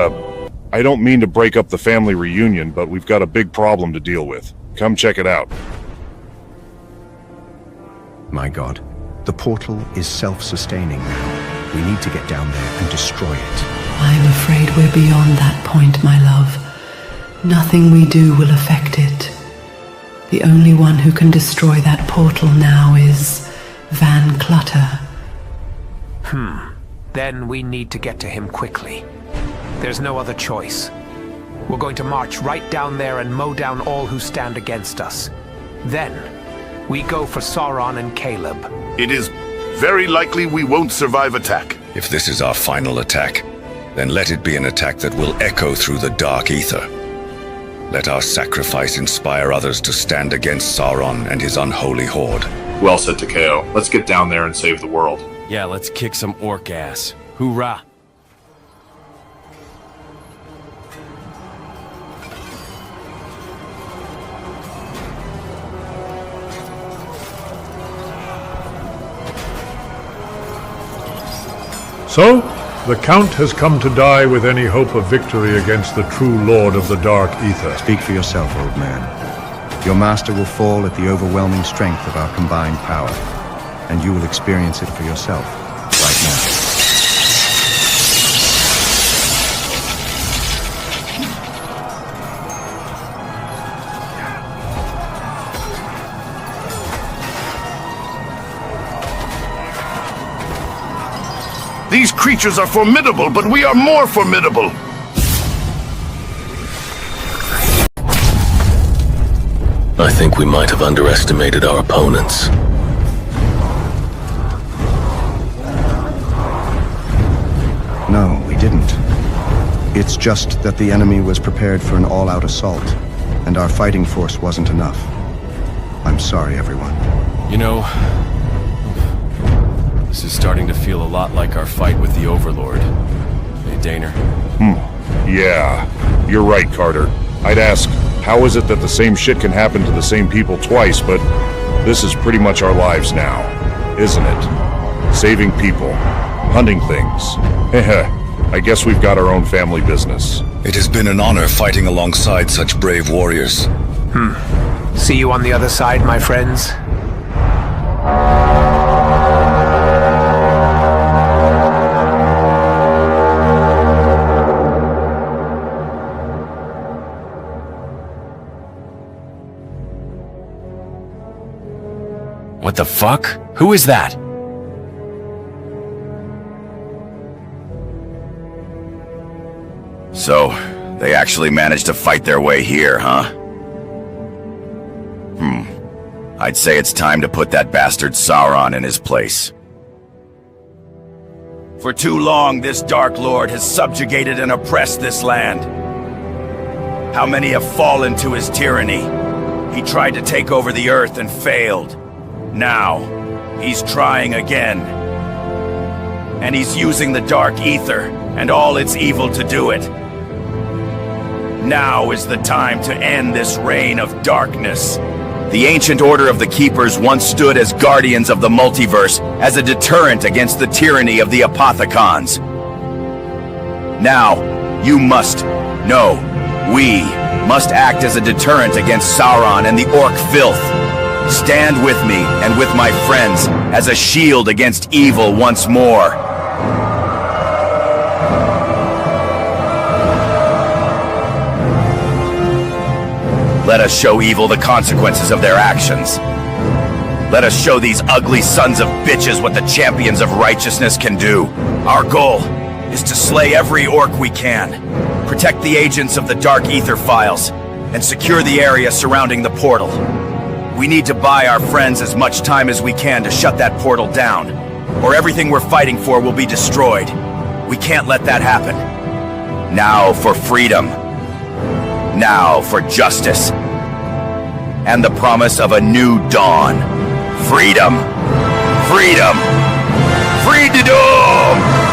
I don't mean to break up the family reunion, but we've got a big problem to deal with. Come check it out. My God, the portal is self-sustaining now. We need to get down there and destroy it. I'm afraid we're beyond that point, my love. Nothing we do will affect it. The only one who can destroy that portal now is Van Clutter. Then we need to get to him quickly. There's no other choice. We're going to march right down there and mow down all who stand against us. Then, we go for Sauron and Caleb. It is very likely we won't survive attack. If this is our final attack, then let it be an attack that will echo through the Dark Aether. Let our sacrifice inspire others to stand against Sauron and his unholy horde. Well said, Takeo. Let's get down there and save the world. Yeah, let's kick some orc ass. Hoorah! So, the Count has come to die with any hope of victory against the true Lord of the Dark Aether. Speak for yourself, old man. Your master will fall at the overwhelming strength of our combined power, and you will experience it for yourself, right now. These creatures are formidable, but we are more formidable. I think we might have underestimated our opponents. No, we didn't. It's just that the enemy was prepared for an all-out assault, and our fighting force wasn't enough. I'm sorry, everyone. You know, this is starting to feel a lot like our fight with the Overlord. Hey, Daner. Yeah, you're right, Carter. I'd ask, how is it that the same shit can happen to the same people twice, but this is pretty much our lives now, isn't it? Saving people, hunting things. I guess we've got our own family business. It has been an honor fighting alongside such brave warriors. See you on the other side, my friends. What the fuck? Who is that? So, they actually managed to fight their way here, huh? I'd say it's time to put that bastard Sauron in his place. For too long, this Dark Lord has subjugated and oppressed this land. How many have fallen to his tyranny? He tried to take over the earth and failed. Now, he's trying again. And he's using the Dark Aether and all its evil to do it. Now is the time to end this reign of darkness. The ancient order of the Keepers once stood as guardians of the multiverse, as a deterrent against the tyranny of the Apothicons. Now, you must, no, we must act as a deterrent against Sauron and the Orc filth. Stand with me and with my friends as a shield against evil once more. Let us show evil the consequences of their actions. Let us show these ugly sons of bitches what the champions of righteousness can do. Our goal is to slay every orc we can, protect the agents of the Dark Aether Files, and secure the area surrounding the portal. We need to buy our friends as much time as we can to shut that portal down, or everything we're fighting for will be destroyed. We can't let that happen. Now for freedom. Now for justice. And the promise of a new dawn. Freedom! Freedom! Freedom!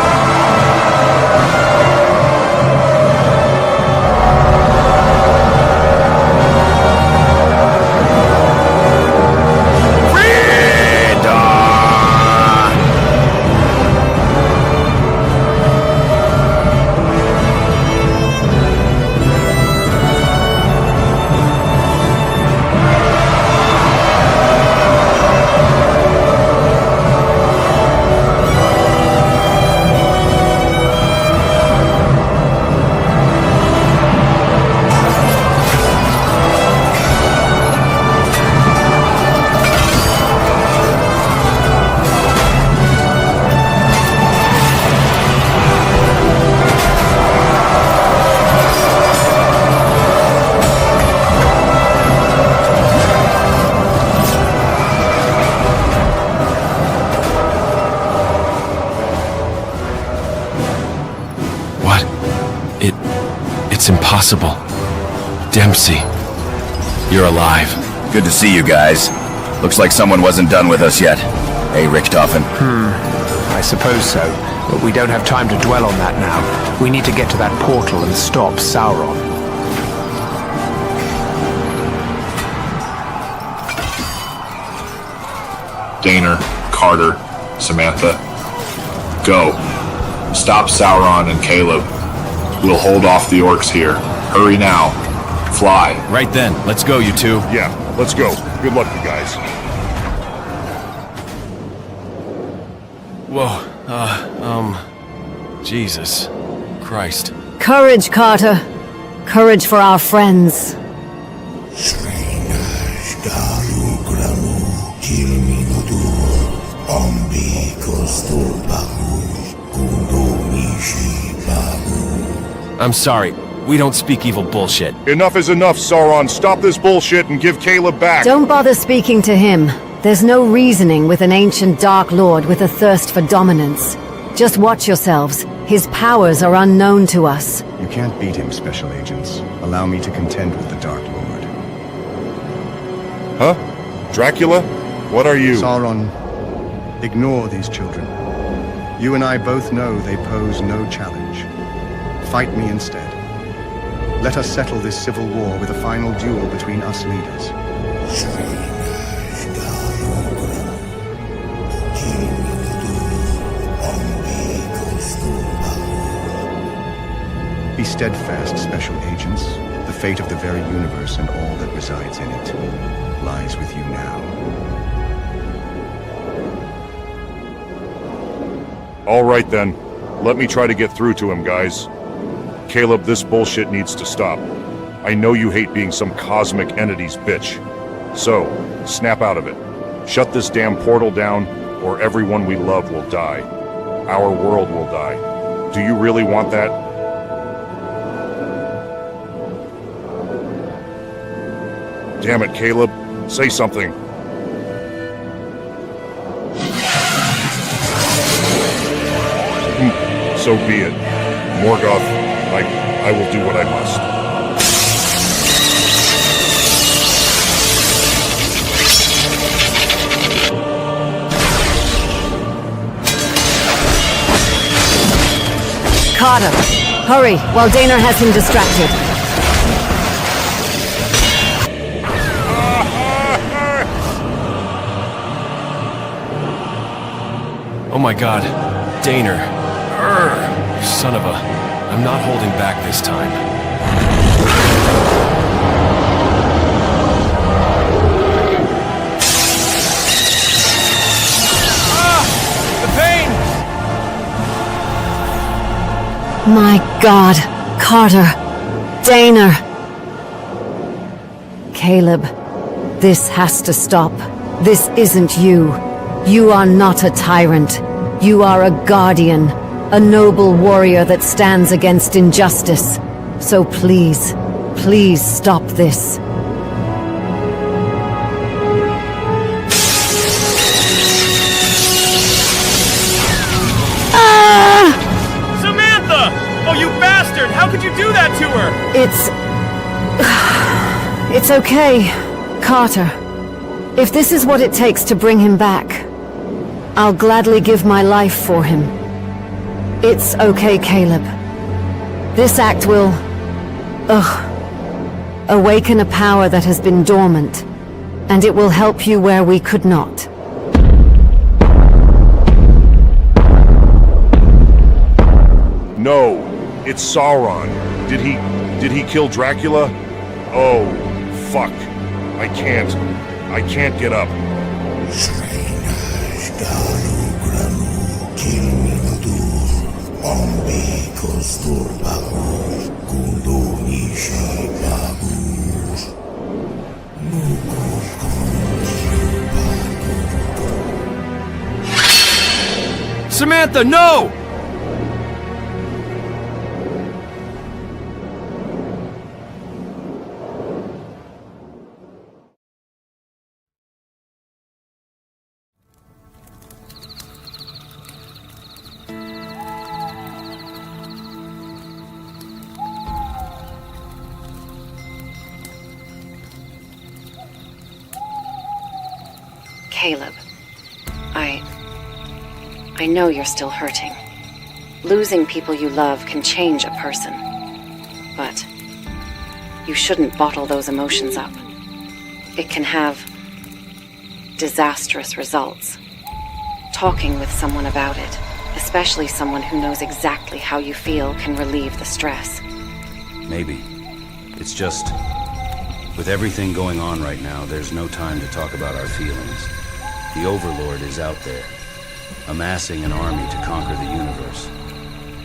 It's impossible. Dempsey, you're alive. Good to see you guys. Looks like someone wasn't done with us yet. Hey, Richthofen. I suppose so, but we don't have time to dwell on that now. We need to get to that portal and stop Sauron. Daner, Carter, Samantha. Go. Stop Sauron and Caleb. We'll hold off the orcs here. Hurry now. Fly. Right then. Let's go, you two. Yeah, let's go. Good luck, you guys. Whoa. Jesus Christ. Courage, Carter. Courage for our friends. I'm sorry. We don't speak evil bullshit. Enough is enough, Sauron. Stop this bullshit and give Caleb back. Don't bother speaking to him. There's no reasoning with an ancient Dark Lord with a thirst for dominance. Just watch yourselves. His powers are unknown to us. You can't beat him, Special Agents. Allow me to contend with the Dark Lord. Huh? Dracula? What are you? Sauron, ignore these children. You and I both know they pose no challenge. Fight me instead. Let us settle this civil war with a final duel between us leaders. Be steadfast, Special Agents. The fate of the very universe and all that resides in it lies with you now. All right, then. Let me try to get through to him, guys. Caleb, this bullshit needs to stop. I know you hate being some cosmic entity's bitch. So, snap out of it. Shut this damn portal down, or everyone we love will die. Our world will die. Do you really want that? Damn it, Caleb. Say something. So be it. Morgoth, I will do what I must. Carter, hurry, while Daner has him distracted. Oh my god. Daner. You son of a... I'm not holding back this time. The pain! My God, Carter, Daner. Caleb, this has to stop. This isn't you. You are not a tyrant. You are a guardian, a noble warrior that stands against injustice. So please, please stop this. Samantha! Oh, you bastard! How could you do that to her? It's okay, Carter. If this is what it takes to bring him back, I'll gladly give my life for him. It's okay, Caleb. This act will... awaken a power that has been dormant, and it will help you where we could not. No, it's Sauron. Did he kill Dracula? Oh, fuck. I can't get up. Samantha, no! Caleb, I know you're still hurting. Losing people you love can change a person. But you shouldn't bottle those emotions up. It can have disastrous results. Talking with someone about it, especially someone who knows exactly how you feel, can relieve the stress. Maybe. It's just, with everything going on right now, there's no time to talk about our feelings. The Overlord is out there, amassing an army to conquer the universe.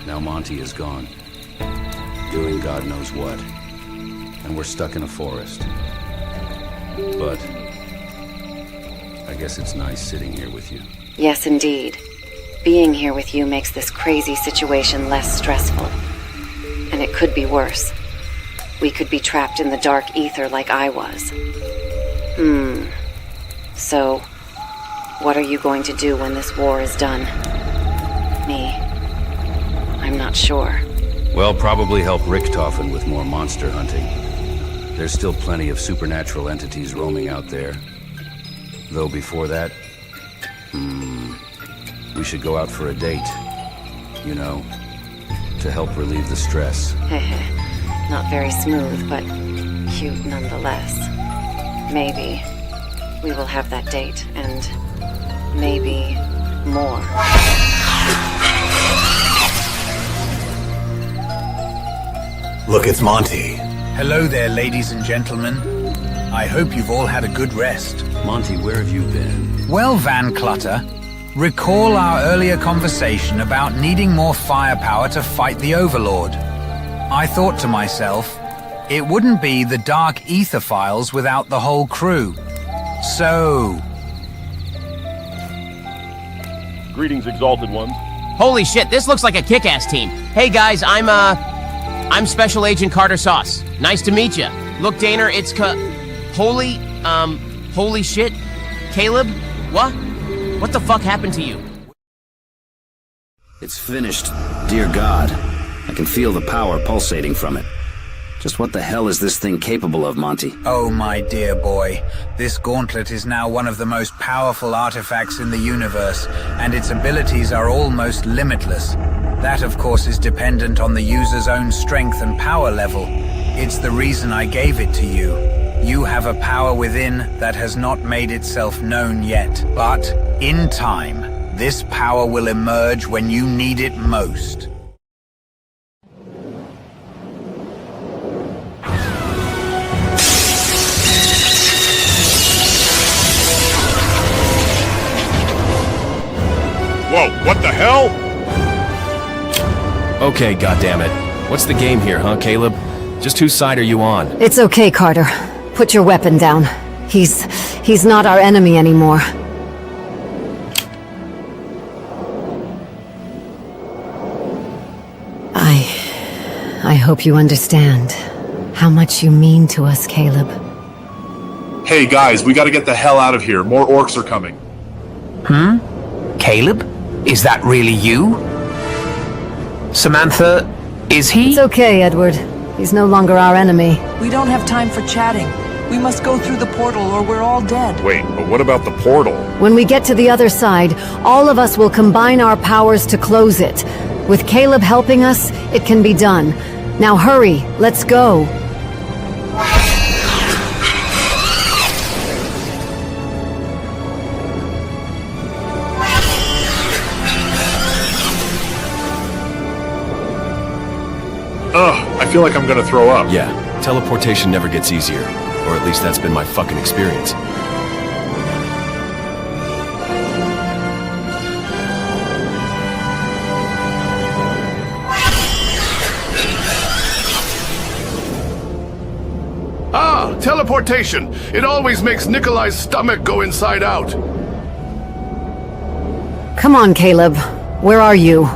Now Monty is gone, doing God knows what, and we're stuck in a forest. But I guess it's nice sitting here with you. Yes, indeed. Being here with you makes this crazy situation less stressful. And it could be worse. We could be trapped in the Dark Aether like I was. So, what are you going to do when this war is done? Me? I'm not sure. Well, probably help Richtofen with more monster hunting. There's still plenty of supernatural entities roaming out there. Though before that, we should go out for a date. You know, to help relieve the stress. Not very smooth, but cute nonetheless. Maybe we will have that date, and maybe more. Look, it's Monty. Hello there, ladies and gentlemen. I hope you've all had a good rest. Monty, where have you been? Well, Van Clutter, recall our earlier conversation about needing more firepower to fight the Overlord. I thought to myself, it wouldn't be the Dark Aether Files without the whole crew. So... Greetings, Exalted Ones. Holy shit, this looks like a kick-ass team. Hey guys, I'm Special Agent Carter Sauce. Nice to meet you. Look, Daner, it's holy shit. Caleb? What? What the fuck happened to you? It's finished, dear God. I can feel the power pulsating from it. Just what the hell is this thing capable of, Monty? Oh, my dear boy. This gauntlet is now one of the most powerful artifacts in the universe, and its abilities are almost limitless. That, of course, is dependent on the user's own strength and power level. It's the reason I gave it to you. You have a power within that has not made itself known yet. But, in time, this power will emerge when you need it most. Whoa, what the hell? Okay, goddammit. What's the game here, huh, Caleb? Just whose side are you on? It's okay, Carter. Put your weapon down. He's not our enemy anymore. I hope you understand how much you mean to us, Caleb. Hey guys, we gotta get the hell out of here. More orcs are coming. Caleb? Is that really you? Samantha, is he? It's okay, Edward. He's no longer our enemy. We don't have time for chatting. We must go through the portal or we're all dead. Wait, but what about the portal? When we get to the other side, all of us will combine our powers to close it. With Caleb helping us, it can be done. Now hurry, let's go. Ugh, I feel like I'm gonna throw up. Yeah, teleportation never gets easier. Or at least that's been my fucking experience. Ah, teleportation! It always makes Nikolai's stomach go inside out. Come on, Caleb. Where are you?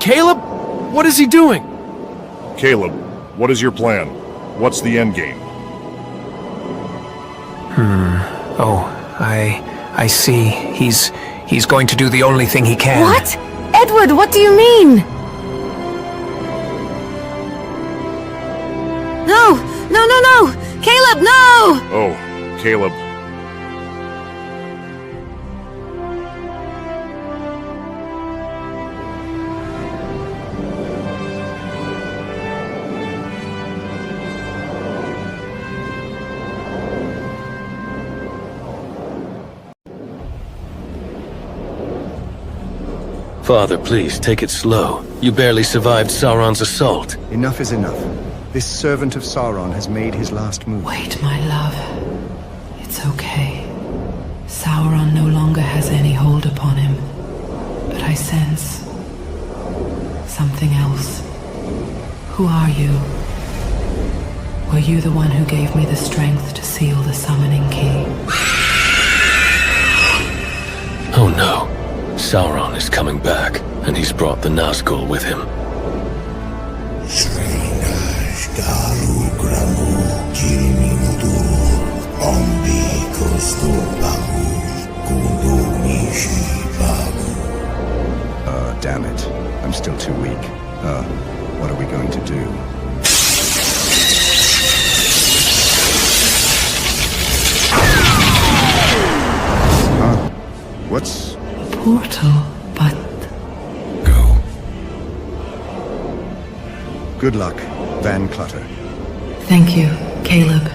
Caleb? What is he doing? Caleb, what is your plan? What's the endgame? Oh, I see. He's going to do the only thing he can. What? Edward, what do you mean? No! No, no, no! Caleb, no! Oh, Caleb. Father, please, take it slow. You barely survived Sauron's assault. Enough is enough. This servant of Sauron has made his last move. Wait, my love. It's okay. Sauron no longer has any hold upon him. But I sense something else. Who are you? Were you the one who gave me the strength to seal the summoning key? Oh no. Sauron is coming back, and he's brought the Nazgul with him. Damn it. I'm still too weak. What are we going to do? What's... Portal, but... Good luck, Van Clutter. Thank you, Caleb.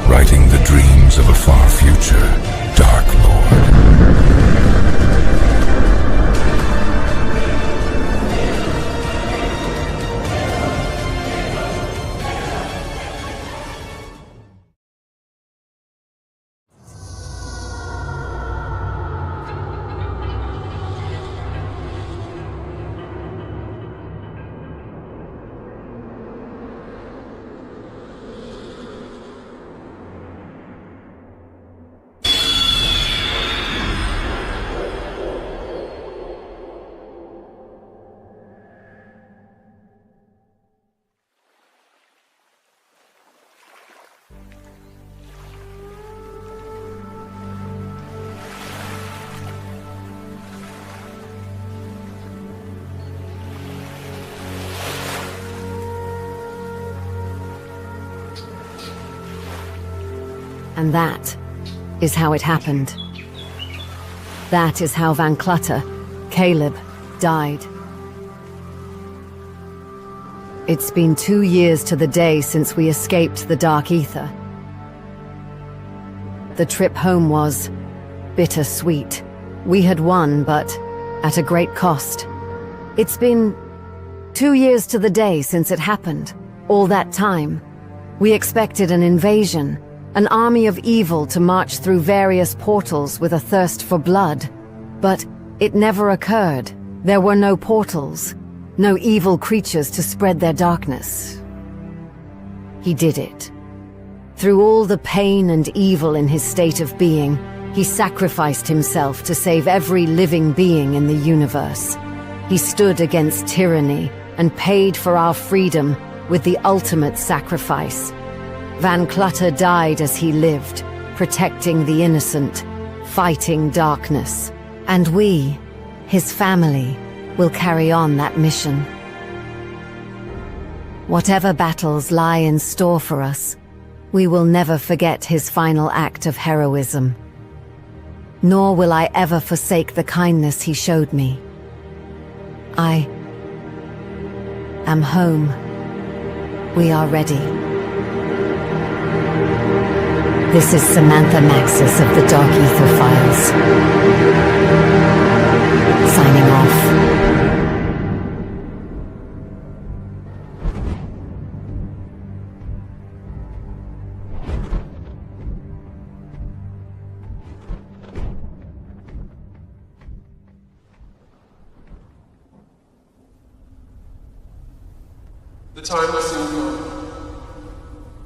Writing the dreams of a far future, Dark Lord. And that is how it happened. That is how Van Clutter, Caleb, died. It's been 2 years to the day since we escaped the Dark Aether. The trip home was bittersweet. We had won, but at a great cost. It's been 2 years to the day since it happened. All that time, we expected an invasion, an army of evil to march through various portals with a thirst for blood. But it never occurred. There were no portals. no evil creatures to spread their darkness. He did it. Through all the pain and evil in his state of being, he sacrificed himself to save every living being in the universe. He stood against tyranny and paid for our freedom with the ultimate sacrifice. Van Clutter died as he lived, protecting the innocent, fighting darkness. And we, his family, will carry on that mission. Whatever battles lie in store for us, we will never forget his final act of heroism. Nor will I ever forsake the kindness he showed me. I am home. We are ready. This is Samantha Maxis of the Dark Aether Files. Signing off. The time will soon come.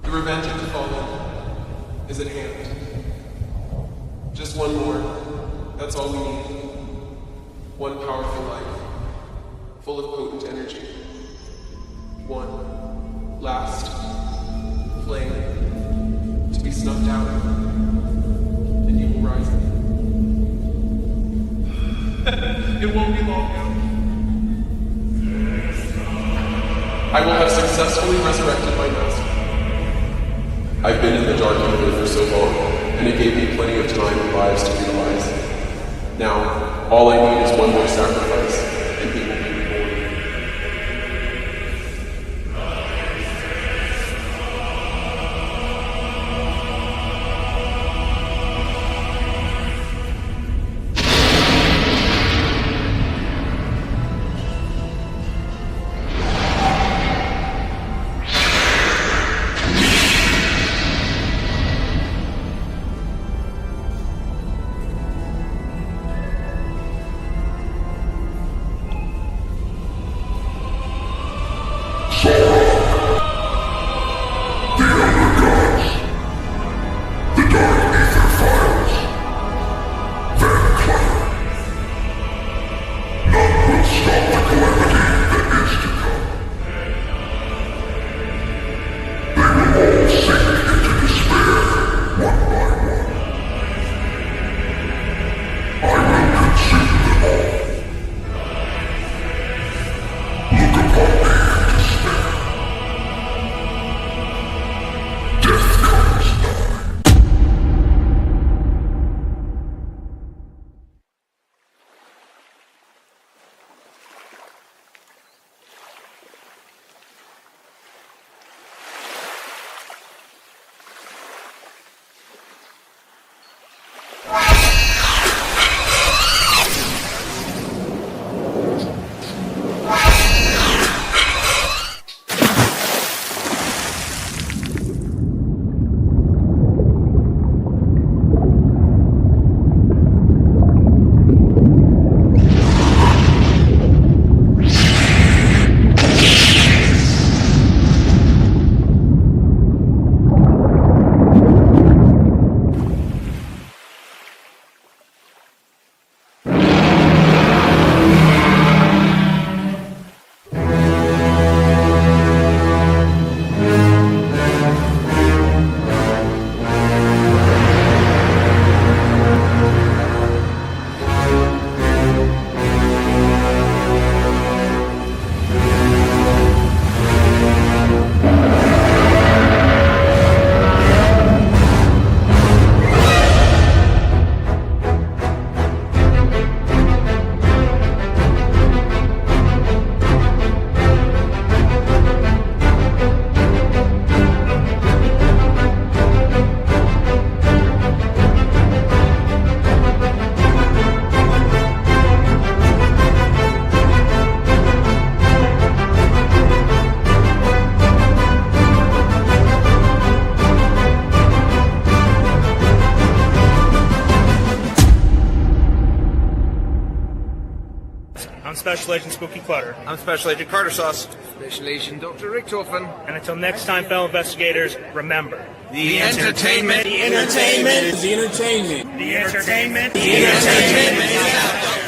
The revenge of the fallen is at hand. Just one more. That's all we need. One powerful life, full of potent energy. One last flame to be snuffed out, and you will rise again. It won't be long now. I will have successfully resurrected my master. I've been in the Dark Aether for so long, and it gave me plenty of time and lives to utilize. Now, all I need is one more sacrifice, and he will be reborn. Special Agent Spooky Clutter. I'm Special Agent Carter Sauce. Special Agent Dr. Richtofen. And until next time, fellow investigators, remember. The entertainment. The entertainment. The entertainment. The entertainment. The entertainment.